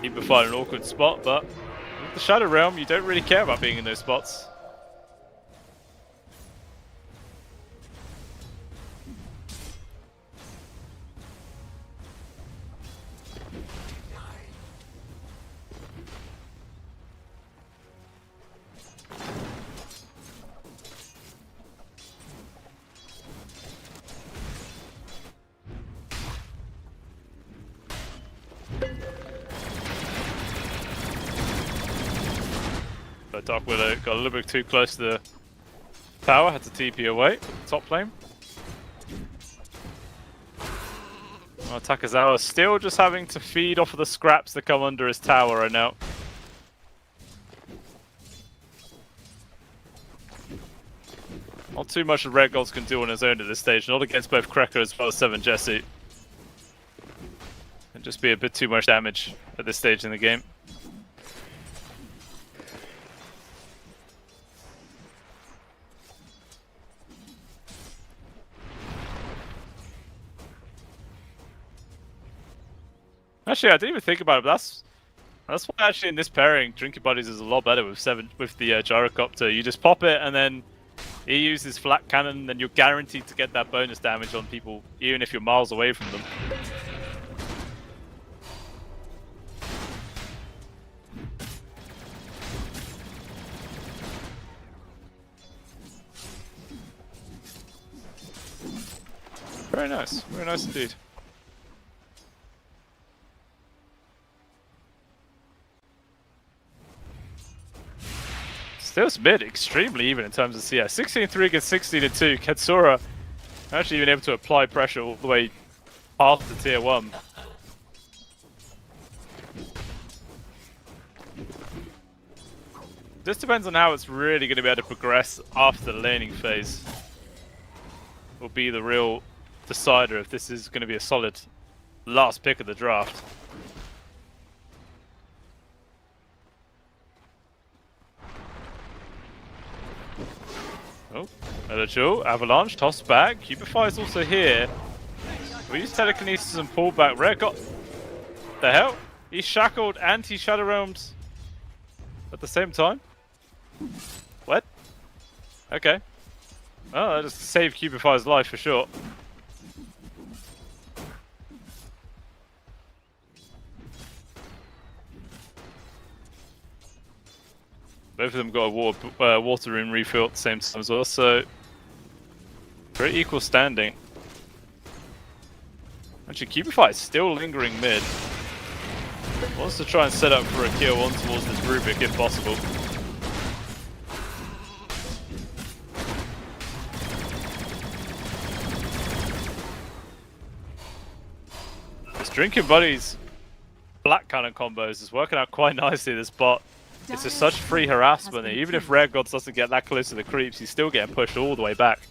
Even find an awkward spot, but with the Shadow Realm, you don't really care about being in those spots. But Dark Widow got a little bit too close to the tower, had to TP away, top lane. Well, Takazawa still just having to feed off of the scraps that come under his tower right now. Not too much that Red Gods can do on his own at this stage, not against both Cracker as well as 7 Jesse. And just be a bit too much damage at this stage in the game. Actually, I didn't even think about it, but that's why actually in this pairing, Drinking Buddies is a lot better with the gyrocopter. You just pop it and then he uses flat cannon, then you're guaranteed to get that bonus damage on people, even if you're miles away from them. Very nice indeed. Still mid, extremely even in terms of CS. 16-3 against 16-2. Katsura actually even able to apply pressure all the way past the tier 1. This depends on how it's really going to be able to progress after the laning phase. Will be the real decider if this is going to be a solid last pick of the draft. Oh, eligible. Avalanche, toss back. Cubify is also here. We use telekinesis and pull back. Rare got... The hell? He's shackled and he shadow realmed at the same time? What? Okay. Well, that just saved Cubify's life for sure. Both of them got a water rune refill at the same time as well, so very equal standing. Actually, Cubify is still lingering mid. Wants to try and set up for a kill on towards this Rubik if possible. This Drinking Buddies Black Cannon combos is working out quite nicely this bot. It's just such free harassment that even if Rare Gods doesn't get that close to the creeps, he's still getting pushed all the way back.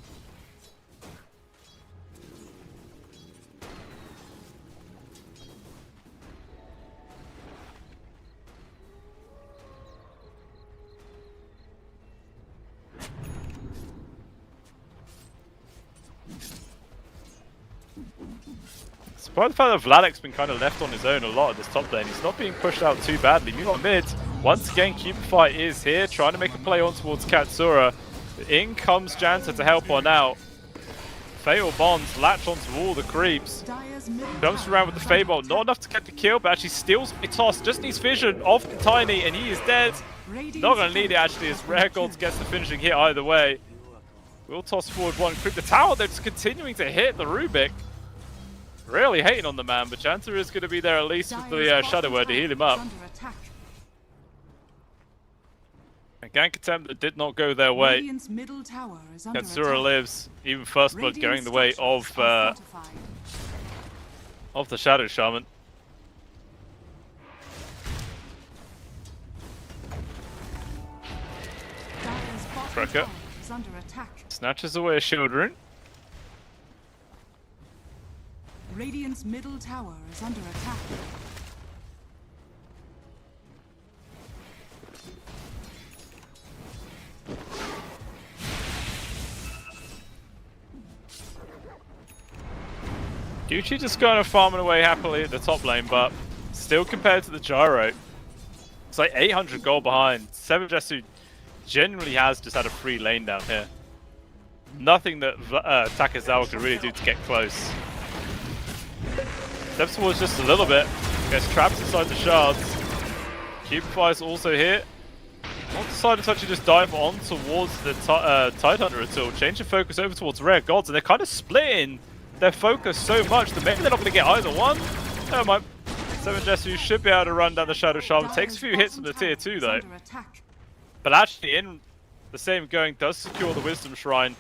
Despite the fact that Vladek's been kind of left on his own a lot at this top lane, he's not being pushed out too badly. Meanwhile mid, once again Cubify is here, trying to make a play on towards Katsura. In comes Janta to help on out. Fatal Bonds latch onto all the creeps. Comes around with the Fable, not enough to get the kill, but actually steals a toss. Just needs vision of the Tiny, and he is dead. Not going to need it actually, as Rare Gods gets the finishing hit either way. We'll toss forward one creep. The tower, they're just continuing to hit the Rubik. Really hating on the man, but Janta is going to be there at least with the Shadow Word to heal him up. A gank attempt that did not go their way. Katsura lives, even First Blood going the way of the Shadow Shaman. Cracker snatches away a shield rune. Radiant's middle tower is under attack. Gucci just kind of farming away happily at the top lane, but still compared to the Gyro, it's like 800 gold behind. 7 Jesu generally has just had a free lane down here. Nothing that Takezawa could really do to get close. Steps towards just a little bit, gets trapped inside the shards. Cubify is also here. Not decided to actually just dive on towards the Tidehunter at all. Change the focus over towards Rare Gods, and they're kind of splitting their focus so much that maybe they're not going to get either one. Oh my. 7 Jesu should be able to run down the Shadow Shaman. Takes a few hits from the tier 2 though. But actually in the same going does secure the Wisdom Shrine,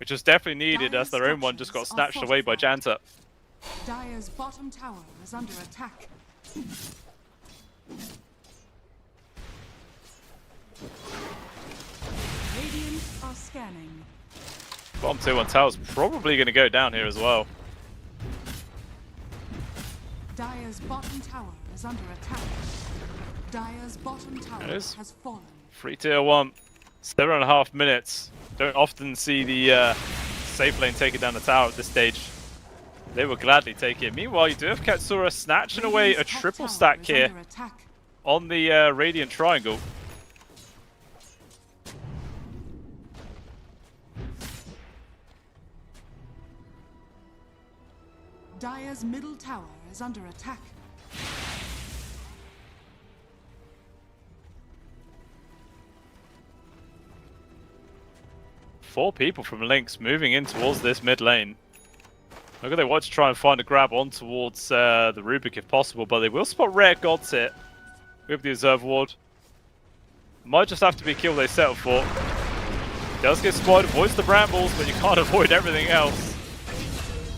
which was definitely needed as their own one just got snatched away by Janta. Dire's bottom tower is under attack. Radiant are scanning. scanning. Bottom tier 1 tower's probably going to go down here as well. Dire's bottom tower is under attack. Dire's bottom tower has fallen. Free tier 1. 7.5 minutes. Don't often see the safe lane take it down the tower at this stage. They will gladly take it. Meanwhile, you do have Katsura snatching away a triple stack here on the Radiant Triangle. Dire's middle tower is under attack. Four people from Lynx moving in towards this mid lane. Look at they want to try and find a grab on towards the Rubik if possible, but they will spot rare gods here with the Observer Ward. Might just have to be a kill they settle for. Does get spotted, avoids the brambles, but you can't avoid everything else.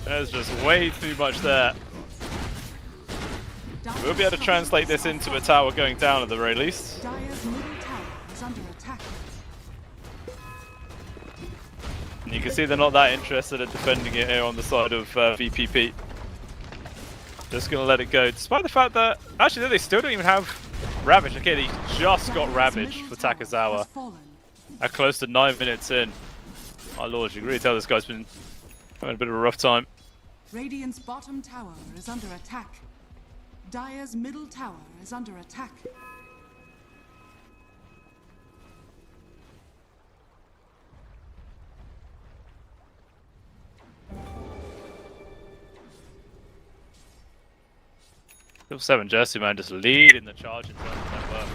There's just way too much there. We'll be able to translate this into a tower going down at the very least. Dire's middle tower is under attack. And you can see they're not that interested in defending it here on the side of VP. Just going to let it go, despite the fact that... Actually, they still don't even have Ravage. Okay, they just got Ravage for Takazawa at close to 9 minutes in. My lord, you can really tell this guy's been having a bit of a rough time. Radiant's bottom tower is under attack. Dire's middle tower is under attack. Level 7 Jersey man just leading the charge in terms of that work.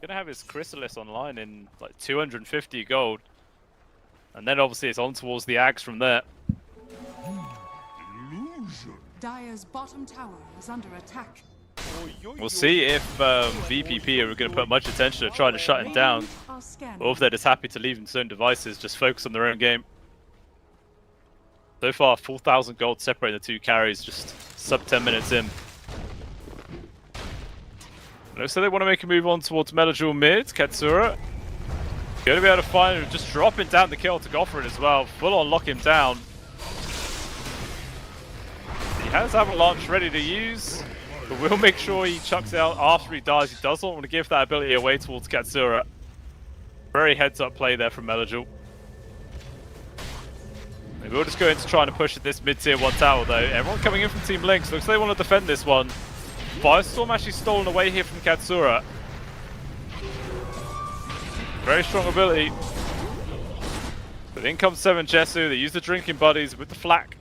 Gonna have his Chrysalis online in like 250 gold. And then obviously it's on towards the Axe from there. Dire's bottom tower is under attack. We'll see if VPP are going to put much attention to trying to shut him down, or if they're just happy to leave his own devices, just focus on their own game. So far, 4,000 gold separating the two carries, just sub 10 minutes in. So they want to make a move on towards Melajul mid. Katsura going to be able to find him, just dropping down the kill to go for it as well. Full on lock him down. He has Avalanche ready to use, but we'll make sure he chucks it out after he dies. He does not want to give that ability away towards Katsura. Very heads up play there from Melajul. They will just go into trying to push at this mid-tier 1 tower though. Everyone coming in from Team Lynx. Looks like they want to defend this one. Firestorm actually stolen away here from Katsura. Very strong ability. But in comes 7 Jesu. They use the drinking buddies with the flak.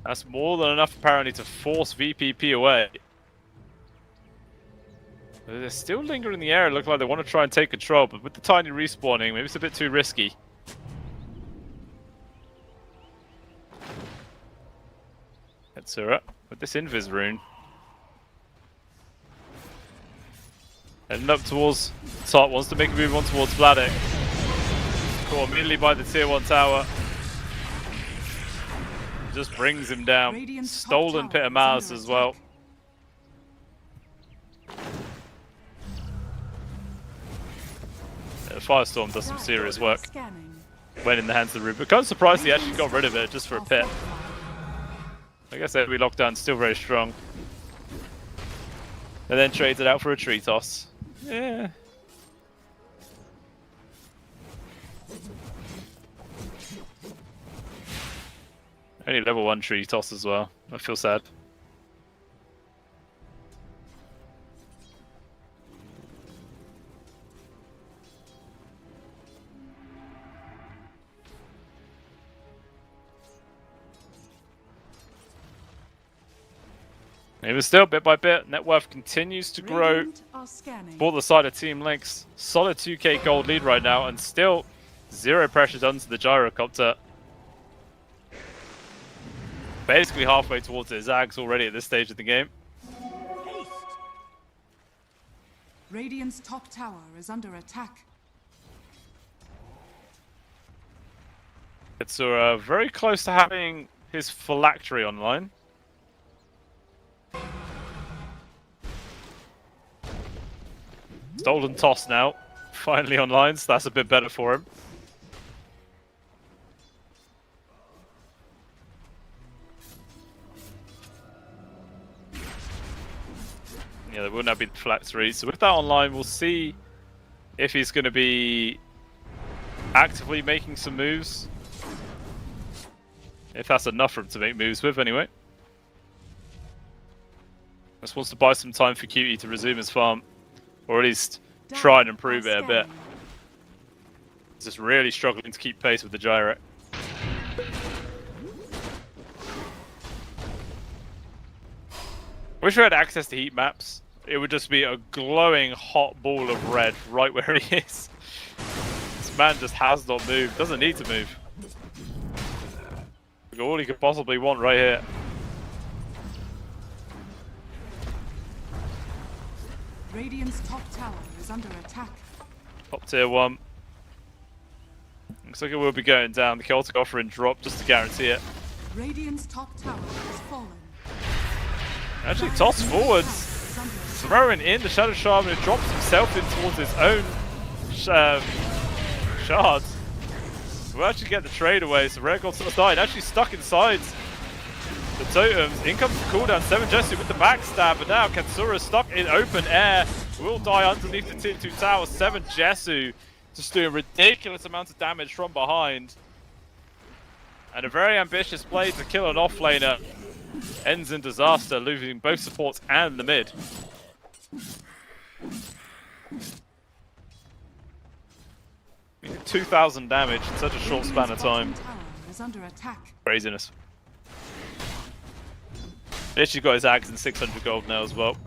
That's more than enough apparently to force VPP away. But they're still lingering in the area. Look like they want to try and take control, but with the tiny respawning, maybe it's a bit too risky. Katsura with this Invis rune. Heading up towards top, wants to make a move on towards Vladek. Caught immediately by the tier 1 tower. Just brings him down. Radiant's Stolen top Pit tower of is Mars under as well. Firestorm does some serious work when in the hands of the Rubik. Kind of surprised he actually got rid of it just for a pit. Like I said, we lockdown still very strong. And then trades it out for a tree toss. Yeah. Only level 1 tree toss as well. I feel sad. Even still, bit by bit, net worth continues to grow for the side of Team Lynx. Solid 2k gold lead right now, and still 0 pressure done to the gyrocopter. Basically halfway towards his Zags already at this stage of the game. Radiant's top tower is under attack. It's very close to having his phylactery online. Stolen toss now. Finally online, so that's a bit better for him. Yeah, there will now be the flat 3. So with that online, we'll see if he's going to be actively making some moves. If that's enough for him to make moves with, anyway. Just wants to buy some time for Cutie to resume his farm. Or at least try and improve it a bit. He's just really struggling to keep pace with the gyro. Wish we had access to heat maps. It would just be a glowing hot ball of red right where he is. This man just has not moved. Doesn't need to move. Look at all he could possibly want right here. Radiant's top tower is under attack. Top tier 1. Looks like it will be going down. The Celtic offering drop just to guarantee it. Radiant's top tower has fallen. Actually, toss forwards. Throwing in the Shadow Shaman, who drops himself in towards his own shards. We'll actually get the trade away, so Rare God's not died. Actually stuck inside the totems. In comes the cooldown. 7 Jesu with the backstab, but now Katsura stuck in open air. Will die underneath the tier 2 tower. 7 Jesu just doing ridiculous amounts of damage from behind. And a very ambitious play to kill an offlaner ends in disaster, losing both supports and the mid. 2,000 damage in such a short span of time. Craziness. Literally got his axe and 600 gold now as well.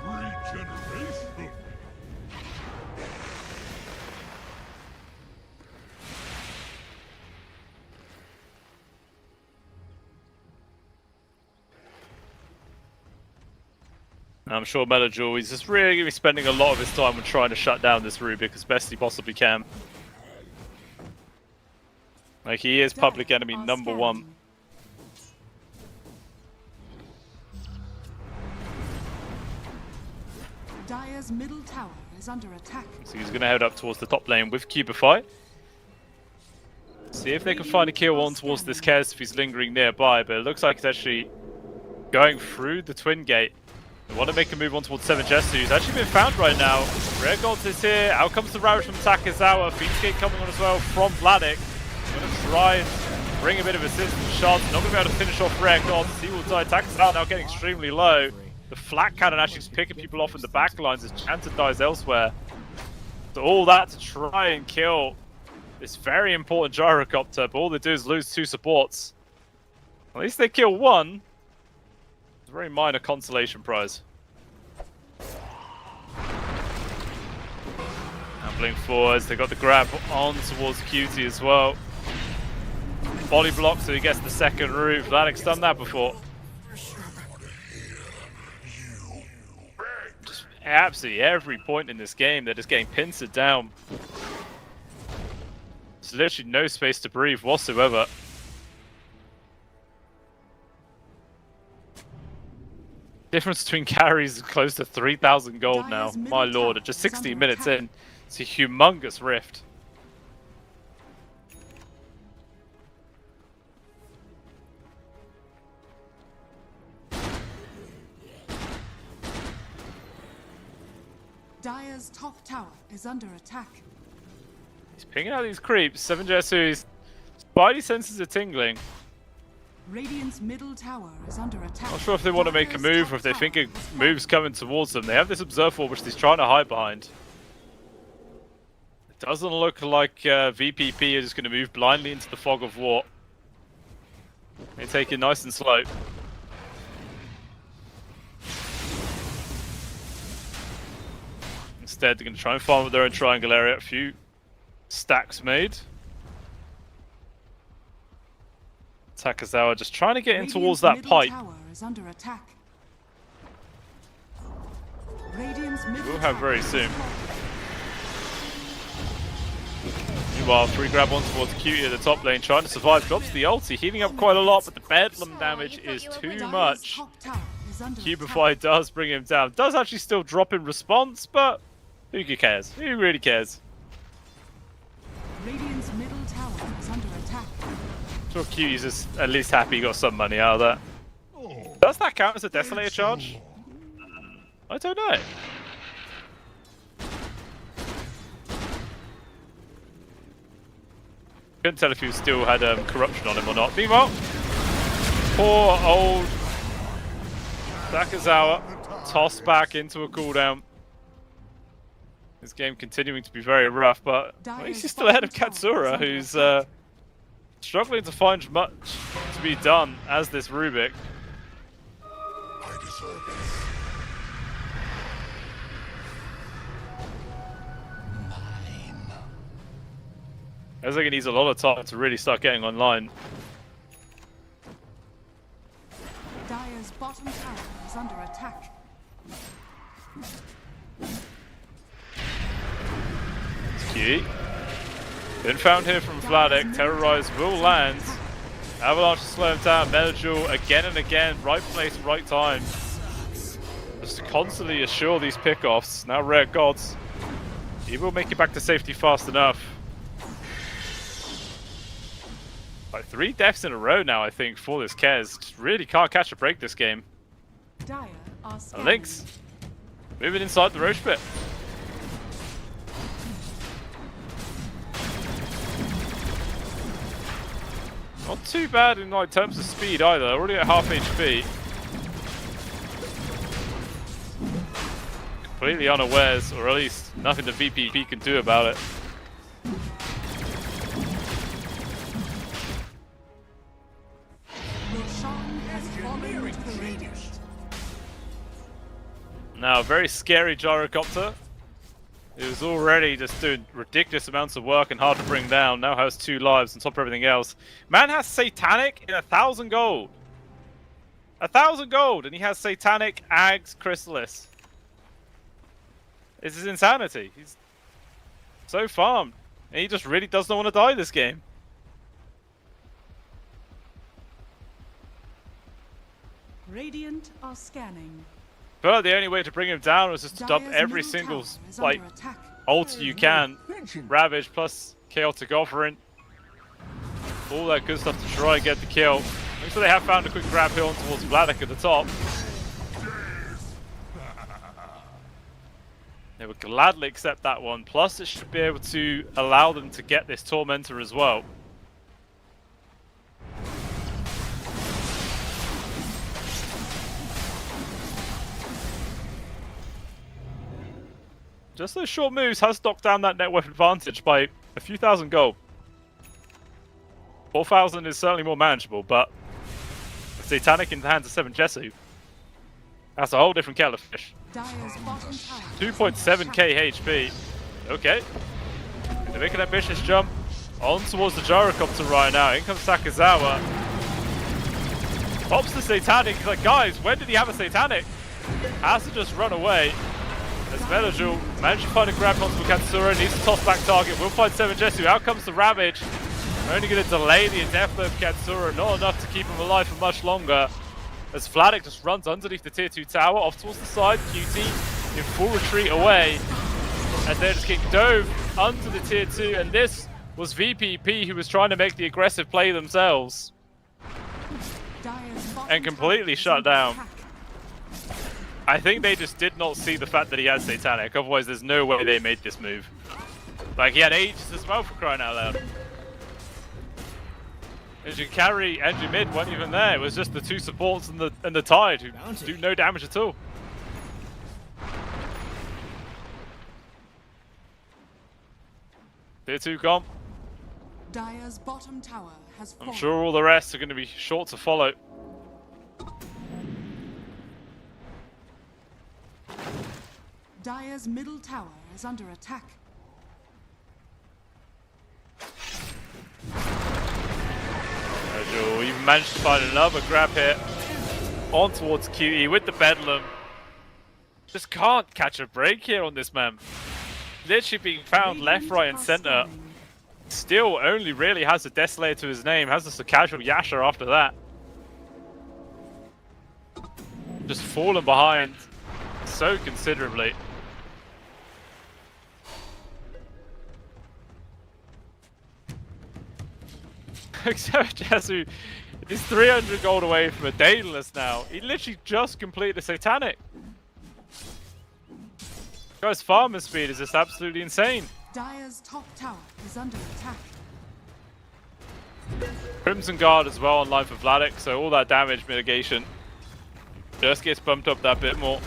Regeneration. I'm sure Melajor is just really going to be spending a lot of his time on trying to shut down this Rubik as best he possibly can. Like, he is public enemy #1. Dire's middle tower is under attack. So he's going to head up towards the top lane with Cubify. See if they can find a kill on towards this Kez if he's lingering nearby, but it looks like he's actually going through the Twin Gate. They want to make a move on towards 7 Jesu, who's actually been found right now. Rare Gods is here. Out comes the Ravage from Takezawa. Phoenix Gate coming on as well from Vladik. Going to try and bring a bit of assistance. Shards not going to be able to finish off Rare Gods. He will die. Takezawa now getting extremely low. The flat cannon actually is picking people off in the back lines as Chanted dies elsewhere. So all that to try and kill this very important gyrocopter, but all they do is lose 2 supports. At least they kill 1. It's a very minor consolation prize. Ambling forwards, they got the grab on towards Cutie as well. Body block, so he gets the second root. Vladik's done that before. Just absolutely every point in this game, they're just getting pincered down. There's literally no space to breathe whatsoever. Difference between carries is close to 3,000 gold now. My lord, at just 16 minutes in, it's a humongous rift. Dire's top tower is under attack. He's pinging out these creeps. 7 Jesu's spidey senses are tingling. Radiant's middle tower is under attack. Not sure if they want to make a move or if they think a move's coming towards them. They have this Observe Wall which he's trying to hide behind. It doesn't look like VPP is just going to move blindly into the fog of war. They take it nice and slow. Instead, they're going to try and farm with their own triangle area. A few stacks made. Takezawa just trying to get in towards that pipe. We'll have very soon. Meanwhile, 3 grab on towards Cutie at the top lane, trying to survive. Drops the ulti, healing up quite a lot, but the bedlam damage is too much. Top tower is under Cubify does bring him down. Does actually still drop in response, but who cares? Who really cares? Radiant's middle tower is under attack. Sure, Cutie's just at least happy he got some money out of that. Does that count as a Desolator charge? I don't know. Couldn't tell if he still had corruption on him or not. Meanwhile, poor old Sakazawa tossed back into a cooldown. This game continuing to be very rough, but at least he's still ahead of Katsura, who's struggling to find much to be done as this Rubik. I deserve it. I think it needs a lot of time to really start getting online. Dire's bottom tower is under attack. It's Cutie. Been found here from Vladek. Terrorize will land. Avalanche to slow him down. Metajul again and again. Right place, right time. Just to constantly assure these pickoffs. Now Rare Gods. He will make it back to safety fast enough. Like 3 deaths in a row now, I think, for this Kez. Just really can't catch a break this game. Dire are And scanning. Lynx moving inside the Roche pit. Not too bad in like terms of speed either. Already at half HP. Completely unawares, or at least nothing the VP can do about it. Roshan has fallen to the Radiant. Now, a very scary gyrocopter. It was already just doing ridiculous amounts of work and hard to bring down. Now has 2 lives on top of everything else. Man has Satanic in 1,000 gold. 1,000 gold, and he has Satanic, Ags, Chrysalis. This is insanity. He's so farmed, and he just really does not want to die this game. Radiant are scanning. But the only way to bring him down was just to dump Dire's every middle single tower is like under attack. ult you can. Ravage plus Chaotic Offering. All that good stuff to try and get the kill. Looks like they have found a quick grab here on towards Vladek at the top. They would gladly accept that one. Plus, it should be able to allow them to get this Tormentor as well. Just those short moves has knocked down that net worth advantage by a few thousand gold. 4,000 is certainly more manageable, but Satanic in the hands of 7 Jessu, that's a whole different kettle of fish. Dire's bottom tower. 2.7k HP. Okay. They're making an ambitious jump on towards the gyrocopter right now. In comes Sakazawa. Pops the Satanic. He's like, guys, when did he have a Satanic? Has to just run away. As Metajul managed to find a grab onto Katsura, needs to toss back target. We'll find 7 Jessu. Out comes the Ravage. We're only going to delay the death blow of Katsura, not enough to keep him alive for much longer. As Vladek just runs underneath the tier 2 tower, off towards the side, QT in full retreat away. And they're just getting dove under the tier 2, and this was VP who was trying to make the aggressive play themselves. Dire's bottom And completely tower is shut under down. attack. I think they just did not see the fact that he had Satanic, otherwise there's no way they made this move. Like, he had Aegis as well, for crying out loud. As you carry and your mid weren't even there, it was just the 2 supports and the Tide who do no damage at all. Tier 2 comp. Dire's bottom tower has fallen. I'm sure all the rest are going to be short to follow. Dire's middle tower is under attack. You'll even managed to find another grab hit on towards QE with the Bedlam. Just can't catch a break here on this man. Literally being found left, right and center. Still only really has a Desolator to his name, has just a casual Yasha after that. Just fallen behind so considerably. Except Jesu is 300 gold away from a Daedalus now. He literally just completed a Satanic. Guy's farming speed is just absolutely insane. Dire's top tower is under attack. Crimson Guard as well online for Vladik, so all that damage mitigation just gets bumped up that bit more.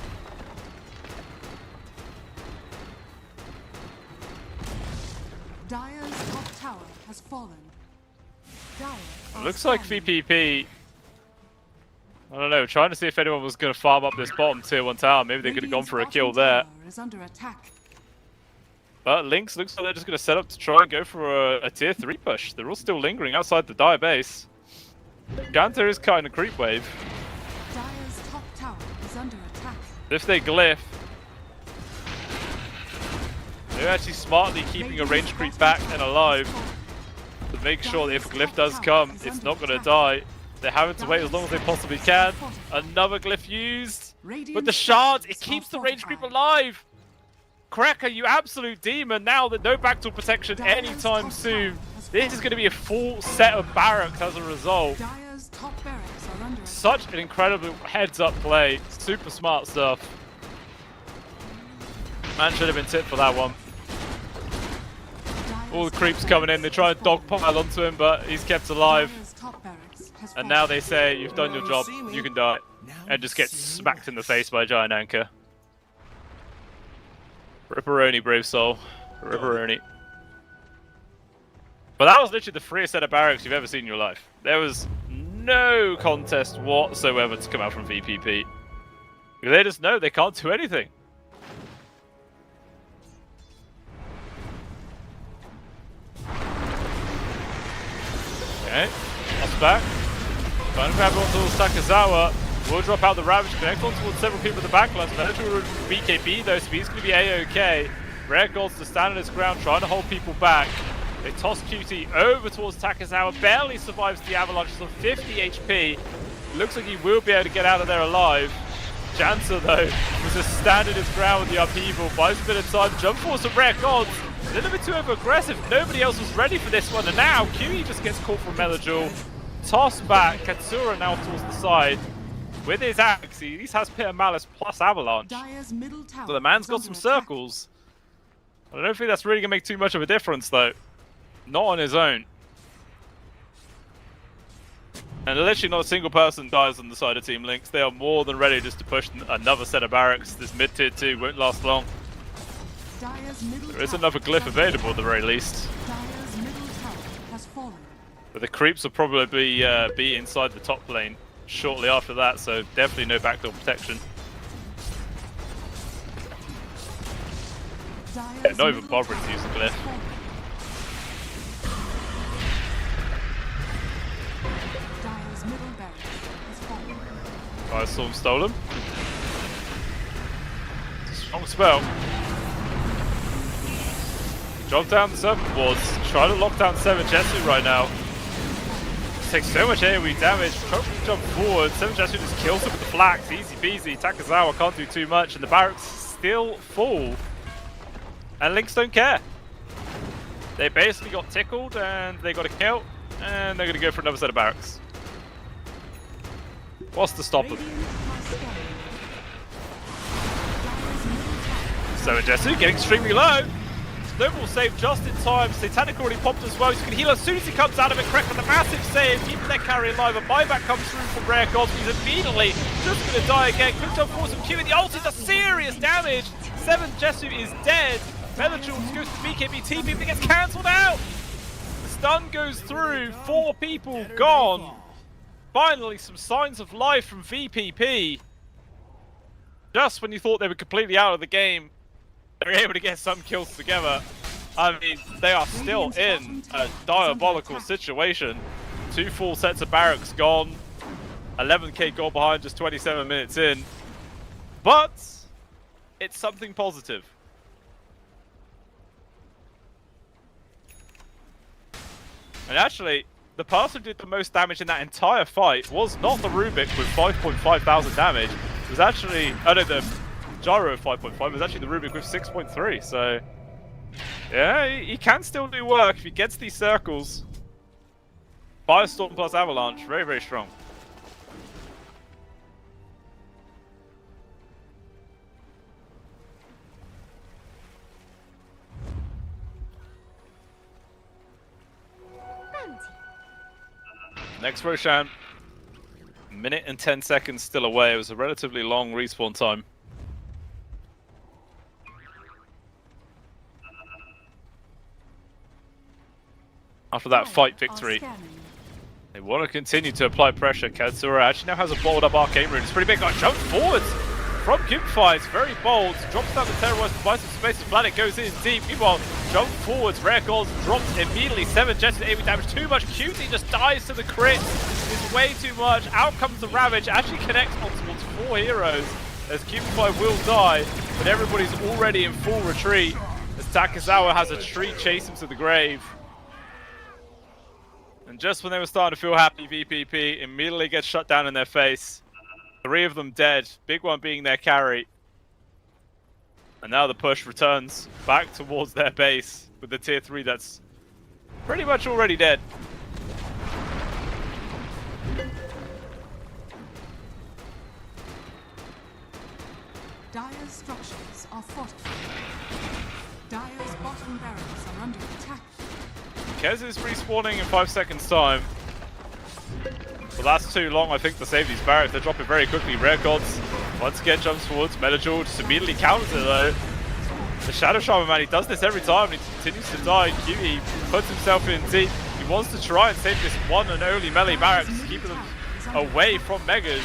Dire's top tower has fallen. Dire are Looks like scanning. VP, I don't know, trying to see if anyone was going to farm up this bottom tier 1 tower. Maybe they could have gone Radiant's for a bottom kill there. tower is under attack. But Lynx looks like they're just going to set up to try and go for a tier 3 push. They're all still lingering outside the Dire base. Ganter is kind of creep wave. Dire's top tower is under attack. If they glyph, they're actually smartly keeping a range creep back and alive to make sure that if a glyph does come, it's not going to die. They're having to wait as long as they possibly can. Another glyph used. With the shards, it keeps the range creep alive. Cracker, you absolute demon. Now that no backdoor protection anytime soon. This is going to be a full set of barracks as a result. Dire's top barracks are under attack. Such an incredible heads-up play. Super smart stuff. Man should have been tipped for that one. All the creeps coming in. They try and dogpile onto him, but he's kept alive. Dire's top barracks has And fallen. now they say, you've done your job, you can die. And just get smacked in the face by a giant anchor. Ripperoni, brave soul. Ripperoni. But that was literally the freest set of barracks you've ever seen in your life. There was no contest whatsoever to come out from VPP. They just know they can't do anything. Okay, that's back. Trying to grab onto Takazawa. Will drop out the Ravage, connect on towards several people in the backlines. Manager will BKB though, so he's going to be A-OK. Rare Gold's to stand on his ground, trying to hold people back. They toss QT over towards Takazawa, barely survives the avalanche, so 50 HP. Looks like he will be able to get out of there alive. Janser though, was just standing his ground with the upheaval, buys a bit of time, jump force of Rare Gods. A little bit too over-aggressive, nobody else was ready for this one, and now QE just gets caught from Melajul. Tossed back, Katsura now towards the side. With his axe, he at least has Pit of Malice plus Avalanche. Dire's middle tower So the man's is got under some attack. circles. I don't think that's really going to make too much of a difference though. Not on his own. And literally not a single person dies on the side of Team Lynx. They are more than ready just to push another set of barracks. This mid-tier 2 won't last long. Dire's middle There is tower another glyph is under available at the attack. very least. Dire's middle tower has fallen. But the creeps will probably be inside the top lane shortly after that, so definitely no backdoor protection. Dire's not even middle bothering to tower use the has glyph. fallen. Dire's middle barracks has fallen. Firestorm stole him. It's a strong spell. Drop down the serpent wards. Try to lock down 7 Jetsu right now. Takes so much AoE damage. Try to jump forward. 7 Jetsu just kills him with the flax. Easy peasy. Takazawa can't do too much, and the barracks still full. And Lynx don't care. They basically got tickled and they got a kill, and they're going to go for another set of barracks. What's to stop them? Radiant are scanning. Dire's middle tower 7 Jetsu getting extremely low. Snowball save just in time. Satanic already popped as well. He's going to heal as soon as he comes out of it. Correct with a massive save. Keeping their carry alive. A buyback comes through from Rare Gods. He's immediately just going to die again. Quick jump force from Q. The ult is a serious damage. 7 Jetsu is dead. Melajul goes to BKB TP, but gets cancelled out. The stun goes through. 4 people gone. Finally, some signs of life from VPP. Just when you thought they were completely out of the game, they're able to get some kills together. I mean, they are still in a diabolical situation. 2 full sets of barracks gone. 11k goal behind, just 27 minutes in. But it's something positive. And actually, the person who did the most damage in that entire fight was not the Rubik with 5.5 thousand damage. It was actually, oh no, the Gyro of 5.5 was actually the Rubik with 6.3. So, yeah, he can still do work if he gets these circles. Firestorm plus Avalanche, very, very strong. Next Roshan, minute and 10 seconds still away. It was a relatively long respawn time. After that fight victory, they want to continue to apply pressure. Katsura actually now has a bottled up arcane rune. It's pretty big. Jump forwards from Cubify. It's very bold. Drops down the Terrorist, provides some space. The planet goes in deep. Meanwhile, jump forwards. Rare Gold drops immediately. 7 jets with AoE damage. Too much. QT just dies to the crit. It's way too much. Out comes the Ravage. Actually connects on towards 4 heroes as Cubify will die, but everybody's already in full retreat as Takezawa has a tree chase him to the grave. And just when they were starting to feel happy, VPP immediately gets shut down in their face. 3 of them dead, big one being their carry. And now the push returns back towards their base with the tier 3 that's pretty much already dead. Dire's structures are fortified. Dire's bottom barracks are under attack. Kez is respawning in 5 seconds time. Well, that's too long, I think, to save these barracks. They're dropping very quickly. Rare Gods once again jumps forwards. Metagel just immediately counters it though. The Shadow Shaman, man, he does this every time. He continues to die. QE puts himself in deep. He wants to try and save this one and only melee barracks, keeping them away from Megas.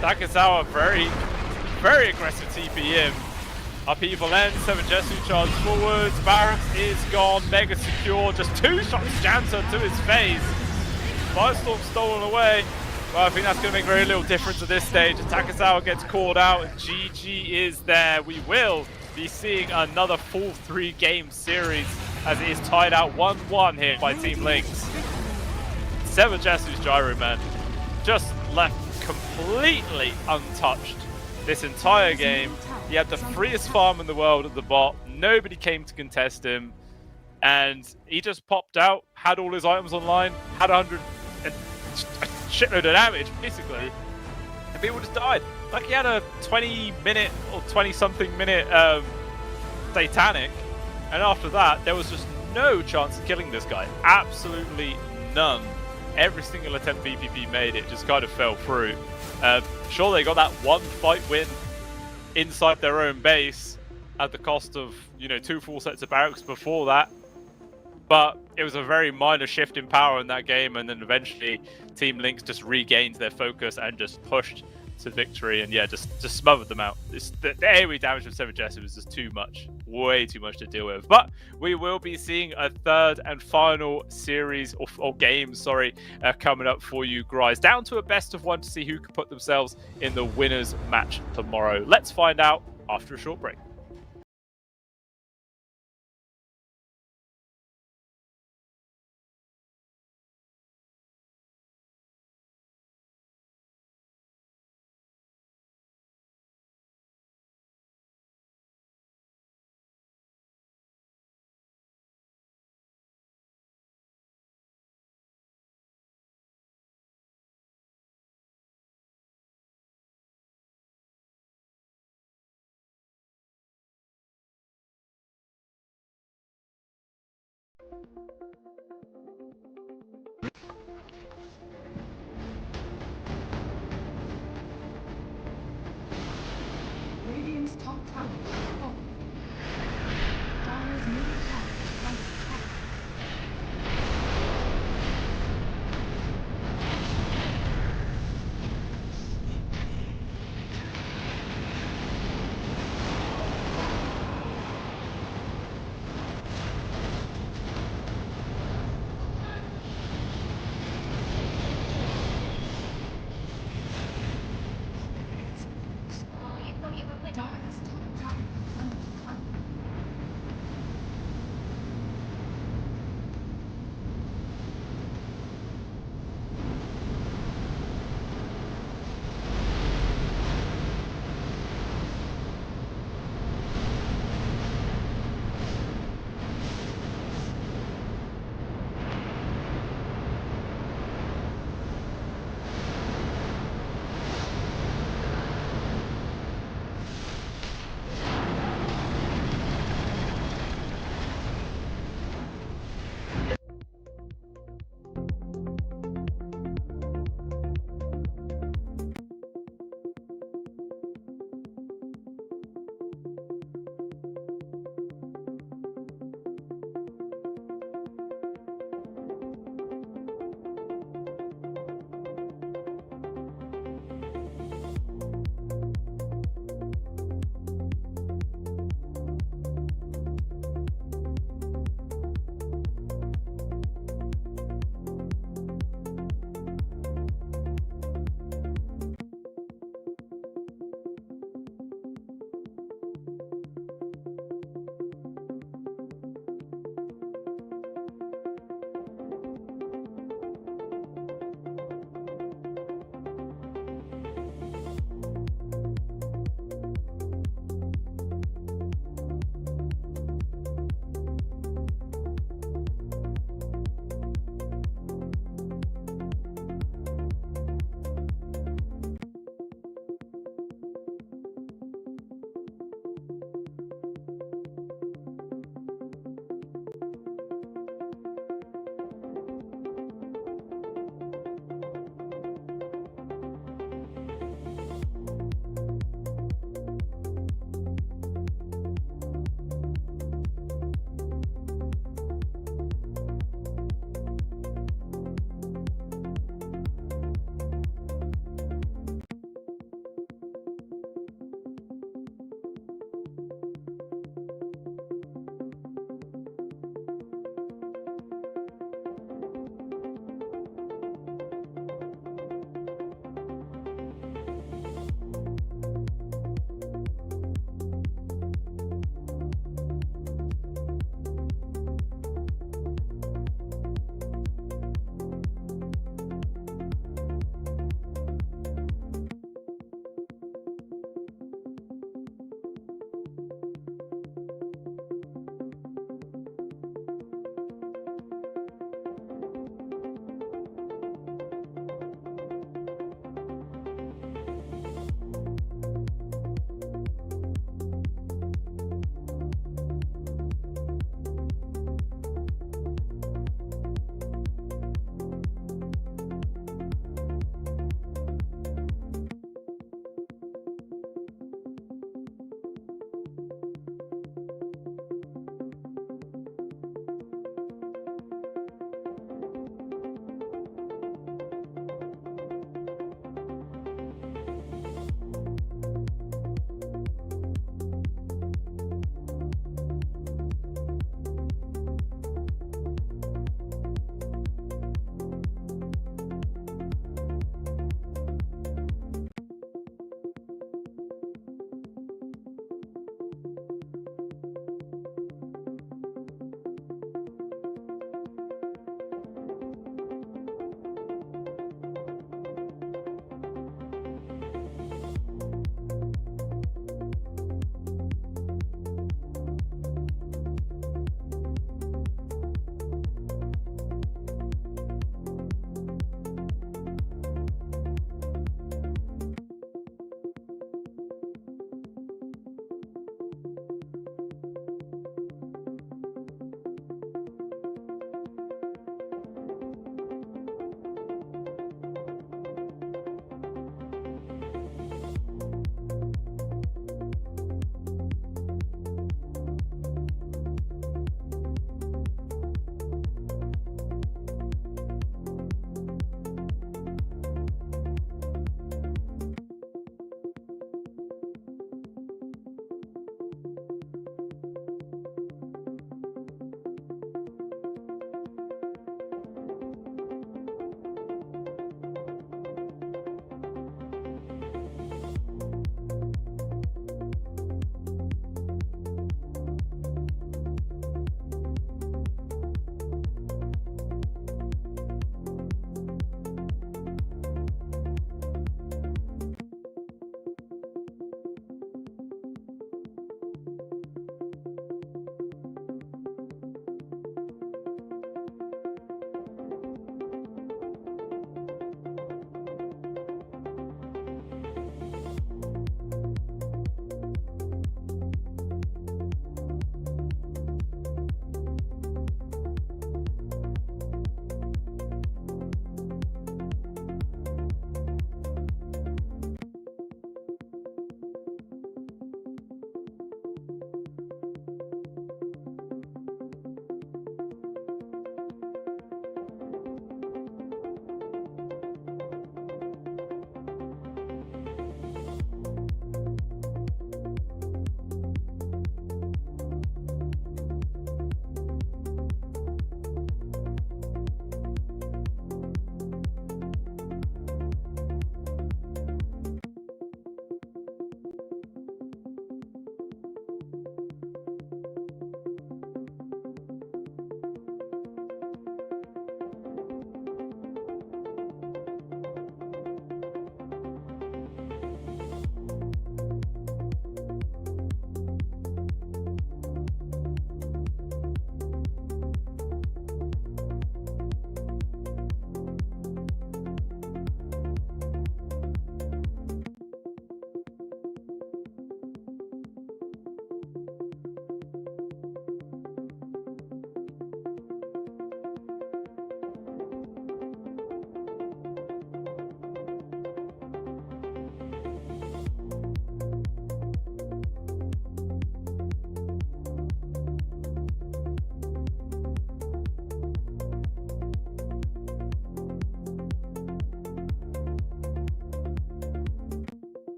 Takezawa very aggressive TP in. Upheaval ends, 7 Jesu charge forwards, Barracks is gone, Mega secure, just 2 shots Janto to his face. Firestorm stolen away. Well, I think that's going to make very little difference at this stage. Takezawa gets called out and GG is there. We will be seeing another full 3-game series as it is tied out 1-1 here by Team Lynx. 7 Jesu's Gyro, man, just left completely untouched this entire game. He had the freest farm in the world at the bot. Nobody came to contest him. And he just popped out, had all his items online, had 100 and a shitload of damage, basically. And people just died. Like he had a 20-minute or 20-something minute Satanic. And after that, there was just no chance of killing this guy. Absolutely none. Every single attempt VPP made, it just kind of fell through. Sure, they got that 1 fight win inside their own base at the cost of, 2 full sets of barracks before that. But it was a very minor shift in power in that game, and then eventually Team Lynx just regained their focus and just pushed to victory, and yeah, just smothered them out. The AoE damage of 7 Jesse was just too much, way too much to deal with. But we will be seeing a 3rd and final series, or game, sorry, coming up for you guys. Down to a best of 1 to see who can put themselves in the winners match tomorrow. Let's find out after a short break. Radiant's top tower is falling. Dire's middle tower is under attack.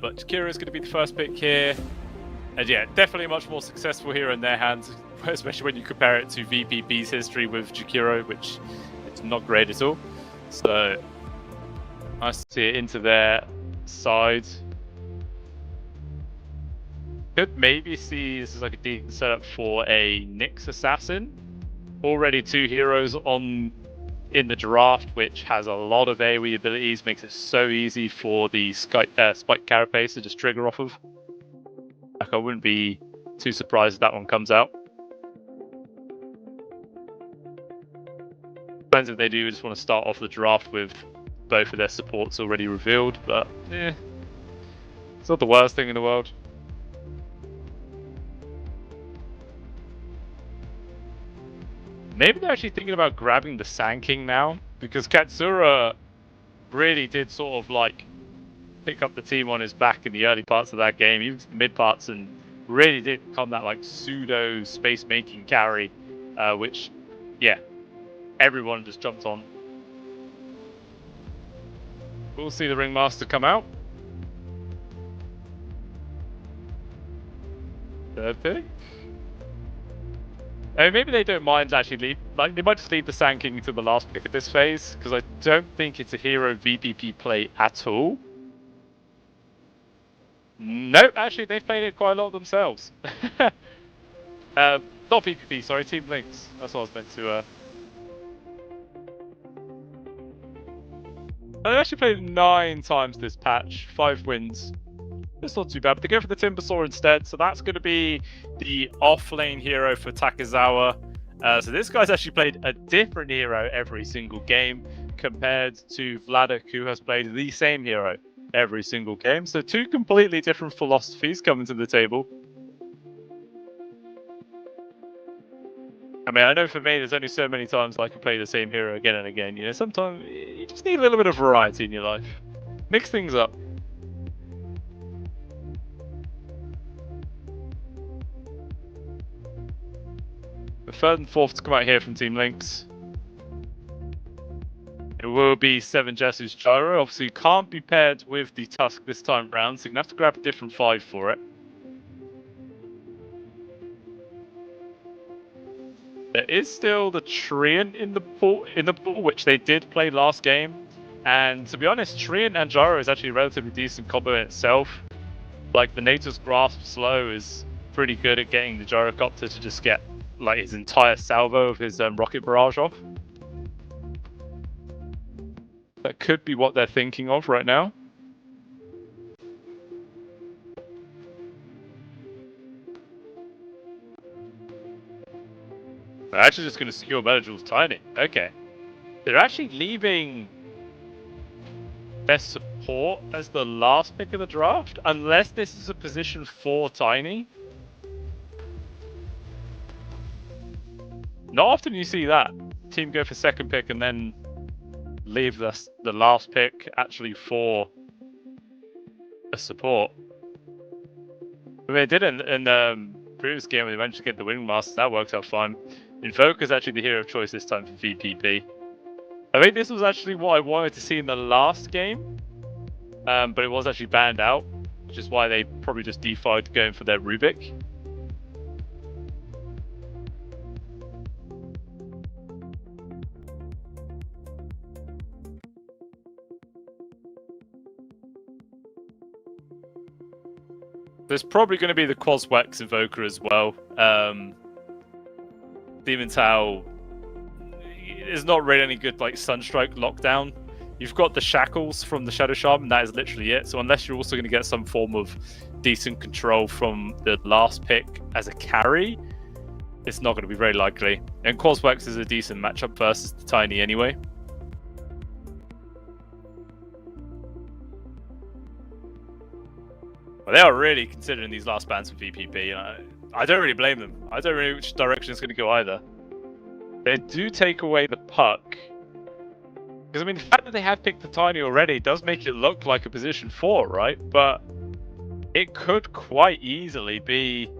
But Jakiro is going to be the first pick here. And yeah, definitely much more successful here in their hands, especially when you compare it to VPP's history with Jakiro, which is not great at all. So, nice to see it into their side. Could maybe see this is like a decent setup for a Nyx assassin. Already 2 heroes in the draft, which has a lot of AoE abilities, makes it so easy for the Spike Carapace to just trigger off of. Like, I wouldn't be too surprised if that one comes out. Depends if they do just want to start off the draft with both of their supports already revealed, but it's not the worst thing in the world. Maybe they're actually thinking about grabbing the Sand King now, because Katsura really did sort of like pick up the team on his back in the early parts of that game, even the mid parts, and really did become that like pseudo space making carry, which, yeah, everyone just jumped on. We'll see the Ringmaster come out. Third pick. I mean, maybe they don't mind actually they might just leave the Sand King to the last pick at this phase, because I don't think it's a hero VPP play at all. Nope, actually they've played it quite a lot themselves. Not VPP, sorry, Team Lynx. That's what I was meant to. They've actually played it 9 times this patch, 5 wins. It's not too bad, but they go for the Timbersaw instead, so that's going to be the off-lane hero for Takezawa. So this guy's actually played a different hero every single game, compared to Vladik, who has played the same hero every single game. So 2 completely different philosophies coming to the table. I mean, I know for me, there's only so many times I can play the same hero again and again. You know, sometimes you just need a little bit of variety in your life. Mix things up. The third and fourth to come out here from Team Lynx. It will be 7 Jessu's Gyro. Obviously, can't be paired with the Tusk this time round, so you're going to have to grab a different 5 for it. There is still the Treant in the pool, which they did play last game. And to be honest, Treant and Gyro is actually a relatively decent combo in itself. Like, the Nature's Grasp slow is pretty good at getting the Gyrocopter to just get like his entire salvo of his rocket barrage off. That could be what they're thinking of right now. They're actually just going to secure Metajewel's Tiny. Okay. They're actually leaving best support as the last pick of the draft, unless this is a position for Tiny. Not often you see that. Team go for second pick and then leave the last pick actually for a support. I mean, they did in previous game when they managed to get the Wingmaster. That worked out fine. Invoker's actually the hero of choice this time for VPP. I think this was actually what I wanted to see in the last game, but it was actually banned out, which is why they probably just defaulted going for their Rubik. There's probably going to be the Quaswex Invoker as well. Demon Tau is not really any good like Sunstrike lockdown. You've got the Shackles from the Shadow Shaman, and that is literally it. So unless you're also going to get some form of decent control from the last pick as a carry, it's not going to be very likely. And Quaswex is a decent matchup versus the Tiny anyway. Well, they are really considering these last bans for VPP. I don't really blame them. I don't really know which direction it's going to go either. They do take away the puck. Because, I mean, the fact that they have picked the Tiny already does make it look like a position 4, right? But it could quite easily be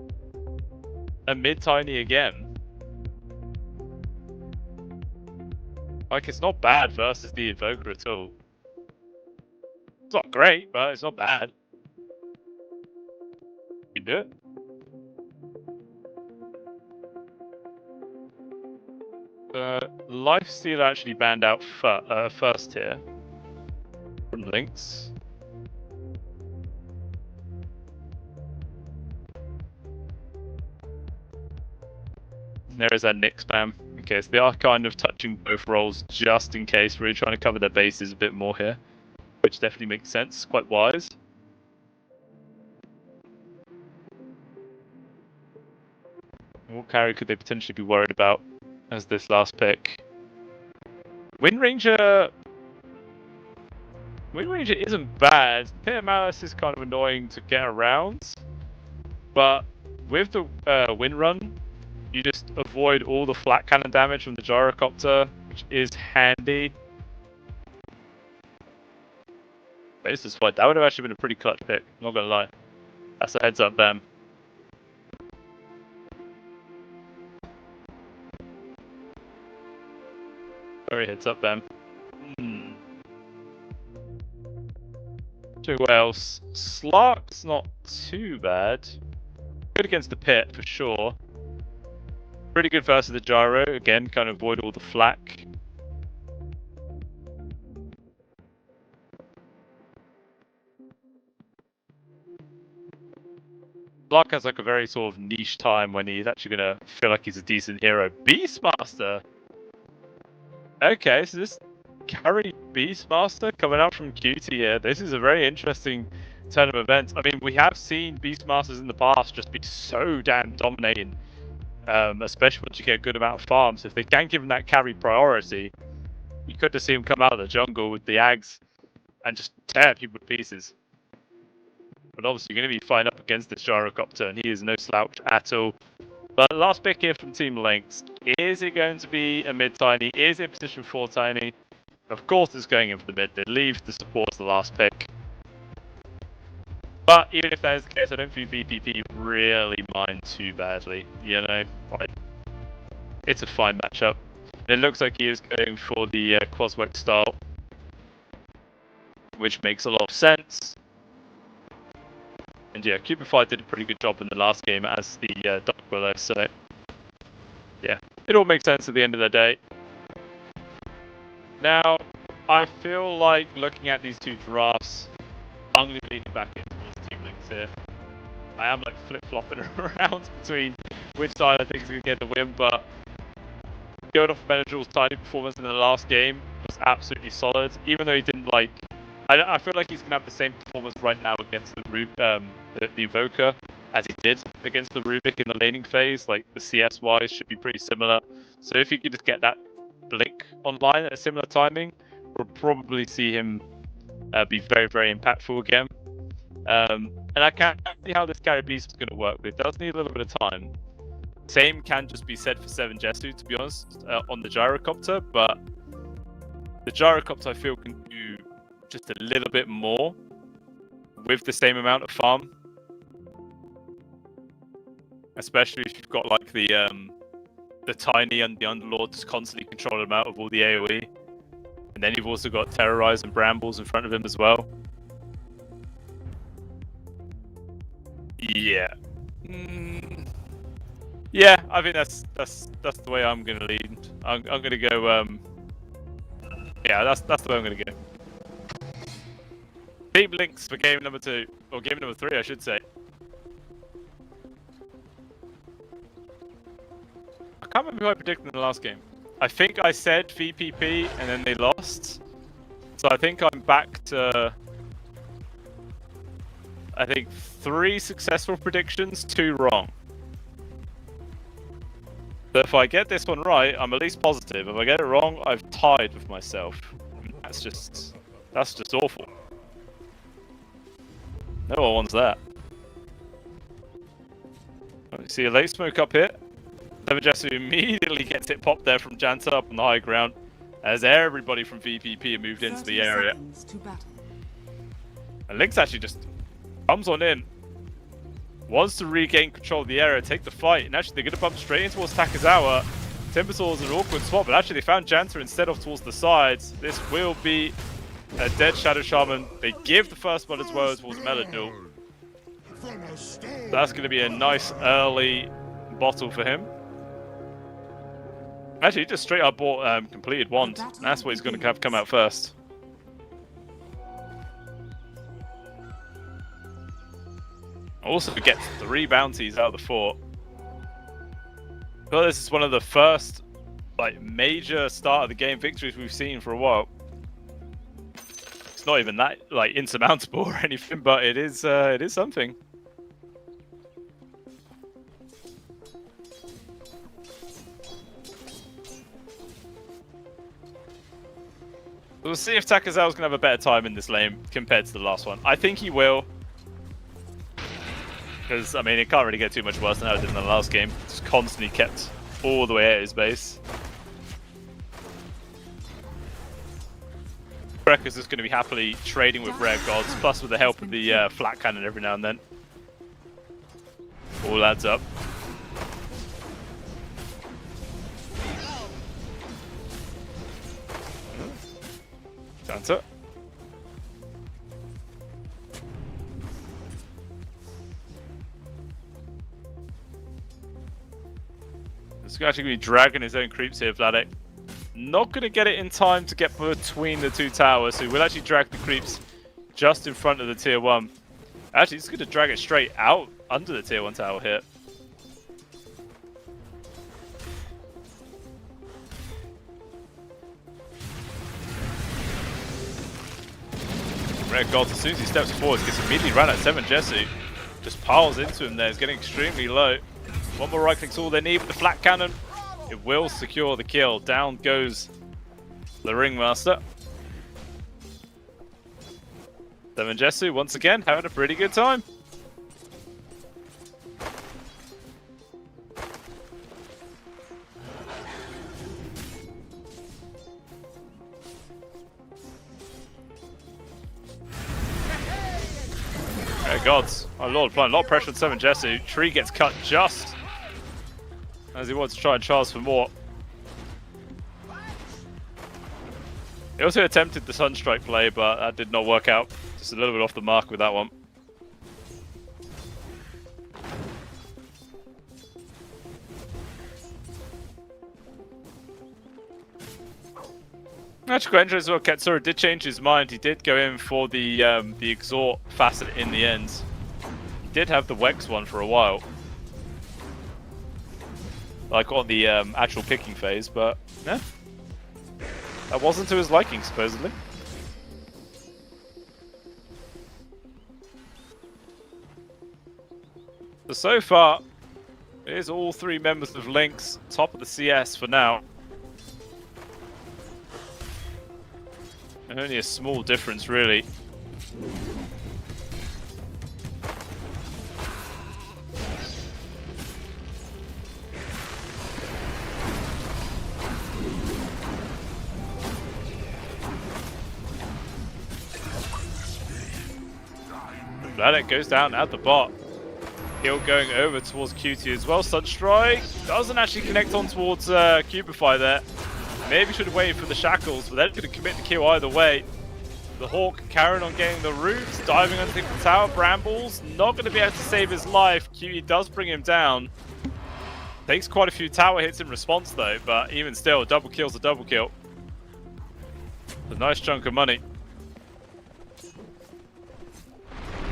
a mid-Tiny again. Like, it's not bad versus the Invoker at all. It's not great, but it's not bad. can do it. Lifesteal actually banned out first here from Lynx. There is that Nick spam. Okay, so they are kind of touching both roles just in case, really trying to cover their bases a bit more here, which definitely makes sense, quite wise. What carry could they potentially be worried about as this last pick? Wind Ranger isn't bad. Pit of Malice is kind of annoying to get around, but with the Wind Run, you just avoid all the flat cannon damage from the gyrocopter, which is handy. But this is fine. That would have actually been a pretty clutch pick, not gonna lie. That's a heads up, Bam. Very heads up, Bam. Who else? Slark's not too bad. Good against the pit, for sure. Pretty good versus the gyro. Again, kind of avoid all the flak. Slark has like a very sort of niche time when he's actually going to feel like he's a decent hero. Beastmaster! Okay, so this carry Beastmaster coming out from QT here. This is a very interesting turn of events. I mean, we have seen Beastmasters in the past just be so damn dominating. Especially once you get a good amount of farms. If they can give him that carry priority, you could just see him come out of the jungle with the Ags and just tear people to pieces. But obviously you're going to be fighting up against this gyrocopter, and he is no slouch at all. But last pick here from Team Lynx. Is it going to be a mid tiny? Is it position 4 tiny? Of course it's going in for the mid. They leave the support as the last pick. But even if that is the case, I don't think VPP really mind too badly. You know, like, it's a fine matchup. And it looks like he is going for the Quaswork style, which makes a lot of sense. And yeah, Cupify did a pretty good job in the last game as the Dark Willow, so yeah, it all makes sense at the end of the day. Now, I feel like looking at these two drafts, I'm going to be leaning back in towards Team Lynx here. I am like flip-flopping around between which side I think is going to get the win, but going off Benadryl's tiny performance in the last game was absolutely solid, even though he didn't like... I feel like he's going to have the same performance right now against the Evoker as he did against the Rubik in the laning phase. Like, the CS-wise should be pretty similar. So if you could just get that Blink online at a similar timing, we'll probably see him be very, very impactful again. And I can't see how this carry beast is going to work, but it does need a little bit of time. Same can just be said for 7 Jesu, to be honest, on the gyrocopter, but the gyrocopter I feel can do just a little bit more with the same amount of farm. Especially if you've got like the Tiny and the Underlord just constantly controlling him out of all the AoE. And then you've also got Terrorize and Brambles in front of him as well. Yeah. Yeah, I think that's the way I'm gonna lead. I'm gonna go yeah, that's the way I'm gonna go. Team Lynx for game number 2, or game number 3 I should say. I can't remember who I predicted in the last game. I think I said VPP and then they lost. So I think I'm back to, I think 3 successful predictions, 2 wrong. So if I get this one right, I'm at least positive. If I get it wrong, I've tied with myself. I mean, that's just awful. No one wants that. You see a late smoke up here. Jesu immediately gets it popped there from Janta up on the high ground, as everybody from VPP moved into the area. And Lynx actually just comes on in, wants to regain control of the area, take the fight, and actually they're going to bump straight in towards Takazawa. Timbersaw is an awkward spot, but actually they found Janta instead of towards the sides. This will be a dead Shadow Shaman. They give the first blood as well towards Melodil. from a stone. That's going to be a nice early bottle for him. Actually, he just straight up bought completed wand. That's what he's going to have come out first. Also gets 3 bounties out of the fort. But this is one of the first major start of the game victories we've seen for a while. It's not even that insurmountable or anything, but it is something. We'll see if Takazawa's going to have a better time in this lane compared to the last one. I think he will. Because, I mean, it can't really get too much worse than how it did in the last game. Just constantly kept all the way at his base. Wrecker's just going to be happily trading with rare gods, plus with the help of the flat cannon every now and then. All adds up. Counter. This guy actually going to be dragging his own creeps here, Vladek. Not going to get it in time to get between the 2 towers, so we'll actually drag the creeps just in front of the tier 1. Actually, he's going to drag it straight out under the tier 1 tower here. Red Gold, as soon as he steps forward, gets immediately ran at 7 Jessu. Just piles into him there, he's getting extremely low. One more right click's all they need with the flat cannon. It will secure the kill. Down goes the Ringmaster. 7 Jessu, once again, having a pretty good time. Gods. Oh lord, applying a lot of pressure on 7 Jessu. Tree gets cut just as he wants to try and charge for more. He also attempted the Sunstrike play, but that did not work out. Just a little bit off the mark with that one. Actually, quite interesting as well. Katsura did change his mind. He did go in for the exhort facet in the end. He did have the Wex one for a while, like on the actual picking phase, but yeah, that wasn't to his liking supposedly. So far, it is all 3 members of Lynx top of the CS for now. Only a small difference, really. Vladek goes down at the bot. Heal going over towards QT as well. Sunstrike doesn't actually connect on towards Cubify there. Maybe should have waited for the shackles, but they're going to commit the kill either way. The Hawk carrying on getting the roots, diving underneath the tower. Brambles not going to be able to save his life. QE does bring him down. Takes quite a few tower hits in response though, but even still, double kill's a double kill. A nice chunk of money.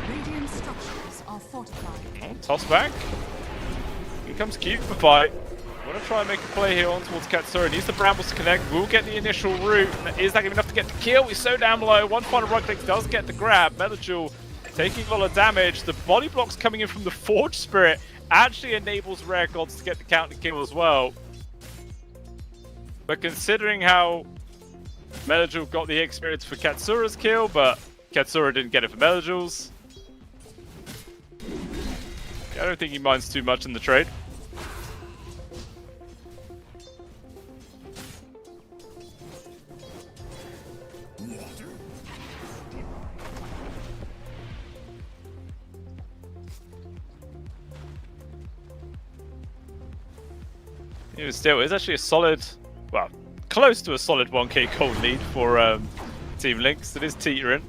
Radiant structures are fortified. Oh, toss back. Here comes Cubify. Want to try and make a play here on towards Katsura. Needs the Brambles to connect. Will get the initial root. Is that going to be enough to get the kill? He's so down low. One final right click does get the grab. Melajul taking a lot of damage. The body blocks coming in from the Forge Spirit actually enables Rare Gods to get the counter kill as well. But considering how Melajul got the experience for Katsura's kill, but Katsura didn't get it for Melajul's, I don't think he minds too much in the trade. Even still, it's actually a solid, well, close to a solid 1k gold lead for Team Lynx. It is teetering.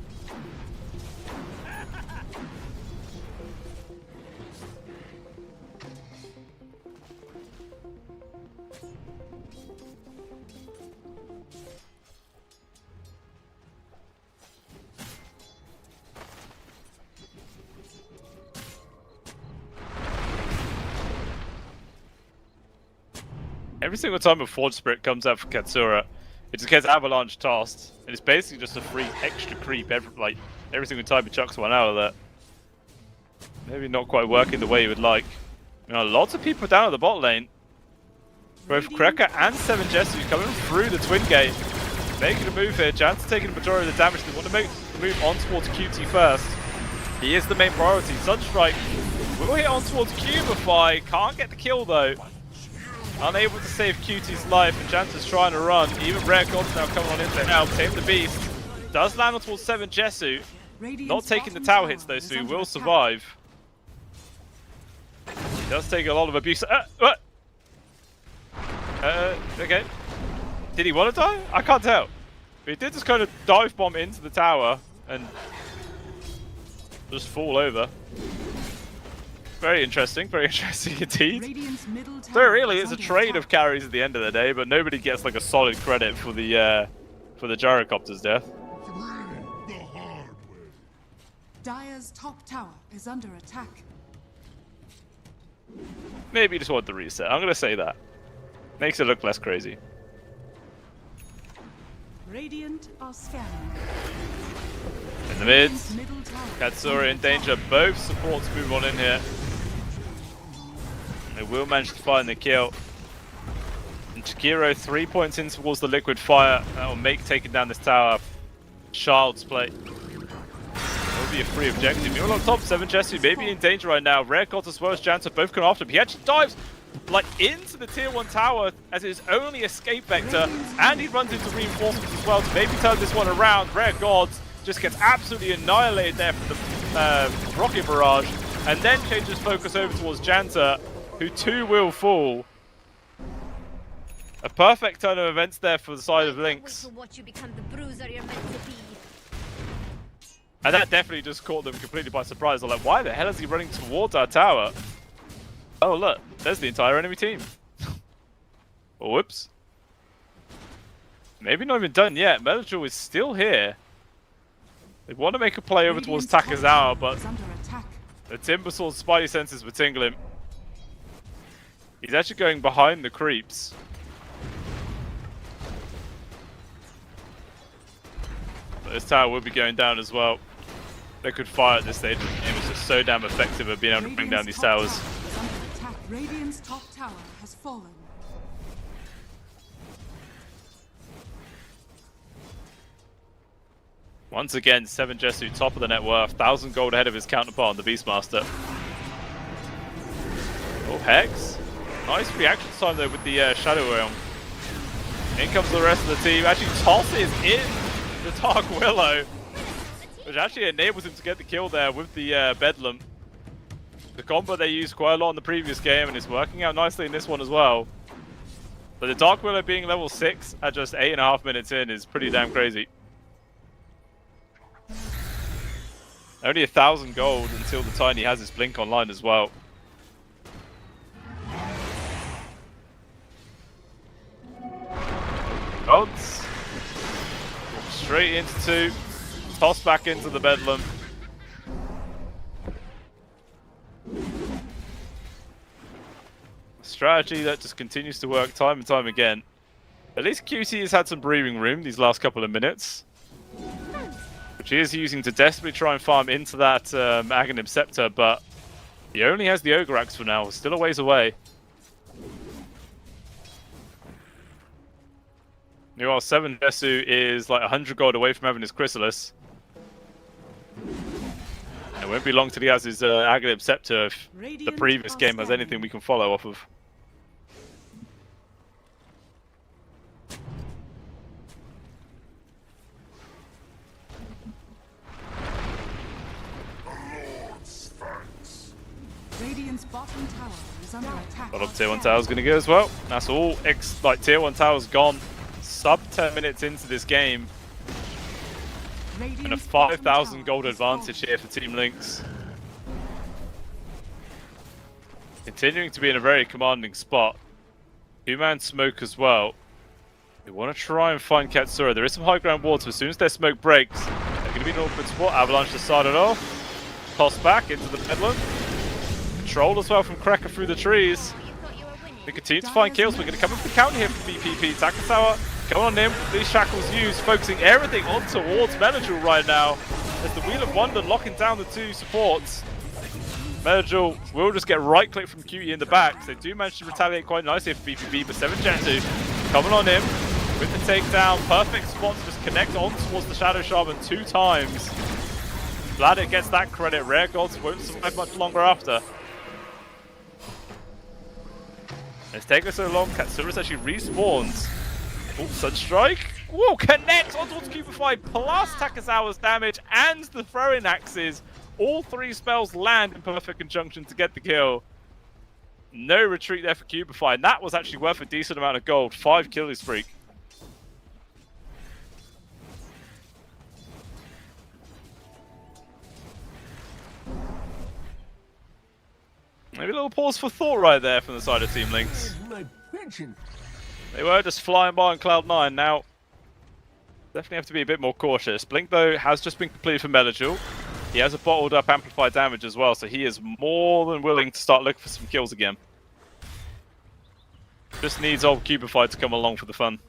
Every single time a Forge Spirit comes out for Katsura, it just gets Avalanche tossed, and it's basically just a free extra creep every single time he chucks one out of that. Maybe not quite working the way you would like. You know, lots of people down at the bot lane. Both Krekker and 7 Jesu coming through the twin gate. Making a move here. Jan's taking the majority of the damage. They want to make the move on towards QT first. He is the main priority. Sunstrike will hit on towards Cubify. Can't get the kill though. Unable to save QT's life, and Jans is trying to run. Even Rare God's now coming on in to help. Tame the Beast. Does land on towards 7 Jesu. Not taking the tower hits though, so he will survive. He does take a lot of abuse. Okay. Did he want to die? I can't tell. But he did just kind of dive bomb into the tower and just fall over. Very interesting indeed. So really, it's a trade of carries at the end of the day, but nobody gets like a solid credit for the gyrocopter's death. The hard way. Dire's top tower is under attack. Maybe he just wanted the reset. I'm gonna say that. Makes it look less crazy. Radiant are scanning. In the mid, Radiant's middle tower Katsura in danger. Both supports move on in here. They will manage to find the kill. And Chikiro 3 points in towards the liquid fire. That will make taking down this tower child's play. That will be a free objective. You're on top, 7 Jesu maybe in danger right now. Rare God as well as Janto both come after him. He actually dives like into the tier 1 tower as his only escape vector, and he runs into reinforcements as well to maybe turn this one around. Rare Gods just gets absolutely annihilated there from the rocket barrage, and then changes focus over towards Janta, who too will fall. A perfect turn of events there for the side of Lynx. Watch you become the bruiser you're meant to be. And that definitely just caught them completely by surprise. They're like, why the hell is he running towards our tower? Oh look, there's the entire enemy team. Oh, whoops. Maybe not even done yet. Metal is still here. They want to make a play over towards Takazawa, but the Timbersaur's spidey senses were tingling. He's actually going behind the creeps. But this tower will be going down as well. They could fire at this stage. It was just so damn effective at being able to bring down these towers. Radiant's top tower has fallen. Once again, 7 Jesu, top of the net worth, 1,000 gold ahead of his counterpart, the Beastmaster. Oh, Hex. Nice reaction time though with the Shadow Realm. In comes the rest of the team. Actually tosses in the Dark Willow, which actually enables him to get the kill there with the Bedlam. The combo they used quite a lot in the previous game, and it's working out nicely in this one as well. But the Dark Willow being level 6 at just 8.5 minutes in is pretty damn crazy. Only 1,000 gold until the Tiny has his blink online as well. Odds. Straight into 2. Toss back into the Bedlam. Strategy that just continues to work time and time again. At least QT has had some breathing room these last couple of minutes, which he is using to desperately try and farm into that Aghanim Scepter, but he only has the Ogre Axe for now, still a ways away. Meanwhile, 7 Jesu is like 100 gold away from having his Chrysalis. It won't be long till he has his Aghanim Scepter if the previous game has anything we can follow off of. Radiant's bottom tower is under attack. Bottom tier 1 tower's gonna go as well. That's all tier 1 towers gone. Sub 10 minutes into this game. And a 5,000 gold advantage here for Team Lynx. Continuing to be in a very commanding spot. 2-man smoke as well. We want to try and find Katsura. There is some high ground water. As soon as their smoke breaks, they're going to be in an awkward spot. Avalanche decided off. Toss back into the Bedlam. Control as well from Cracker through the trees. You thought you were winning. They continue to find kills. We're going to come up with the counter here from VPP. Takasawa going on in with these shackles used, focusing everything on towards Menadjul right now. As the Wheel of Wonder locking down the two supports. Menadjul will just get right click from QE in the back. So they do manage to retaliate quite nicely for VPP, but 7 Gentu coming on in with the takedown. Perfect spot to just connect on towards the Shadow Shaman 2 times. Vladek gets that credit. Rare Gods won't survive much longer after. It's taken so long, Katsura's actually respawns. Oh, Sunstrike. Whoa, connects on towards Cubify, plus Takasawa's damage and the throwing axes. All 3 spells land in perfect conjunction to get the kill. No retreat there for Cubify, and that was actually worth a decent amount of gold. 5 kill streak. Maybe a little pause for thought right there from the side of Team Lynx. They were just flying by on Cloud 9. Now, definitely have to be a bit more cautious. Blink, though, has just been completed for Menadjul. He has a bottled up amplified damage as well, so he is more than willing to start looking for some kills again. Just needs old Cubify to come along for the fun.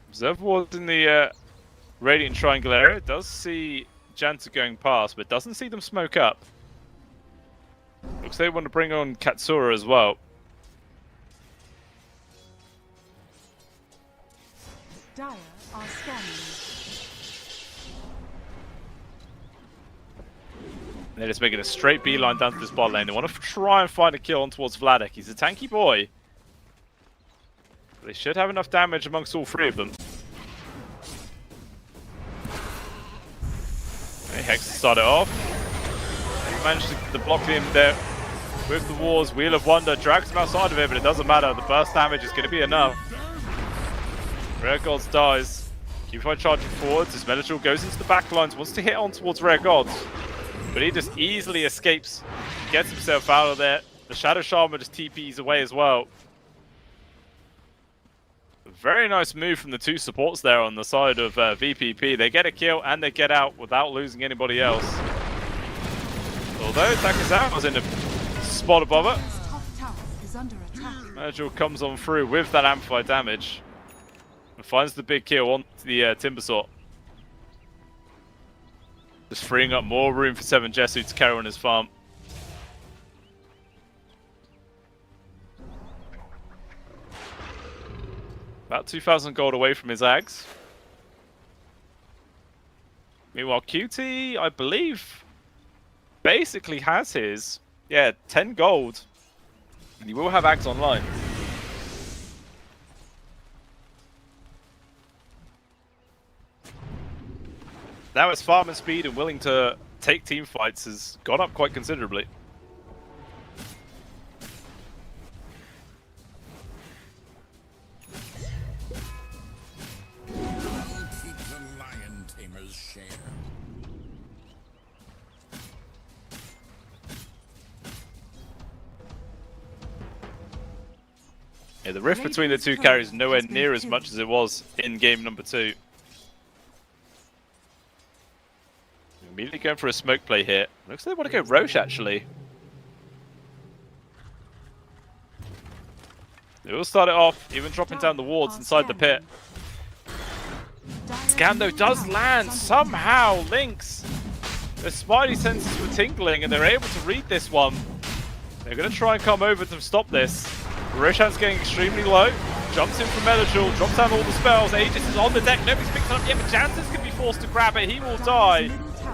Observer Ward in the Radiant Triangle area does see Janta going past, but doesn't see them smoke up. Looks like they want to bring on Katsura as well. Dire are scanning. They're just making a straight beeline down to this bot lane. They want to try and find a kill on towards Vladek. He's a tanky boy. They should have enough damage amongst all 3 of them. Hex started off. He managed to block him there with the wars. Wheel of Wonder drags him outside of it, but it doesn't matter. The burst damage is going to be enough. Rare Gods dies. Cubify charging forwards as Menadjul goes into the back lines, wants to hit on towards Rare Gods. But he just easily escapes, gets himself out of there. The Shadow Shaman just TPs away as well. Very nice move from the 2 supports there on the side of VPP. They get a kill and they get out without losing anybody else. Although Takasawa was in a spot above it. Menadjul comes on through with that amplified damage and finds the big kill on the Timbersaw. Just freeing up more room for 7 Jessu to carry on his farm. About 2,000 gold away from his Ags. Meanwhile, QT, I believe, basically has his, 10 gold. And he will have Ags online. Now his farming speed and willing to take team fights has gone up quite considerably. Yeah, the rift between the 2 carries nowhere near as much as it was in game number 2. Immediately going for a smoke play here. Looks like they want to go Roche actually. They will start it off, even dropping down the wards inside the pit. Scan though does land somehow. Lynx, their spidey senses were tingling and they're able to read this one. They're going to try and come over to stop this. Roshan's getting extremely low. Jumps in from Menadjul, drops down all the spells. Aegis is on the deck. Nobody's picked it up yet, but Jansen's going to be forced to grab it. He will die.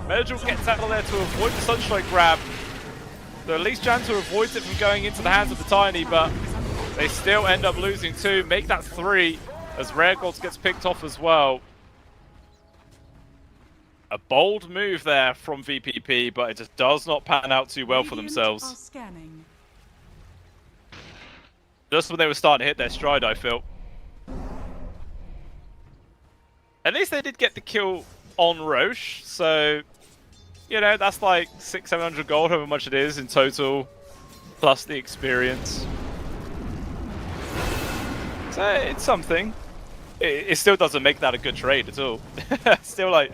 Menadjul gets out of there to avoid the Sunstrike grab. So at least Jansen avoids it from going into the hands of the Tiny, but they still end up losing 2. Make that 3 as Rare Gods gets picked off as well. A bold move there from VPP, but it just does not pan out too well for themselves. Just when they were starting to hit their stride, I feel. At least they did get the kill on Roche, so, you know, that's like 600-700 gold, however much it is in total, plus the experience. So it's something. It still doesn't make that a good trade at all. Still like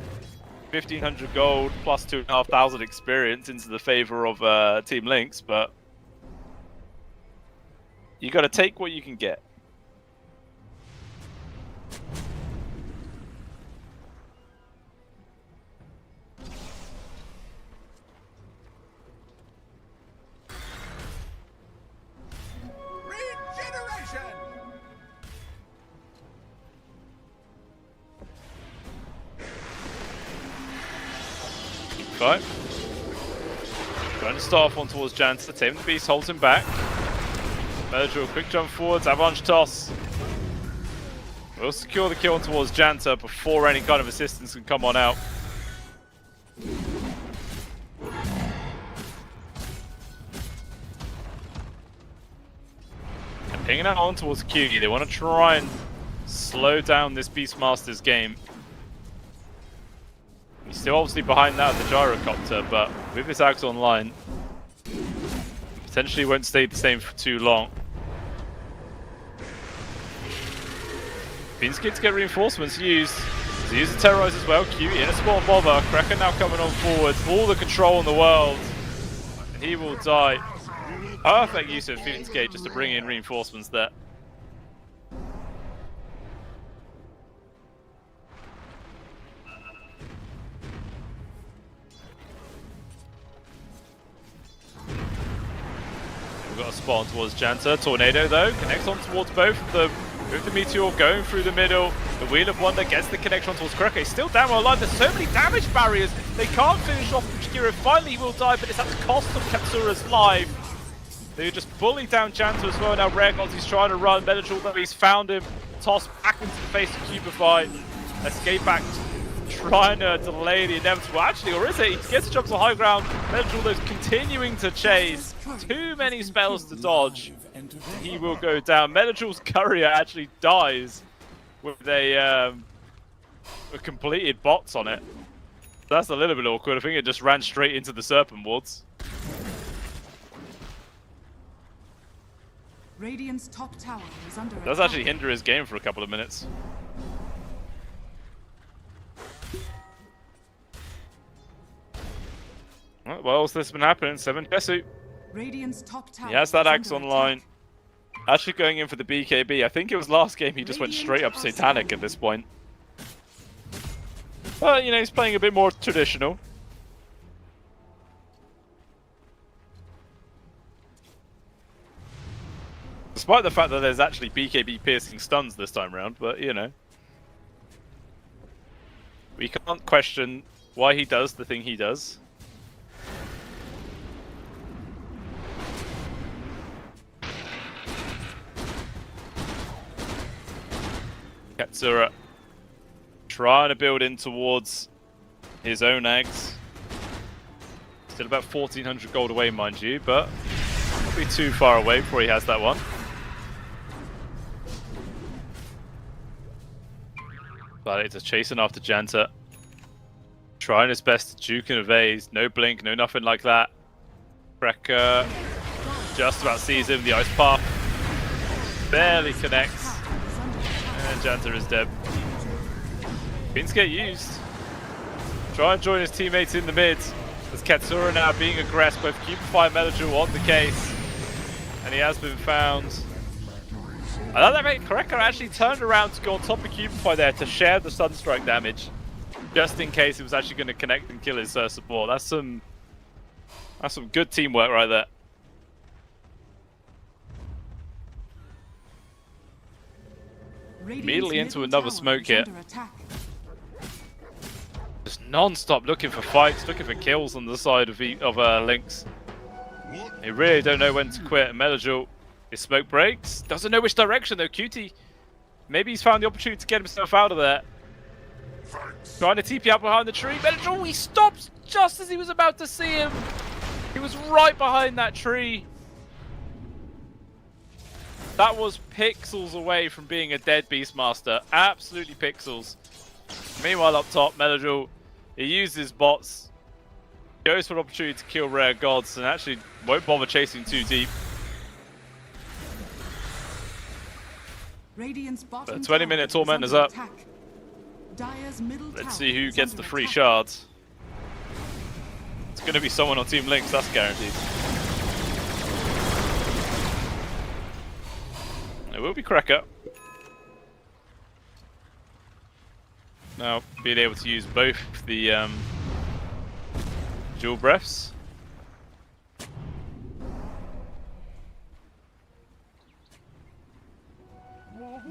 1,500 gold plus 2,500 experience into the favor of Team Lynx, but you got to take what you can get. Right. Trying to start off on towards Jancer. Tame the Beast holds him back. Melodra, quick jump forwards, avalanche toss. We'll secure the kill on towards Jancer before any kind of assistance can come on out. And pinging out on towards Kyugi. They want to try and slow down this Beastmaster's game. He's still obviously behind that of the gyrocopter, but with his axe online, potentially won't stay the same for too long. Bean's kid to get reinforcements used. He uses Terrorize as well. Q in a spot bother. Kraken now coming on forward. All the control in the world. And he will die. Perfect use of Phoenix Gate just to bring in reinforcements there. We've got a spot on towards Jancer. Tornado though connects on towards both of them. With the Meteor going through the middle. The Wheel of Wonder gets the connection towards Kreke. Still down while alive. There's so many damage barriers. They can't finish off Shikiro. Finally he will die, but it's at the cost of Katsura's life. They just bully down Jancer as well. Now Rare Gods, he's trying to run. Benadryl though, he's found him. Toss back into the face of Cubify. Escape back. Trying to delay the inevitable. Actually, or is it? He gets to jump to high ground. Benadryl though continuing to chase. Too many spells to dodge. He will go down. Benadryl's courier actually dies with a completed bots on it. That's a little bit awkward. I think it just ran straight into the Serpent Wards. Radiant's top tower is under Does actually hinder his game for a couple of minutes. Well, what else has been happening? 7 Jesu. Radiant's top tower. He has that axe online. Actually going in for the BKB. I think it was last game he just went straight up Satanic at this point. But, you know, he's playing a bit more traditional. Despite the fact that there's actually BKB piercing stuns this time around, but, you know. We can't question why he does the thing he does. Katsura trying to build in towards his own eggs. Still about 1,400 gold away, mind you, but not be too far away before he has that one. But it's chasing after Jancer. Trying his best to juke and evade. No blink, no nothing like that. Krekker just about sees him, the ice path. Barely connects. And Jancer is dead. Pins get used. Try and join his teammates in the mid. As Katsura now being aggressed, both Cubify and Melodra on the case. And he has been found. I love that mate. Krekker actually turned around to go on top of Cubify there to share the Sunstrike damage. Just in case it was actually going to connect and kill his support. That's some good teamwork right there. Immediately into another smoke hit. Just non-stop looking for fights, looking for kills on the side of Lynx. They really don't know when to quit. Melodra, his smoke breaks. Doesn't know which direction though. Cutie, maybe he's found the opportunity to get himself out of there. Trying to TP out behind the tree. Melodra, he stops just as he was about to see him. He was right behind that tree. That was pixels away from being a dead Beastmaster. Absolutely pixels. Meanwhile, up top, Melodra, he uses bots, goes for an opportunity to kill Rare Gods, and actually won't bother chasing too deep. Radiant's bottom The 20-minute tower is torment is under up. attack. Dire's middle Let's tower see who is gets under the free attack. shards. It's going to be someone on Team Lynx, that's guaranteed. It will be Cracker. Now, being able to use both the dual breaths.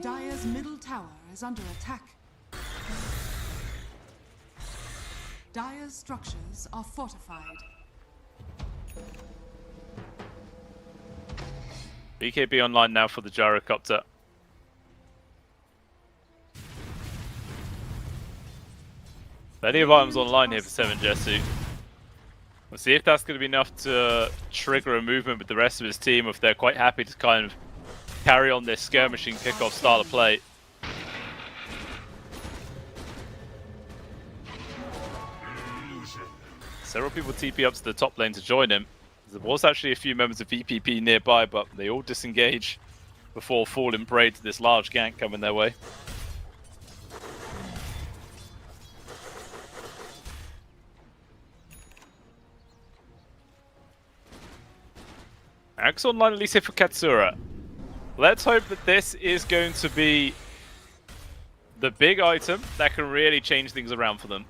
Dire's middle tower is under attack. Dire's structures are fortified. BKB online now for the gyrocopter. Plenty of items online here for 7 Jessu. We'll see if that's going to be enough to trigger a movement with the rest of his team, or if they're quite happy to kind of carry on this skirmishing kickoff style of play. Several people TP up to the top lane to join him. There was actually a few members of VPP nearby, but they all disengage before falling prey to this large gank coming their way. Axe online at least here for Katsura. Let's hope that this is going to be the big item that can really change things around for them.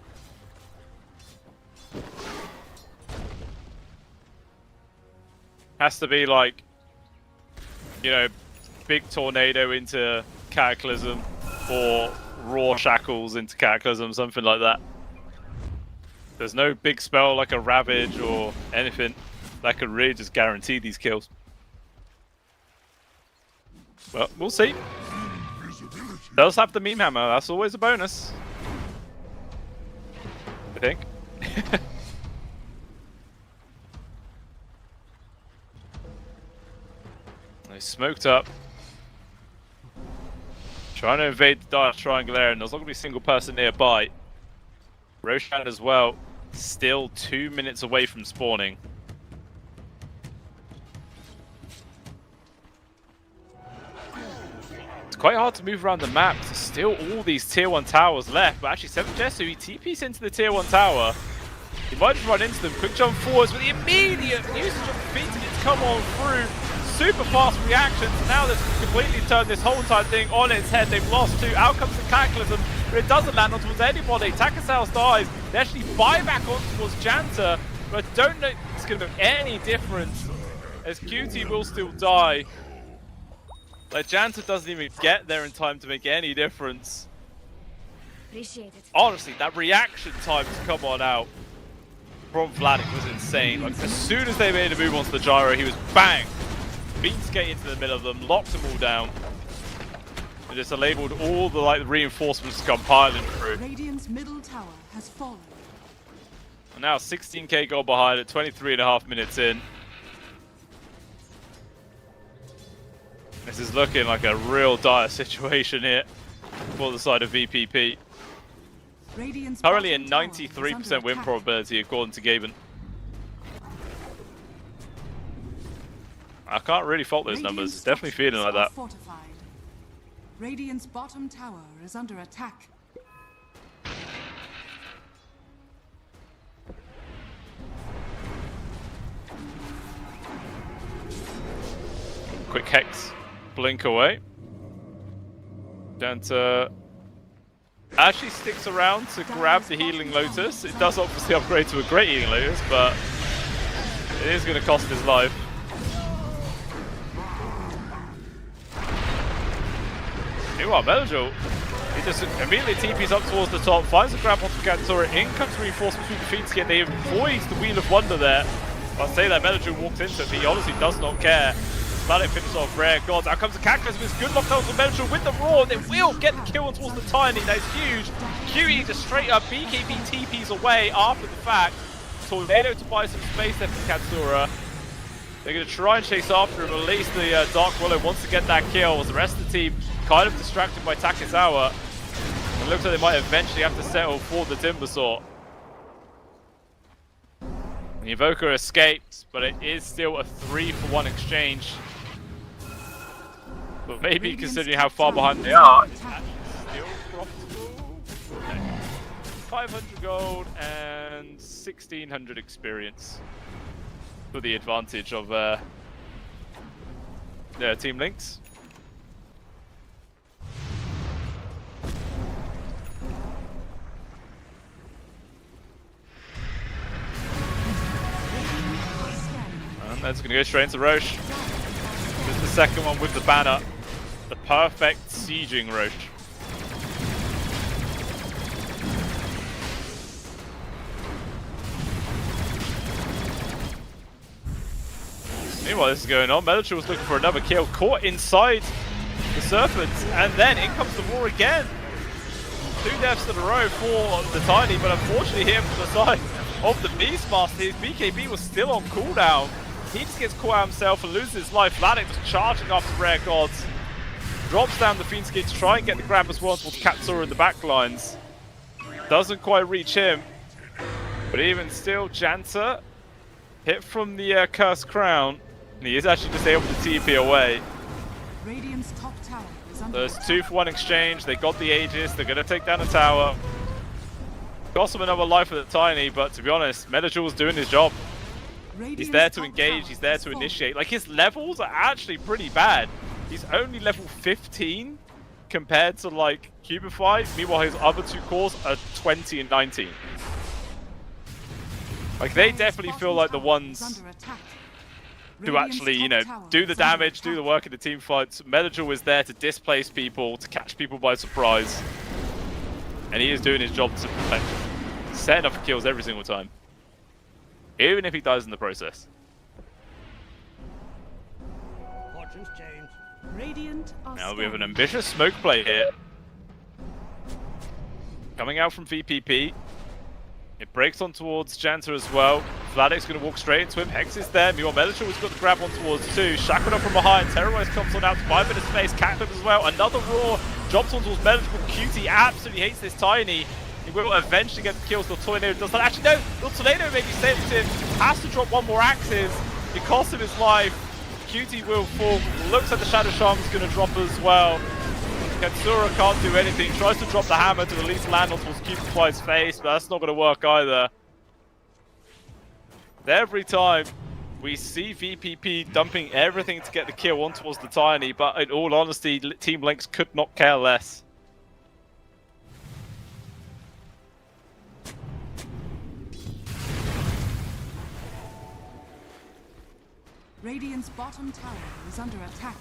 Has to be like, you know, big tornado into Cataclysm or raw shackles into Cataclysm, something like that. There's no big spell like a Ravage or anything that could really just guarantee these kills. Well, we'll see. Does have the meme hammer, that's always a bonus. I think. They smoked up. Trying to invade the Dire Triangle area, and there's not going to be a single person nearby. Roshan as well, still 2 minutes away from spawning. It's quite hard to move around the map. There's still all these tier 1 towers left, but actually 7 Jessu, he TPs into the tier 1 tower. He might just run into them. Quick jump forwards with the immediate usage of the feet to come on through. Super fast reactions. Now they've completely turned this whole entire thing on its head. They've lost 2. Out comes the Cataclysm, but it doesn't land on towards anybody. Takasaus dies. They actually buy back on towards Janta, but I don't know if it's going to make any difference, as QT will still die. Like, Janta doesn't even get there in time to make any difference. Appreciate it. Honestly, that reaction time to come on out from Vladik was insane. Like, as soon as they made a move onto the gyro, he was bang! Beam skate into the middle of them, locked them all down, and just enabled all the reinforcements to come piling through. Radiant's middle tower has fallen. And now 16k goal behind it, 23.5 minutes in. This is looking like a real dire situation here for the side of VPP. Radiant's Currently a bottom tower is 93% under win attack. probability according to Gaben. I can't really fault those numbers. It's definitely feeling like that. Fortified. Radiant's bottom tower is under attack. Quick Hex. Blink away. Janta actually sticks around to grab the Healing Lotus. It does obviously upgrade to a great Healing Lotus, but it is going to cost his life. Meanwhile, Meljo, he just immediately TPs up towards the top, finds a grab onto Katsura, in comes reinforcements through the feet to get they avoids the Wheel of Wonder there. I'll say that Meljo walks into it, but he honestly does not care. Vladik finishes off Rare Gods. Out comes the Cataclysm, it's good lockdown for Meljo with the Roar. They will get the kill towards the Tiny, that is huge. QE just straight up BKB TPs away after the fact. Tornado to buy some space there for Katsura. They're going to try and chase after him, at least the Dark Willow wants to get that kill, as the rest of the team kind of distracted by Takasawa. It looks like they might eventually have to settle for the Timbersaw. The Evoker escapes, but it is still a 3-for-1 exchange. But maybe Radiant's considering how top far tower behind they is are, under it's attack. actually still profitable. Okay. 500 gold and 1600 experience for the advantage of Team Lynx. And that's going to go straight into Roche. This is the second one with the banner. The perfect sieging Roche. Meanwhile, this is going on. Melichar was looking for another kill, caught inside the Serpents, and then in comes the war again. 2 deaths in a row for the Tiny, but unfortunately here from the side of the Beastmaster, his BKB was still on cooldown. He just gets caught out himself and loses his life. Vladik just charging after Rare Gods. Drops down the Fiend's Gate to try and get the grab as well towards Katsura in the backlines. Doesn't quite reach him. But even still, Janta hit from the Cursed Crown. And he is actually just able to TP away. Radiant's top tower is under There's attack. 2-for-1 exchange. They got the Aegis. They're going to take down the tower. Cost them another life at the Tiny, but to be honest, Melichar was doing his job. He's there to engage, he's there to initiate. Like, his levels are actually pretty bad. He's only level 15 compared to, like, Cubify. Meanwhile, his other 2 cores are 20 and 19. Like, they definitely feel like the ones who actually, you know, do the damage, do the work in the team fights. Melichar was there to displace people, to catch people by surprise. And he is doing his job to perfection. Setting up for kills every single time. Even if he dies in the process. Fortunes change. Radiant are Now we have an scanning. ambitious smoke play here. Coming out from VPP. It breaks on towards Janta as well. Vladik's going to walk straight into him. Hex is there. Meanwhile, Melichar has got the grab on towards 2. Shackleton from behind. Terrorize comes on out to 5 minutes space. Catclip as well. Another roar. Drops on towards Melichar. QT absolutely hates this Tiny. He will eventually get the kills. The Tornado does that. Actually, no. The Tornado maybe saved him. Has to drop 1 more Axes. It costs him his life. QT will fall. Looks like the Shadow Shaman's going to drop as well. Katsura can't do anything. Tries to drop the hammer to at least land on towards Cubify's face, but that's not going to work either. Every time we see VPP dumping everything to get the kill on towards the Tiny, but in all honesty, Team Lynx could not care less. Radiant's bottom tower is under attack.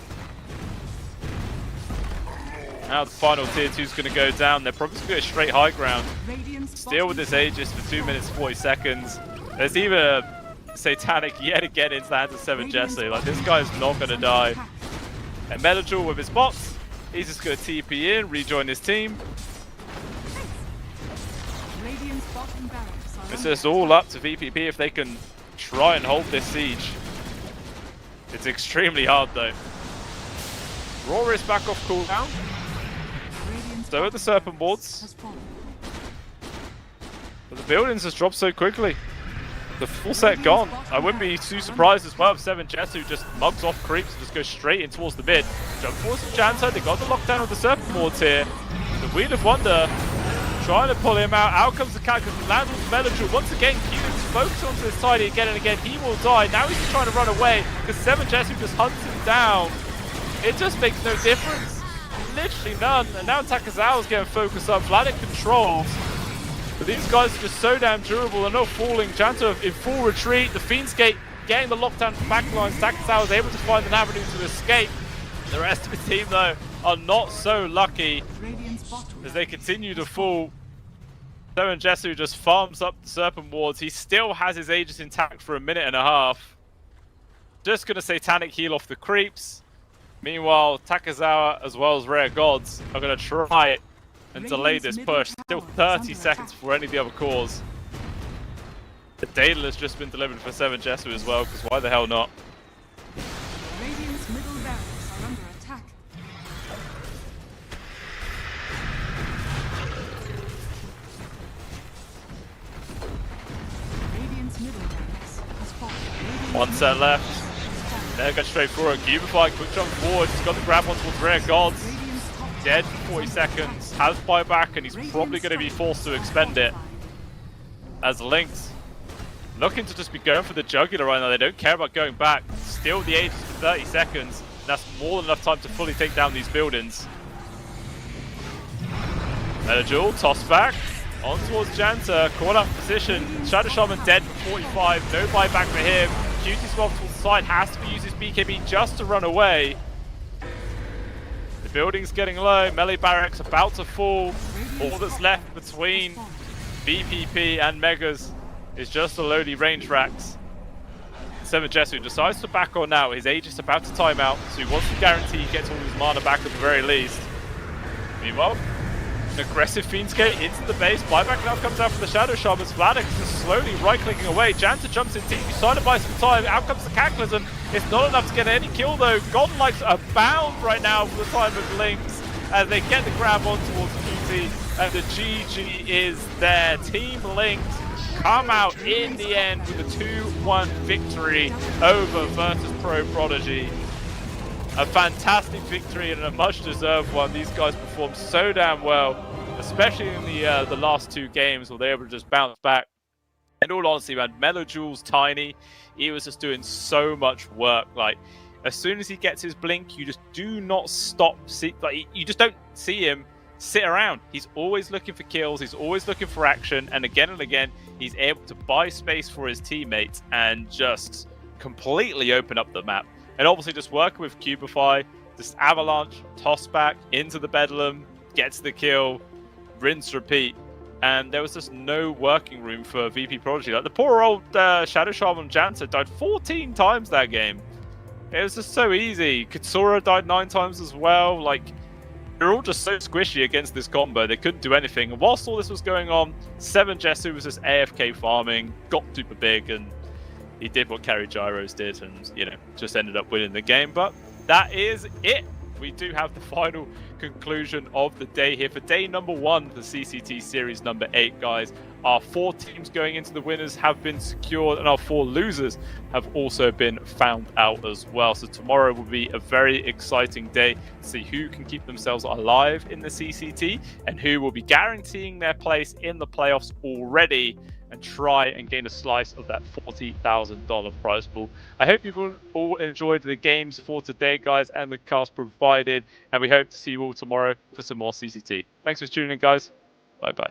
Now the final tier 2 is going to go down. They're probably going to go straight high ground. Radiant's Still with this Aegis for 2 minutes 40 seconds. There's even a Satanic yet again into the hands of 7 Jesse. Like, this guy's not going to die. And Melichar with his bots, he's just going to TP in, rejoin his team. Radiant's bottom barracks are It's under just all up to VPP if they can try and hold this siege. It's extremely hard though. Roar is back off cooldown. Radiant's So are the bottom Serpent barracks boards. has fallen. But the buildings just dropped so quickly. The full set gone. I wouldn't be too surprised as well if 7 Jesu just mugs off creeps and just goes straight in towards the mid. Jump force of Janta, they got the lockdown of the Serpent boards here. The Wheel of Wonder trying to pull him out. Out comes the Cataclysm, lands with Melichar. Once again, Cuban's focused onto this Tiny again and again. He will die. Now he's just trying to run away because 7 Jesu just hunts him down. It just makes no difference. Literally none. And now Takazawa's getting focused up. Vladik controls. But these guys are just so damn durable. They're not falling. Janta in full retreat. The Fiend's Gate getting the lockdown from backlines. Takazawa is able to find an avenue to escape. The rest of the team, though, are not so lucky Radiant's bottom as they continue to fall. 7 Jesu just farms up the Serpent Wards. He still has his Aegis intact for a minute and a half. Just going to Satanic heal off the creeps. Meanwhile, Takazawa as well as Rare Gods are going to try and delay this push. Still 30 seconds for any of the other cores. The Daedal has just been delivered for 7 Jesu as well, because why the hell not? Radiant's middle barracks are under attack. Radiant's middle barracks has fallen. Radiant's One set left. has fallen. They're going straight for it. Cubify, quick jump forward. He's got the grab on towards Rare Gods. Dead for 40 seconds. Has buyback, and he's probably going to be forced to expend it. As Lynx looking to just be going for the jugular right now. They don't care about going back. Still the Aegis for 30 seconds. That's more than enough time to fully take down these buildings. Duel, toss back. On towards Janta. Caught up position. Shadow Shaman dead for 45. No buyback for him. Cutie swap towards the side. Has to use his BKB just to run away. The building's getting low. Melee barracks about to fall. All that's left between VPP and Megas is just the lowly range racks. 7 Jesu decides to back on now. His Aegis about to time out, so he wants to guarantee he gets all his mana back at the very least. Meanwhile, an aggressive Fiendskate into the base. Buyback now comes out for the Shadow Shamans. Vladik is slowly right-clicking away. Janta jumps in deep. He's trying to buy some time. Out comes the Cataclysm. It's not enough to get any kill though. Golden Lights are bound right now for the time of Lynx as they get the grab on towards QT. And the GG is there. Team Lynx come out in the end with a 2-1 victory over VP.Prodigy. A fantastic victory and a much-deserved one. These guys performed so damn well, especially in the last 2 games where they were able to just bounce back. In all honesty, man, Melojule's tiny. He was just doing so much work. Like, as soon as he gets his blink, you just do not stop. You just don't see him sit around. He's always looking for kills. He's always looking for action. And again, he's able to buy space for his teammates and just completely open up the map. And obviously just working with Cubify, just avalanche, toss back into the Bedlam, gets the kill, rinse, repeat. And there was just no working room for VP.Prodigy. Like the poor old Shadow Shaman Janta died 14 times that game. It was just so easy. Katsura died 9 times as well. Like, they're all just so squishy against this combo. They couldn't do anything. And whilst all this was going on, 7 Jesu was just AFK farming, got super big, and he did what Carry Gyros did and, you know, just ended up winning the game. But that is it. We do have the final conclusion of the day here for day number 1, the CCT series number 8, guys. Our 4 teams going into the winners have been secured, and our 4 losers have also been found out as well. So tomorrow will be a very exciting day to see who can keep themselves alive in the CCT and who will be guaranteeing their place in the playoffs already and try and gain a slice of that $40,000 prize pool. I hope you've all enjoyed the games for today, guys, and the cast provided, and we hope to see you all tomorrow for some more CCT. Thanks for tuning in, guys. Bye-bye.